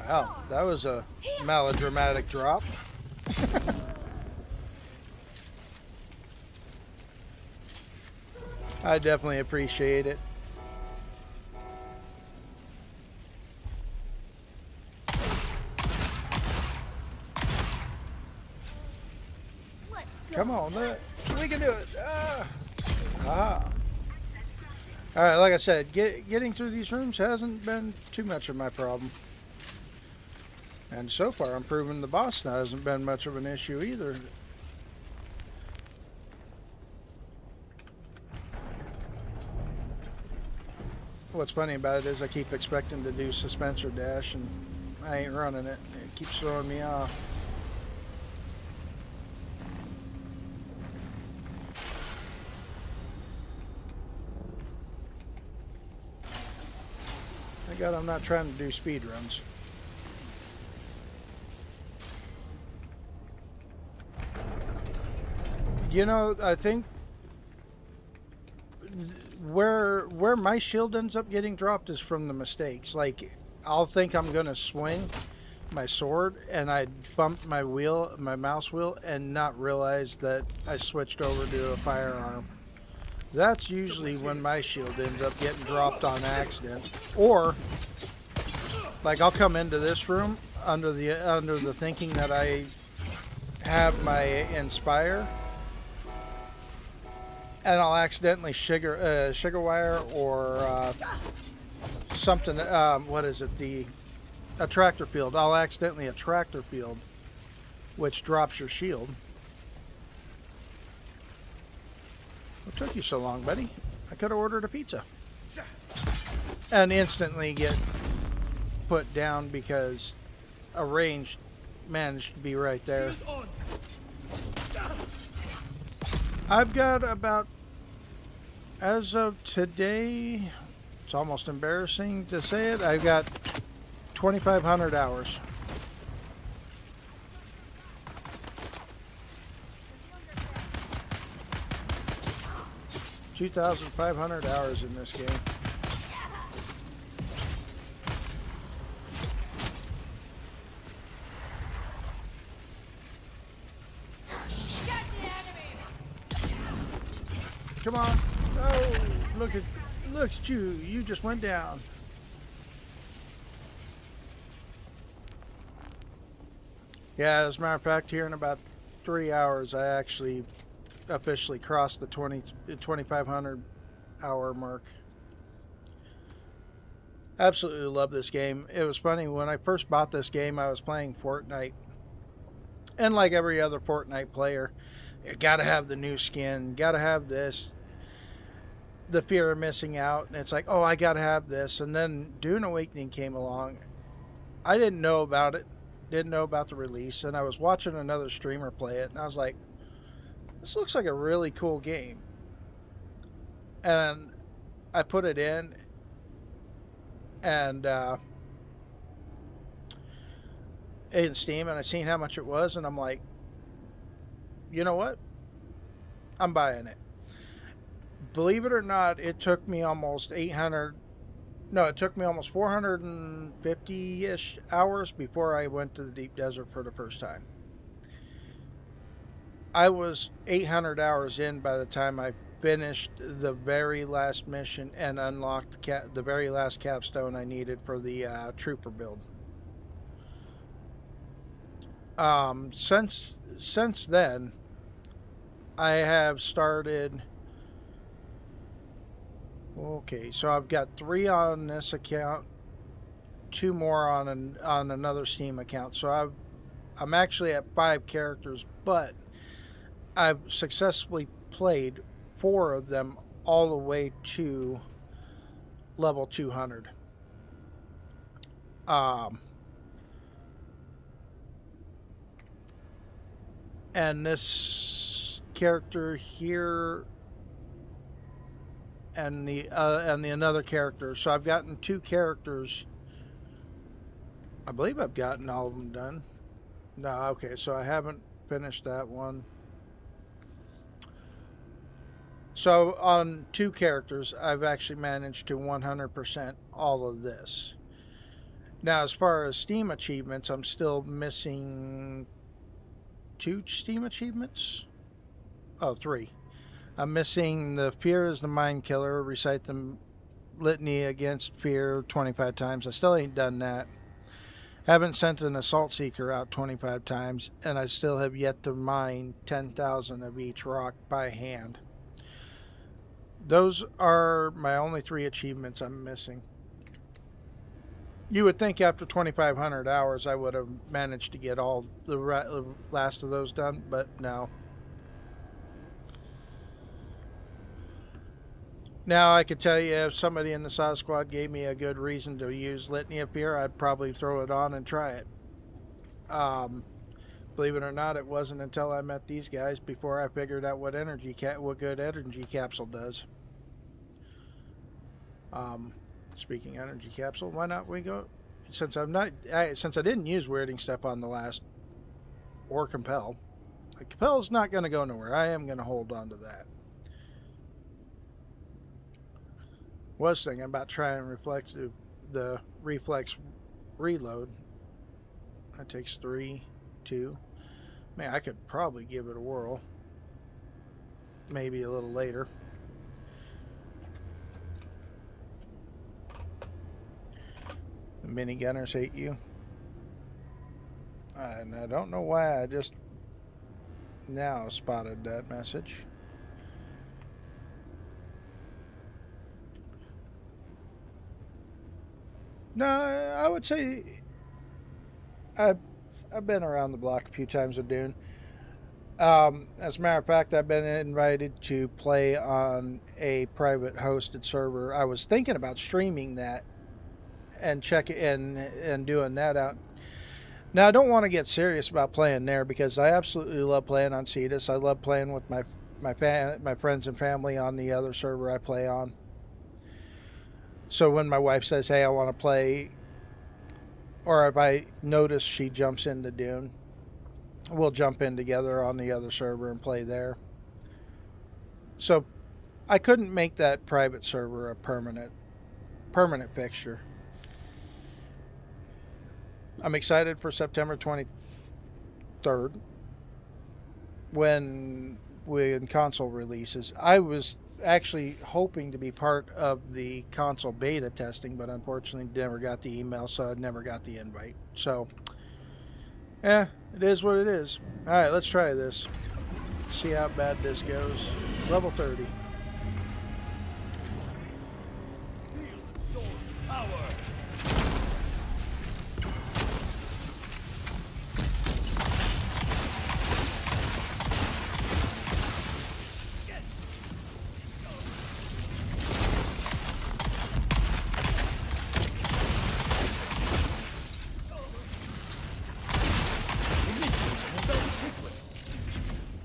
Wow, that was a melodramatic drop. I definitely appreciate it. Come on, we can do it. Ah. All right, like I said, getting through these rooms hasn't been too much of my problem. And so far, I'm proving the boss now hasn't been much of an issue either. What's funny about it is I keep expecting to do suspensor dash, and I ain't running it. It keeps throwing me off. Thank God I'm not trying to do speed runs. You know, I think where my shield ends up getting dropped is from the mistakes. Like, I'll think I'm gonna swing my sword and I bump my mouse wheel and not realize that I switched over to a firearm. That's usually when my shield ends up getting dropped on accident. Or like, I'll come into this room under the thinking that I have my Inspire, and I'll accidentally sugar wire or something. What is it? A tractor field. I'll accidentally a tractor field, which drops your shield. What took you so long, buddy? I could have ordered a pizza. And instantly get put down because a range managed to be right there. I've got about, as of today, it's almost embarrassing to say it, I've got 2,500 hours. $2,500 hours in this game. Come on. Oh, look at you. You just went down. Yeah, as a matter of fact, here in about 3 hours, I actually officially crossed the 2,500 hour mark. Absolutely love this game. It was funny, when I first bought this game, I was playing Fortnite. And like every other Fortnite player, you gotta have the new skin, gotta have this. The fear of missing out, and it's like, oh, I gotta have this. And then Dune Awakening came along. I didn't know about it, didn't know about the release, and I was watching another streamer play it, and I was like, this looks like a really cool game. And I put it in, and in Steam, and I seen how much it was, and I'm like, you know what? I'm buying it. Believe it or not, it took me almost 450-ish hours before I went to the deep desert for the first time. I was 800 hours in by the time I finished the very last mission and unlocked the very last capstone I needed for the trooper build. Since then, I have started. Okay, so I've got 3 on this account, 2 more on another Steam account. So I'm actually at 5 characters, but I've successfully played 4 of them all the way to level 200. And this character here, and the another character. So I've gotten 2 characters. I believe I've gotten all of them done. No, okay, so I haven't finished that one. So on 2 characters, I've actually managed to 100% all of this. Now, as far as Steam achievements, I'm still missing 2 Steam achievements. Oh, 3. I'm missing the Fear is the Mind Killer, recite the litany against fear 25 times. I still ain't done that. Haven't sent an Assault Seeker out 25 times, and I still have yet to mine 10,000 of each rock by hand. Those are my only 3 achievements I'm missing. You would think after 2,500 hours I would have managed to get all the last of those done, but no. Now, I could tell you, if somebody in the SAW squad gave me a good reason to use Litany of Fear, I'd probably throw it on and try it. Believe it or not, it wasn't until I met these guys before I figured out what good energy capsule does. Speaking energy capsule, why not we go? Since I didn't use weirding step on the last, or compel. Compel's not going to go nowhere. I am going to hold on to that. Was thinking about trying the reflex reload. That takes 3, 2. Man, I could probably give it a whirl. Maybe a little later. The minigunners hate you. And I don't know why I just now spotted that message. No, I would say I've been around the block a few times with Dune. As a matter of fact, I've been invited to play on a private hosted server. I was thinking about streaming that and check it and doing that out. Now, I don't want to get serious about playing there because I absolutely love playing on Cetus. I love playing with my friends and family on the other server I play on. So when my wife says, "Hey, I want to play," or if I notice she jumps into Dune, we'll jump in together on the other server and play there. So I couldn't make that private server a permanent fixture. I'm excited for September 23rd when console releases. I was actually hoping to be part of the console beta testing, but unfortunately never got the email, so I never got the invite. So, yeah, it is what it is. All right, let's try this. See how bad this goes. Level 30.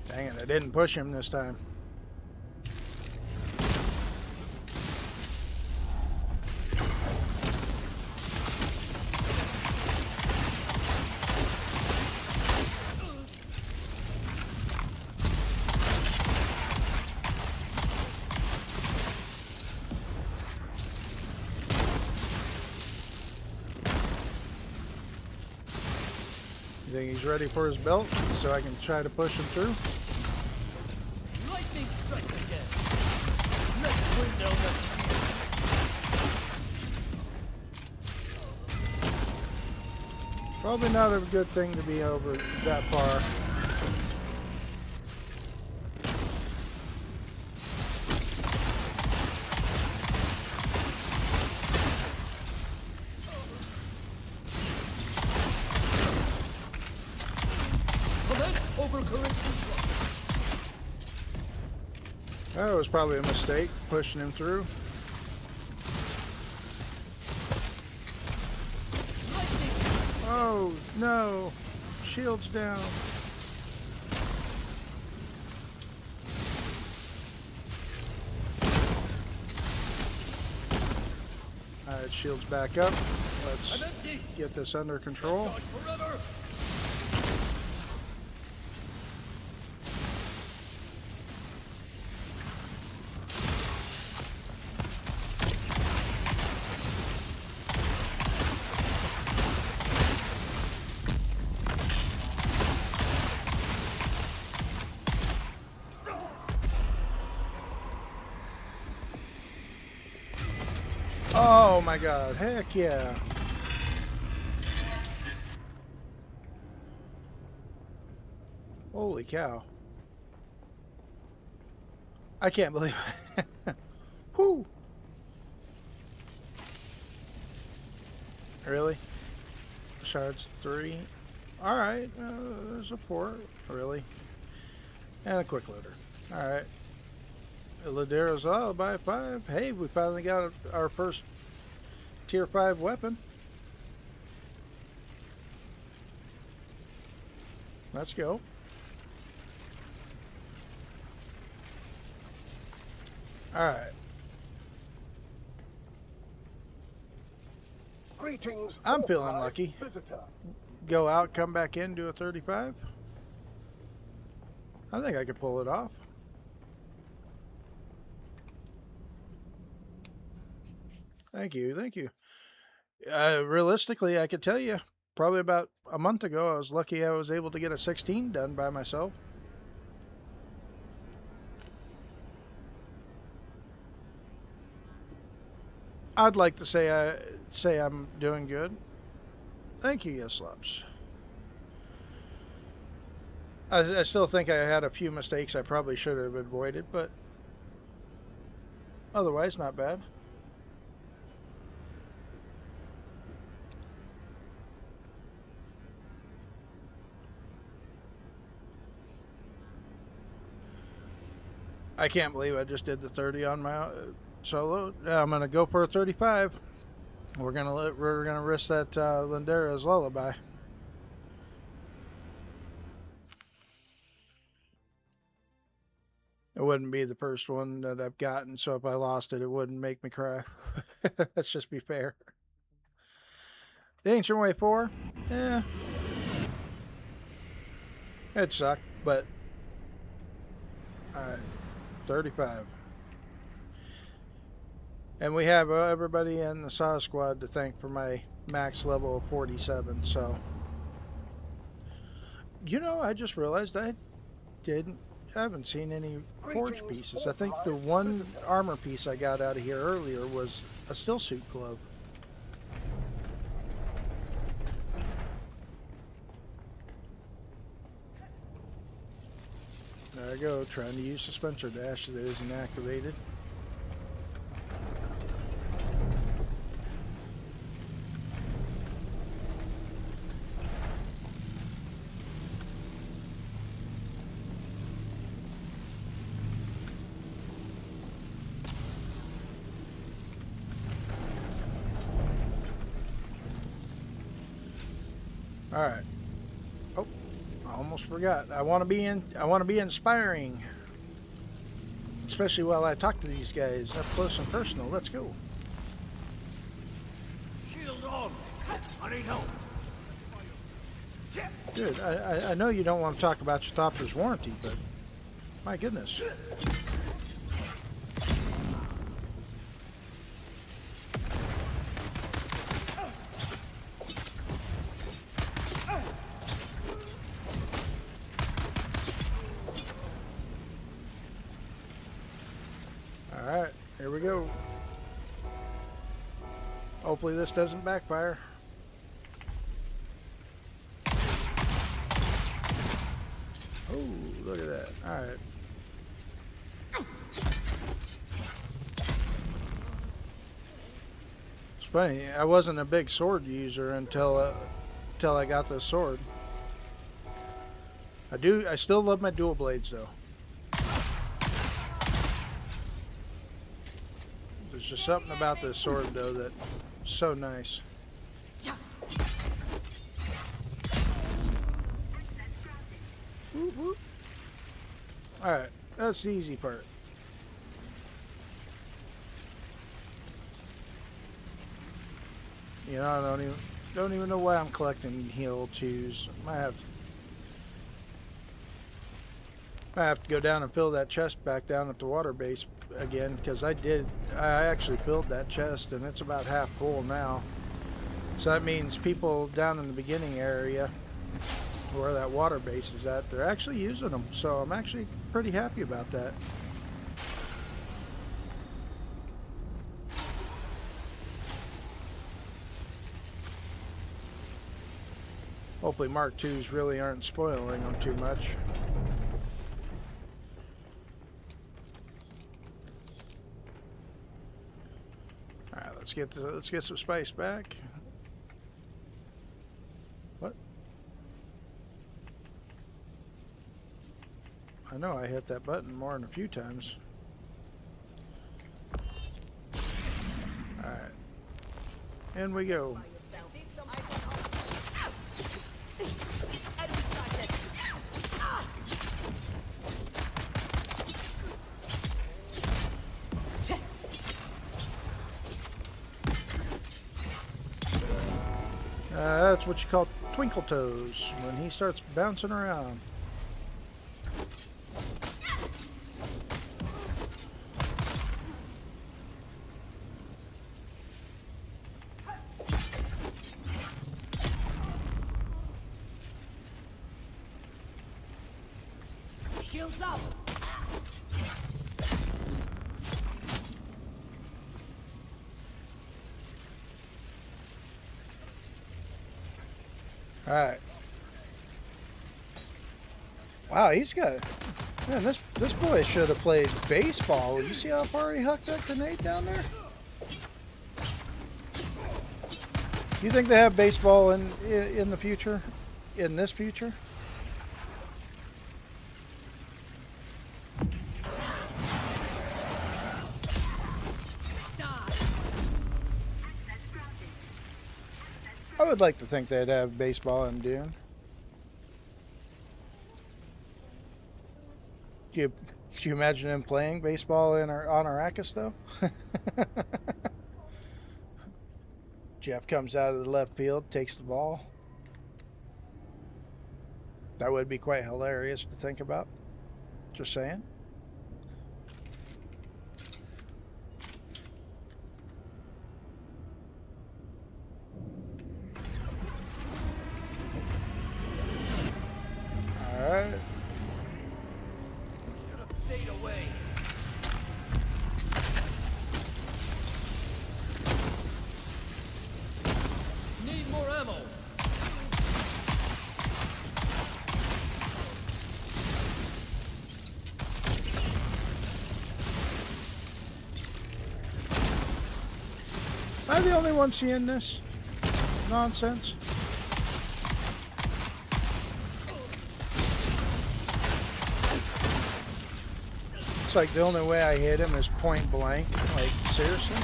Dang it, I didn't push him this time. You think he's ready for his belt so I can try to push him through? Lightning strikes again. Next window, next Probably not a good thing to be over that far. That was probably a mistake, pushing him through. Oh, no. Shield's down. Alright, shield's back up. Let's get this under control. Oh my god, heck yeah. Holy cow. I can't believe it. Whew. Really? Shards 3. Alright, there's a 4. Really? And a quick loader. Alright. Ladero's Alibi 5. Hey, we finally got our first tier 5 weapon. Let's go. Alright. Greetings. I'm feeling lucky. Visitor. Go out, come back in, do a 35. I think I could pull it off. Thank you, thank you. Realistically, I could tell you, probably about a month ago, I was lucky I was able to get a 16 done by myself. I'd like to say I'm doing good. Thank you, Yeslops. I still think I had a few mistakes I probably should have avoided, but otherwise not bad. I can't believe I just did the 30 on my solo. I'm gonna go for a 35. We're gonna risk that Lindera's lullaby. It wouldn't be the first one that I've gotten, so if I lost it, it wouldn't make me cry. Let's just be fair. The Ancient Way 4, yeah, it sucked, but alright, 35. And we have everybody in the SAW squad to thank for my max level of 47, so. You know, I just realized I haven't seen any forge pieces. I think the one armor piece I got out of here earlier was a still suit glove. There I go, trying to use the Spencer dash that isn't activated. All right. Oh, I almost forgot. I want to be inspiring, especially while I talk to these guys up close and personal. Let's go. Shield on. I need help. Dude, I know you don't want to talk about your Thopter's warranty, but my goodness. Alright, here we go. Hopefully this doesn't backfire. Oh, look at that. Alright. It's funny, I wasn't a big sword user until I got this sword. I still love my dual blades though. There's just something about this sword though that's so nice. Whoop, whoop. Alright, that's the easy part. You know, I don't even know why I'm collecting heal 2s. I have to go down and fill that chest back down at the water base again, because I actually filled that chest and it's about half full now. So that means people down in the beginning area where that water base is at, they're actually using them. So I'm actually pretty happy about that. Hopefully Mark IIs really aren't spoiling them too much. Alright, let's get some spice back. What? I know I hit that button more than a few times. Alright. In we go. That's what you call twinkle toes when he starts bouncing around. Shields up. Alright. Wow, he's got... Man, this boy should have played baseball. You see how far he hucked that grenade down there? Do you think they have baseball in the future? In this future? would like to think they'd have baseball in Dune. Could you imagine him playing baseball on Arrakis, though? Jeff comes out of the left field, takes the ball. That would be quite hilarious to think about. Just saying. All right. Should have stayed away. Need more ammo. Am I the only one seeing this nonsense? It's like the only way I hit him is point blank. Like, seriously?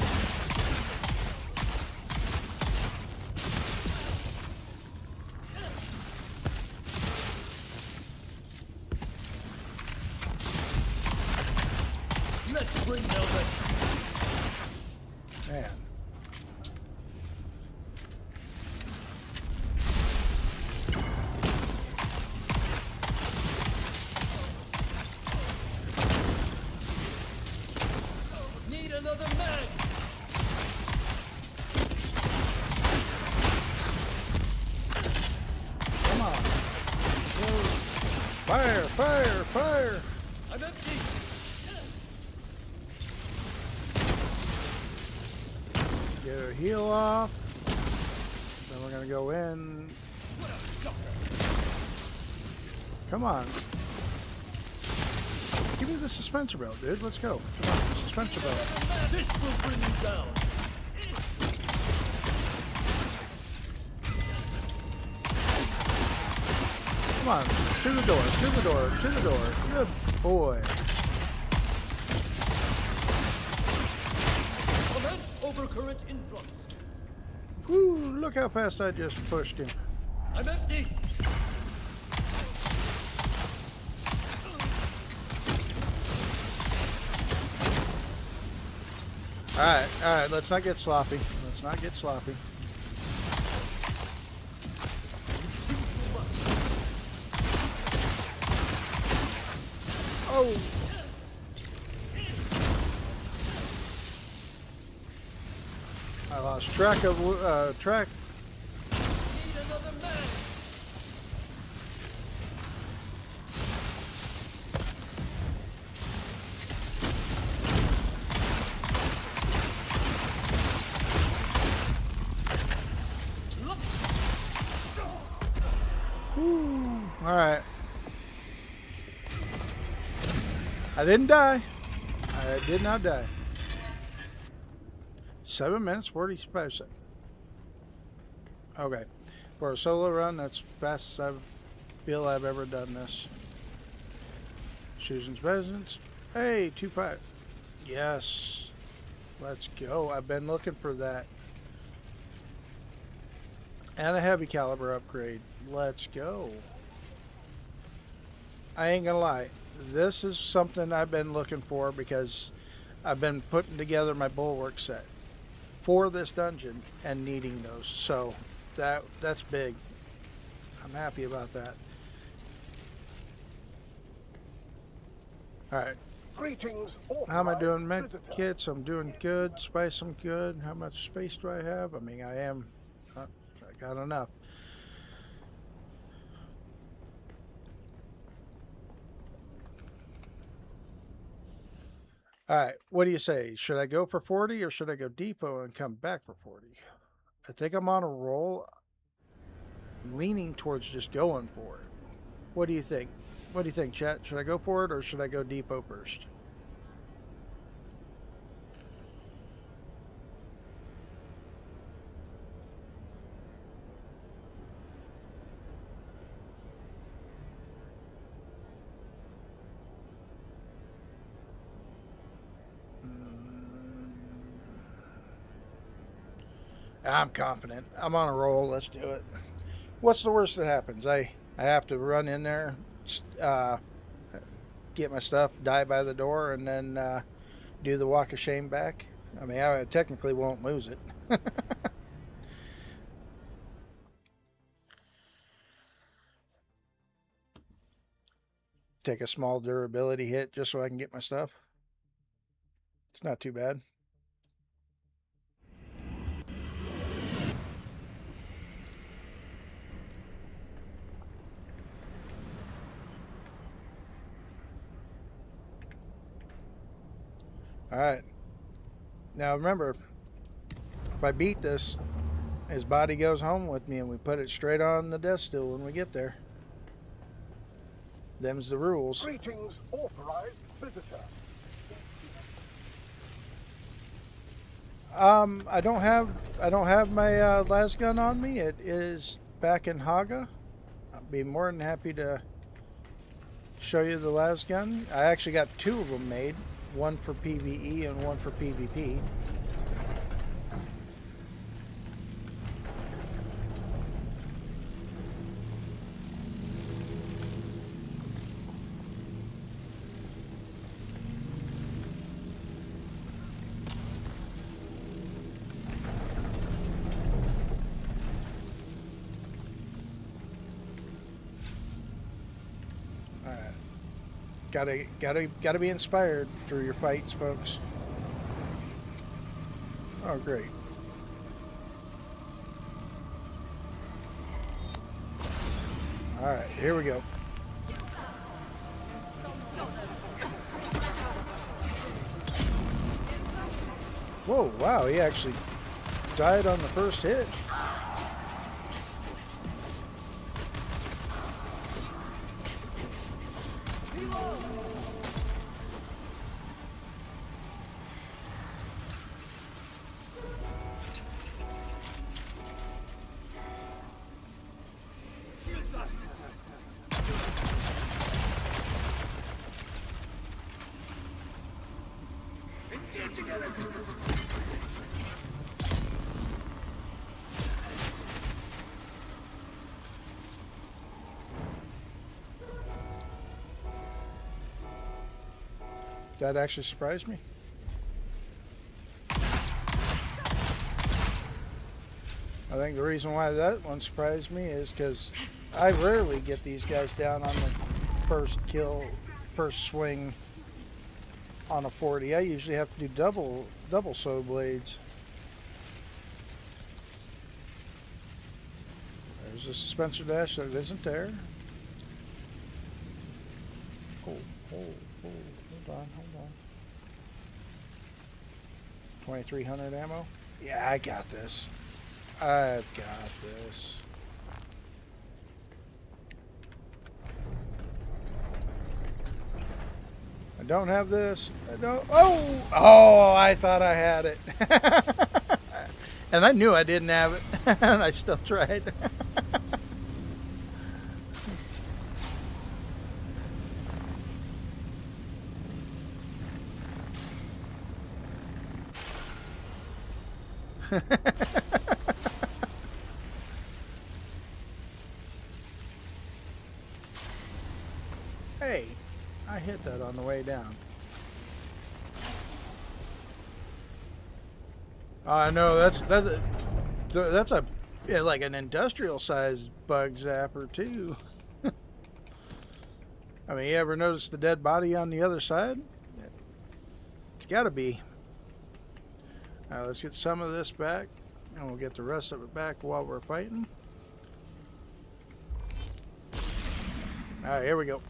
Let's bring down that. Man. Need another mag. Come on. Fire, fire, fire. I'm empty. Get a heal off. Then we're going to go in. Come on. Give me the suspensor belt, dude. Let's go. Come on, suspensor belt. This will bring you down. Come on. To the door, to the door, to the door. Good boy. Commence overcurrent influx. Woo, look how fast I just pushed him. I'm empty. Alright, let's not get sloppy. Let's not get sloppy. Oh! I lost track of, track. Need another mag. Alright. I didn't die. I did not die. 7 minutes, 45 seconds. Okay. For a solo run, that's fast as I feel I've ever done this. Susan's residence. Hey, 2.5. Yes. Let's go. I've been looking for that. And a heavy caliber upgrade. Let's go. I ain't gonna lie. This is something I've been looking for because I've been putting together my bulwark set for this dungeon and needing those. So that's big. I'm happy about that. Alright. Greetings, How am I doing, med visitor. kits? I'm doing good. Spice, I'm good. How much space do I have? I mean, I am. I got enough. Alright, what do you say? Should I go for 40 or should I go depot and come back for 40? I think I'm on a roll. I'm leaning towards just going for it. What do you think? What do you think, chat? Should I go for it or should I go depot first? I'm confident. I'm on a roll. Let's do it. What's the worst that happens? I have to run in there, uh, get my stuff, die by the door, and then do the walk of shame back. I mean, I technically won't lose it. Take a small durability hit just so I can get my stuff. It's not too bad. Alright. Now remember, if I beat this, his body goes home with me and we put it straight on the death stool when we get there. Them's the rules. Greetings, authorized visitor. I don't have my las gun on me. It is back in Haga. I'd be more than happy to show you the las gun. I actually got two of them made, one for PvE and one for PvP. Gotta be inspired through your fights, folks. Oh, great. All right, here we go. Whoa, wow, he actually died on the first hit. That actually surprised me. I think the reason why that one surprised me is because I rarely get these guys down on the first kill, first swing on a 40. I usually have to do double sow blades. There's a dispenser dash that isn't there. Oh, hold on. 2300 ammo. Yeah, I got this. I've got this. I don't have this. I don't. Oh, I thought I had it. And I knew I didn't have it. And I still tried. Hey, I hit that on the way down. I know that's a like an industrial sized bug zapper too. I mean, you ever notice the dead body on the other side? It's got to be. All right, let's get some of this back, and we'll get the rest of it back while we're fighting. All right, here we go.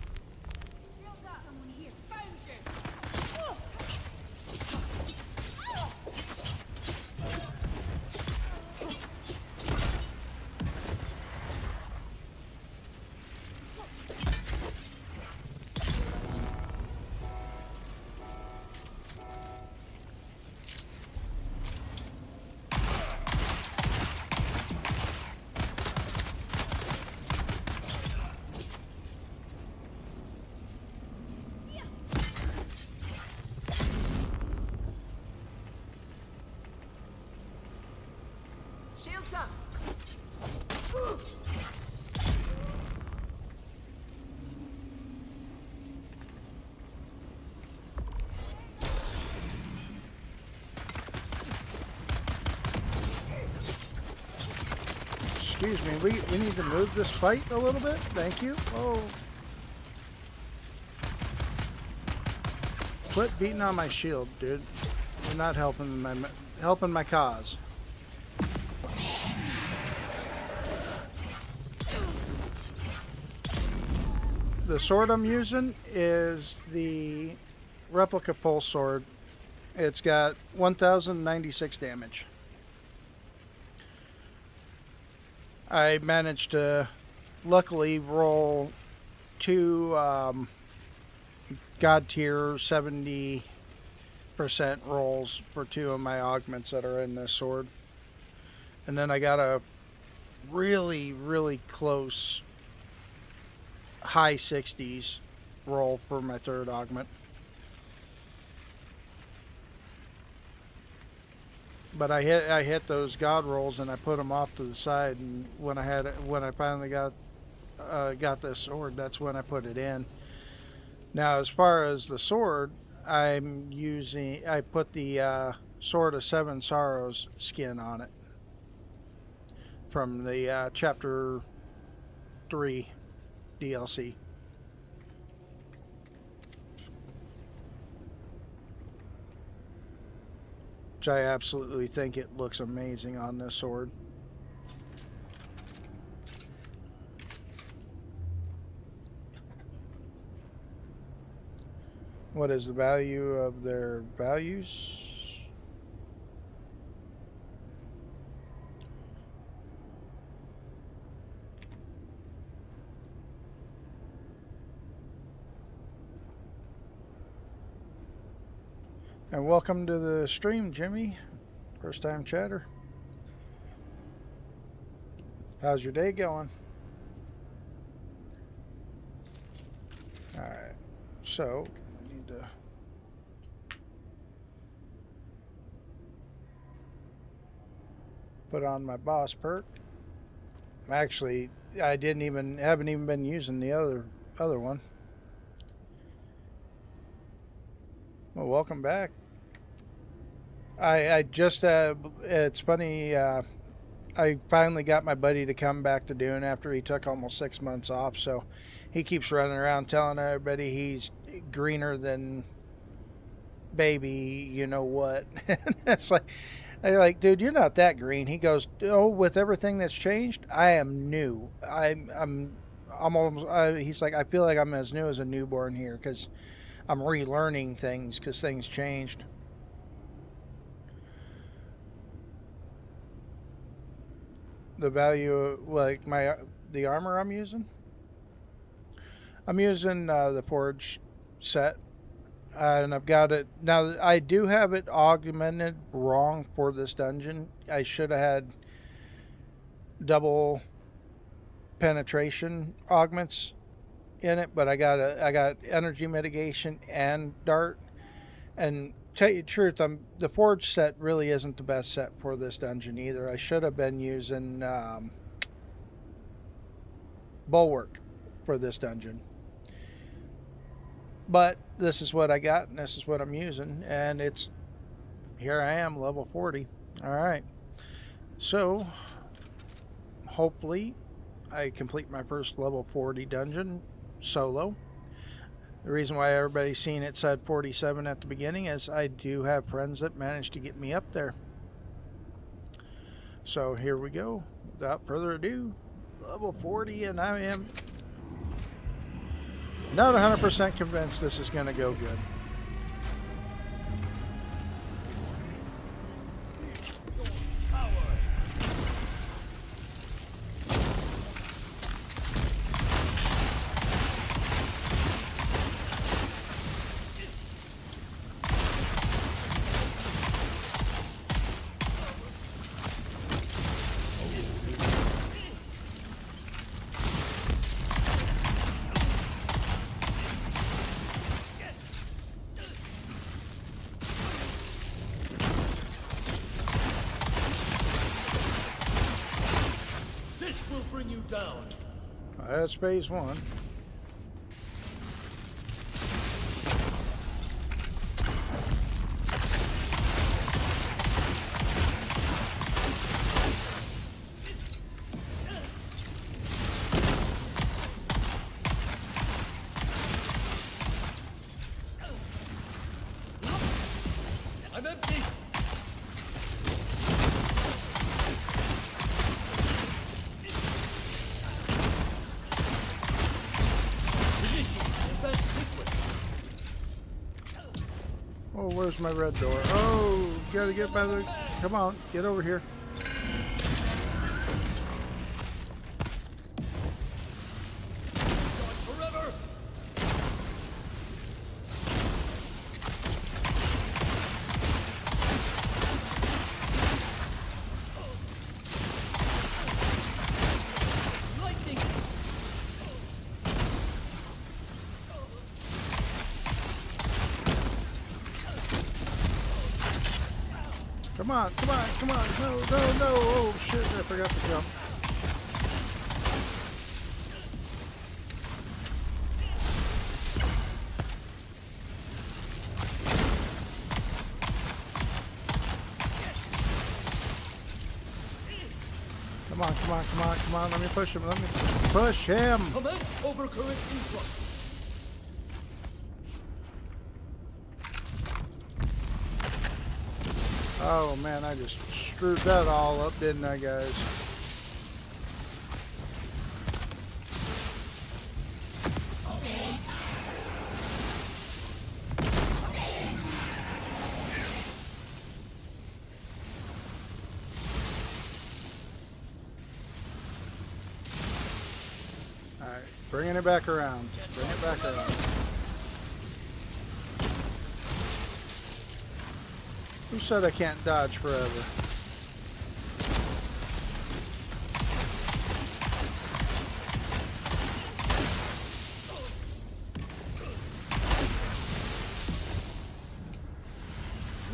Excuse me, we need to move this fight a little bit. Thank you. Oh. Quit beating on my shield, dude. You're not helping my cause. The sword I'm using is the replica pulse sword. It's got 1096 damage. I managed to luckily roll two God tier 70% rolls for two of my augments that are in this sword. And then I got a really, really close high 60s roll for my third augment. But I hit those god rolls and I put them off to the side, and when I finally got this sword, that's when I put it in. Now, as far as the sword, I put the Sword of Seven Sorrows skin on it from the Chapter 3 DLC. Which I absolutely think it looks amazing on this sword. What is the value of their values? And welcome to the stream, Jimmy. First time chatter. How's your day going? Alright, so I need to put on my boss perk. Actually, I haven't even been using the other one. Well, welcome back. I just it's funny, I finally got my buddy to come back to Dune after he took almost 6 months off, so he keeps running around telling everybody he's greener than baby, you know what. It's like, I'm like, dude, you're not that green. He goes, oh, with everything that's changed, I am new. I'm almost, he's like, I feel like I'm as new as a newborn here because I'm relearning things because things changed. The value, like the armor I'm using the Forge set, and I've got it now. I do have it augmented wrong for this dungeon. I should have had double penetration augments in it, but I got energy mitigation and dart. And tell you the truth, the Forge set really isn't the best set for this dungeon either. I should have been using Bulwark for this dungeon. But this is what I got, and this is what I'm using, and here I am, level 40. Alright. So, hopefully, I complete my first level 40 dungeon solo. The reason why everybody's seen it said 47 at the beginning is I do have friends that managed to get me up there. So here we go. Without further ado, level 40, and I am not 100% convinced this is going to go good. Down. That's phase 1. Oh, where's my red door? Oh, gotta get by the... Come on, get over here. Forever! Lightning! Come on, come on, come on. No, no, no. Oh, shit, I forgot to jump. Come on, come on, come on, come on. Let me push him. Let me push him. Commence overcurrent influx. Oh, man, I just screwed that all up, didn't I, guys? Alright, bringing it back around. Bring it back around. Who said I can't dodge forever?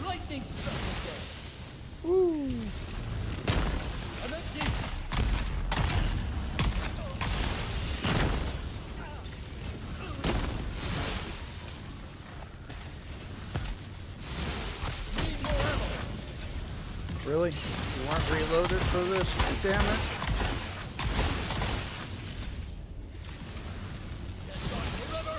Lightning struck again. Woo! I'm empty. Need more ammo. Really? You weren't reloaded for this damage? Get gone forever.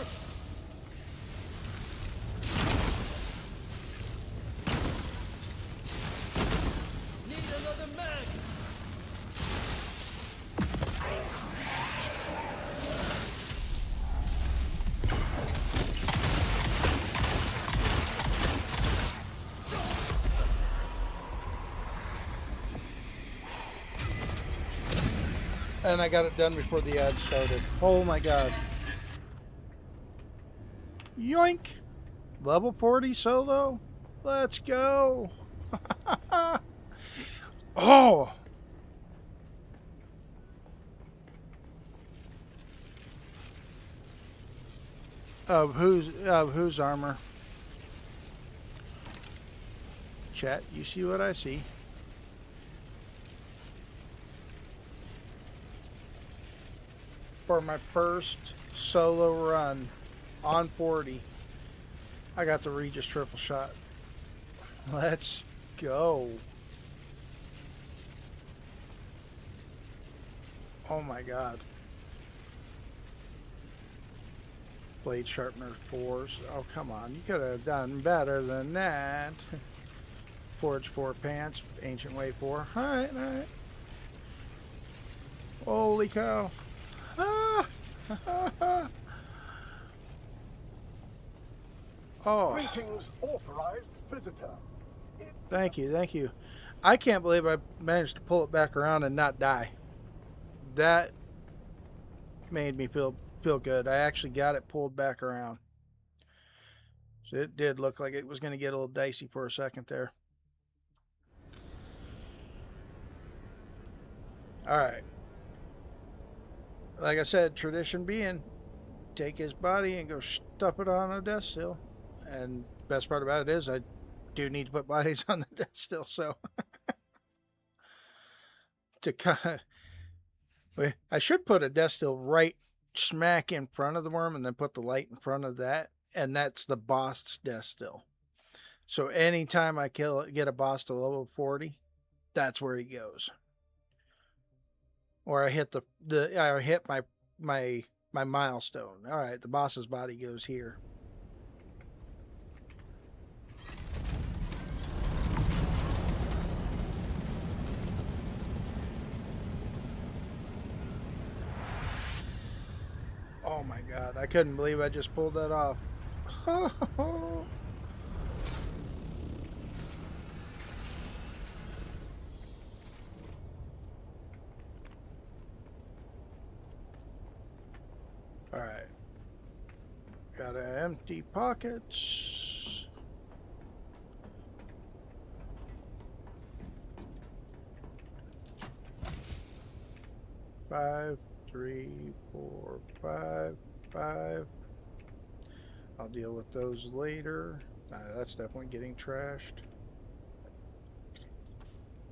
Need another mag. And I got it done before the ad started. Oh my god. Yoink! Level 40 solo? Let's go! Oh! Of whose armor? Chat, you see what I see? For my first solo run on 40, I got the Regis triple shot. Let's go. Oh my god. Blade sharpener 4s. Oh, come on. You could have done better than that. Forge 4 pants. Ancient Way 4. Alright, alright. Holy cow. Ah! Oh. Greetings, authorized visitor. Thank you, thank you. I can't believe I managed to pull it back around and not die. That made me feel good. I actually got it pulled back around. So it did look like it was going to get a little dicey for a second there. All right. Like I said, tradition being, take his body and go stuff it on a death still. And best part about it is I do need to put bodies on the death still, so to kind of, I should put a death still right smack in front of the worm and then put the light in front of that, and that's the boss death still. So anytime I get a boss to level 40, that's where he goes. Or I hit I hit my milestone. All right, the boss's body goes here. Oh my god, I couldn't believe I just pulled that off. Got empty pockets. Five, 3, 4, 5, 5. I'll deal with those later. That's definitely getting trashed.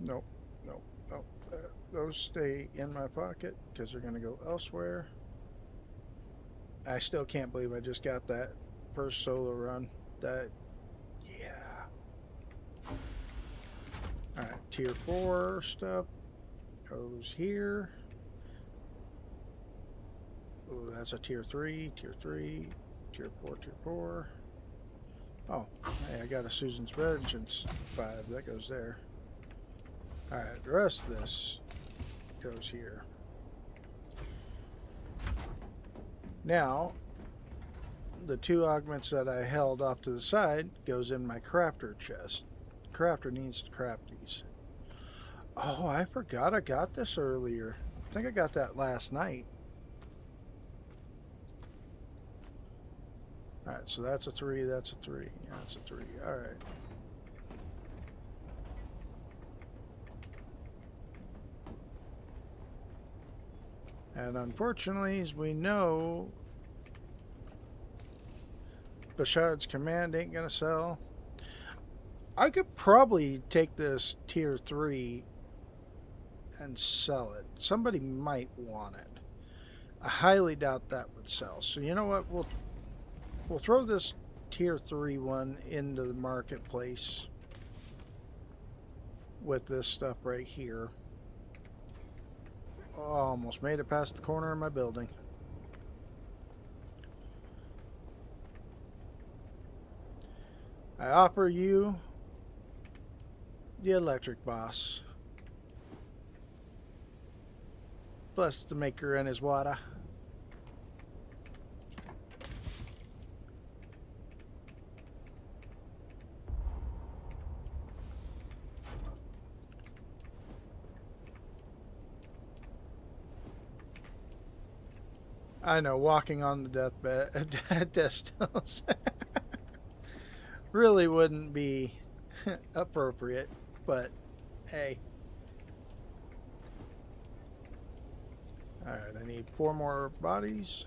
Nope, nope, nope. Those stay in my pocket because they're going to go elsewhere. I still can't believe I just got that first solo run. That, yeah. Alright, tier 4 stuff goes here. Oh, that's a tier 3, tier 3, tier 4, tier 4. Oh, hey, I got a Susan's Vengeance 5. That goes there. Alright, the rest of this goes here. Now, the 2 augments that I held off to the side goes in my crafter chest. Crafter needs to craft these. Oh, I forgot I got this earlier. I think I got that last night. Alright, so that's a 3, that's a 3, that's a 3. Alright. And unfortunately, as we know, Bashard's command ain't gonna sell. I could probably take this tier 3 and sell it. Somebody might want it. I highly doubt that would sell. So you know what? We'll throw this tier 3 one into the marketplace with this stuff right here. Oh, almost made it past the corner of my building. I offer you the electric boss. Bless the maker and his water. I know, walking on the deathbed, death stills really wouldn't be appropriate, but hey. Alright, I need 4 more bodies.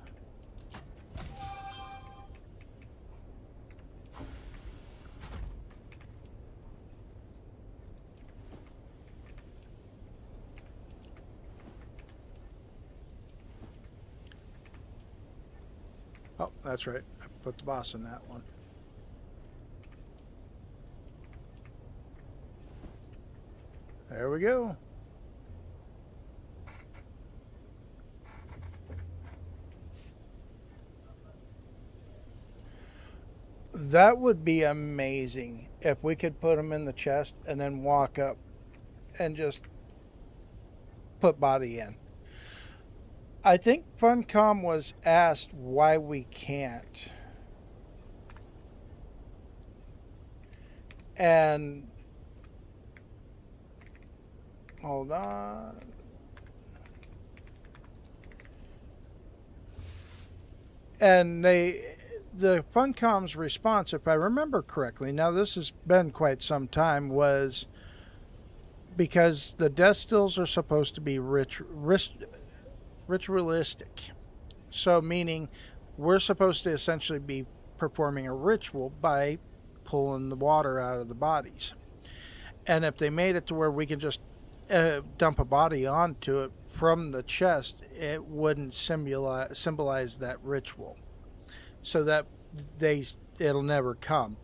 Oh, that's right. I put the boss in that one. There we go. That would be amazing if we could put them in the chest and then walk up and just put body in. I think Funcom was asked why we can't. And hold on. And the Funcom's response, if I remember correctly, now this has been quite some time, was because the death stills are supposed to be ritualistic. So meaning we're supposed to essentially be performing a ritual by pulling the water out of the bodies. And if they made it to where we can just dump a body onto it from the chest, it wouldn't symbolize that ritual. So that it'll never come.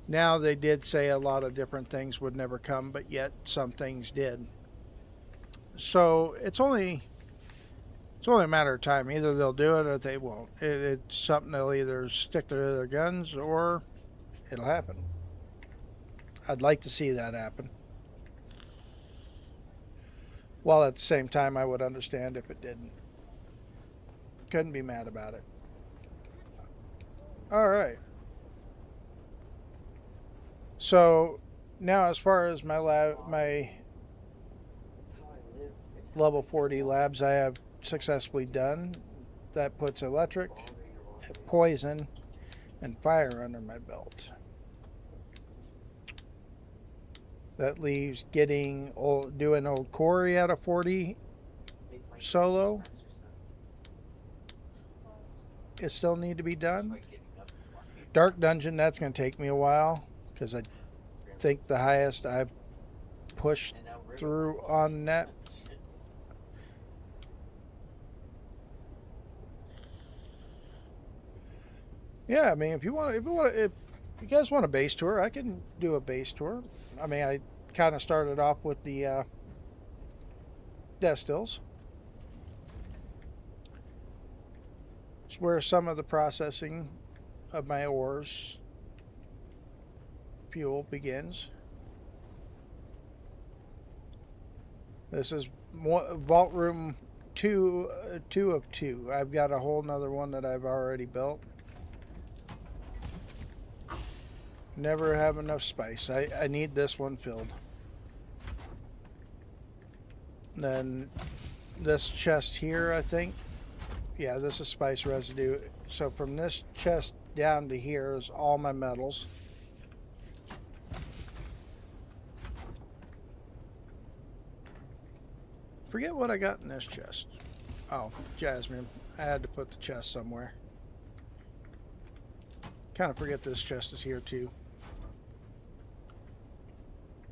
Now they did say a lot of different things would never come, but yet some things did. So it's only a matter of time. Either they'll do it or they won't. It's something they'll either stick to their guns or it'll happen. I'd like to see that happen. While at the same time, I would understand if it didn't. Couldn't be mad about it. All right. So now, as far as my level 40 labs, I have successfully done. That puts electric, poison, and fire under my belt. That leaves doing old Corey out of 40 solo. It still need to be done. Dark Dungeon, that's going to take me a while because I think the highest I pushed through on that. Yeah, I mean, if you guys want a base tour, I can do a base tour. I mean, I kind of started off with the destills. It's where some of the processing of my ores fuel begins. This is vault room 2 of 2. I've got a whole nother one that I've already built. Never have enough spice. I need this one filled. Then this chest here, I think. Yeah, this is spice residue. So from this chest down to here is all my metals. Forget what I got in this chest. Oh, jasmine. I had to put the chest somewhere. Kind of forget this chest is here too.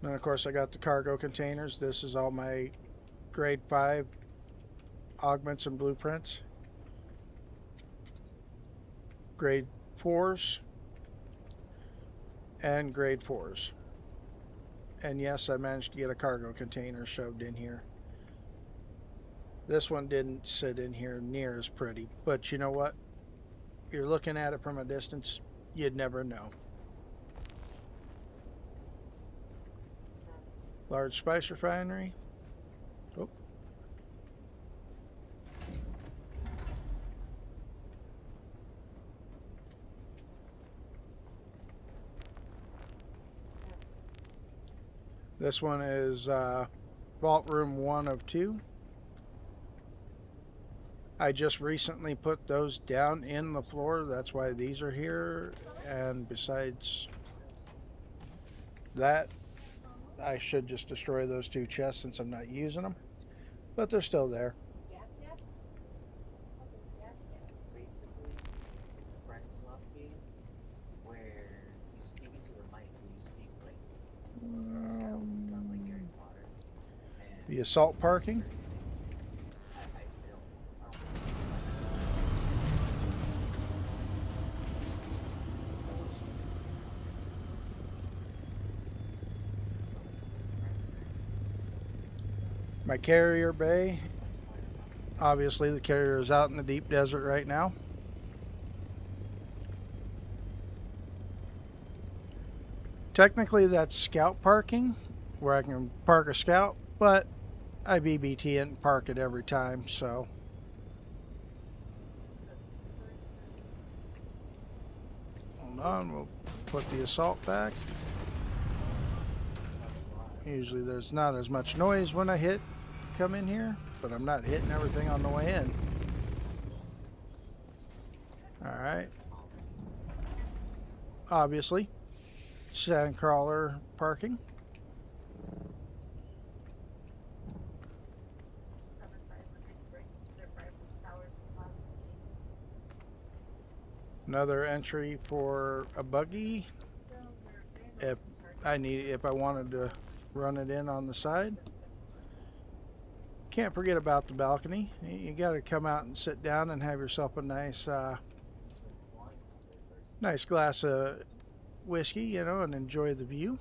And of course I got the cargo containers. This is all my grade 5 augments and blueprints. Grade 4s and grade 4s. And yes, I managed to get a cargo container shoved in here. This one didn't sit in here near as pretty, but you know what? You're looking at it from a distance, you'd never know. Large spice refinery. Oh. This one is vault room 1 of 2. I just recently put those down in the floor. That's why these are here. And besides that, I should just destroy those 2 chests since I'm not using them. But they're still there. Basically, it's a friend swap game where you speak into the mic and you speak like sound like Harry Potter. And The assault parking. I feel. My carrier bay. Obviously the carrier is out in the deep desert right now. Technically that's scout parking, where I can park a scout, but I BBT it and park it every time, so. Hold on, we'll put the assault back. Usually there's not as much noise when I come in here, but I'm not hitting everything on the way in. Alright. Obviously, sandcrawler parking. Another entry for a buggy if I wanted to run it in on the side. Can't forget about the balcony. You got to come out and sit down and have yourself a nice nice glass of whiskey, you know, and enjoy the view.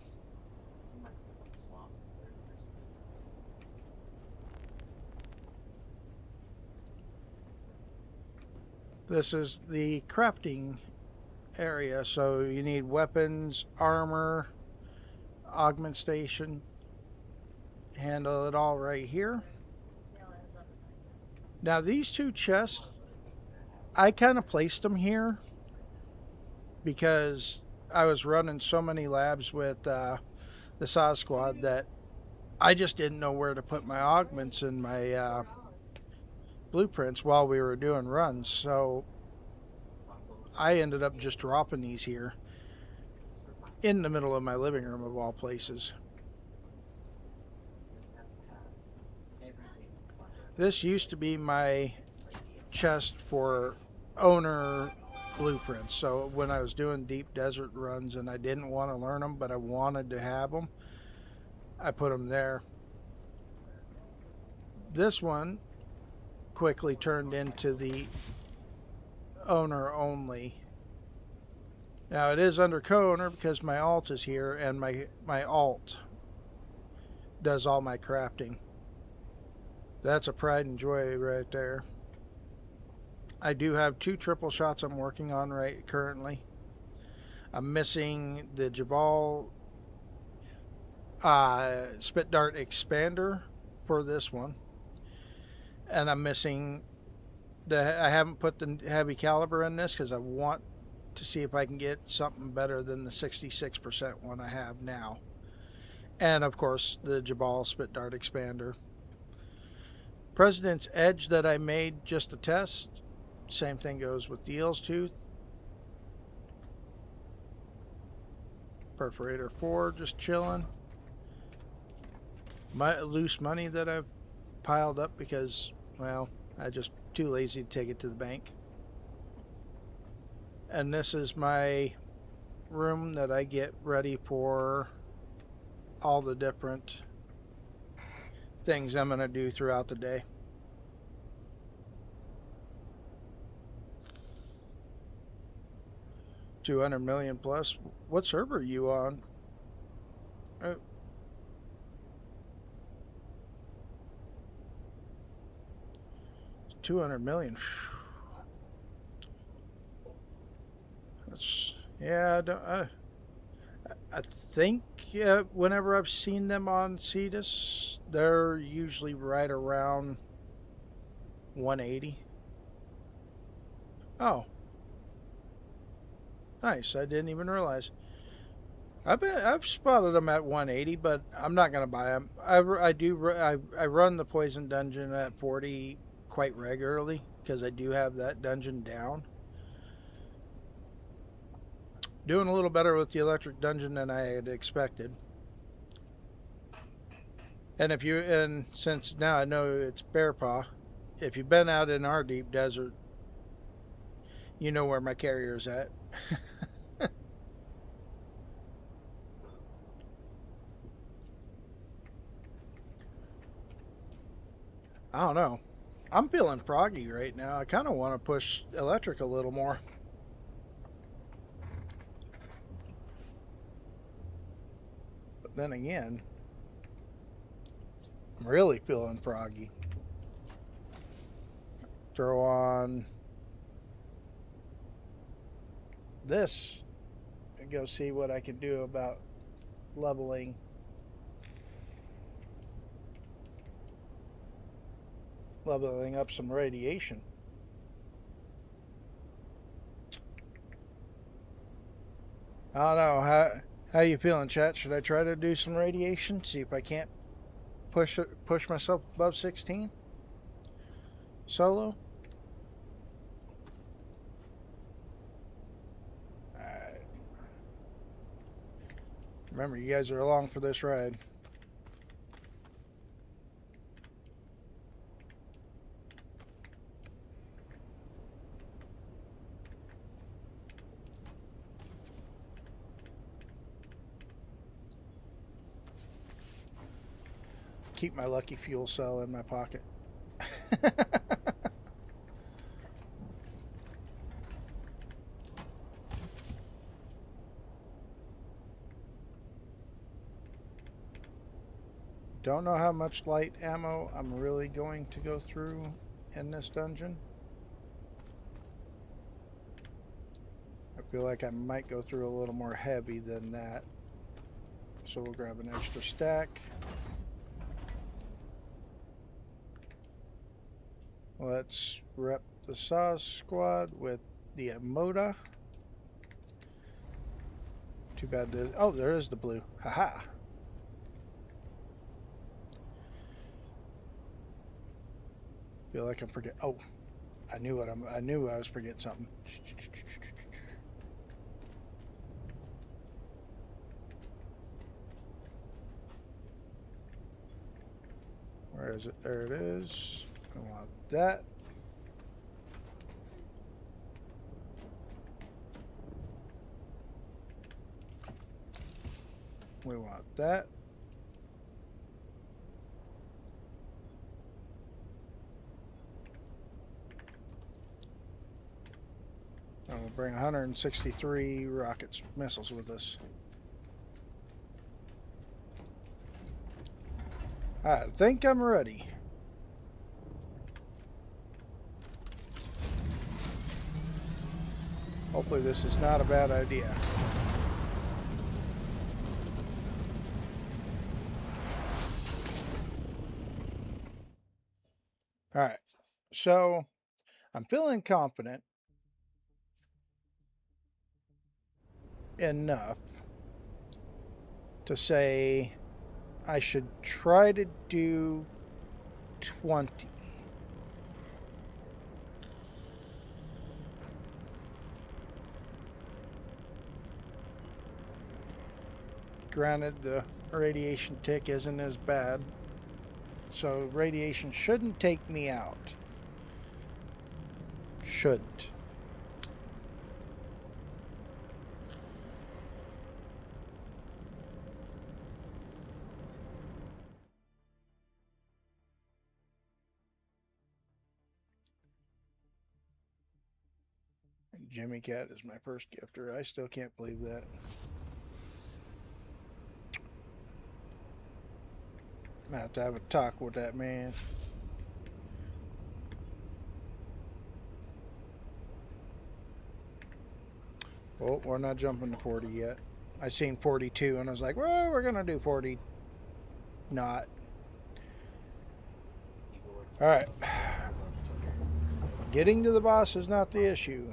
This is the crafting area, so you need weapons, armor, augment station. Handle it all right here. Now these 2 chests, I kind of placed them here because I was running so many labs with the SAW squad that I just didn't know where to put my augments and my blueprints while we were doing runs. So I ended up just dropping these here in the middle of my living room of all places. This used to be my chest for owner blueprints. So when I was doing deep desert runs and I didn't want to learn them, but I wanted to have them, I put them there. This one quickly turned into the owner only. Now it is under co-owner because my alt is here, and my alt does all my crafting. That's a pride and joy right there. I do have 2 triple shots I'm working on right currently. I'm missing the Jabal spit dart expander for this one, and I'm missing I haven't put the heavy caliber in this because I want to see if I can get something better than the 66% one I have now. And of course the Jabal spit dart expander. President's Edge that I made just a test, same thing goes with the eel's tooth. Perforator 4 just chilling. My loose money that I've piled up because, well, I just too lazy to take it to the bank. And this is my room that I get ready for all the different things I'm going to do throughout the day. $200 million plus. What server are you on? 200 million. That's, yeah, I think whenever I've seen them on Cetus, they're usually right around 180. Oh, nice. I didn't even realize. I've spotted them at 180, but I'm not gonna buy them. I run the poison dungeon at 40 quite regularly because I do have that dungeon down. Doing a little better with the electric dungeon than I had expected. And since now I know it's Bear Paw, if you've been out in our deep desert, you know where my carrier's at. I don't know. I'm feeling froggy right now. I kind of want to push electric a little more. But then again, I'm really feeling froggy. Throw on this and go see what I can do about leveling up some radiation. I don't know how you feeling, chat. Should I try to do some radiation, see if I can't push myself above 16 solo? Alright. Remember, you guys are along for this ride. Keep my lucky fuel cell in my pocket. Don't know how much light ammo I'm really going to go through in this dungeon. I feel like I might go through a little more heavy than that. So we'll grab an extra stack. Let's rep the Saw Squad with the Emoda. Too bad this. Oh, there is the blue. Haha. Feel like I'm forgetting. Oh, I knew I was forgetting something. Where is it? There it is. I want that. We want that. And we'll bring 163 rockets, missiles with us. I think I'm ready. Hopefully this is not a bad idea. Alright, so I'm feeling confident enough to say I should try to do 20. Granted, the radiation tick isn't as bad, so radiation shouldn't take me out. Shouldn't. Jimmy Cat is my first gifter. I still can't believe that. I have to have a talk with that man. Oh, we're not jumping to 40 yet. I seen 42 and I was like, well, we're gonna do 40. Not. Alright. Getting to the boss is not the issue.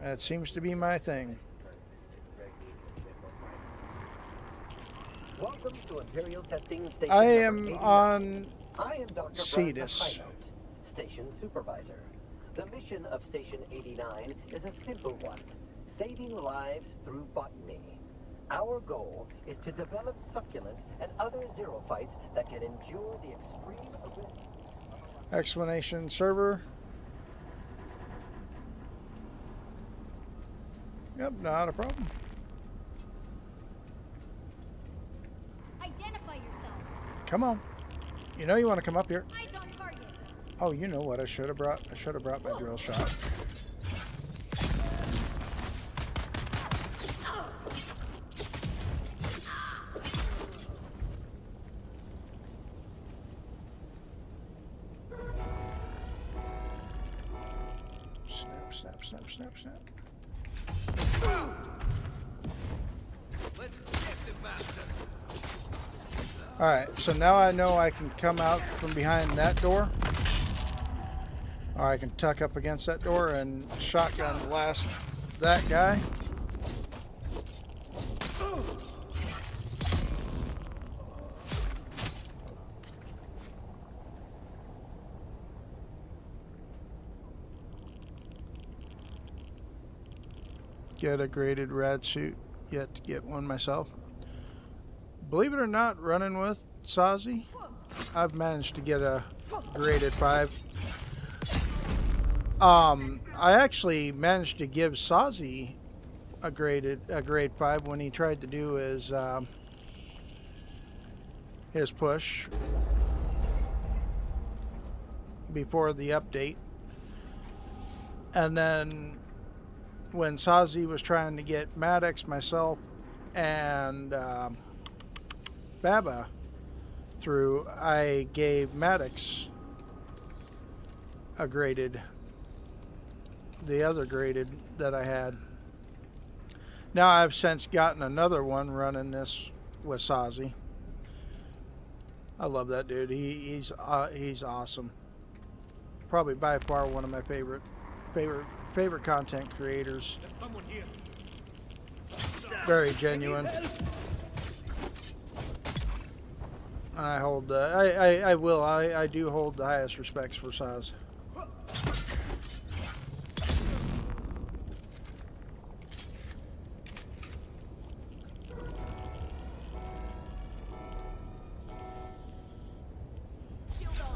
That seems to be my thing. Welcome to Imperial Testing Station I number am 89. on I am Dr. Cetus. Station Supervisor. The mission of Station 89 is a simple one: saving lives through botany. Our goal is to develop succulents and other xerophytes that can endure the extreme aridity. Explanation server. Yep, not a problem. Identify yourself. Come on. You know you want to come up here. Eyes on target. Oh, you know what I should have brought? I should have brought my drill shot. Snap, snap, snap, snap, snap. Let's get the bastard. Alright, so now I know I can come out from behind that door. Or I can tuck up against that door and shotgun blast that guy. Get a graded rad suit. Yet to get one myself. Believe it or not, running with Sazi, I've managed to get a graded 5. I actually managed to give Sazi a grade 5 when he tried to do his push before the update. And then when Sazi was trying to get Maddox, myself, and Baba through, I gave Maddox a graded, the other graded that I had. Now I've since gotten another one running this with Sazi. I love that dude. He's awesome. Probably by far one of my favorite content creators. There's someone here. Very genuine. I hold I do hold the highest respects for Saz. Shield up.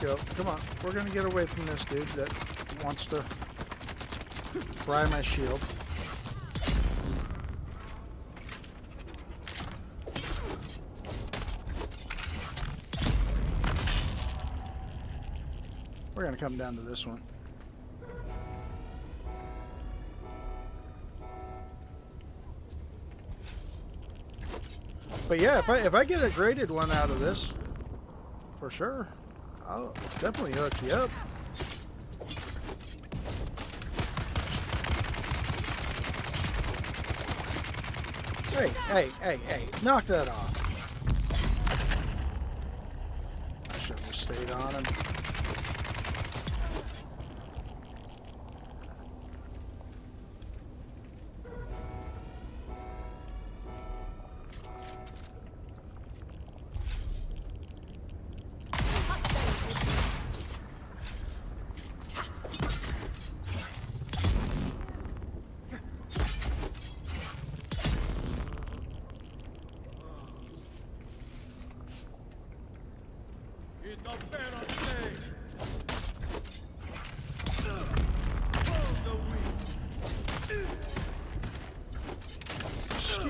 go. Come on. We're going to get away from this dude that wants to fry my shield. We're going to come down to this one. But yeah, if I get a graded one out of this, for sure, I'll definitely hook you up. Hey, knock that off. I should have stayed on him.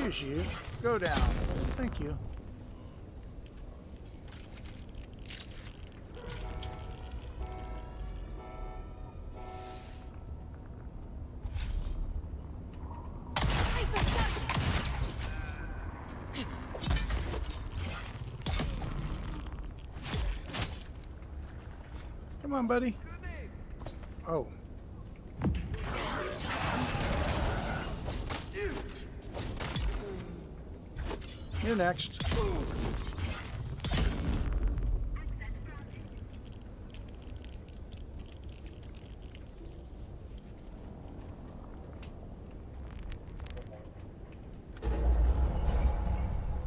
Excuse you. Go down. Thank you. Come on, buddy. Oh. You're next.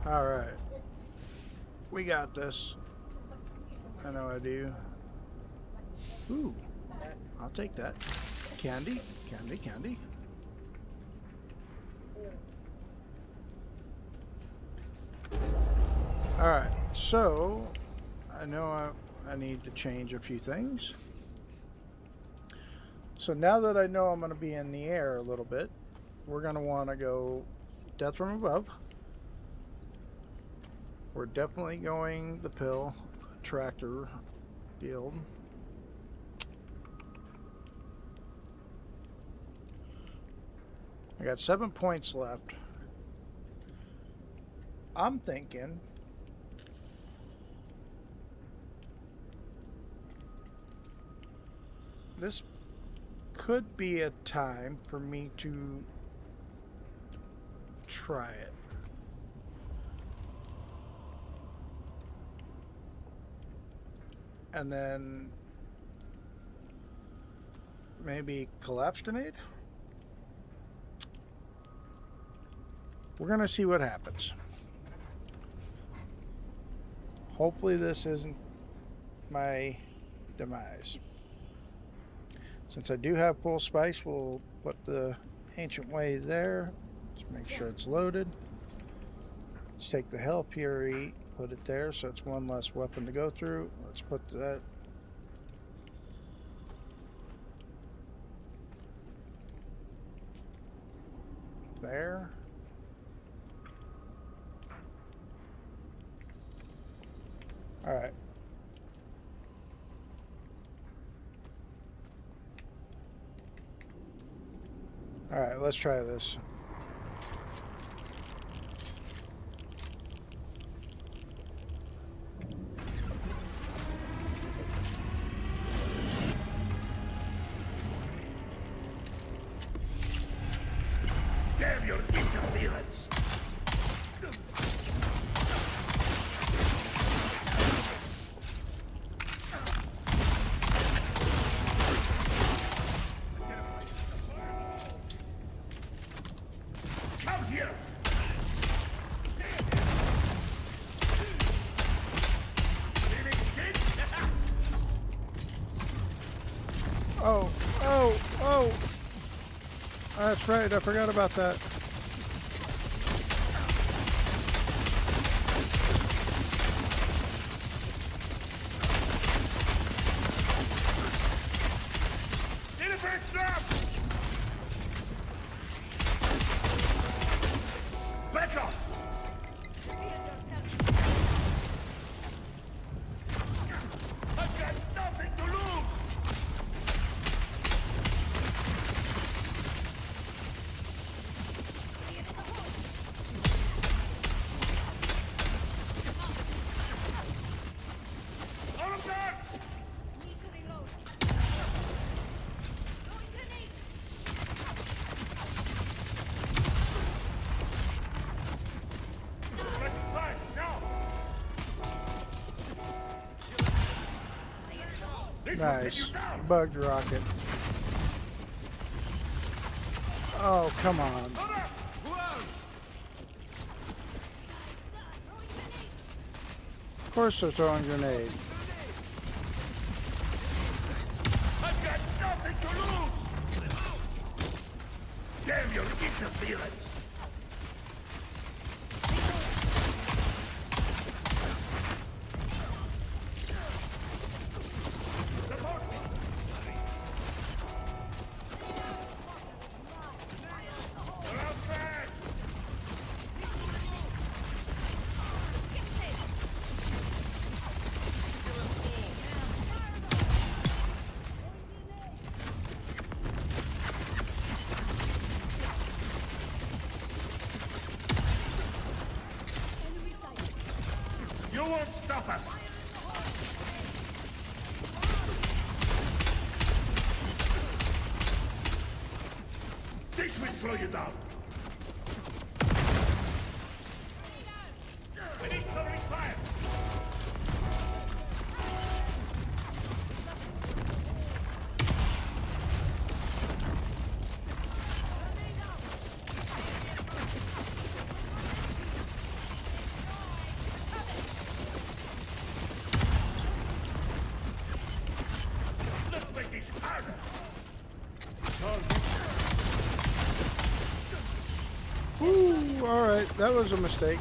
All right. We got this. I know I do. Ooh. I'll take that. Candy. Candy, candy. Alright, so I know I need to change a few things. So now that I know I'm going to be in the air a little bit, we're going to want to go death from above. We're definitely going the pill tractor field. I got 7 points left. I'm thinking this could be a time for me to try it. And then maybe collapse grenade? We're gonna see what happens. Hopefully this isn't my demise. Since I do have full spice, we'll put the ancient way there. Let's make sure it's loaded. Let's take the Hell Fury, put it there so it's one less weapon to go through. Let's put that there. All right. All right, let's try this. Damn your interference! Come here! Living shit! Oh! That's right, I forgot about that. Nice. Bugged rocket. Oh, come on. Of course they're throwing grenade. I've got nothing to lose! Damn your interference! Support me! You're out fast! You won't stop us! This will slow you down! I need covering fire! Let's make this harder! It's all Ooh, alright, that was a mistake.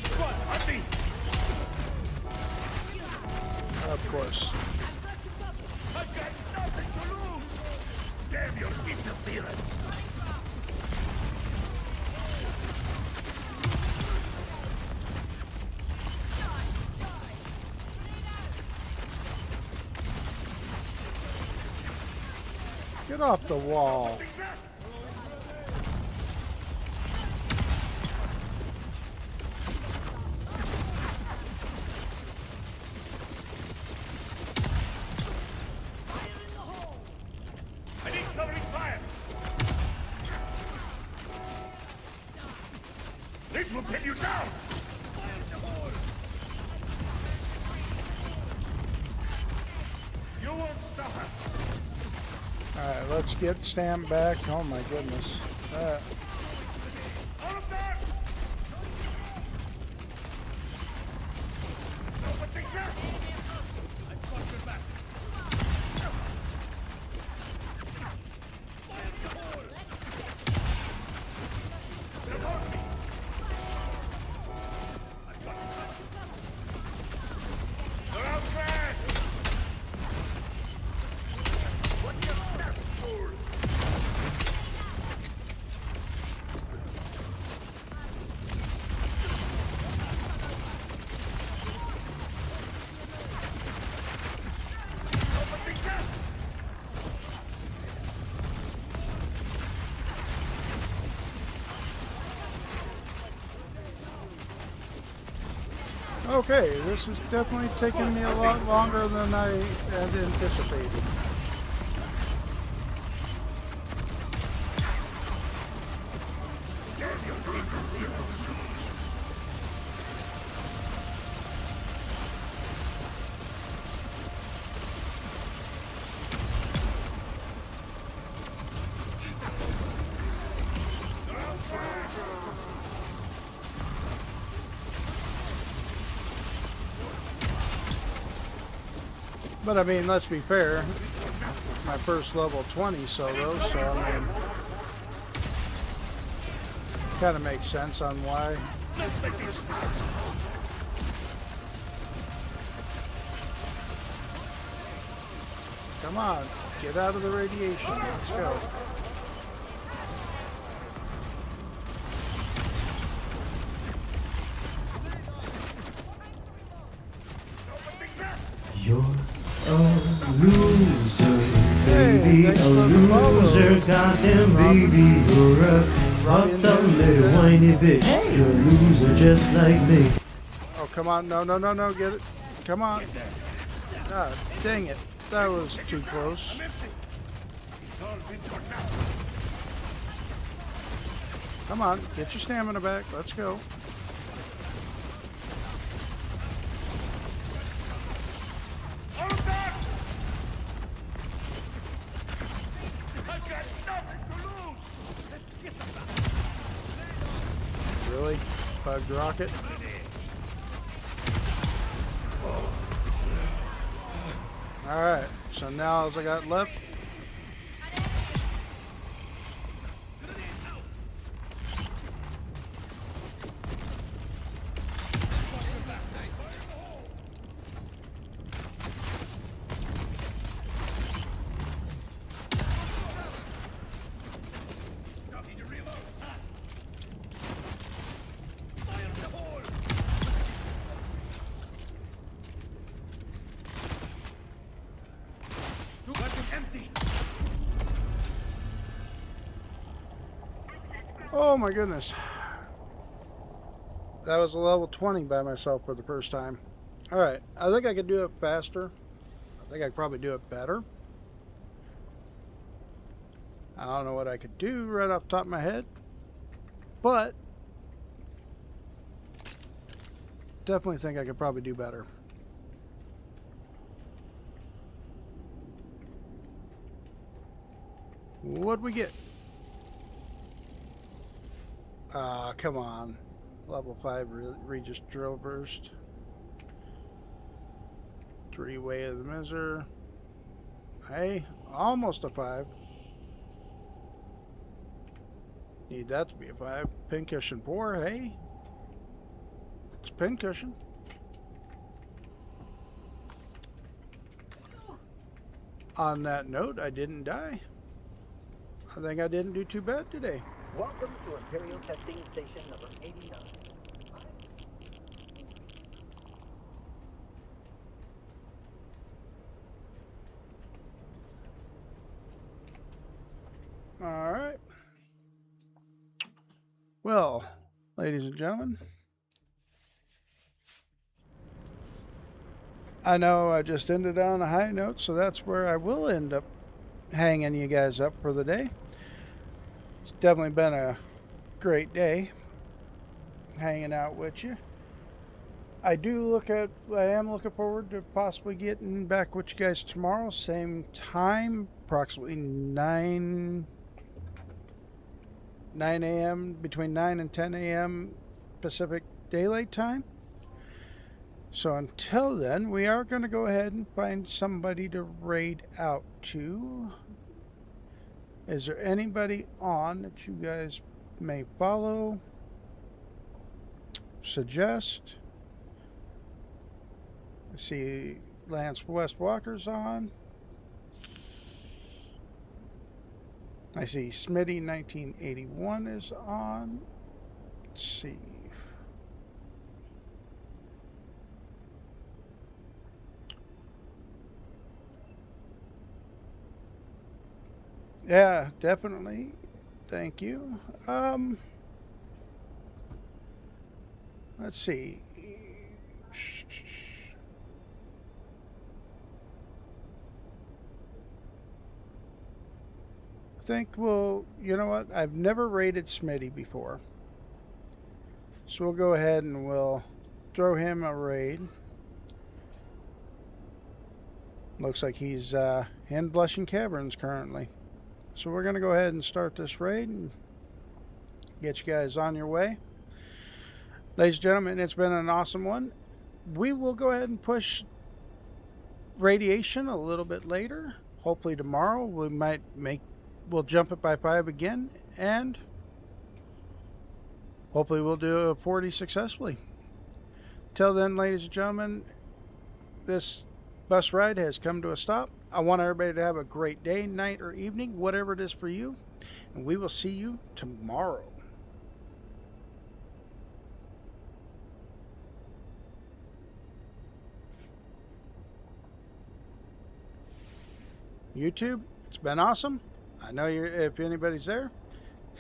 Squad, on me! Of course. I've got nothing to lose! Damn your interference! Get off the wall. I need covering fire! This will pin you down! You won't stop us! Alright, let's get stamped back. Oh my goodness. All of that! Open things up! I've got your back! Support me! I've got your back! They're out fast! What do you have, fool? Open things up! Okay, this is definitely taking me a lot longer than I had anticipated. Damn your interference! They're out fast! But I mean, let's be fair. My first level 20 solo, so I mean, kind of makes sense on why. Let's make this Come on, get out of the radiation. Let's go. You're a loser, baby, thanks a for the loser, follow. goddamn baby, you're a fucked up little whiny bitch. You're a loser just like me. Oh, come on. No, no, no, no. Get it. Come on. God, dang it. That was too close. It's all been for now. Come on, get your stamina back. Let's go. I've got nothing to lose. Let's get them back. Really? Bugged rocket? Alright, so now all I got left. Empty. Oh my goodness. That was a level 20 by myself for the first time. Alright, I think I could do it faster. I think I could probably do it better. I don't know what I could do right off the top of my head. But definitely think I could probably do better. What'd we get? Come on. Level 5 Regis Drill Burst. 3-way of the Miser. Hey, almost a 5. Need that to be a 5. Pincushion 4, hey. It's pincushion. On that note, I didn't die. I think I didn't do too bad today. Welcome to Imperial Testing Station number 89. All right. Well, ladies and gentlemen, I know I just ended on a high note, so that's where I will end up hanging you guys up for the day. It's definitely been a great day hanging out with you. I am looking forward to possibly getting back with you guys tomorrow, same time, approximately 9 a.m., between 9 and 10 a.m. Pacific Daylight Time. So until then, we are going to go ahead and find somebody to raid out to. Is there anybody on that you guys may follow, suggest? I see Lance West Walker's on. I see Smitty 1981 is on. Let's see. Yeah, definitely. Thank you. Let's see. I think we'll, you know what? I've never raided Smitty before. So we'll go ahead and we'll throw him a raid. Looks like he's in Blushing Caverns currently. So we're going to go ahead and start this raid and get you guys on your way. Ladies and gentlemen, it's been an awesome one. We will go ahead and push radiation a little bit later. Hopefully tomorrow we'll jump it by 5 again, and hopefully we'll do a 40 successfully. Till then, ladies and gentlemen, this bus ride has come to a stop. I want everybody to have a great day, night, or evening, whatever it is for you, and we will see you tomorrow. YouTube, it's been awesome. I know if anybody's there,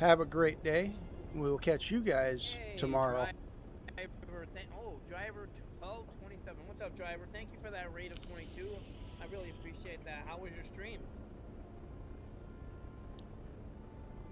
have a great day. We will catch you guys tomorrow. Driver 1227. What's up, driver? Thank you for that rate of 22. I really appreciate that. How was your stream?